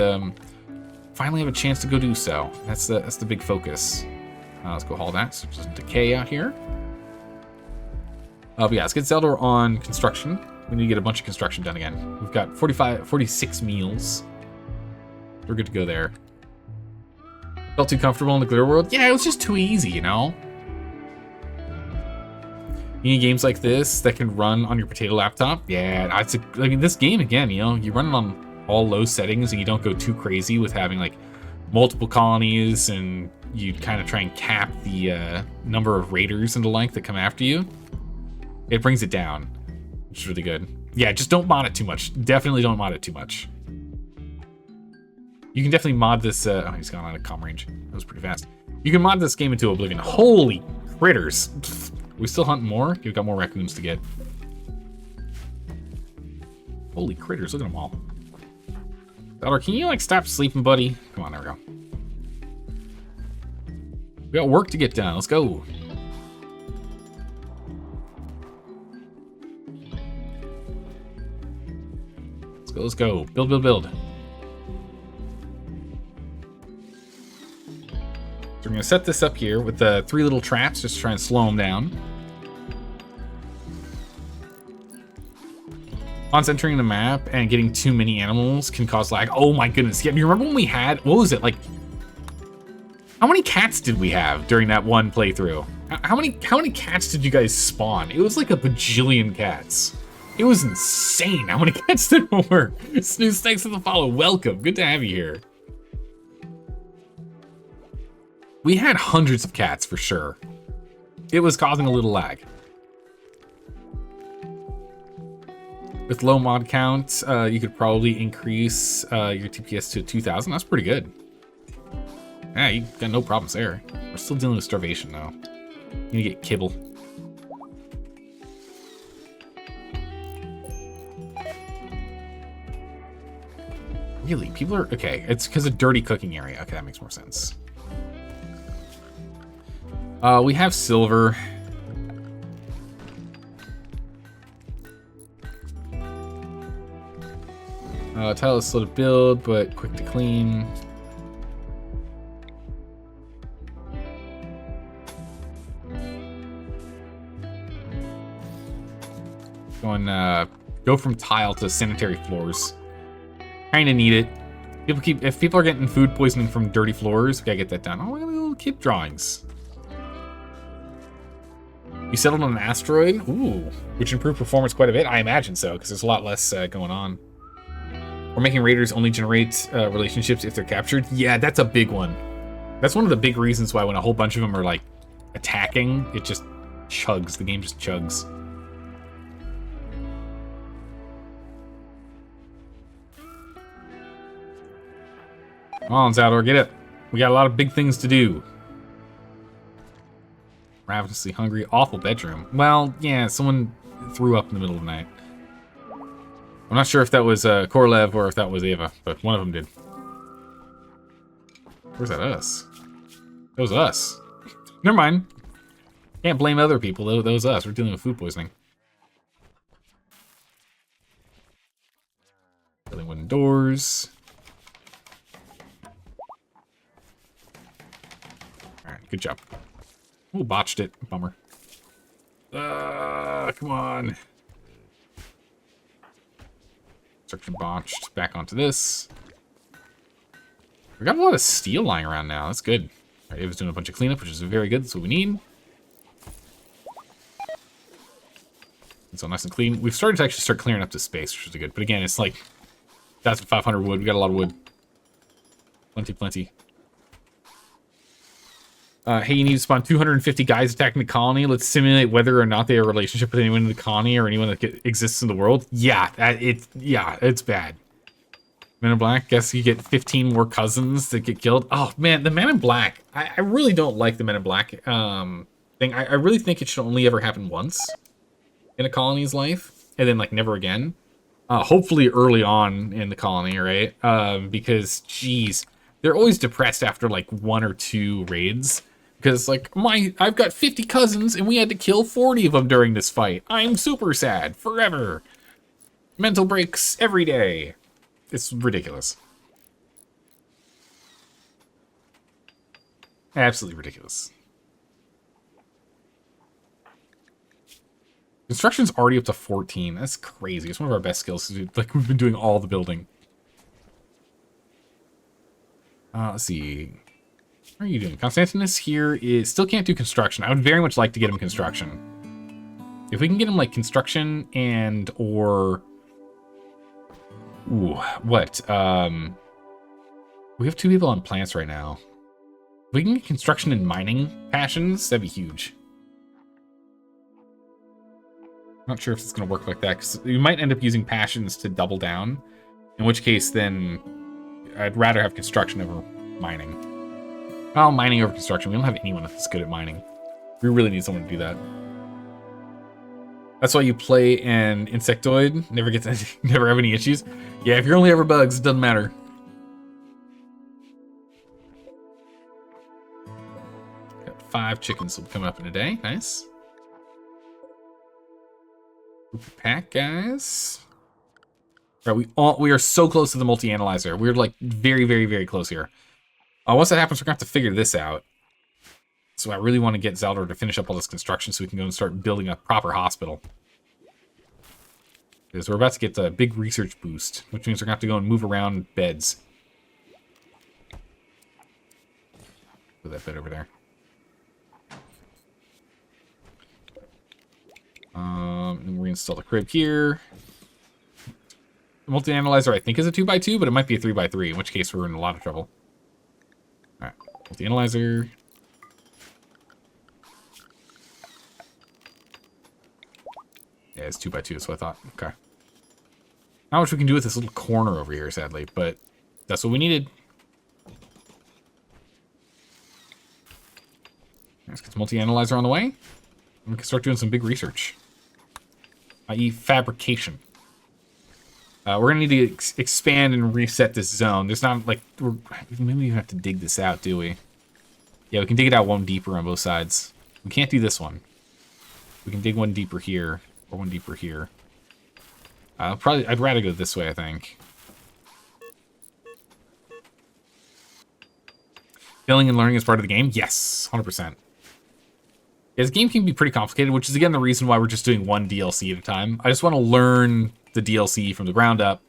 A: finally have a chance to go do so. That's the big focus. Let's go haul that. So just decay out here. But yeah, let's get Zaldor on construction. We need to get a bunch of construction done again. We've got 46 meals. We're good to go there. Felt too comfortable in the glitter world? Yeah, it was just too easy, you know? You need games like this that can run on your potato laptop? Yeah, I mean, this game, again, you know, you run it on all low settings and you don't go too crazy with having, like, multiple colonies, and you kind of try and cap the number of raiders and the like that come after you. It brings it down, which is really good. Yeah, just don't mod it too much. Definitely don't mod it too much. You can definitely mod this. Oh, he's gone out of comm range. That was pretty fast. You can mod this game into oblivion. Holy critters. Are we still hunting more? We've got more raccoons to get. Holy critters, look at them all. Zaldor, can you, like, stop sleeping, buddy? Come on, there we go. We got work to get done. Let's go. Let's go. Build, build, build. So we're going to set this up here with the 3 little traps, just to try and slow them down. Once entering the map and getting too many animals can cause lag. Oh my goodness. Yeah, you remember when we had, what was it, like, how many cats did we have during that one playthrough? How many cats did you guys spawn? It was like a bajillion cats. It was insane how many cats there were. Snooze, thanks for the follow. Welcome. Good to have you here. We had hundreds of cats for sure. It was causing a little lag. With low mod count, you could probably increase your TPS to 2,000. That's pretty good. Yeah, you got no problems there. We're still dealing with starvation though. You need to get kibble. Really? People are... Okay, it's because of dirty cooking area. Okay, that makes more sense. We have silver. Tile is slow to build, but quick to clean. Go from tile to sanitary floors. Kind of need it. If people are getting food poisoning from dirty floors, we gotta get that done. Oh, we got little kid drawings. You settled on an asteroid? Ooh, which improved performance quite a bit? I imagine so, because there's a lot less going on. We're making raiders only generate relationships if they're captured. Yeah, that's a big one. That's one of the big reasons why when a whole bunch of them are, like, attacking, it just chugs. The game just chugs. Come on, Zaldor, get it. We got a lot of big things to do. Ravenously hungry. Awful bedroom. Well, yeah, someone threw up in the middle of the night. I'm not sure if that was Korolev or if that was Ava, but one of them did. Where's that us? That was us. Never mind. Can't blame other people. That was us. We're dealing with food poisoning. Building wooden doors. Alright, good job. Ooh, botched it. Bummer. Come on. Construction botched. Back onto this. We got a lot of steel lying around now. That's good. Alright, Ava's doing a bunch of cleanup, which is very good. That's what we need. It's all nice and clean. We've started to actually start clearing up the space, which is good. But again, it's like 1,500 wood. We got a lot of wood. Plenty. Hey, you need to spawn 250 guys attacking the colony. Let's simulate whether or not they have a relationship with anyone in the colony or anyone that exists in the world. Yeah, it's bad. Men in Black, guess you get 15 more cousins that get killed. Oh, man, the Men in Black. I really don't like the Men in Black thing. I really think it should only ever happen once in a colony's life, and then, like, never again. Hopefully early on in the colony, right? Because, geez, they're always depressed after, like, 1 or 2 raids. Because, like, I've got 50 cousins, and we had to kill 40 of them during this fight. I'm super sad. Forever. Mental breaks every day. It's ridiculous. Absolutely ridiculous. Construction's already up to 14. That's crazy. It's one of our best skills. Like, we've been doing all the building. Let's see. What are you doing? Constantinus here still can't do construction. I would very much like to get him construction. If we can get him, like, construction and or... Ooh, what? We have 2 people on plants right now. If we can get construction and mining passions, that'd be huge. Not sure if it's going to work like that, because we might end up using passions to double down. In which case, then, I'd rather have construction over mining. Well, mining over construction. We don't have anyone that's good at mining. We really need someone to do that. That's why you play an insectoid. Never have any issues. Yeah, if you're only ever bugs, it doesn't matter. Got 5 chickens will come up in a day. Nice. Pack, guys. All right, we are so close to the multi-analyzer. We're like very close here. Once that happens, we're gonna have to figure this out. So I really want to get Zaldor to finish up all this construction so we can go and start building a proper hospital. Because we're about to get a big research boost, which means we're gonna have to go and move around beds. Put that bed over there. And we install the crib here. The multi-analyzer, I think, is a 2x2, but it might be a 3x3, in which case we're in a lot of trouble. Alright, multi-analyzer. Yeah, it's 2x2, that's what I thought. Okay. Not much we can do with this little corner over here, sadly, but that's what we needed. Let's get the multi-analyzer on the way. We can start doing some big research. I.e. fabrication. We're going to need to expand and reset this zone. There's not, like, maybe we even have to dig this out, do we? Yeah, we can dig it out 1 deeper on both sides. We can't do this one. We can dig 1 deeper here, or 1 deeper here. I'd rather go this way, I think. Filling and learning is part of the game? Yes, 100%. Yeah, this game can be pretty complicated, which is, again, the reason why we're just doing 1 DLC at a time. I just want to learn the DLC from the ground up,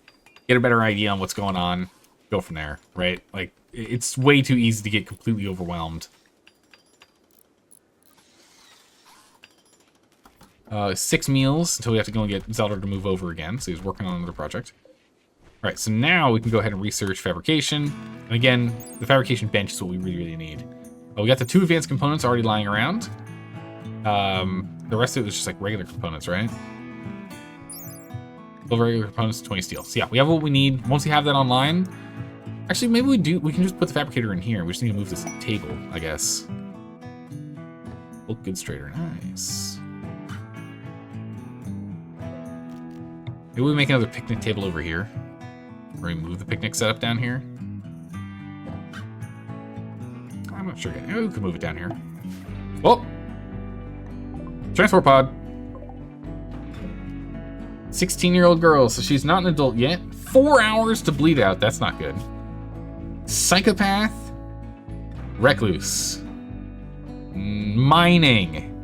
A: get a better idea on what's going on, go from there, right? Like, it's way too easy to get completely overwhelmed. 6 meals until we have to go and get Zelda to move over again, so he's working on another project. All right, so now we can go ahead and research fabrication. And again, the fabrication bench is what we really need. We got the 2 advanced components already lying around. The rest of it was just like regular components, right? 12 regular components, 20 steel. So yeah, we have what we need. Once we have that online, actually, maybe we can just put the fabricator in here. We just need to move this table, I guess. Look good straighter, nice. Maybe we make another picnic table over here. Or we move the picnic setup down here. I'm not sure. Maybe we could move it down here. Oh! Transport pod. 16-year-old girl, so she's not an adult yet. 4 hours to bleed out. That's not good. Psychopath. Recluse. Mining.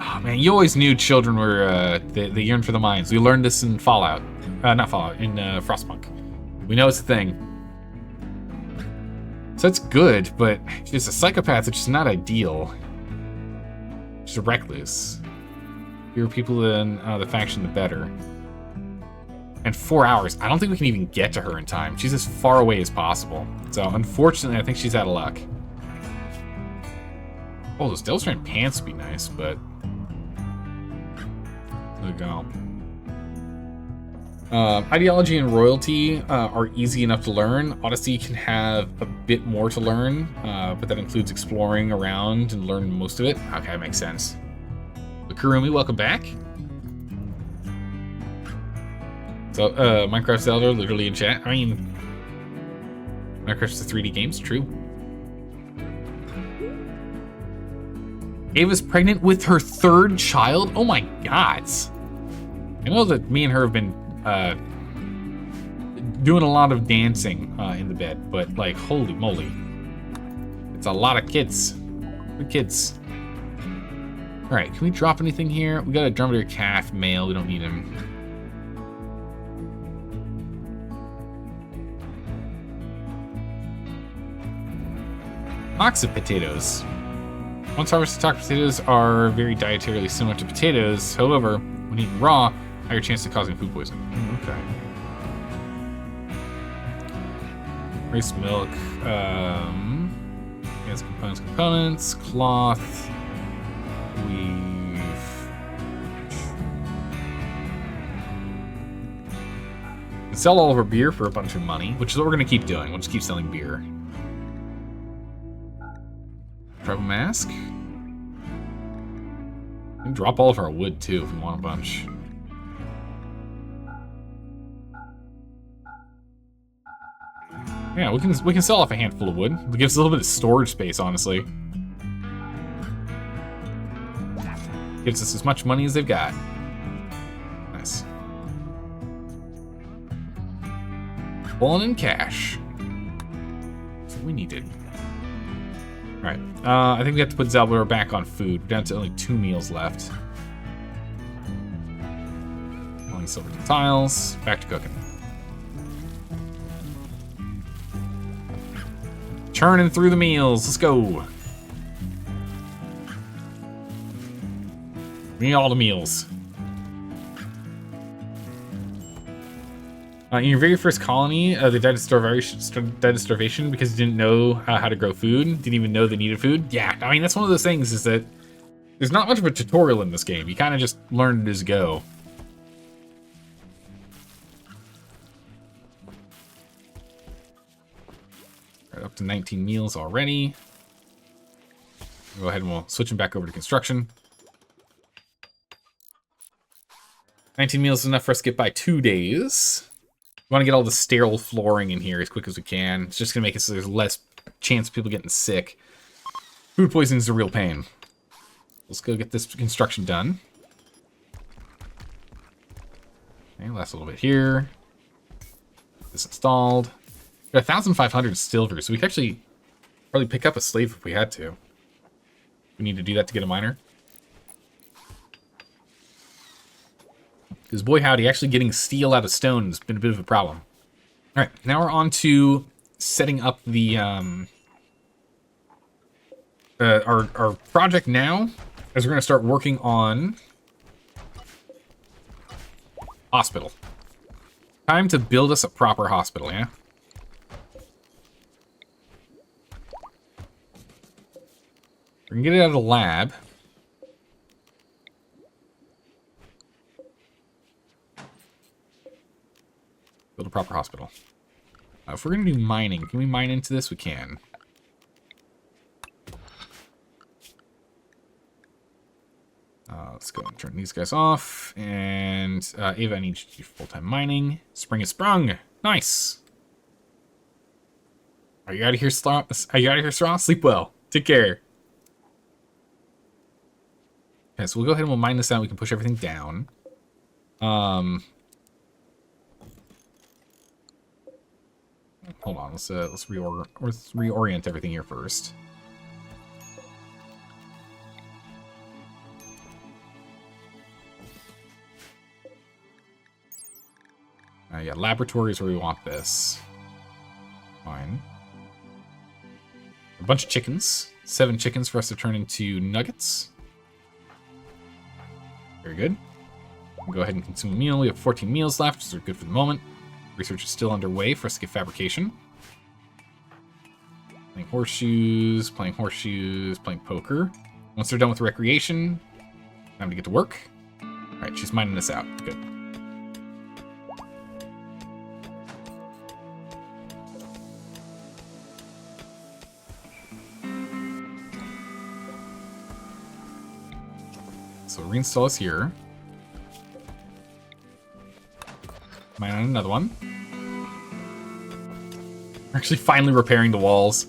A: Oh man, you always knew children were, they yearn for the mines. We learned this in Fallout. Not Fallout, in Frostpunk. We know it's a thing. So that's good, but she's a psychopath, which is not ideal. She's a recluse. Fewer people in the faction, the better. And 4 hours. I don't think we can even get to her in time. She's as far away as possible. So, unfortunately, I think she's out of luck. Oh, those Devil Strand pants would be nice, but... There we go. Ideology and royalty are easy enough to learn. Odyssey can have a bit more to learn, but that includes exploring around and learn most of it. Okay, that makes sense. But Kurumi, welcome back. So, Minecraft Zelda, literally in chat. I mean, Minecraft's a 3D game, it's true. Ava's pregnant with her 3rd child? Oh my god. I know that me and her have been doing a lot of dancing in the bed, but like, holy moly. It's a lot of kids. Good kids. Alright, can we drop anything here? We got a dromedary calf, male, we don't need him. Oxa potatoes. Once harvested toxic potatoes are very dietarily similar to potatoes. However, when eaten raw, higher chance of causing food poisoning. Okay. Rice milk. Yes, components, cloth, weave. We sell all of our beer for a bunch of money, which is what we're gonna keep doing. We'll just keep selling beer. Tribal mask. We can drop all of our wood too if we want a bunch. Yeah, we can sell off a handful of wood. It gives us a little bit of storage space, honestly. Gives us as much money as they've got. Nice. Pulling in cash. That's what we needed. Alright, I think we have to put Zalbor back on food. We're down to only 2 meals left. Pulling silver to tiles, back to cooking. Churning through the meals, let's go. We need all the meals. In your very first colony, they died of starvation because they didn't know how to grow food. Didn't even know they needed food. Yeah, I mean, that's one of those things is that there's not much of a tutorial in this game. You kind of just learn it as you go. Right, up to 19 meals already. Go ahead and we'll switch them back over to construction. 19 meals is enough for us to get by 2 days. We want to get all the sterile flooring in here as quick as we can. It's just going to make it so there's less chance of people getting sick. Food poisoning is a real pain. Let's go get this construction done. Okay, last little bit here. This installed. We got 1,500 silver, so we could actually probably pick up a slave if we had to. We need to do that to get a miner. Because boy howdy, actually getting steel out of stone has been a bit of a problem. All right, now we're on to setting up the our project now, as we're going to start working on hospital. Time to build us a proper hospital, yeah? We're going to get it out of the lab. Build a proper hospital. If we're going to do mining, can we mine into this? We can. Let's go and turn these guys off. And Ava, I need you to do full-time mining. Spring is sprung. Nice. Are you out of here, Straw? Are you out of here, Straw? Sleep well. Take care. Okay, so we'll go ahead and we'll mine this out. We can push everything down. Hold on. Let's reorient everything here first. Yeah, laboratory is where we want this. Fine. A bunch of chickens. 7 chickens for us to turn into nuggets. Very good. We'll go ahead and consume a meal. We have 14 meals left, so they're good for the moment. Research is still underway for us to get fabrication. Playing horseshoes, playing poker. Once they're done with recreation, time to get to work. Alright, she's mining this out. Good. So reinstall us here. Mine on another one. We're actually finally repairing the walls.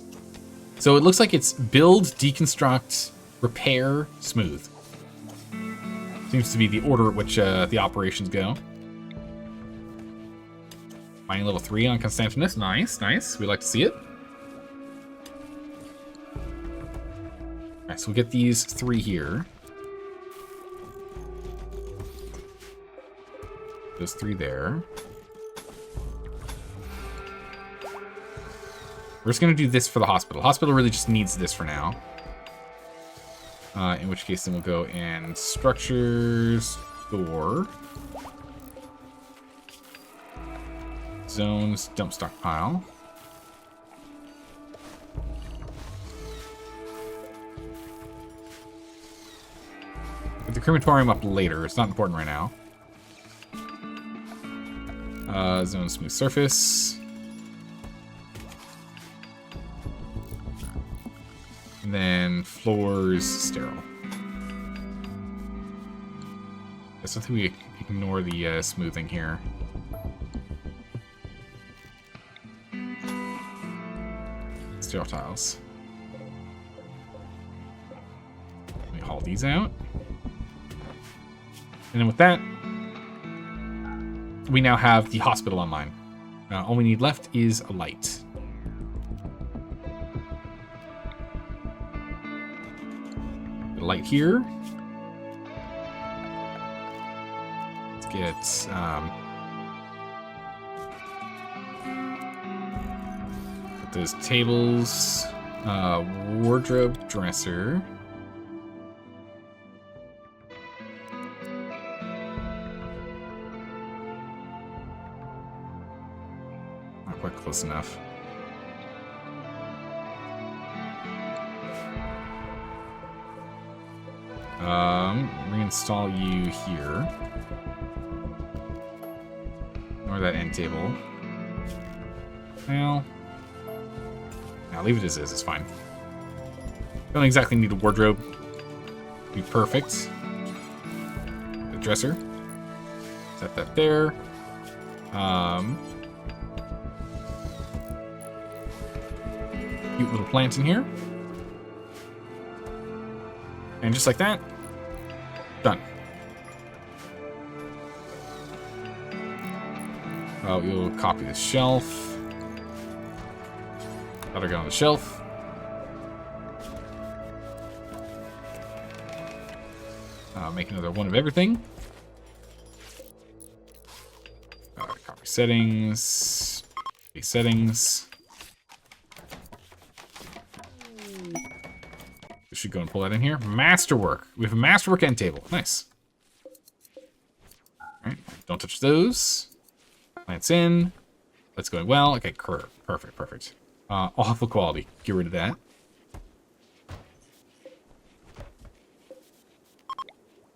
A: So it looks like it's build, deconstruct, repair, smooth. Seems to be the order at which the operations go. Mining level 3 on Constantinus. Nice, nice. We'd like to see it. Alright, so we'll get these 3 here. Those 3 there. We're just going to do this for the hospital. Hospital really just needs this for now. In which case, then we'll go and structures, door, zones, dump stockpile. Get the crematorium up later. It's not important right now. Zone smooth surface. And then floors sterile. I think we ignore the smoothing here. Sterile tiles. Let me haul these out. And then with that, we now have the hospital online. All we need left is a light. The light here. Let's get put those tables, wardrobe, dresser. Quite close enough. Reinstall you here. Ignore that end table. Well, now leave it as is. It's fine. Don't exactly need a wardrobe. Be perfect. The dresser. Set that there. Cute little plant in here. And just like that, done. Oh, you'll copy the shelf. That'll go on the shelf. Make another one of everything. Copy settings. Copy settings. We should go and pull that in here. Masterwork. We have a masterwork end table. Nice. Alright, don't touch those. Plants in. That's going well. Okay, perfect, perfect. Awful quality. Get rid of that.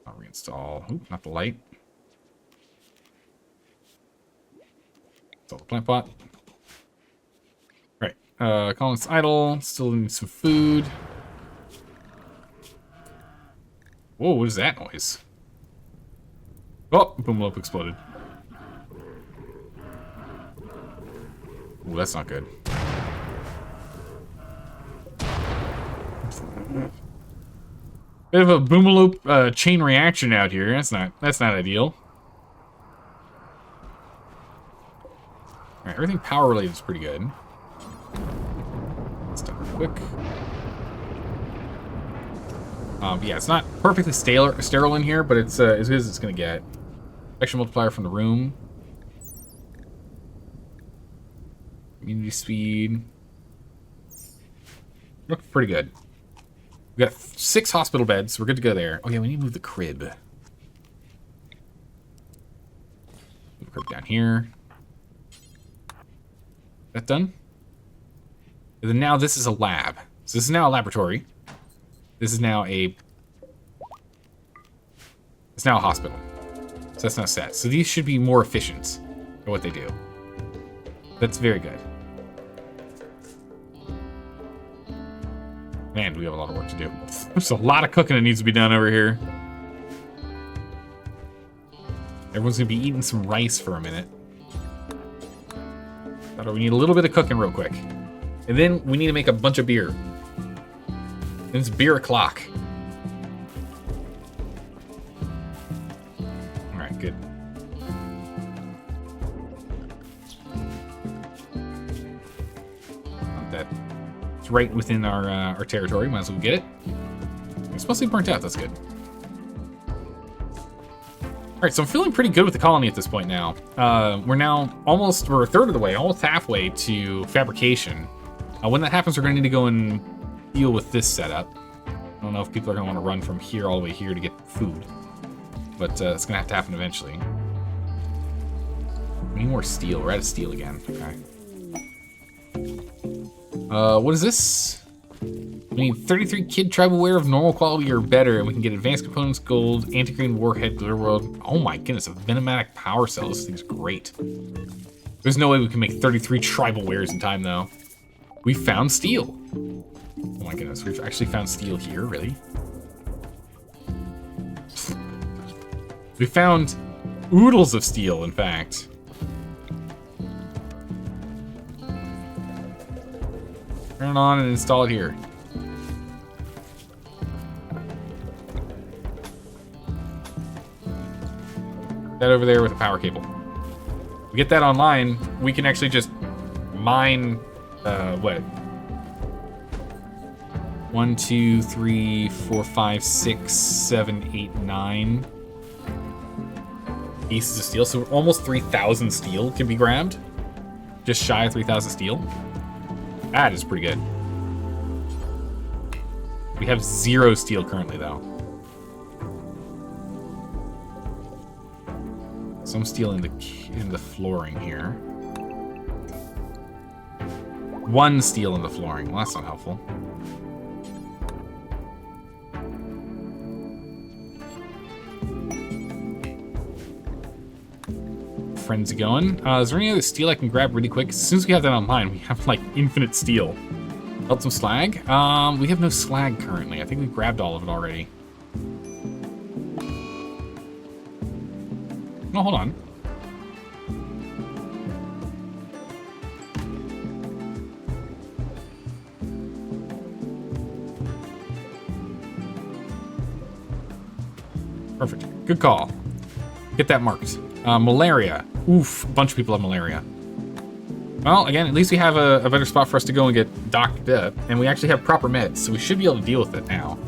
A: I'll reinstall. Oop, not the light. Install the plant pot. Right. Colonists idle. Still need some food. Whoa, what is that noise? Oh, boomlope exploded. Ooh, that's not good. Bit of a boomaloop chain reaction out here. That's not ideal. Alright, everything power related is pretty good. Let's stop real quick. Yeah, it's not perfectly sterile in here, but it's as good as it's gonna get. Action multiplier from the room. Community speed. Looks pretty good. We got 6 hospital beds. We're good to go there. Oh yeah, we need to move the crib. Move the crib down here. That done? And then now this is a lab. So this is now a laboratory. This is now a... It's now a hospital. So that's now set. So these should be more efficient at what they do. That's very good. Man, we have a lot of work to do. There's a lot of cooking that needs to be done over here. Everyone's gonna be eating some rice for a minute. Thought we need a little bit of cooking real quick. And then we need to make a bunch of beer. And it's beer o'clock. Alright, good. Not that. It's right within our territory. Might as well get it. It's mostly burnt out. That's good. All right, so I'm feeling pretty good with the colony at this point now. We're a third of the way, almost halfway to fabrication. When that happens, we're going to need to go and deal with this setup. I don't know if people are going to want to run from here all the way here to get food, but it's going to have to happen eventually. We need more steel. We're out of steel again. Okay. What is this? We need 33 kid tribal of normal quality or better, and we can get advanced components, gold, anti-green warhead, glitter world. Oh my goodness, a venomatic power cell. This thing's great. There's no way we can make 33 tribal wares in time, though. We found steel. Oh my goodness, we've actually found steel here, really? We found oodles of steel, in fact. Turn it on and install it here. That over there with a power cable. We get that online, we can actually just mine, what? 1, 2, 3, 4, 5, 6, 7, 8, 9 pieces of steel. So almost 3,000 steel can be grabbed. Just shy of 3,000 steel. That is pretty good. We have 0 steel currently, though. Some steel in the flooring here. 1 steel in the flooring. Well, that's not helpful. Friends going. Is there any other steel I can grab really quick? As soon as we have that online, we have like infinite steel. Built some slag. We have no slag currently. I think we grabbed all of it already. No, hold on. Perfect. Good call. Get that marked. Malaria. Oof, a bunch of people have malaria. Well, again, at least we have a better spot for us to go and get docked up, and we actually have proper meds, so we should be able to deal with it now.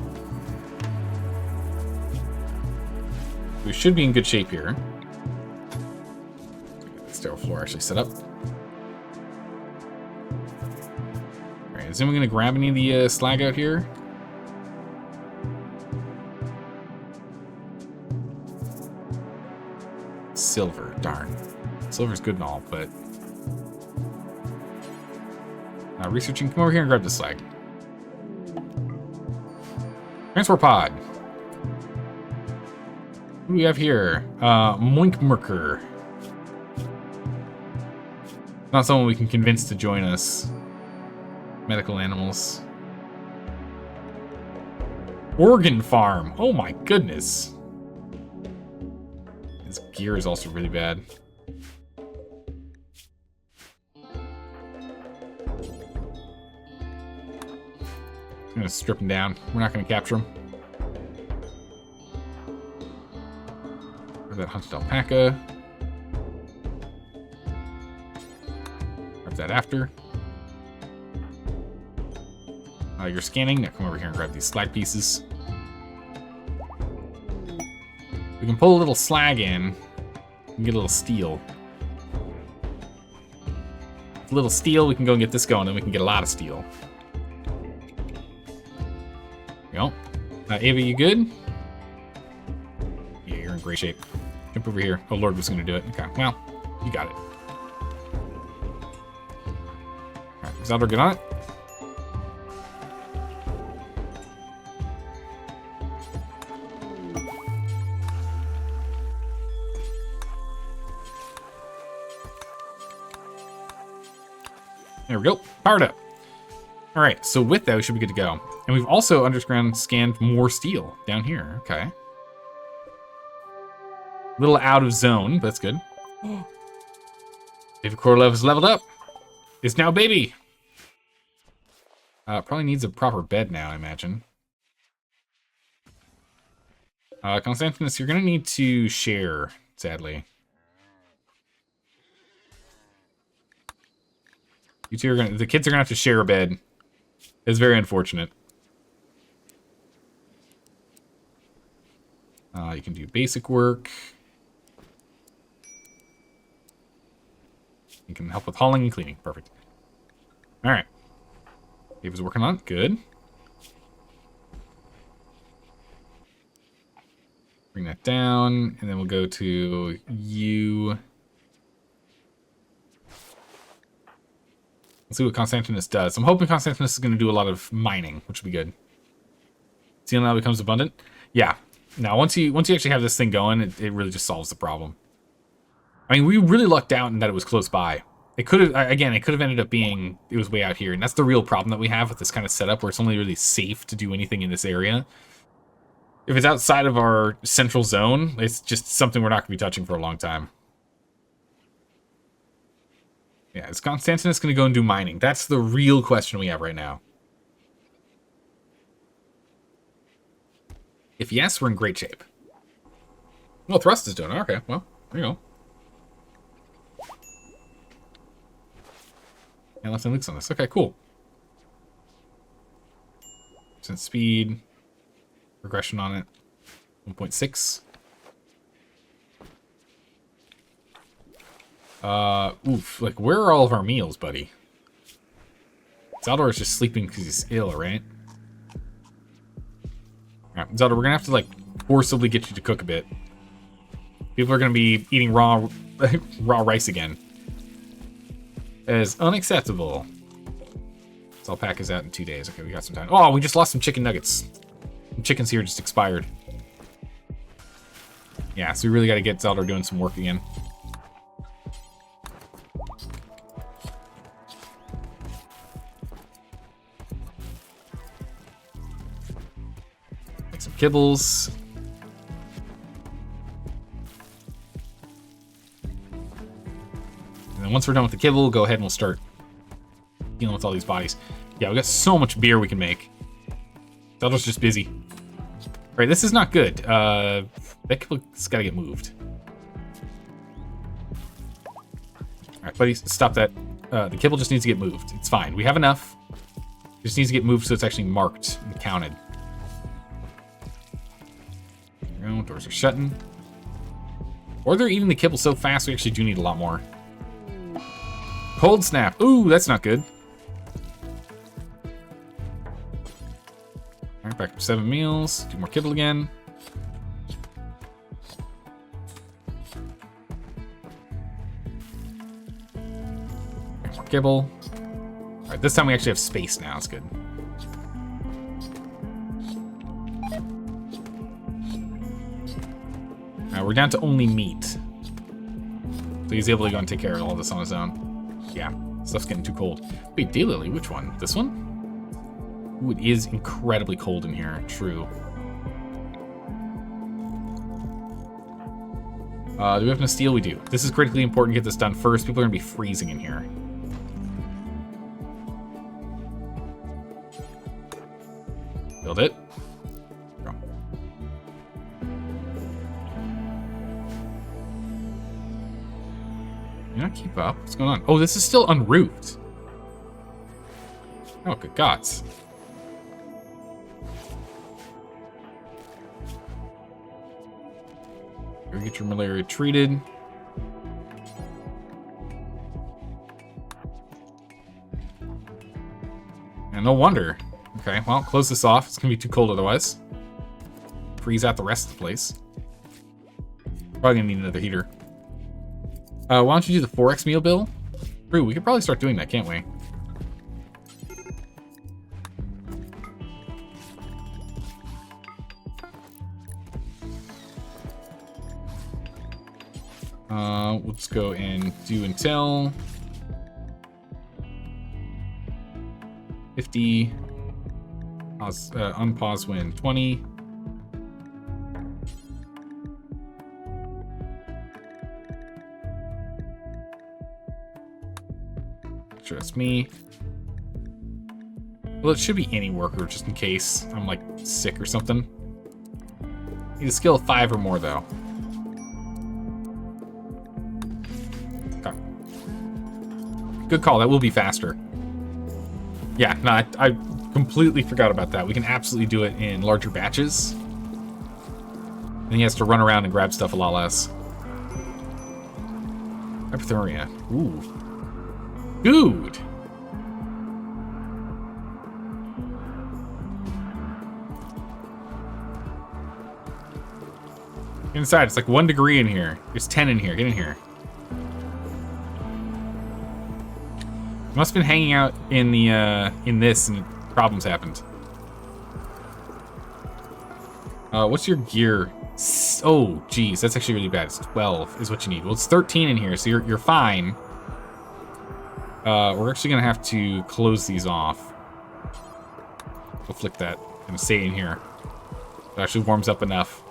A: We should be in good shape here. Get the sterile floor actually set up. Alright, is anyone going to grab any of the slag out here? Silver, darn. Silver's good and all, but... researching, come over here and grab the slag. Transport pod. What do we have here? Moinkmerker. Not someone we can convince to join us. Medical animals. Organ farm. Oh my goodness. His gear is also really bad. I'm gonna strip him down. We're not gonna capture him. That hunted alpaca. Grab that after. You're scanning. Now come over here and grab these slag pieces. We can pull a little slag in and get a little steel. With a little steel, we can go and get this going, and we can get a lot of steel. There you go. Ava, you good? Yeah, you're in great shape. Jump over here. Oh, Lord was going to do it. Okay, well, you got it. Alright, Zeldor, get on it. There we go. Powered up. Alright, so with that, we should be good to go. And we've also underground scanned more steel down here. Okay. A little out of zone, but that's good. Baby Korlev is leveled up. It's now baby. Probably needs a proper bed now, I imagine. Constantinus, you're gonna need to share, sadly. You two are the kids are gonna have to share a bed. It's very unfortunate. You can do basic work. You can help with hauling and cleaning. Perfect. All right. Dave is working on it. Good. Bring that down, and then we'll go to you. Let's see what Constantinus does. I'm hoping Constantinus is going to do a lot of mining, which will be good. See how now it becomes abundant? Yeah. Now, once you actually have this thing going, it really just solves the problem. I mean, we really lucked out in that it was close by. It could have, again, it could have ended up being, it was way out here. And that's the real problem that we have with this kind of setup, where it's only really safe to do anything in this area. If it's outside of our central zone, it's just something we're not going to be touching for a long time. Yeah, is Constantinus going to go and do mining? That's the real question we have right now. If yes, we're in great shape. Well, Thrust is doing it. Okay, well, there you go. And left and links on this. Okay, cool. Percent speed. Regression on it. 1.6. Oof. Like, where are all of our meals, buddy? Zeldor is just sleeping because he's ill, right? Alright, Zeldor, we're gonna have to, like, forcibly get you to cook a bit. People are gonna be eating raw rice again. That is unacceptable. This alpaca's out in 2 days. Okay, we got some time. Oh, we just lost some chicken nuggets. Some chickens here just expired. Yeah, so we really gotta get Zeldor doing some work again. Make some kibbles. And then once we're done with the kibble, we'll go ahead and we'll start dealing with all these bodies. Yeah, we got so much beer we can make. Zeldor's just busy. All right, this is not good. That kibble's got to get moved. All right, buddy, stop that. The kibble just needs to get moved. It's fine. We have enough. It just needs to get moved so it's actually marked and counted. There we go. Doors are shutting. Or they're eating the kibble so fast we actually do need a lot more. Cold snap. Ooh, that's not good. All right, back to 7 meals. Do more kibble again. More kibble. All right, this time we actually have space now. It's good. Now we're down to only meat. So he's able to go and take care of all this on his own. Yeah, stuff's getting too cold. Wait, Daylily, which one? This one? Ooh, it is incredibly cold in here. True. Do we have enough steel? We do. This is critically important to get this done first. People are going to be freezing in here. Build it. Go. You not keep up? What's going on? Oh, this is still unroofed. Oh, good gods. Here, get your malaria treated. And no wonder. Okay, well, close this off. It's gonna be too cold otherwise. Freeze out the rest of the place. Probably gonna need another heater. Why don't you do the 4x meal bill? True, we could probably start doing that, can't we? Let's go and do until 50. Pause, unpause when 20. Just me. Well, it should be any worker just in case I'm like sick or something. Need a skill of 5 or more though. Okay. Good call. That will be faster. Yeah, no, I completely forgot about that. We can absolutely do it in larger batches. And he has to run around and grab stuff a lot less. Hypothermia. Ooh. Good. Get inside. It's like 1 degree in here. There's 10 in here. Get in here. Must have been hanging out in the in this and problems happened. What's your gear? Oh, geez, that's actually really bad. It's 12 is what you need. Well, it's 13 in here, so you're fine. We're actually gonna have to close these off. We'll flick that. I'm gonna stay in here. It actually warms up enough.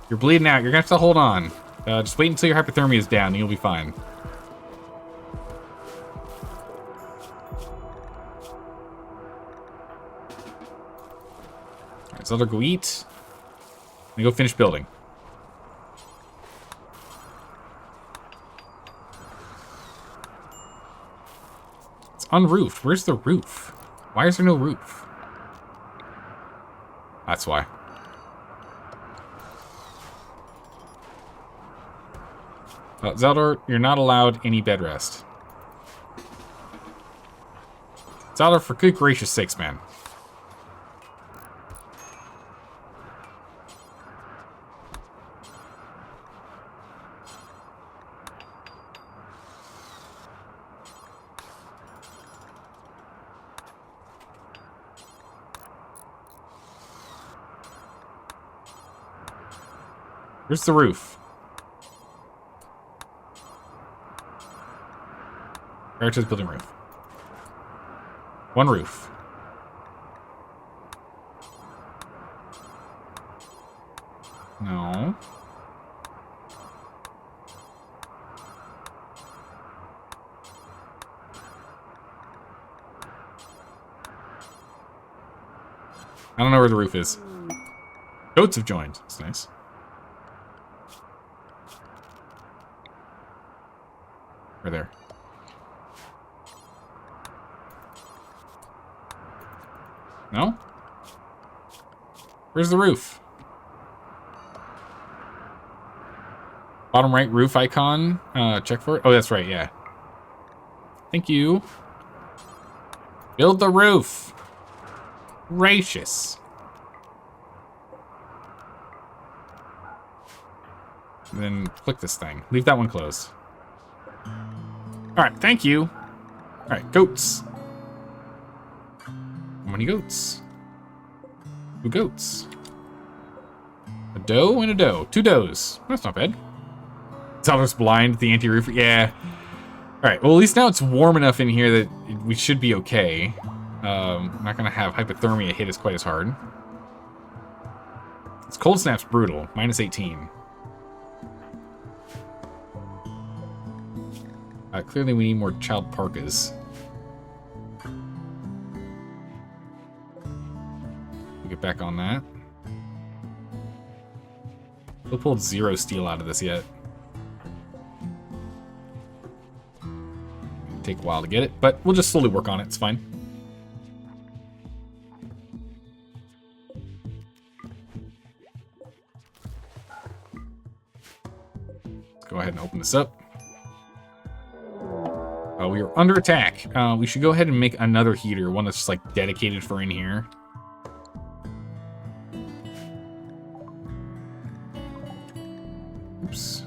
A: You're bleeding out. You're gonna have to hold on. Just wait until your hypothermia is down, and you'll be fine. Alright, so I'll go eat. And go finish building. It's unroofed. Where's the roof? Why is there no roof? That's why. Zeldor, you're not allowed any bed rest. Zeldor, for good gracious sakes, man. Where's the roof? Right to the building roof. 1 roof. No. I don't know where the roof is. Goats have joined. That's nice. Right there. No? Where's the roof? Bottom right roof icon. Check for it. Oh, that's right, yeah. Thank you. Build the roof. Gracious. And then click this thing. Leave that one closed. Alright, thank you. Alright, goats. How many goats? 2 goats. A doe and a doe. 2 does. That's not bad. It's almost blind, the anti-roof. Yeah. Alright, well, at least now it's warm enough in here that we should be okay. I'm not going to have hypothermia hit us quite as hard. This cold snap's brutal. Minus 18. Clearly we need more child parkas. We'll get back on that. We pulled 0 steel out of this yet. Take a while to get it, but we'll just slowly work on it. It's fine. Let's go ahead and open this up. We are under attack. We should go ahead and make another heater, one that's just like dedicated for in here. Oops.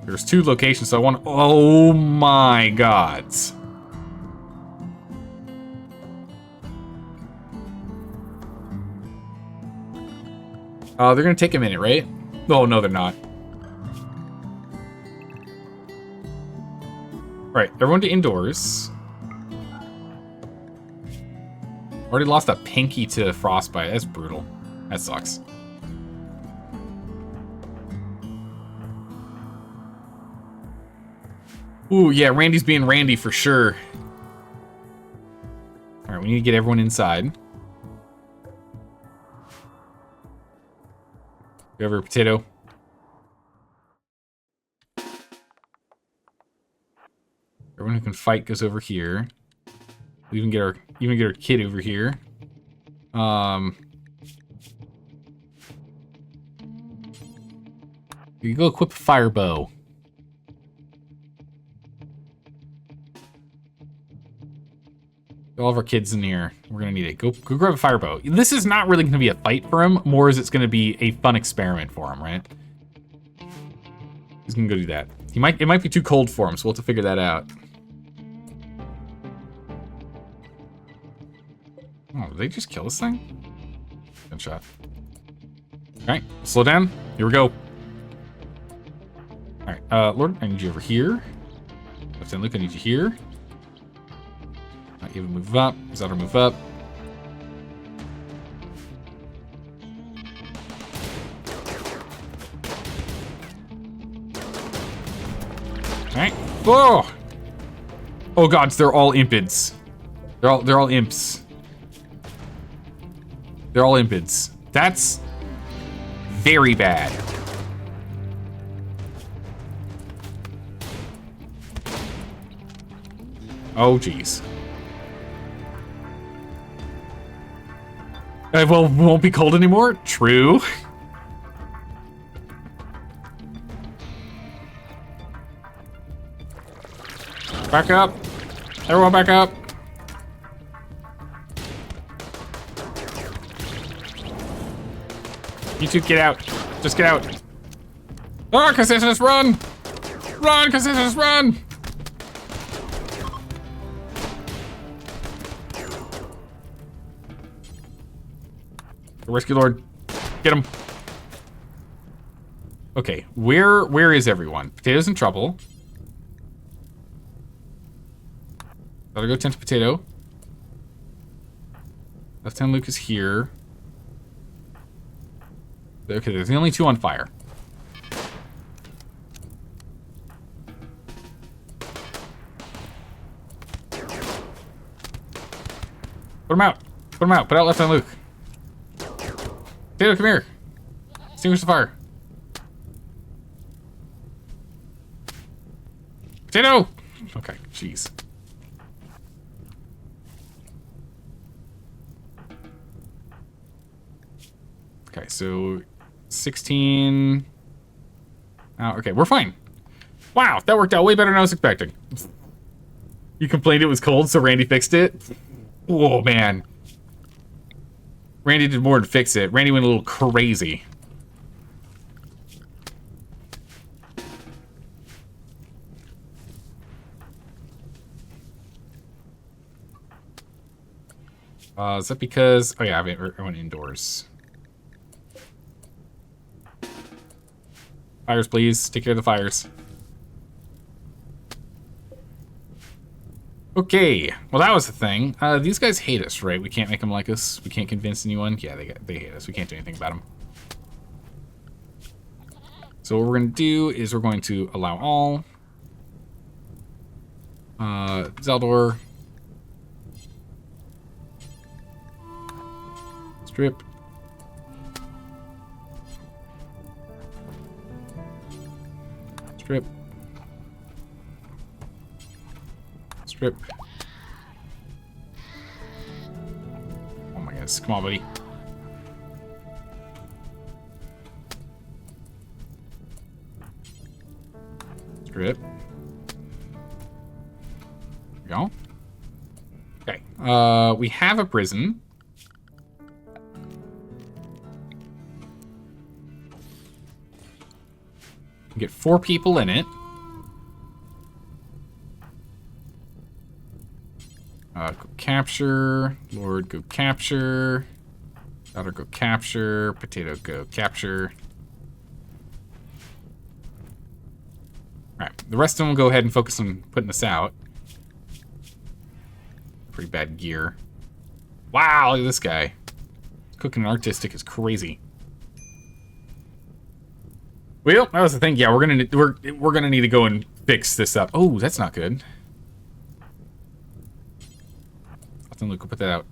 A: There's 2 locations, so I want. Oh my gods. They're gonna take a minute, right? Oh no, they're not. Alright, everyone to indoors. Already lost a pinky to frostbite. That's brutal. That sucks. Ooh, yeah, Randy's being Randy for sure. Alright, we need to get everyone inside. Go over, potato. Everyone who can fight goes over here. We even get our kid over here. You go equip a fire bow. All of our kids in here. We're gonna need it. Go grab a fire bow. This is not really gonna be a fight for him, more as it's gonna be a fun experiment for him, right? He's gonna go do that. It might be too cold for him, so we'll have to figure that out. Oh, did they just kill this thing? Good shot. Alright, slow down. Here we go. Alright, Lord, I need you over here. Left-hand Luke, I need you here. Not even move up. Zelda, move up. Alright. Whoa! Oh gods, they're all impids. They're all imps. They're all impids. That's very bad. Oh jeez. Well, won't be cold anymore? True. Back up. Everyone back up. You two get out. Just get out. Oh, Cassius, run! Run, Cassius, run! The Rescue Lord. Get him. Okay, where is everyone? Potato's in trouble. Gotta go tend to Potato. Left-hand Luke is here. Okay, there's the only 2 on fire. Put him out. Put him out. Put out left-hand Luke. Potato, come here. Extinguish the fire. Potato! Okay, jeez. Okay, so 16. Oh, okay, we're fine. Wow, that worked out way better than I was expecting. You complained it was cold, so Randy fixed it? Oh, man. Randy did more than fix it. Randy went a little crazy. Is that because... Oh, yeah, I went indoors. Fires, please. Take care of the fires. Okay, well that was the thing. These guys hate us, right? We can't make them like us. We can't convince anyone. Yeah, they hate us. We can't do anything about them. So what we're going to do is we're going to allow all. Zeldor. Strip. Strip. Strip. Oh my goodness. Come on, buddy. Strip. There we go. Okay. We have a prison. We get 4 people in it. Go capture. Lord, go capture. Daughter, go capture. Potato, go capture. Alright, the rest of them will go ahead and focus on putting this out. Pretty bad gear. Wow, look at this guy. Cooking an artistic is crazy. Well, that was the thing. Yeah, we're gonna need to go and fix this up. Oh, that's not good. Luke, we'll put that out.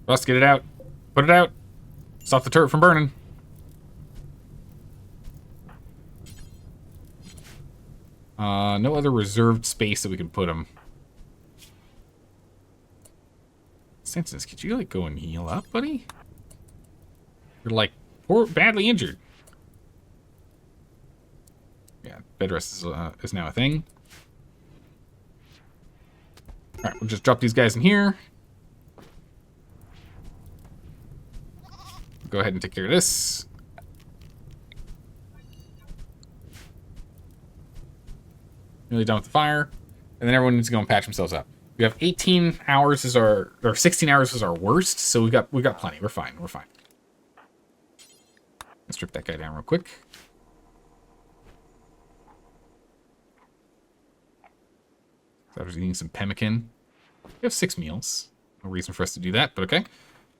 A: Let's get it out. Put it out. Stop the turret from burning. No other reserved space that we can put them. Senses, could you like go and heal up, buddy? You're like badly injured. Yeah, bed rest is now a thing. Alright, we'll just drop these guys in here. Go ahead and take care of this. Nearly done with the fire. And then everyone needs to go and patch themselves up. We have 18 hours as our, or 16 hours as our worst, so we've got plenty. We're fine. We're fine. Let's strip that guy down real quick. So I was eating some pemmican. We have 6 meals. No reason for us to do that, but okay.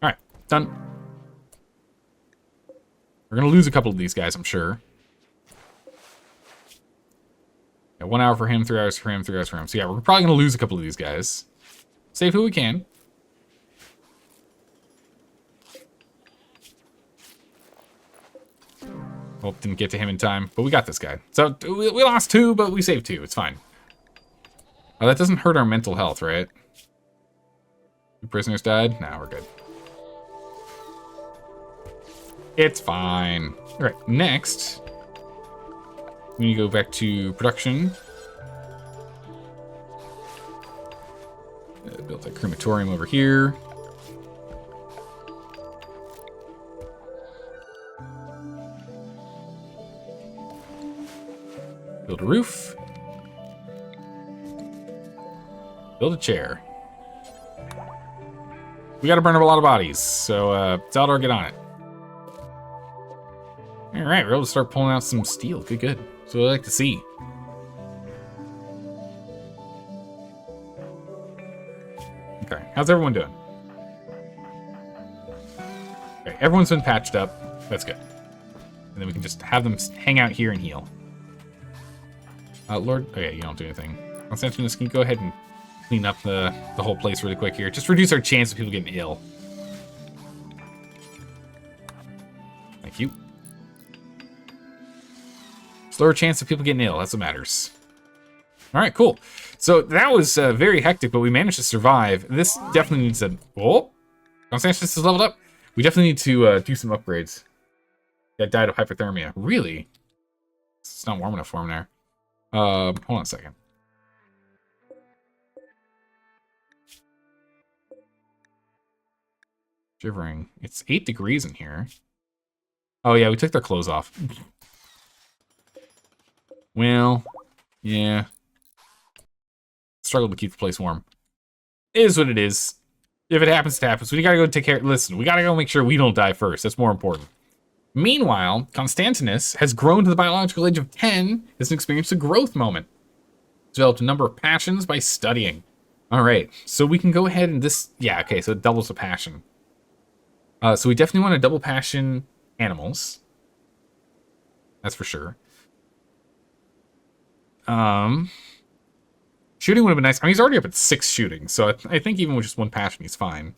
A: All right, done. We're gonna lose a couple of these guys, I'm sure. Yeah, 1 hour for him, 3 hours for him, 3 hours for him. So yeah, we're probably gonna lose a couple of these guys. Save who we can. Oh, didn't get to him in time, but we got this guy. So we lost 2, but we saved 2. It's fine. Oh, that doesn't hurt our mental health, right? 2 prisoners died? Nah, we're good. It's fine. All right, next, we need to go back to production. Built a crematorium over here. Build a roof. Build a chair. We gotta burn up a lot of bodies, so Zaldor, get on it. Alright, we're able to start pulling out some steel. Good, good. That's what I like to see. Okay, how's everyone doing? Okay, everyone's been patched up. That's good. And then we can just have them hang out here and heal. Lord, okay, you don't do anything. Constantinus, can you go ahead and clean up the whole place really quick here? Just reduce our chance of people getting ill. Thank you. Slower chance of people getting ill, that's what matters. Alright, cool. So that was very hectic, but we managed to survive. This definitely needs a... Oh! Constantinus is leveled up. We definitely need to do some upgrades. That died of hypothermia. Really? It's not warm enough for him there. Hold on a second. Shivering. It's 8 degrees in here. Oh yeah, we took their clothes off. Well, yeah. Struggle to keep the place warm. It is what it is. If it happens, it happens. We gotta go take care. Listen, we gotta go make sure we don't die first. That's more important. Meanwhile, Constantinus has grown to the biological age of 10. Has experienced a growth moment. Developed a number of passions by studying. All right, so we can go ahead and yeah, okay, so it doubles the passion. So we definitely want to double passion animals. That's for sure. Shooting would have been nice. I mean, he's already up at 6 shooting, so I think even with just 1 passion, he's fine.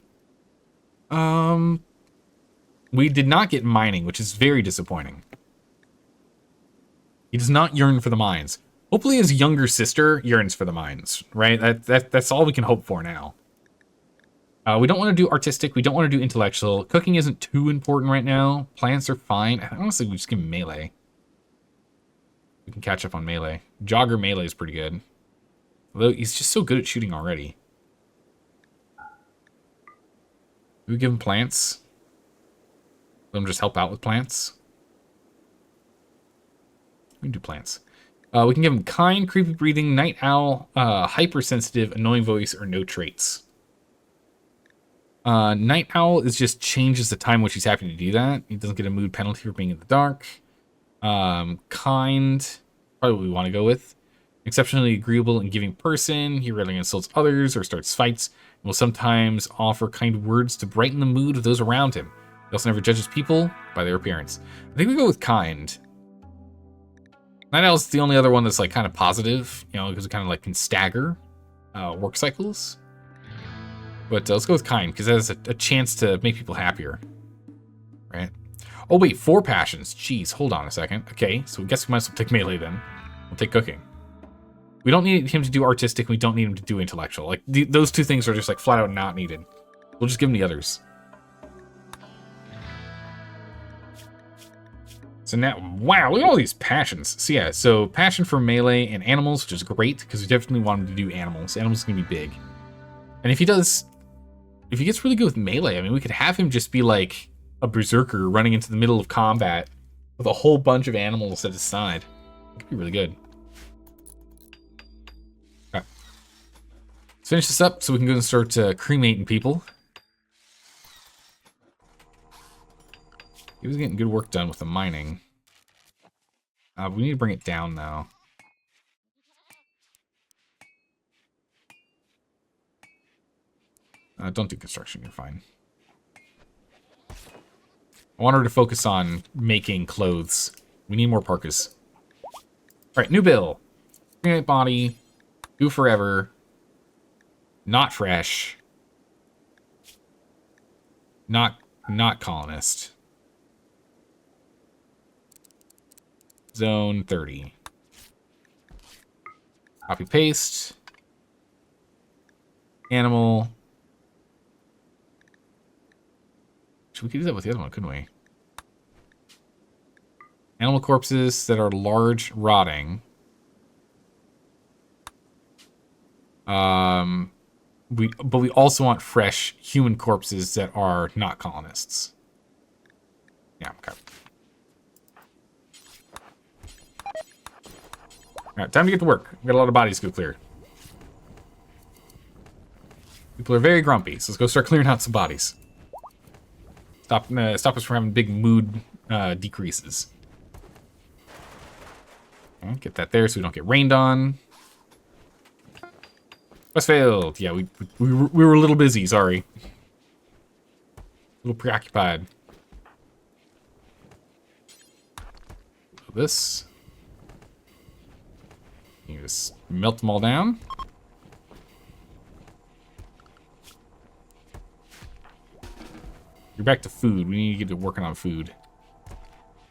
A: We did not get mining, which is very disappointing. He does not yearn for the mines. Hopefully his younger sister yearns for the mines, right? That's all we can hope for now. We don't want to do artistic. We don't want to do intellectual. Cooking isn't too important right now. Plants are fine. Honestly, we just give him melee. We can catch up on melee. Jogger melee is pretty good. Although he's just so good at shooting already. Do we give him plants? Let him just help out with plants? We can do plants. We can give him kind, creepy breathing, night owl, hypersensitive, annoying voice, or no traits. Night owl is just changes the time which he's happy to do that. He doesn't get a mood penalty for being in the dark. Kind, probably what we want to go with. Exceptionally agreeable and giving person. He rarely insults others or starts fights. And will sometimes offer kind words to brighten the mood of those around him. He also never judges people by their appearance. I think we go with kind. Night Owl's the only other one that's like kind of positive, you know, because it kind of like can stagger work cycles. But let's go with kind, because that has a chance to make people happier. Right? Oh wait, 4 passions. Jeez, hold on a second. Okay, so I guess we might as well take melee then. We'll take cooking. We don't need him to do artistic, we don't need him to do intellectual. Like, those 2 things are just like flat out not needed. We'll just give him the others. So now, wow, look at all these passions. So yeah, so passion for melee and animals, which is great, because we definitely want him to do animals. Animals are going to be big. And if he gets really good with melee, I mean, we could have him just be like a berserker running into the middle of combat with a whole bunch of animals at his side. It could be really good. Okay. Let's finish this up so we can go and start cremating people. He was getting good work done with the mining. We need to bring it down, though. Don't do construction, you're fine. I want her to focus on making clothes. We need more parkas. Alright, new bill. Cremate body. Do forever. Not fresh. Not colonist. Zone 30. Copy paste. Animal. We could do that with the other one, couldn't we? Animal corpses that are large, rotting. But we also want fresh human corpses that are not colonists. Yeah, okay. Alright, time to get to work. We've got a lot of bodies to go clear. People are very grumpy, so let's go start clearing out some bodies. Stop us from having big mood decreases. Okay, get that there so we don't get rained on. Westfield. Yeah, we were a little busy, sorry. A little preoccupied. This. You just melt them all down. You're back to food. We need to get to working on food.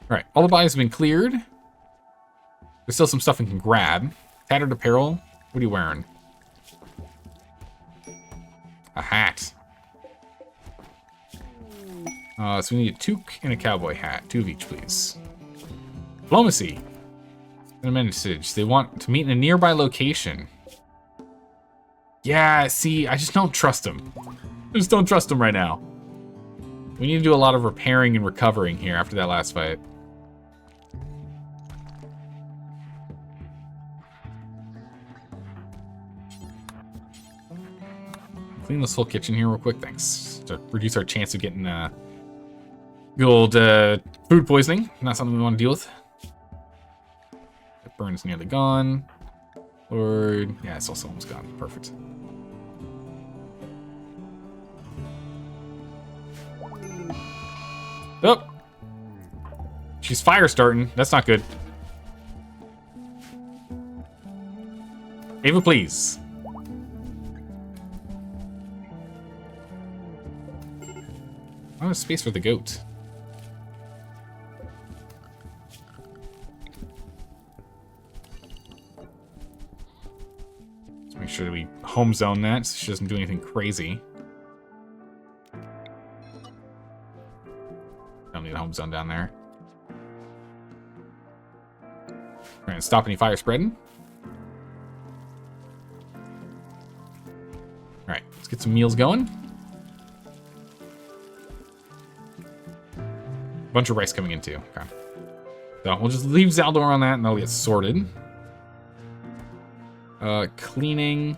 A: Alright, all the bodies have been cleared. There's still some stuff we can grab. Tattered apparel. What are you wearing? A hat. So we need a toque and a cowboy hat. 2 of each, please. Diplomacy. A message. They want to meet in a nearby location. Yeah, see, I just don't trust him. I just don't trust him right now. We need to do a lot of repairing and recovering here after that last fight. Clean this whole kitchen here real quick, thanks. To reduce our chance of getting good old food poisoning. Not something we want to deal with. That burn's nearly gone. Or, yeah, it's also almost gone. Perfect. Oh! She's fire starting. That's not good. Ava, please. I have space for the goat. Let's make sure that we home zone that so she doesn't do anything crazy. Don't need a home zone down there. Alright, stop any fire spreading. Alright, let's get some meals going. Bunch of rice coming in too. Okay. So we'll just leave Zaldor on that and that'll get sorted. Cleaning.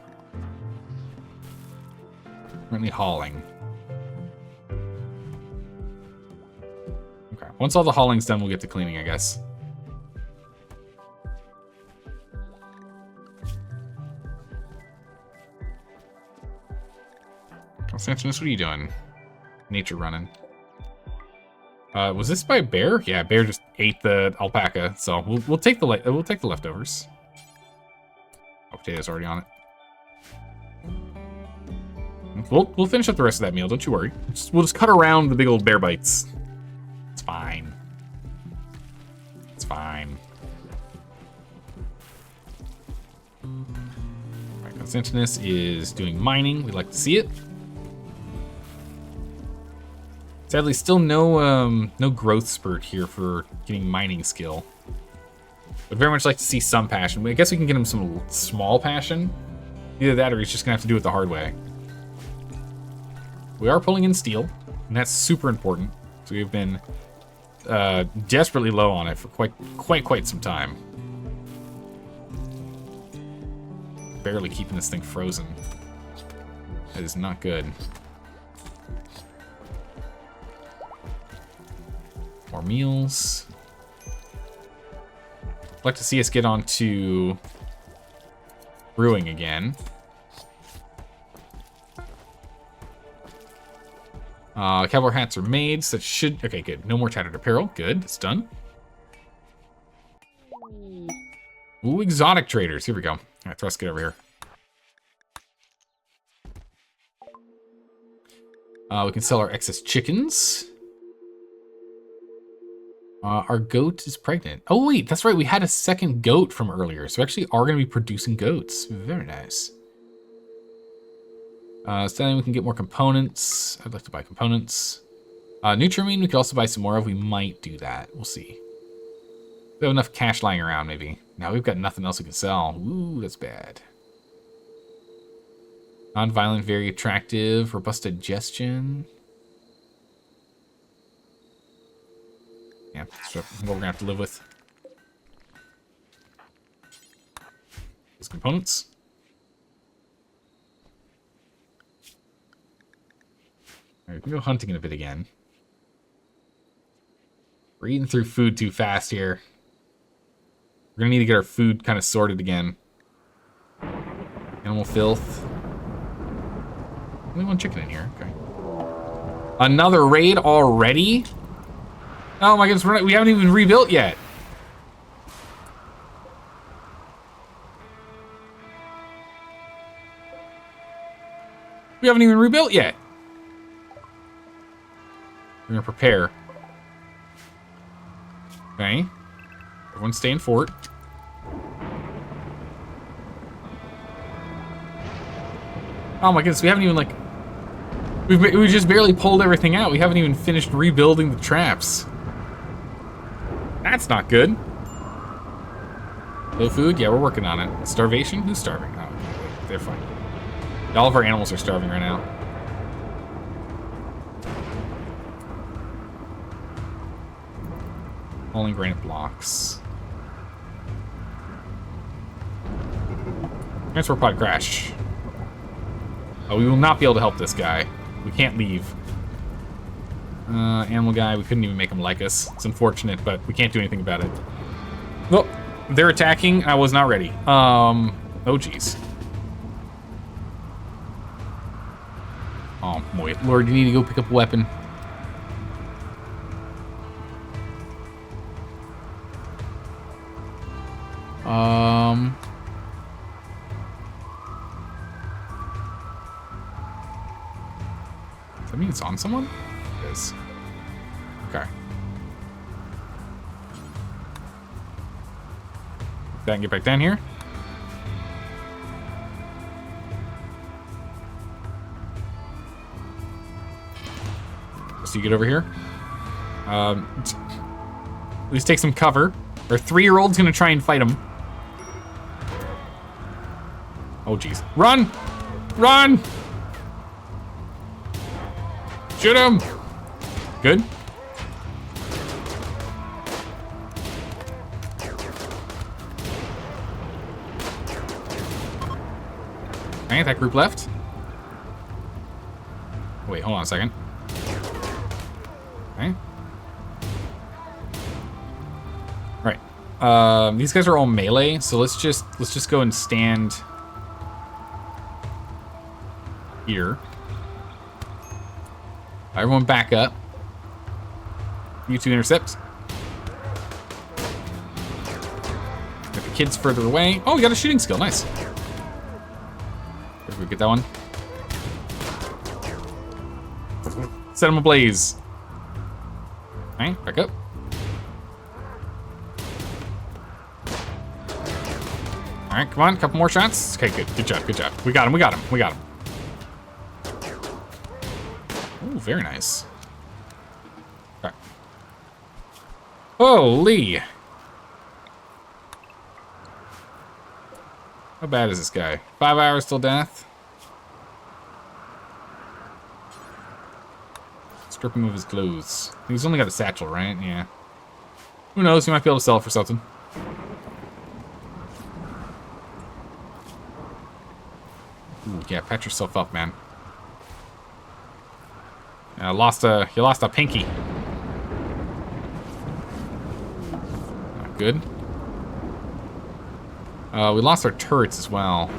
A: Currently hauling. Okay. Once all the hauling's done, we'll get to cleaning, I guess. Constantinus, what are you doing? Nature running. Was this by a bear? Yeah, bear just ate the alpaca, so we'll take the leftovers. Oh, potato's already on it. We'll finish up the rest of that meal. Don't you worry. We'll just cut around the big old bear bites. It's fine. It's fine. Alright, Constantinus is doing mining. We'd like to see it. Sadly, still no growth spurt here for getting mining skill. Would very much like to see some passion. I guess we can get him some small passion. Either that or he's just gonna have to do it the hard way. We are pulling in steel, and that's super important. So we've been desperately low on it for quite some time. Barely keeping this thing frozen. That is not good. More meals. I'd like to see us get on to brewing again. Cowboy hats are made, so that should... Okay, good. No more tattered apparel. Good, it's done. Ooh, exotic traders. Here we go. All right, Thrust, get over here. We can sell our excess chickens. Our goat is pregnant. Oh, wait, that's right. We had a second goat from earlier. So we actually are going to be producing goats. Very nice. So then we can get more components. I'd like to buy components. Nutrimine we could also buy some more of. We might do that. We'll see. We have enough cash lying around, maybe. Now we've got nothing else we can sell. Ooh, that's bad. Non-violent, very attractive. Robust digestion. Yeah, that's what we're gonna have to live with. These components. All right, we can go hunting in a bit again. We're eating through food too fast here. We're gonna need to get our food kind of sorted again. Animal filth. Only one chicken in here. Okay. Another raid already? Oh my goodness, we haven't even rebuilt yet. We haven't even rebuilt yet. We're gonna prepare. Okay. Everyone stay in fort. Oh my goodness, we haven't even like... We just barely pulled everything out. We haven't even finished rebuilding the traps. That's not good. Low food? Yeah, we're working on it. Starvation? Who's starving? Oh, okay, wait, they're fine. All of our animals are starving right now. Only granite blocks. Transport pod crash. Oh, we will not be able to help this guy. We can't leave. Animal guy, we couldn't even make him like us. It's unfortunate, but we can't do anything about it. Well, they're attacking. I was not ready. Oh, jeez. Oh, boy. Lord, you need to go pick up a weapon. Does that mean it's on someone? It is. Okay. Then I can get back down here. So you get over here. At least take some cover. Our 3-year-old's gonna try and fight him. Oh, jeez. Run! Run! Shoot him! Good. Okay, that group left. Wait, hold on a second. Okay. All right. These guys are all melee, so let's just go and stand here. Everyone back up. You two intercept. Got the kids further away. Oh, we got a shooting skill. Nice. Where did we get that one? Set them ablaze. Okay, back up. All right, come on, a couple more shots. Okay, good job, good job. We got him, we got him, we got him. Ooh, very nice. Okay. Holy! How bad is this guy? 5 hours till death? Strip him of his clothes. He's only got a satchel, right? Yeah. Who knows? He might be able to sell it for something. Ooh, yeah, patch yourself up, man. You lost a pinky. Not good. We lost our turrets as well.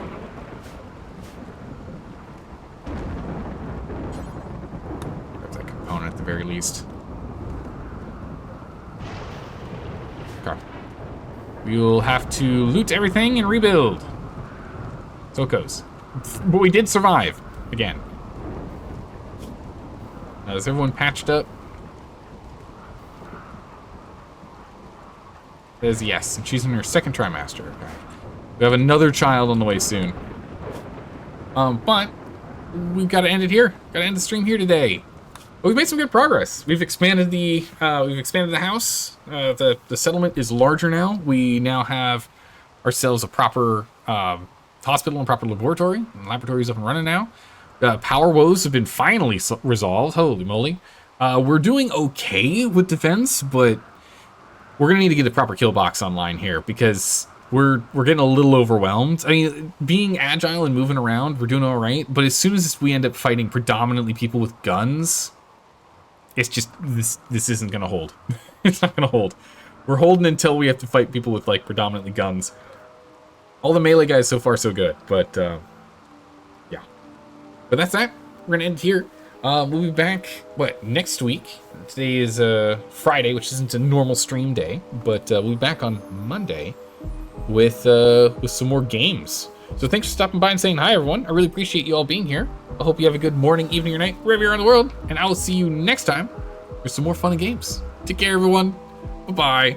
A: Grab that component at the very least. Okay. We will have to loot everything and rebuild. So it goes. But we did survive again. Now, is everyone patched up? It says yes, and she's in her second trimester. Okay. We have another child on the way soon. But we've got to end it here. Got to end the stream here today. But we've made some good progress. We've expanded the house. The settlement is larger now. We now have ourselves a proper hospital and proper laboratory. And the laboratory's up and running now. Power woes have been finally resolved. Holy moly. We're doing okay with defense, but we're gonna need to get a proper kill box online here because we're getting a little overwhelmed. I mean, being agile and moving around, we're doing all right. But as soon as we end up fighting predominantly people with guns, it's just this isn't gonna hold. It's not gonna hold. We're holding until we have to fight people with like predominantly guns. All the melee guys so far so good, but yeah. But that's that. We're gonna end here. We'll be back, next week? Today is Friday, which isn't a normal stream day, but we'll be back on Monday with some more games. So thanks for stopping by and saying hi, everyone. I really appreciate you all being here. I hope you have a good morning, evening, or night, wherever you are in the world, and I will see you next time for some more fun and games. Take care, everyone. Bye-bye.